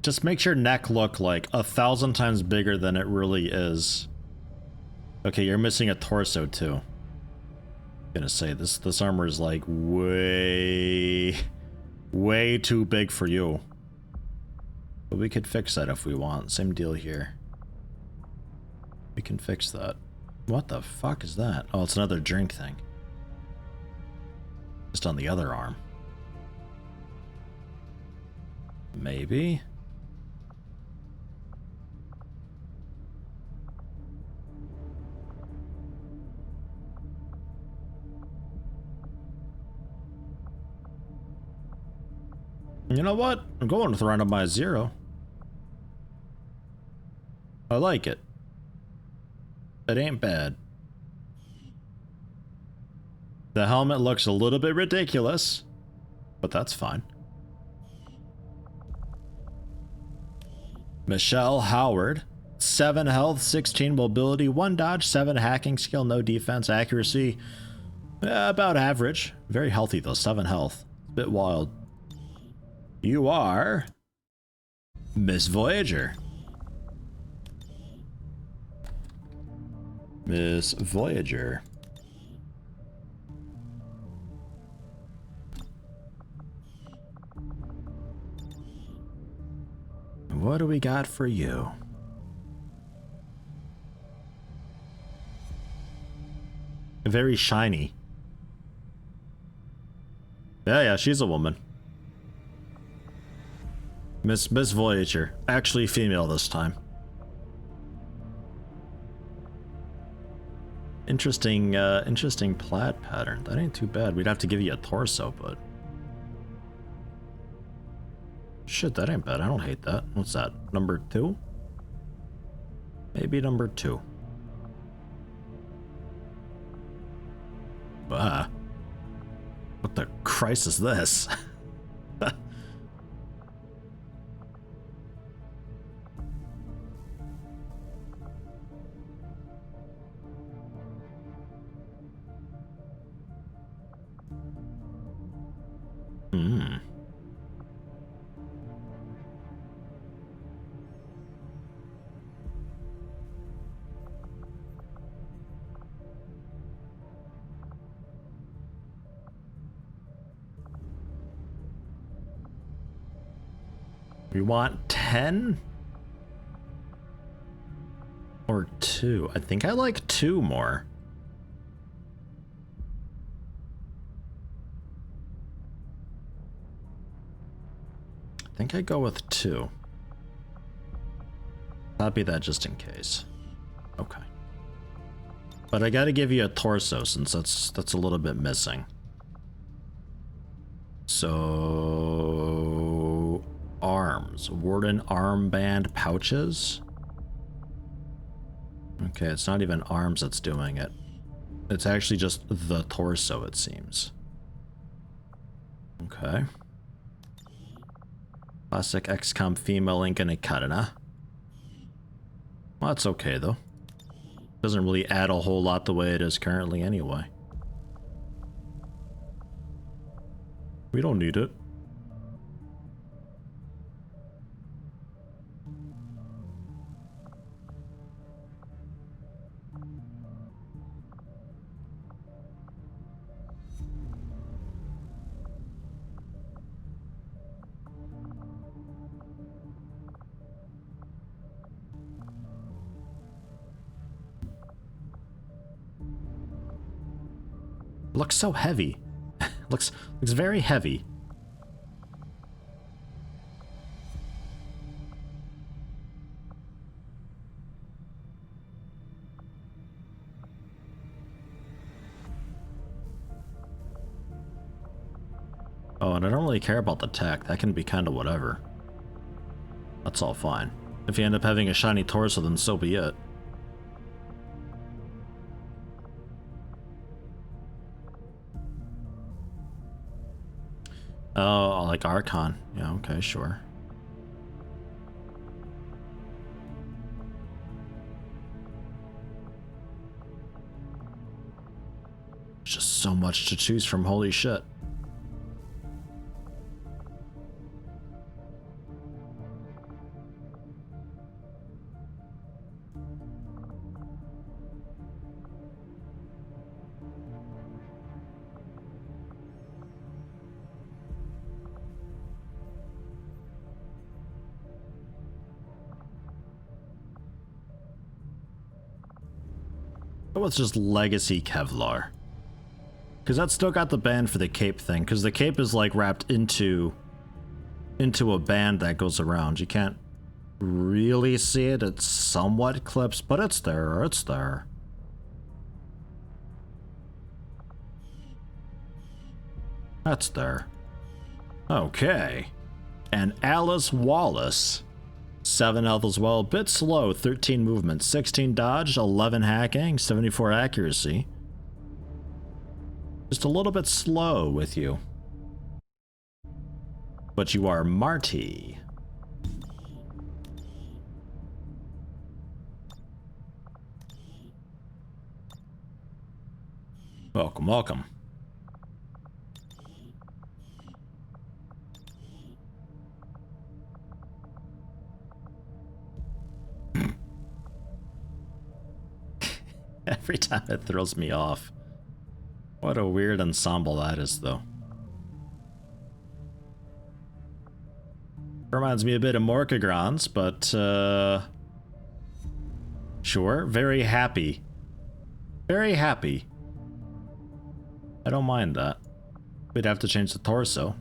Just makes your neck look like 1,000 times bigger than it really is. Okay, you're missing a torso too. I'm gonna say this armor is like way too big for you. But we could fix that if we want. Same deal here. We can fix that. What the fuck is that? Oh, it's another drink thing. Just on the other arm. Maybe? You know what? I'm going with randomized 0. I like it. It ain't bad. The helmet looks a little bit ridiculous, but that's fine. Michelle Howard. 7 health, 16 mobility, 1 dodge, 7 hacking skill, no defense, accuracy. About average. Very healthy though, 7 health. A bit wild. You are Miss Voyager. Miss Voyager. What do we got for you? Very shiny. Yeah, she's a woman. Miss Voyager. Actually female this time. Interesting, interesting plaid pattern. That ain't too bad. We'd have to give you a torso, but... Shit, that ain't bad. I don't hate that. What's that? Number 2? Maybe number 2. Ah. What the Christ is this? We want 10 or 2. I think I like 2 more. I think I go with 2. Copy that just in case. Okay. But I gotta give you a torso since that's a little bit missing. So... arms. Warden armband pouches. Okay, it's not even arms that's doing it. It's actually just the torso, it seems. Okay. Classic XCOM female ink and a katana. Well, that's okay though. Doesn't really add a whole lot the way it is currently anyway. We don't need it. Looks so heavy. looks very heavy. Oh, and I don't really care about the tech. That can be kind of whatever. That's all fine. If you end up having a shiny torso, then so be it. Oh, like Archon. Yeah, okay, sure. There's just so much to choose from, holy shit. What's just legacy Kevlar? Because that's still got the band for the cape thing, because the cape is like wrapped into a band that goes around. You can't really see it. It's somewhat clips, but it's there. It's there. That's there. Okay. And Alice Wallace. 7 health as well, bit slow, 13 movement, 16 dodge, 11 hacking, 74 accuracy. Just a little bit slow with you. But you are Marty. Welcome, welcome. Every time it throws me off. What a weird ensemble that is, though. Reminds me a bit of Morkagrons, but sure, very happy. Very happy. I don't mind that. We'd have to change the torso.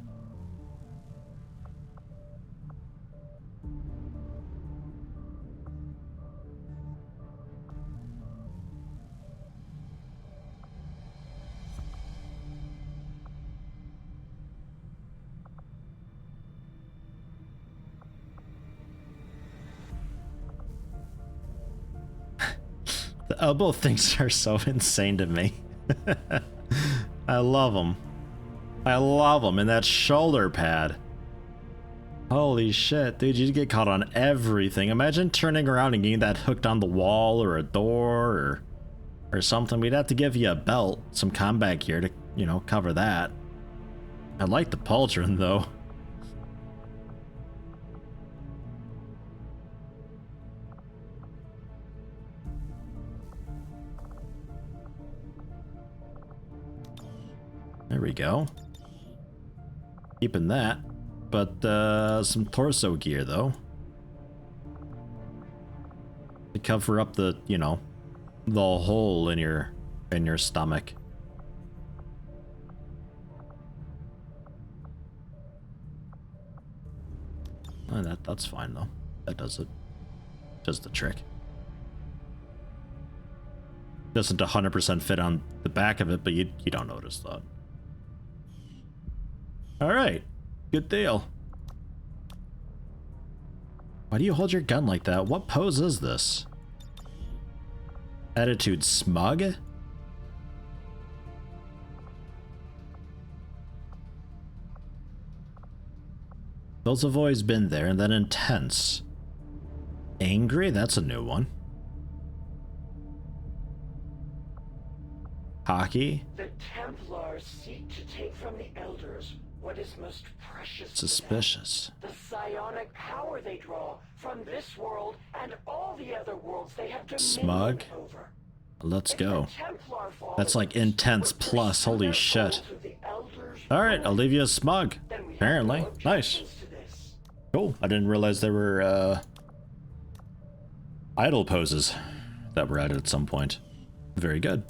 The elbow things are so insane to me. I love them. I love them. And that shoulder pad. Holy shit, dude, you get caught on everything. Imagine turning around and getting that hooked on the wall or a door or something. We'd have to give you a belt, some combat gear to, you know, cover that. I like the pauldron, though. There we go. Keeping that. But some torso gear though. To cover up the, you know, the hole in your stomach. Oh, that's fine though. That does it. Does the trick. Doesn't 100% fit on the back of it, but you don't notice that. Alright, good deal. Why do you hold your gun like that? What pose is this? Attitude smug? Those have always been there, and then intense. Angry? That's a new one. Cocky. The Templars seek to take from the Elders what is most precious to them. Suspicious. The psionic power they draw from this world and all the other worlds they have dominion Smug. over. Let's go. That's like intense plus. Holy shit. Alright, I'll leave you a smug. Apparently. Nice. Cool. I didn't realize there were idle poses that were added at some point. Very good.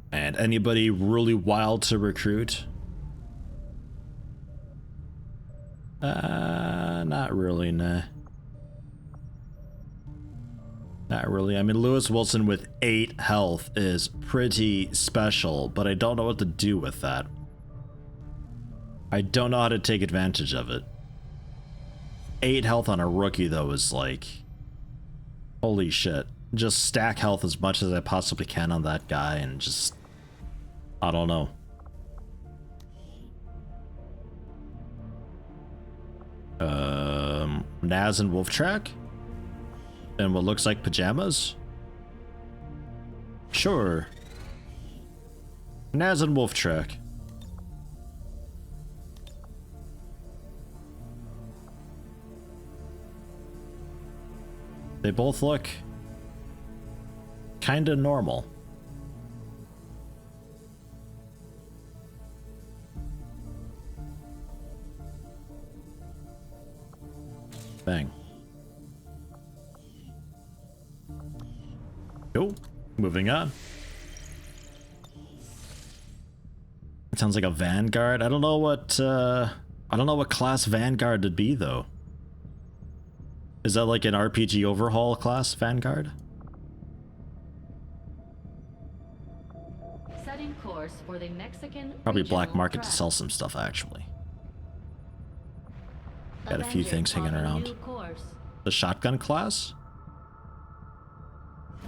And anybody really wild to recruit? Not really, nah. Not really. I mean, Lewis Wilson with 8 health is pretty special, but I don't know what to do with that. I don't know how to take advantage of it. 8 health on a rookie, though, is like... holy shit. Just stack health as much as I possibly can on that guy and just... I don't know. Naz and Wolftrack? And what looks like pajamas? Sure. Naz and Wolftrack. They both look kinda normal. Bang. Cool. Moving on. It sounds like a Vanguard. I don't know what class Vanguard would be though. Is that like an RPG overhaul class Vanguard? Setting course for the Mexican Probably black regional market track. to sell some stuff actually. Got a few Avengers things hanging on a around. new course. The shotgun class?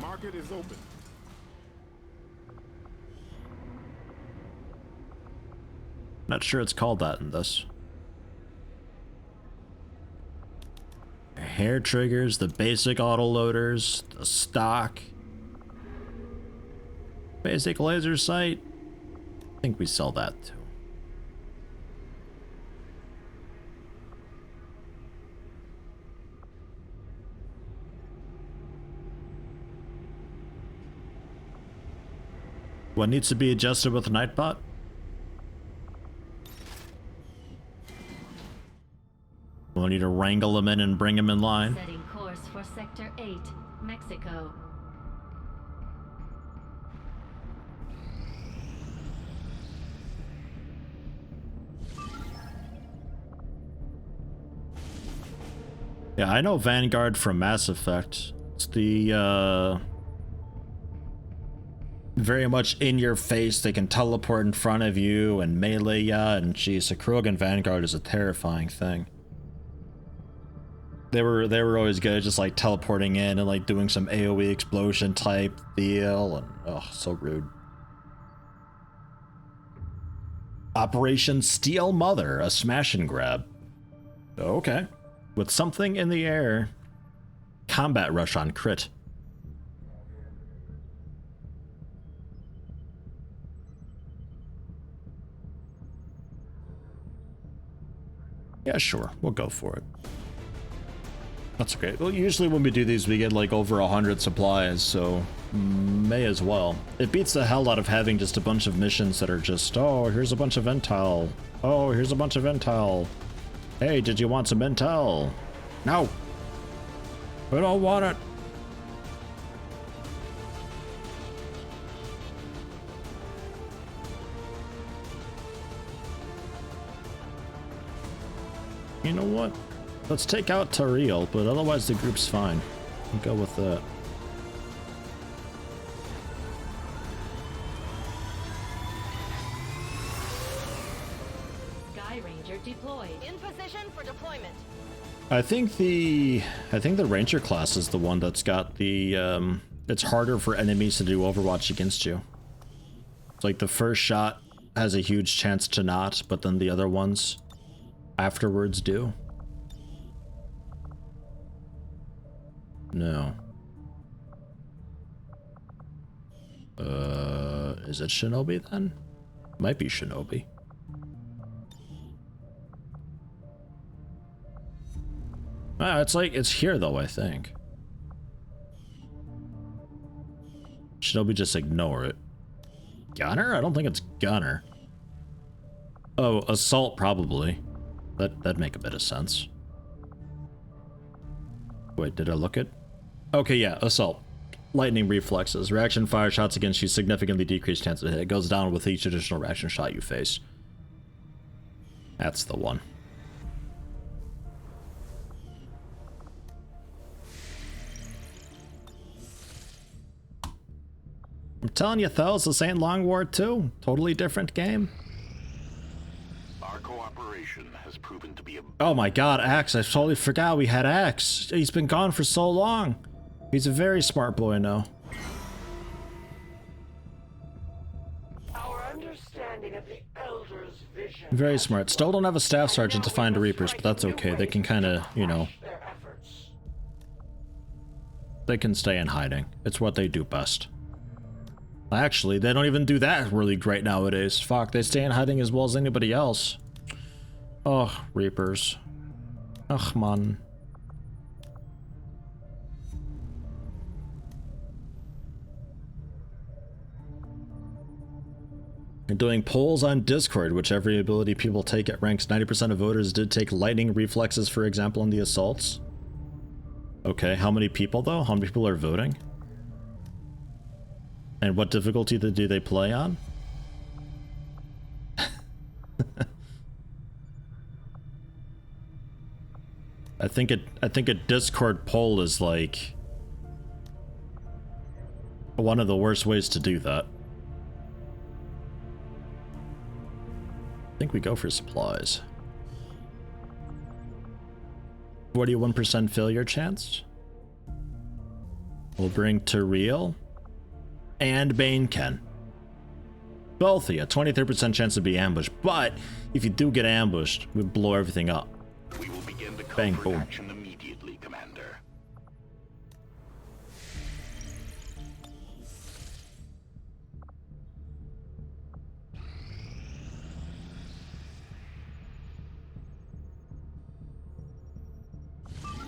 Market is open. Not sure it's called that in this. Hair triggers, the basic autoloaders, the stock. Basic laser sight. I think we sell that too. What needs to be adjusted with Nightbot? We'll need to wrangle him in and bring him in line. Setting course for Sector 8, Mexico. Yeah, I know Vanguard from Mass Effect. It's the, very much in your face. They can teleport in front of you and melee ya, and geez, a Krogan Vanguard is a terrifying thing. They were always good at just like teleporting in and like doing some AoE explosion type deal, and oh, so rude. Operation Steel Mother, a smash and grab. Okay. With something in the air. Combat rush on crit. Yeah, sure. We'll go for it. That's great. Well, usually when we do these, we get like over 100 supplies, so may as well. It beats the hell out of having just a bunch of missions that are just, oh, here's a bunch of intel. Oh, here's a bunch of intel. Hey, did you want some intel? No. I don't want it. You know what? Let's take out Tariel, but otherwise the group's fine. We'll go with that. Sky Ranger deployed. In position for deployment. I think the Ranger class is the one that's got the it's harder for enemies to do Overwatch against you. It's like the first shot has a huge chance to not, but then the other ones afterwards do. No. Is it Shinobi then? Might be Shinobi. Ah, it's here though, I think. Shinobi, just ignore it. Gunner? I don't think it's Gunner. Oh, Assault probably. That'd make a bit of sense. Wait, did I look it? Okay, yeah, Assault. Lightning reflexes. Reaction fire shots against you significantly decrease chance of hit. It goes down with each additional reaction shot you face. That's the one. I'm telling you, Thels, this ain't Long War 2. Totally different game. Our cooperation has proven to be a... Oh my god, Axe. I totally forgot we had Axe. He's been gone for so long. He's a very smart boy now. Our understanding of the Elder's vision. Very smart. Still don't have a staff sergeant to find Reapers, but that's okay. They can kind of, you know... They can stay in hiding. It's what they do best. Actually, they don't even do that really great nowadays. Fuck, they stay in hiding as well as anybody else. Ugh, Reapers. Ugh, man. You're doing polls on Discord, which every ability people take at ranks. 90% of voters did take lightning reflexes, for example, in the assaults. Okay, how many people though? How many people are voting? And what difficulty do they play on? I think a Discord poll is like one of the worst ways to do that. I think we go for supplies. 41% failure chance. We'll bring Tariel and Baneken. Both of you, 23% chance to be ambushed, but if you do get ambushed, we blow everything up. We will begin to bang, covert boom. action immediately, Commander.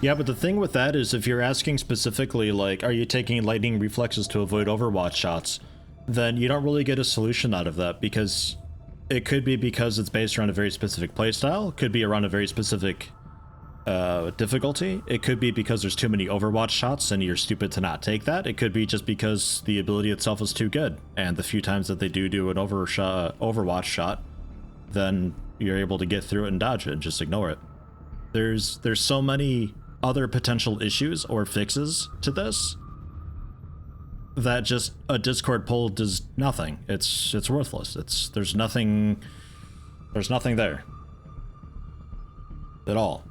Yeah, but the thing with that is if you're asking specifically, like, are you taking lightning reflexes to avoid Overwatch shots, then you don't really get a solution out of that, because it could be because it's based around a very specific playstyle, it could be around a very specific difficulty, it could be because there's too many Overwatch shots and you're stupid to not take that, it could be just because the ability itself is too good, and the few times that they do an Overwatch shot, then you're able to get through it and dodge it and just ignore it. There's so many other potential issues or fixes to this that just a Discord poll does nothing. It's worthless. There's nothing there at all.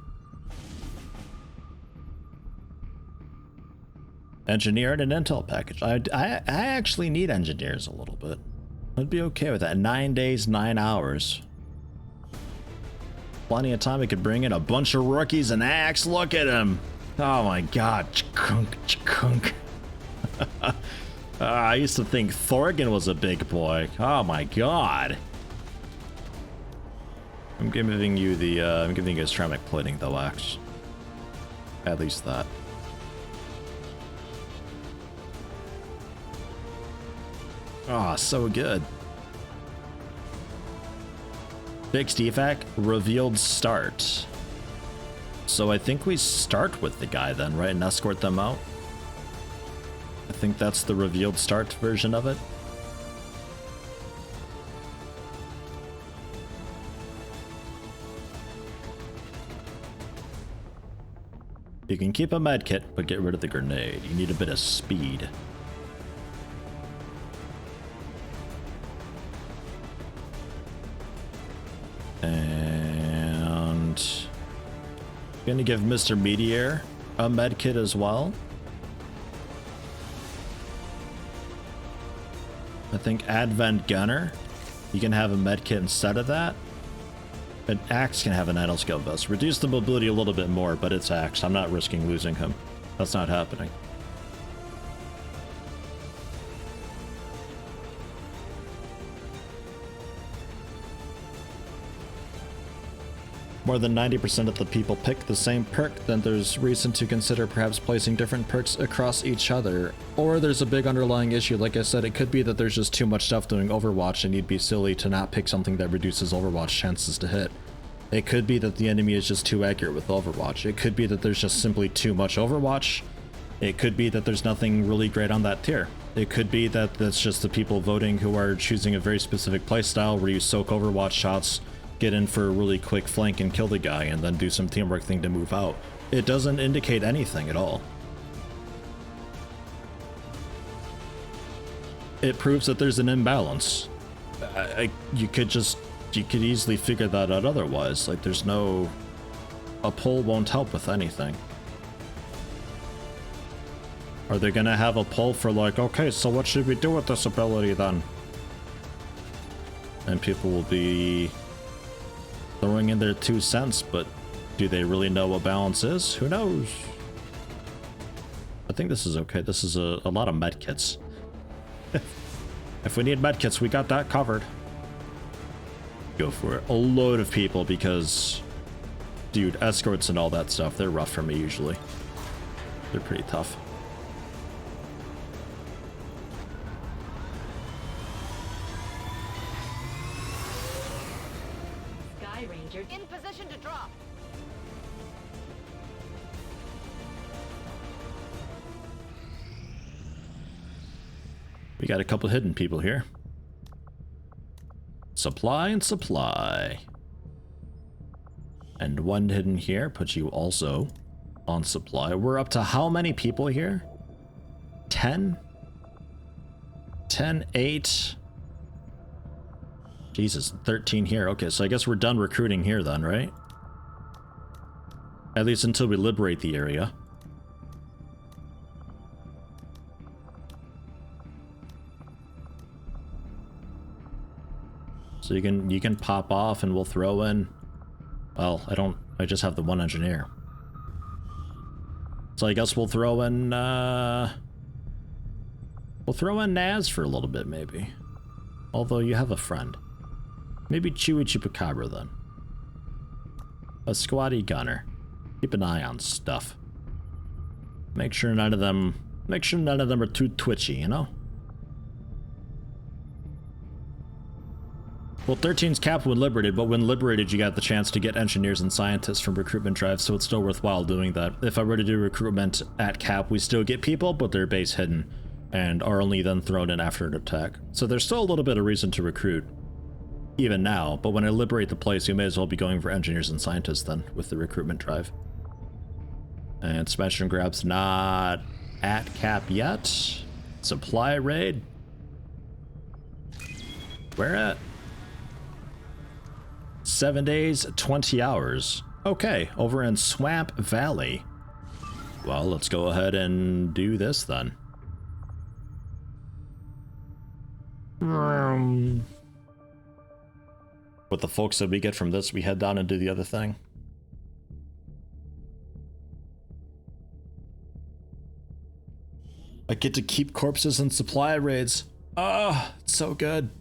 Engineer and an intel package. I actually need engineers a little bit. I'd be okay with that. 9 days, 9 hours. Plenty of time we could bring in a bunch of rookies and Axe. Look at him. Oh my god. Chkunk, chkunk. I used to think Thorgan was a big boy. Oh my god. I'm giving you the I'm giving you ceramic plating though, Axe. At least that. Ah, so good. Fixed evac, revealed start. So I think we start with the guy then, right? And escort them out. I think that's the revealed start version of it. You can keep a med kit, but get rid of the grenade. You need a bit of speed. And gonna give Mr. Meteor a med kit as well. I think Advent Gunner, you can have a med kit instead of that. And Axe can have an idle skill vest. Reduce the mobility a little bit more, but it's Axe. I'm not risking losing him. That's not happening. more than 90% of the people pick the same perk, then there's reason to consider perhaps placing different perks across each other. Or there's a big underlying issue. Like I said, it could be that there's just too much stuff doing Overwatch and you'd be silly to not pick something that reduces Overwatch chances to hit. It could be that the enemy is just too accurate with Overwatch. It could be that there's just simply too much Overwatch. It could be that there's nothing really great on that tier. It could be that that's just the people voting who are choosing a very specific playstyle where you soak Overwatch shots, get in for a really quick flank and kill the guy, and then do some teamwork thing to move out. It doesn't indicate anything at all. It proves that there's an imbalance. You could easily figure that out otherwise. Like, there's no... A poll won't help with anything. Are they gonna have a poll for like, okay, so what should we do with this ability then? And people will be throwing in their 2 cents, but do they really know what balance is? Who knows? I think this is okay. This is a lot of medkits. If we need medkits, we got that covered. Go for it. A load of people because, dude, escorts and all that stuff, they're rough for me usually. They're pretty tough. In position to drop. We got a couple hidden people here. Supply and supply. And 1 hidden here puts you also on supply. We're up to how many people here? 10? 10, 8... Jesus, 13 here. Okay, so I guess we're done recruiting here then, right? At least until we liberate the area. So you can pop off and we'll throw in... Well, I just have the 1 engineer. So I guess we'll throw in, we'll throw in Naz for a little bit, maybe. Although you have a friend. Maybe Chewy Chupacabra then. A squatty gunner. Keep an eye on stuff. Make sure none of them are too twitchy, you know? Well, 13's capped when liberated, but when liberated you got the chance to get engineers and scientists from recruitment drives, so it's still worthwhile doing that. If I were to do recruitment at cap, we still get people, but they're base hidden, and are only then thrown in after an attack. So there's still a little bit of reason to recruit, even now, but when I liberate the place, you may as well be going for engineers and scientists then, with the recruitment drive. And Smash and Grab's not at cap yet. Supply raid. Where at? 7 days, 20 hours. Okay, over in Swamp Valley. Well, let's go ahead and do this then. With the folks that we get from this, we head down and do the other thing. I get to keep corpses and supply raids. Ah, it's so good.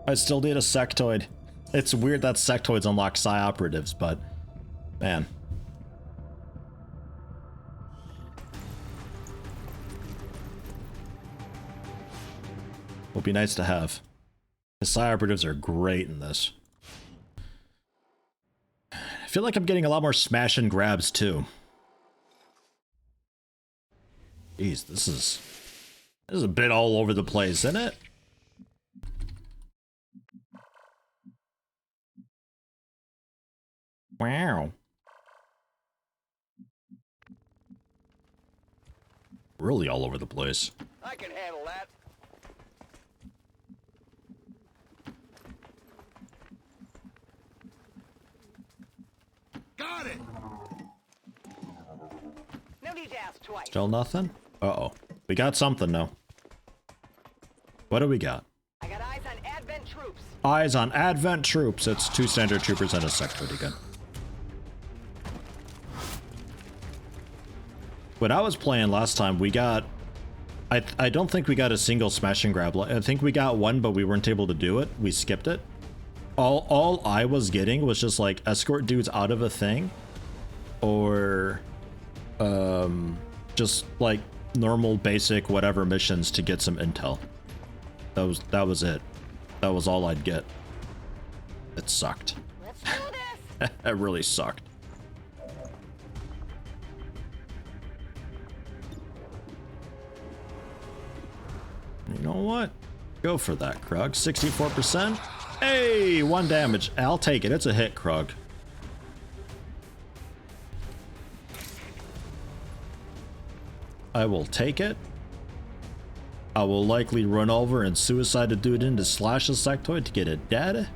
I still need a sectoid. It's weird that sectoids unlock psi operatives, but man. Would be nice to have. The psi operatives are great in this. I feel like I'm getting a lot more smash and grabs too. Jeez, this is a bit all over the place, isn't it? Wow. Really all over the place. I can handle that. Got it. No need to ask twice. Still nothing? Uh-oh. We got something though. What do we got? I got eyes on Advent troops. Eyes on Advent troops. It's 2 standard troopers and a sectoid again. When I was playing last time, we got... I don't think we got a single smash and grab. I think we got one, but we weren't able to do it. We skipped it. All I was getting was just like escort dudes out of a thing, or just like normal basic whatever missions to get some intel. That was it. That was all I'd get. It sucked. Let's do this. It really sucked. You know what? Go for that, Krug. 64%. Hey, 1 damage. I'll take it. It's a hit, Krug. I will take it. I will likely run over and suicide a dude into slash a sectoid to get it dead.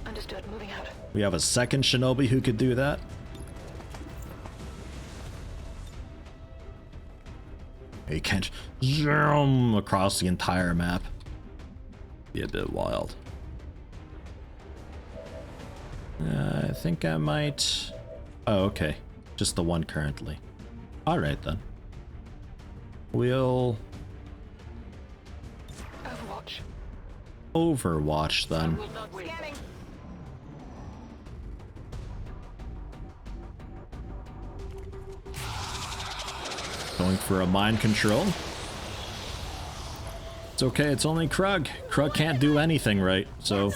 Understood. Moving out. We have a second shinobi who could do that. He can't zoom across the entire map. Be a bit wild. I think I might... Oh, okay. Just the one currently. Alright then. We'll... Overwatch then. Scanning. Going for a mind control. It's okay, it's only Krug. Krug can't do anything right, so...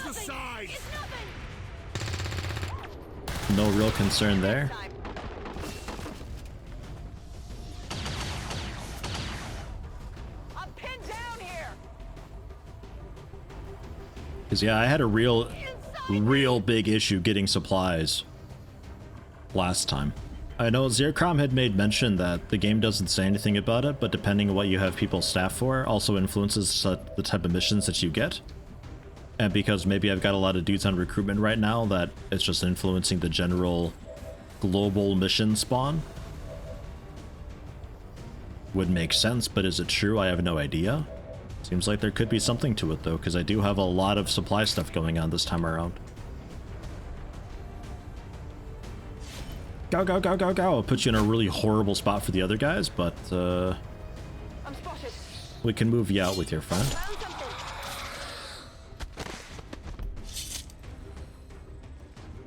No real concern there. I'm pinned down here. Cause yeah, I had a real big issue getting supplies last time. I know Zircom had made mention that the game doesn't say anything about it, but depending on what you have people staff for also influences the type of missions that you get. And because maybe I've got a lot of dudes on recruitment right now, that it's just influencing the general global mission spawn. Would make sense, but is it true? I have no idea. Seems like there could be something to it though, because I do have a lot of supply stuff going on this time around. Go, go, go, go, go. I'll put you in a really horrible spot for the other guys, but I'm spotted. we can move you out with your friend.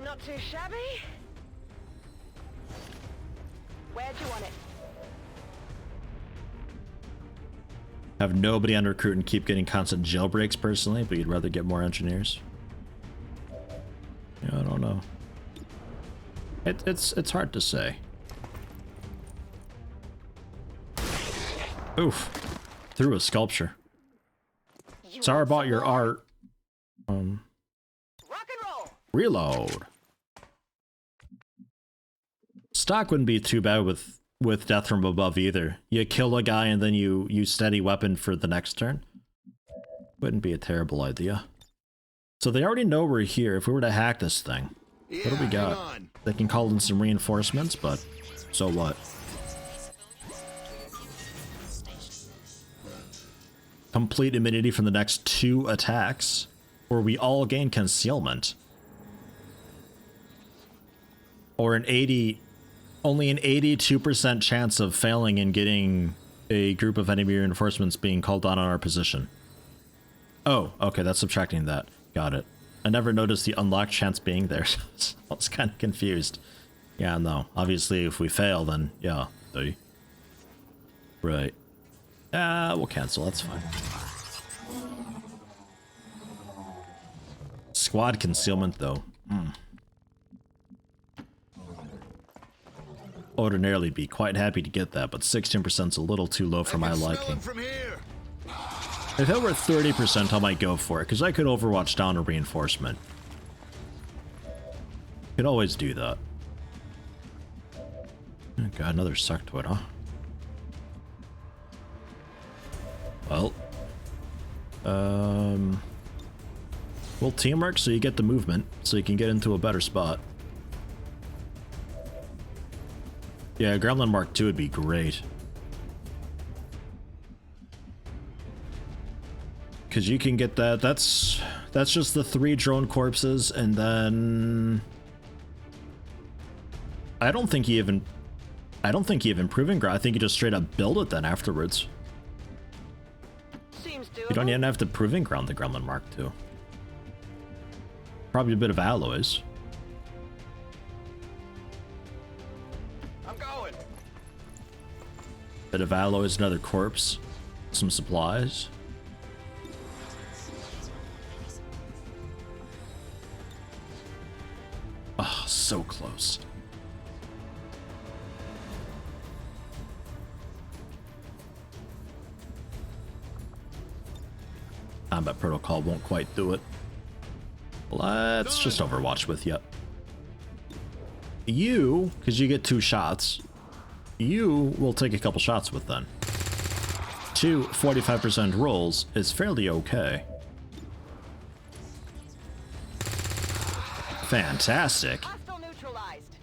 Not too shabby. Where'd you want it? Have nobody on recruit and keep getting constant jailbreaks personally, but you'd rather get more engineers. Yeah, I don't know. It's hard to say. Oof. Through a sculpture. Sorry about your art. Rock and roll. Reload. Stock wouldn't be too bad with death from above either. You kill a guy and then you steady weapon for the next turn. Wouldn't be a terrible idea. So they already know we're here. If we were to hack this thing, what do we got? They can call in some reinforcements, but so what? Complete immunity from the next 2 attacks, or we all gain concealment. Or only an 82% chance of failing and getting a group of enemy reinforcements being called on our position. Oh, okay, that's subtracting that. Got it. I never noticed the unlocked chance being there, so I was kind of confused. Yeah, no. Obviously, if we fail, then yeah. Right. We'll cancel. That's fine. Squad concealment, though. Ordinarily be quite happy to get that, but 16% is a little too low for my liking. If it were 30%, I might go for it, because I could Overwatch down a reinforcement. Could always do that. Oh god, another sectoid, huh? Well. We'll teamwork so you get the movement, so you can get into a better spot. Yeah, Gremlin Mark II would be great. Because you can get that. That's just the 3 drone corpses, and then... I don't think he even... I don't think you have improving ground. I think you just straight up build it then afterwards. Seems doable. You don't even have to proving ground the Gremlin Mark II. Probably a bit of alloys. I'm going. Bit of alloys, another corpse, some supplies. Oh, so close. Combat protocol won't quite do it. Let's just Overwatch with you. You, because you get 2 shots, you will take a couple shots with then. 2 45% rolls is fairly okay. Fantastic. Hostile neutralized.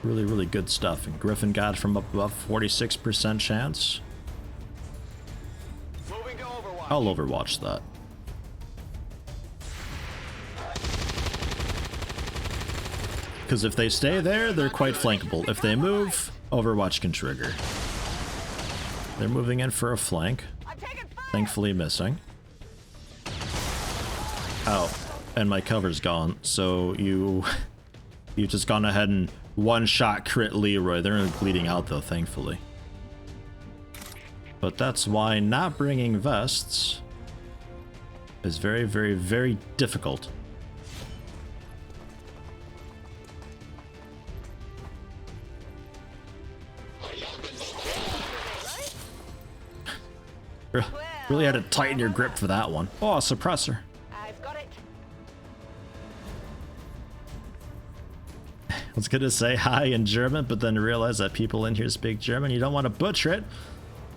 Really, really good stuff. And Griffin got from above 46% chance. Moving to Overwatch. I'll Overwatch that. Because if they stay there, they're quite flankable. If they move, Overwatch can trigger. They're moving in for a flank. Thankfully missing. Oh, and my cover's gone, so you just gone ahead and one-shot crit Leroy. They're bleeding out though, thankfully. But that's why not bringing vests is very, very, very difficult. Really had to tighten your grip for that one. Oh, a suppressor. I've got it. I was gonna say hi in German, but then realized that people in here speak German. You don't want to butcher it.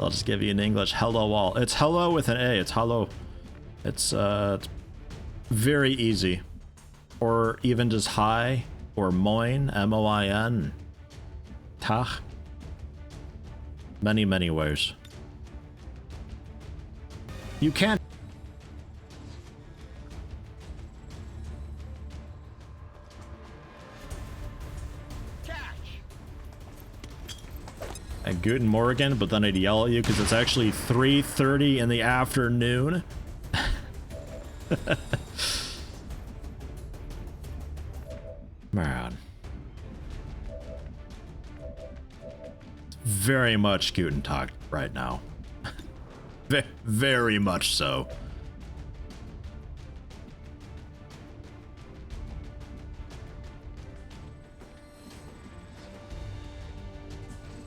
I'll just give you in English. Hello all. It's hello with an A. It's hello. It's very easy. Or even just hi or moin, M-O-I-N. Tag. Many, many ways. You can't. And Guten Morgen, but then I'd yell at you because it's actually 3:30 in the afternoon. Man. Very much Guten Tag right now. Very much so.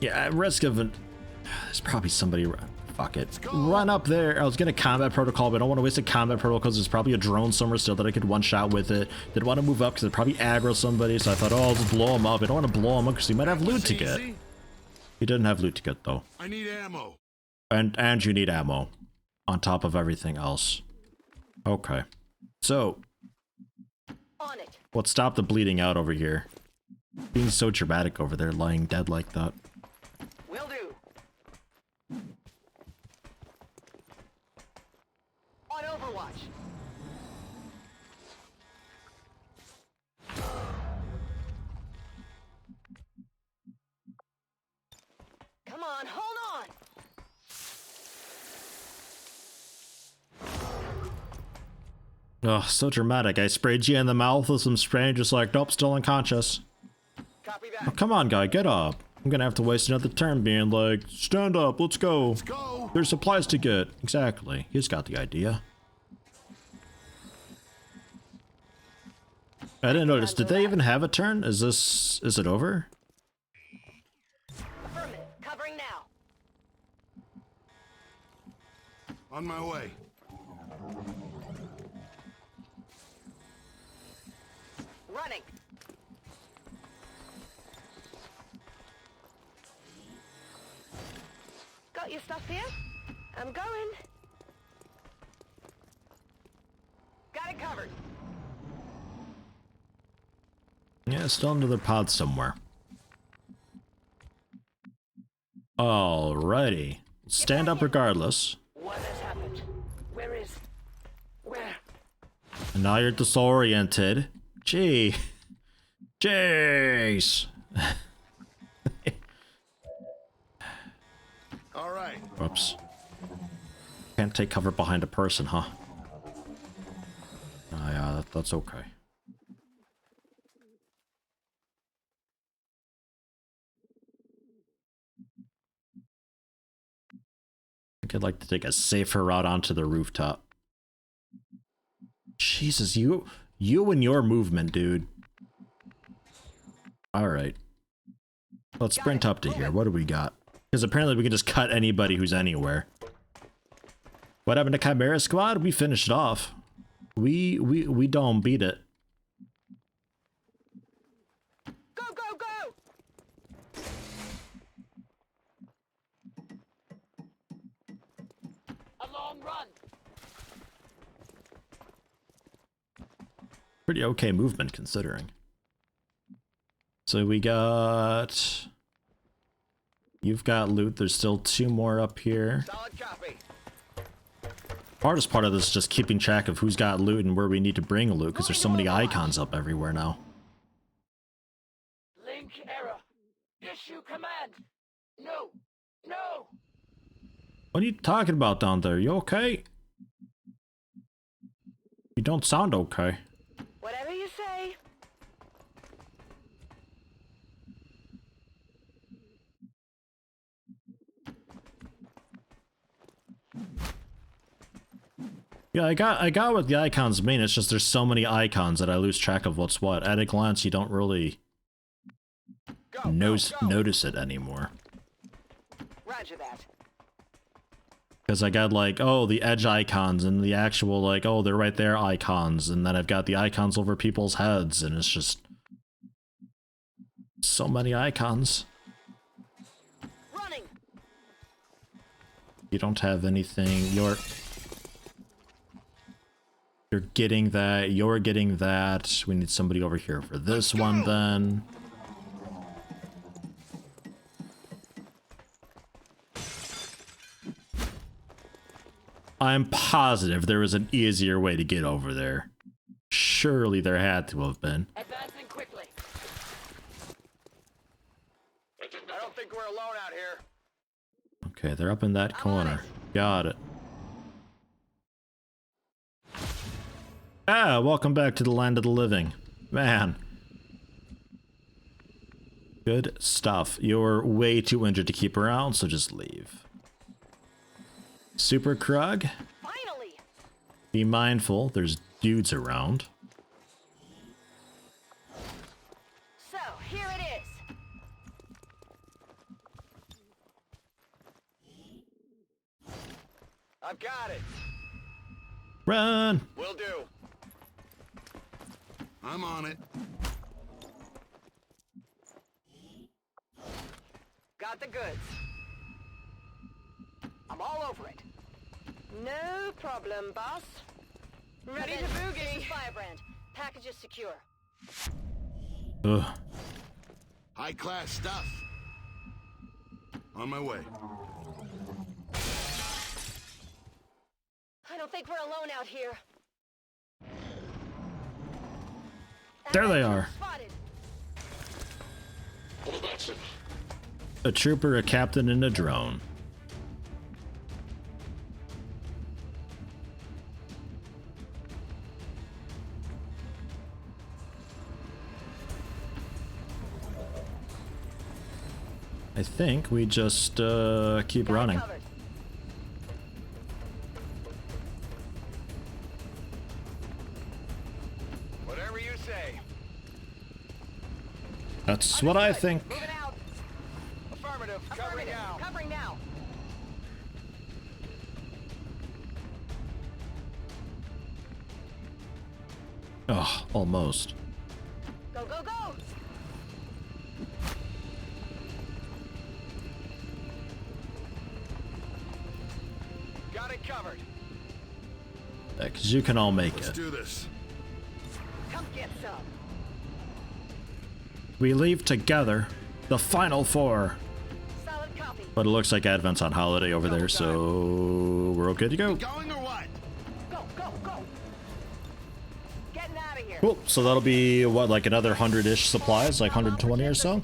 Yeah, at risk of an... There's probably somebody... Fuck it. Run up there. I was gonna combat protocol, but I don't want to waste a combat protocol because there's probably a drone somewhere still that I could one-shot with it. Didn't want to move up because it'd probably aggro somebody, so I thought, oh, I'll just blow him up. I don't want to blow him up because he might have loot to get. He didn't have loot to get, though. I need ammo. And you need ammo. On top of everything else. Okay. So... On it. What stopped the bleeding out over here? Being so dramatic over there, lying dead like that. Will do. On Overwatch. Come on, hold on. Oh, so dramatic. I sprayed you in the mouth with some spray and just like, nope, still unconscious. Copy that. Oh, come on, guy, get up. I'm gonna have to waste another turn being like, stand up, let's go. Let's go. There's supplies to get. Exactly. He's got the idea. I didn't notice. Did they even have a turn? Is it over? Affirmative. Covering now. On my way. Running. Got your stuff here? I'm going. Got it covered. Yeah, still under the pod somewhere. Alrighty. Stand up regardless. What has happened? Where? And now you're disoriented. Gee. Jeez. All right. Whoops. Can't take cover behind a person, huh? Oh yeah, that's okay. I think I'd like to take a safer route onto the rooftop. Jesus, you and your movement, dude. Alright. Let's sprint up to here. What do we got? Because apparently we can just cut anybody who's anywhere. What happened to Chimera Squad? We finished it off. We don't beat it. Go, go, go! A long run. Pretty okay movement considering. So we got... You've got loot. There's still 2 more up here. Solid copy. Hardest part of this is just keeping track of who's got loot and where we need to bring loot, because there's so many icons up everywhere now. Link error. Issue command. No. No. What are you talking about down there? You okay? You don't sound okay. Whatever you say. Yeah, I got what the icons mean. It's just there's so many icons that I lose track of what's what. At a glance, you don't really notice it anymore. Roger that. Because I got like, oh, the edge icons and the actual like, oh, they're right there icons. And then I've got the icons over people's heads, and it's just so many icons. Running. You don't have anything. You're getting that. You're getting that. We need somebody over here for this one then. I'm positive there was an easier way to get over there. Surely there had to have been. Advancing quickly. I don't think we're alone out here. Okay, they're up in that corner. Got it. Ah, welcome back to the land of the living. Man. Good stuff. You're way too injured to keep around, so just leave. Super Krug. Finally. Be mindful, there's dudes around. So, here it is. I've got it. Run! Will do. I'm on it. Got the goods. I'm all over it. No problem, boss. Ready to boogie. This is Firebrand. Package is secure. Ugh. High-class stuff. On my way. I don't think we're alone out here. There they are. Spotted. A trooper, a captain, and a drone. I think we just keep running. Whatever you say. That's what I think. Moving out. Affirmative. Covering now. Covering now. Oh, almost. Go, go, go. Got it covered. Because you can all make Let's it. do this. Come get some. We leave together, the final 4. Solid copy. But it looks like Advent's on holiday over there, so we're okay to go. Going or what? Go, go, go. Get getting out of here. Cool. So that'll be, what, like another 100-ish supplies? Like 120 or so?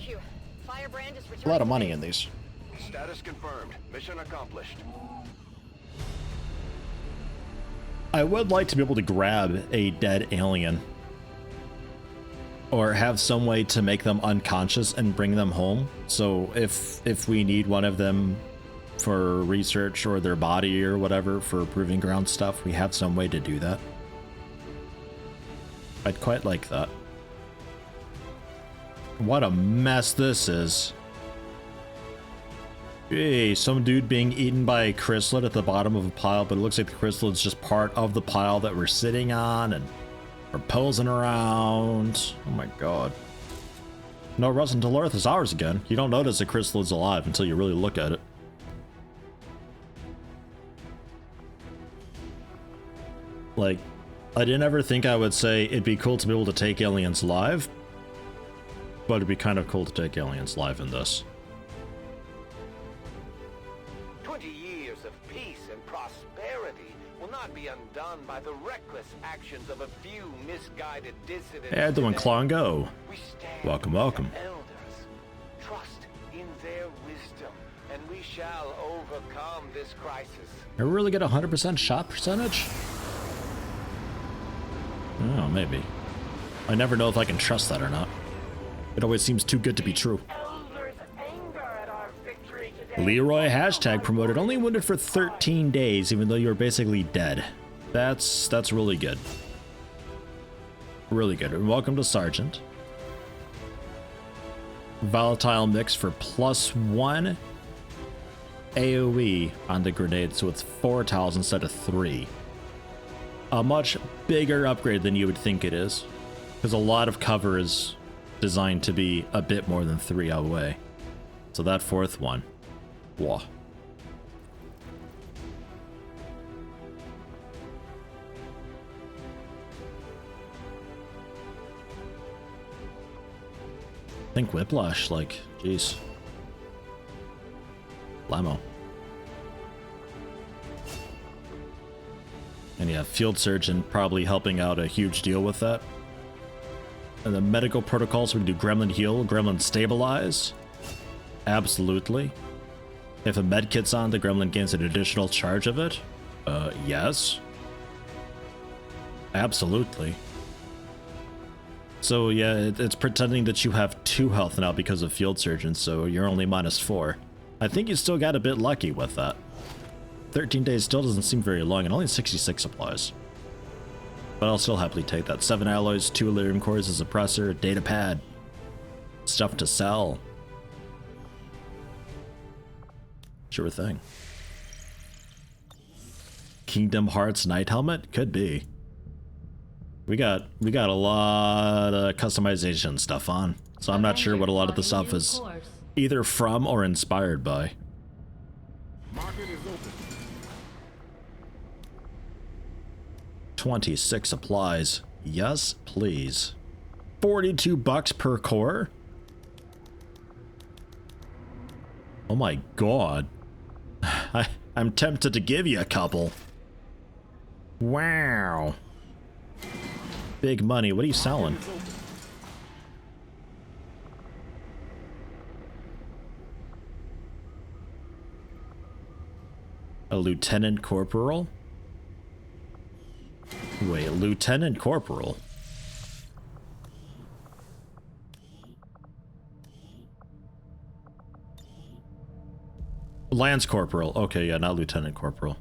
Firebrand is A lot of money in these. Status confirmed. Mission accomplished. I would like to be able to grab a dead alien. Or have some way to make them unconscious and bring them home. So if we need one of them for research or their body or whatever for proving ground stuff, we have some way to do that. I'd quite like that. What a mess this is. Hey, some dude being eaten by a chrysalid at the bottom of a pile, but it looks like the chrysalid's just part of the pile that we're sitting on, and we're posing around. Oh my god. No, rust until Earth is ours again. You don't notice a chrysalid's alive until you really look at it. Like, I didn't ever think I would say it'd be cool to be able to take aliens live, but it'd be kind of cool to take aliens live in this. 20 years of peace and prosperity will not be undone by the reckless actions of a few misguided dissidents. Hey, everyone, Clon Go. Welcome, welcome. Elders, trust in their wisdom, and we shall overcome this crisis. I really get 100% shot percentage? Oh, maybe. I never know if I can trust that or not. It always seems too good to be true. Leroy hashtag promoted, only wounded for 13 days, even though you're basically dead. That's really good. Really good. And welcome to Sergeant. Volatile mix for +1 AoE on the grenade, so it's 4 tiles instead of 3. A much bigger upgrade than you would think it is, because a lot of cover is designed to be a bit more than 3 away. So that 4th one. Whoa. Think Whiplash, like, jeez. Lamo. And yeah, Field Surgeon probably helping out a huge deal with that. And the medical protocols, we can do Gremlin Heal, Gremlin Stabilize. Absolutely. If a med kit's on, the Gremlin gains an additional charge of it. Yes. Absolutely. So yeah, it's pretending that you have 2 health now because of Field Surgeon, so you're only -4. I think you still got a bit lucky with that. 13 days still doesn't seem very long, and only 66 supplies. But I'll still happily take that. 7 alloys, 2 Illyrium cores, a suppressor, data pad. Stuff to sell. Sure thing. Kingdom Hearts Night Helmet? Could be. We got a lot of customization stuff on, so I'm not sure what a lot of the stuff is either from or inspired by. Market is open. 26 supplies. Yes, please. $42 per core? Oh my god. I'm tempted to give you a couple. Wow. Big money. What are you selling? A Lieutenant Corporal? Wait, Lieutenant Corporal? Lance Corporal. Okay, yeah, not Lieutenant Corporal.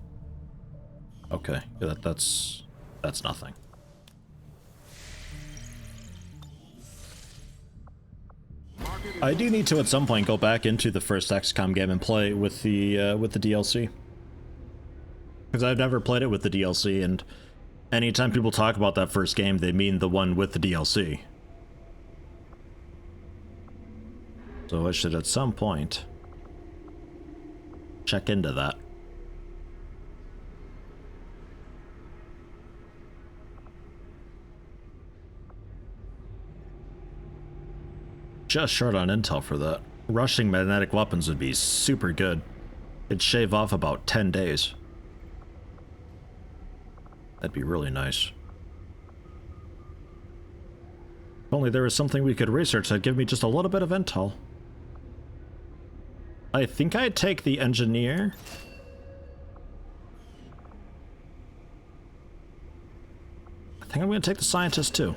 Okay, yeah, that's nothing. I do need to at some point go back into the first XCOM game and play with the DLC. Because I've never played it with the DLC, and anytime people talk about that first game, they mean the one with the DLC. So I should at some point check into that. Just short on intel for that. Rushing magnetic weapons would be super good. It'd shave off about 10 days. That'd be really nice. only there was something we could research that'd give me just a little bit of intel. I think I'd take the engineer. I think I'm gonna take the scientist too.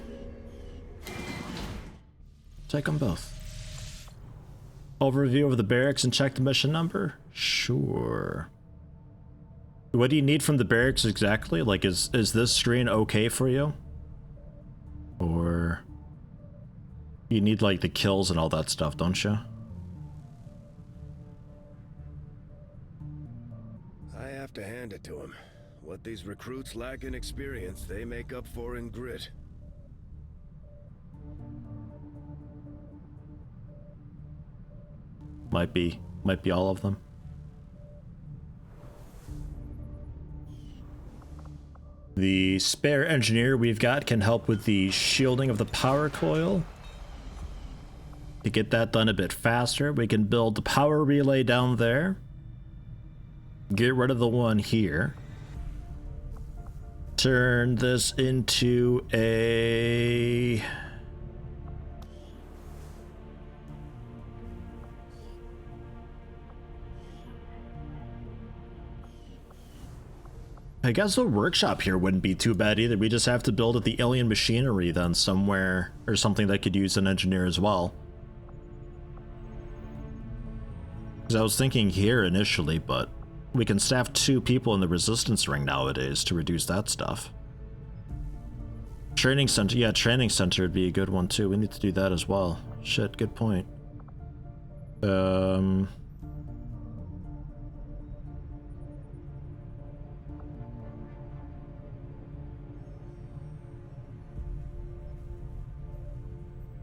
Take them both. Overview of the barracks and check the mission number? Sure. What do you need from the barracks exactly? Like, is this screen okay for you? Or... you need, like, the kills and all that stuff, don't you? I have to hand it to him. What these recruits lack in experience, they make up for in grit. Might be all of them. The spare engineer we've got can help with the shielding of the power coil. To get that done a bit faster, we can build the power relay down there. Get rid of the one here. Turn this into a... I guess the workshop here wouldn't be too bad either. We just have to build the alien machinery then somewhere, or something that could use an engineer as well. Because I was thinking here initially, but we can staff 2 people in the resistance ring nowadays to reduce that stuff. Training center, yeah, training center would be a good one too. We need to do that as well. Shit, good point.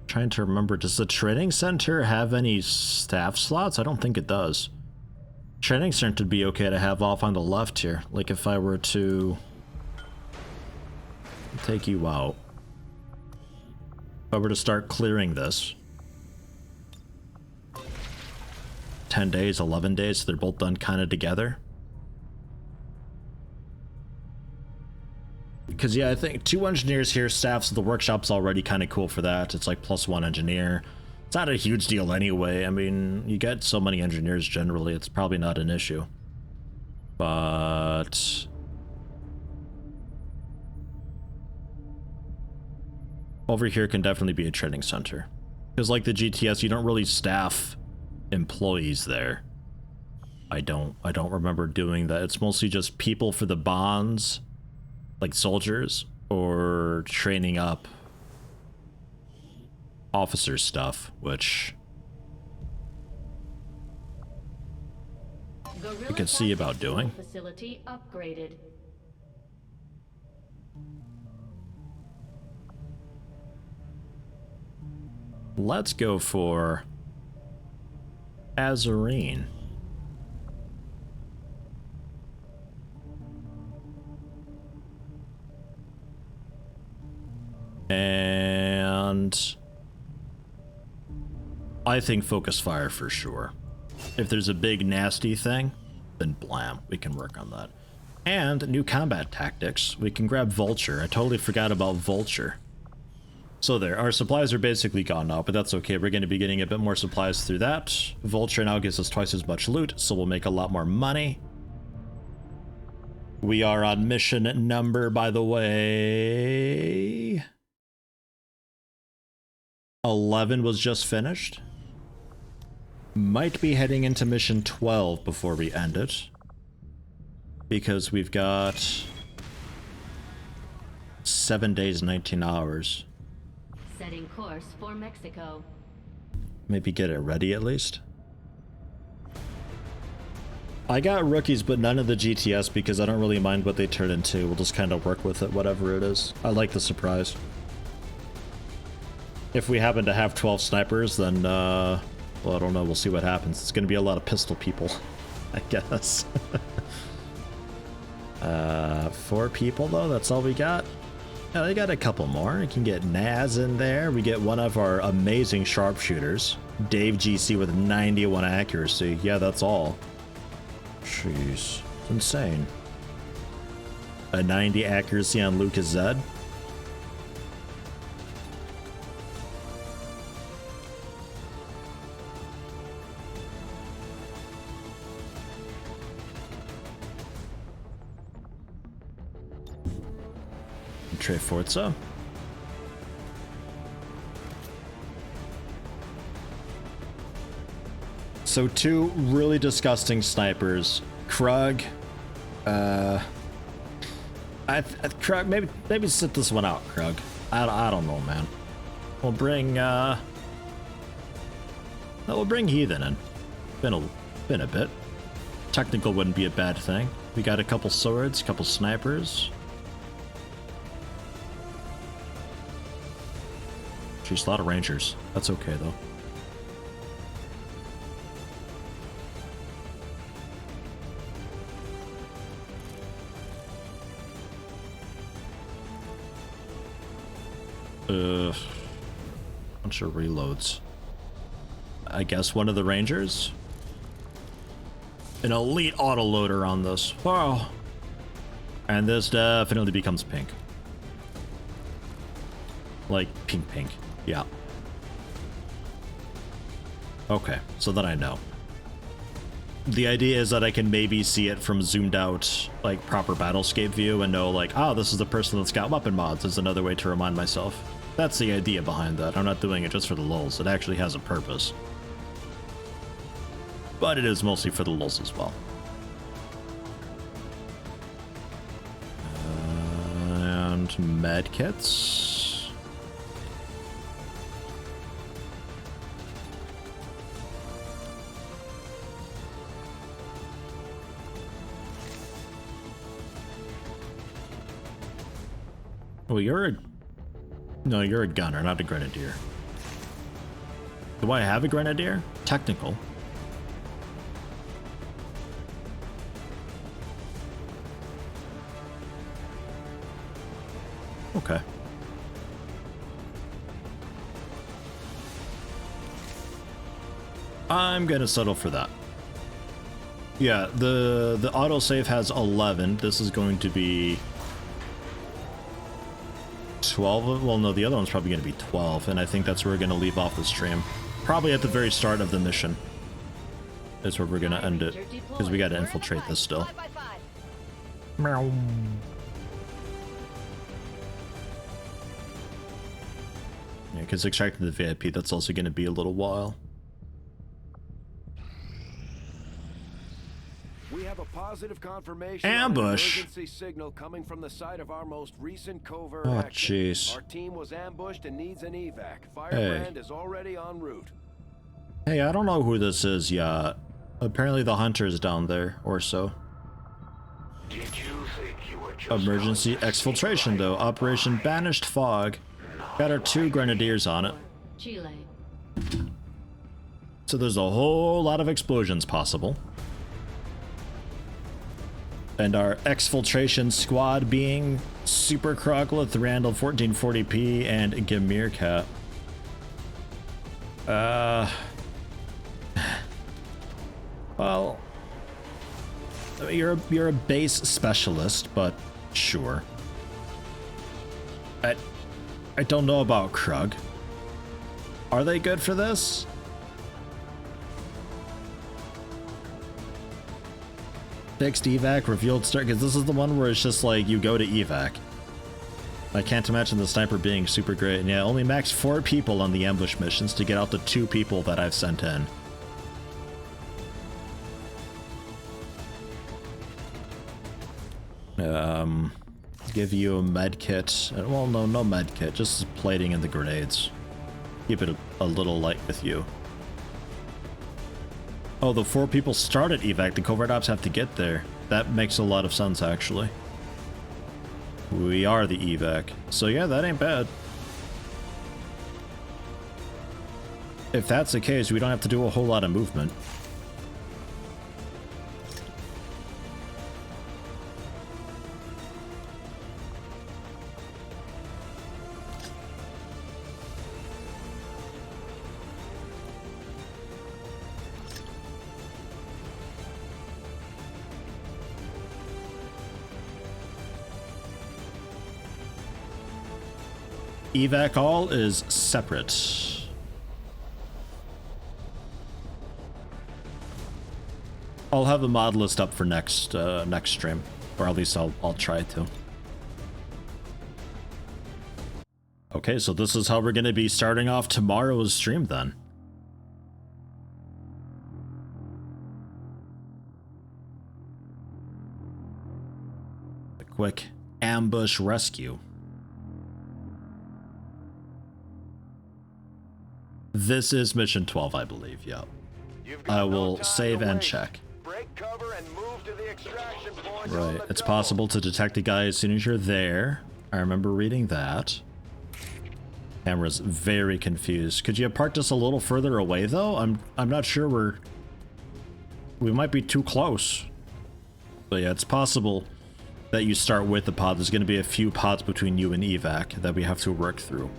Trying to remember, does the training center have any staff slots? I don't think it does. Training center would be okay to have off on the left here. Like if I were to take you out. If I were to start clearing this. 10 days, 11 days, so they're both done kind of together. Because, yeah, I think 2 engineers here, staffs the workshop's already kind of cool for that. It's like +1 engineer. It's not a huge deal anyway. I mean, you get so many engineers generally, it's probably not an issue. But... over here can definitely be a training center. Because like the GTS, you don't really staff employees there. I don't remember doing that. It's mostly just people for the bonds, like soldiers, or training up officer stuff, which you can see about doing. Facility upgraded. Let's go for Azarine. And I think focus fire for sure. If there's a big nasty thing, then blam, we can work on that. And new combat tactics. We can grab Vulture. I totally forgot about Vulture. So there, our supplies are basically gone now, but that's okay. We're going to be getting a bit more supplies through that. Vulture now gives us twice as much loot, so we'll make a lot more money. We are on mission number, by the way... 11 was just finished. Might be heading into mission 12 before we end it. Because we've got 7 days, 19 hours. Setting course for Mexico. Maybe get it ready at least. I got rookies, but none of the GTS because I don't really mind what they turn into. We'll just kind of work with it, whatever it is. I like the surprise. If we happen to have 12 snipers, then, well, I don't know. We'll see what happens. It's going to be a lot of pistol people, I guess. 4 people, though. That's all we got. Yeah, they got a couple more. You can get Naz in there. We get one of our amazing sharpshooters. Dave GC with 91 accuracy. Yeah, that's all. Jeez. It's insane. A 90 accuracy on Lucas Zed. infiltrate Forza. So 2 really disgusting snipers. Krug. Krug, maybe sit this one out, Krug. I don't know, man. We'll bring we'll bring Heathen in. Been a bit. Technical wouldn't be a bad thing. We got a couple swords, couple snipers. Jeez, a lot of rangers. That's okay though. Bunch of reloads. I guess one of the rangers? An elite autoloader on this. Wow. And this definitely becomes pink. Like pink. Yeah. Okay, so then I know. The idea is that I can maybe see it from zoomed out, like proper battlescape view and know like, oh, this is the person that's got weapon mods is another way to remind myself. That's the idea behind that. I'm not doing it just for the lulz. It actually has a purpose. But it is mostly for the lulz as well. And medkits. Well, no, you're a gunner, not a grenadier. Do I have a grenadier? Technical. Okay. I'm gonna settle for that. Yeah, the autosave has 11. This is going to be 12. Well, no, the other one's probably going to be 12, and I think that's where we're going to leave off the stream. Probably at the very start of the mission is where we're going to end it, because we got to infiltrate this still. Meow. Yeah, because extracting the VIP, that's also going to be a little while. We have a positive confirmation ambush. Emergency signal coming from the site of our most recent covert Oh, action. jeez. Our team was ambushed and needs an evac. Hey. Firebrand is already en route. Hey, I don't know who this is yet. Apparently the hunter's down there, or so. Did you think you were just Emergency exfiltration, though. Operation Banished Fog. Got our 2 grenadiers on it. Chile. So there's a whole lot of explosions possible. And our exfiltration squad being Super Croglith, Randall 1440p, and Gamir Cat. Well, you're a base specialist, but sure. I don't know about Krug. Are they good for this? Fixed evac, revealed start, because this is the one where it's just like you go to evac. I can't imagine the sniper being super great. And yeah, only max 4 people on the ambush missions to get out the 2 people that I've sent in. Give you a med kit. Well, no med kit, just plating and the grenades. Keep it a little light with you. Oh, the 4 people start at evac. The covert ops have to get there. That makes a lot of sense, actually. We are the evac. So yeah, that ain't bad. If that's the case, we don't have to do a whole lot of movement. Evac all is separate. I'll have a mod list up for next stream, or at least I'll try to. Okay, so this is how we're going to be starting off tomorrow's stream then. A quick ambush rescue. This is mission 12, I believe, yeah. I will save and check. Break cover and move to the extraction point. Right, it's possible to detect a guy as soon as you're there. I remember reading that. Camera's very confused. Could you have parked us a little further away though? I'm not sure we might be too close. But yeah, it's possible that you start with the pod. There's going to be a few pods between you and evac that we have to work through.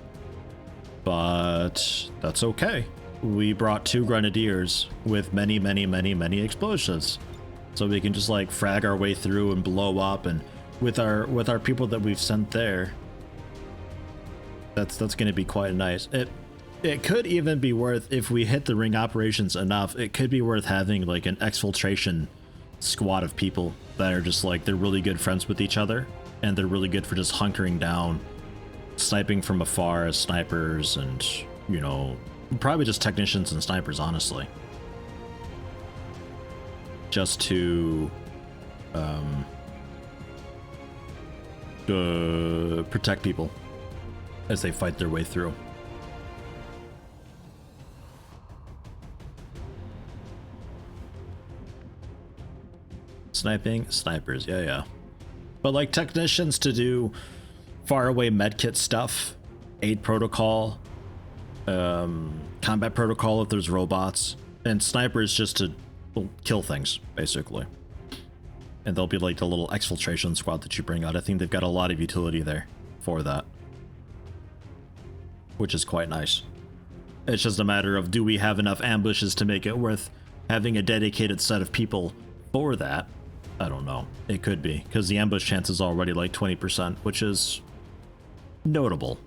But that's okay. We brought 2 grenadiers with many, many, many, many explosives. So we can just like frag our way through and blow up, and with our people that we've sent there, that's going to be quite nice. It could even be worth, if we hit the ring operations enough, it could be worth having like an exfiltration squad of people that are just like, they're really good friends with each other, and they're really good for just hunkering down, sniping from afar as snipers, and, you know, probably just technicians and snipers, honestly. Just to protect people as they fight their way through. Sniping, snipers, yeah. But like technicians to do far away medkit stuff, aid protocol, combat protocol if there's robots, and snipers just to kill things, basically. And they'll be like the little exfiltration squad that you bring out. I think they've got a lot of utility there for that, which is quite nice. It's just a matter of, do we have enough ambushes to make it worth having a dedicated set of people for that? I don't know. It could be, because the ambush chance is already like 20%, which is notable.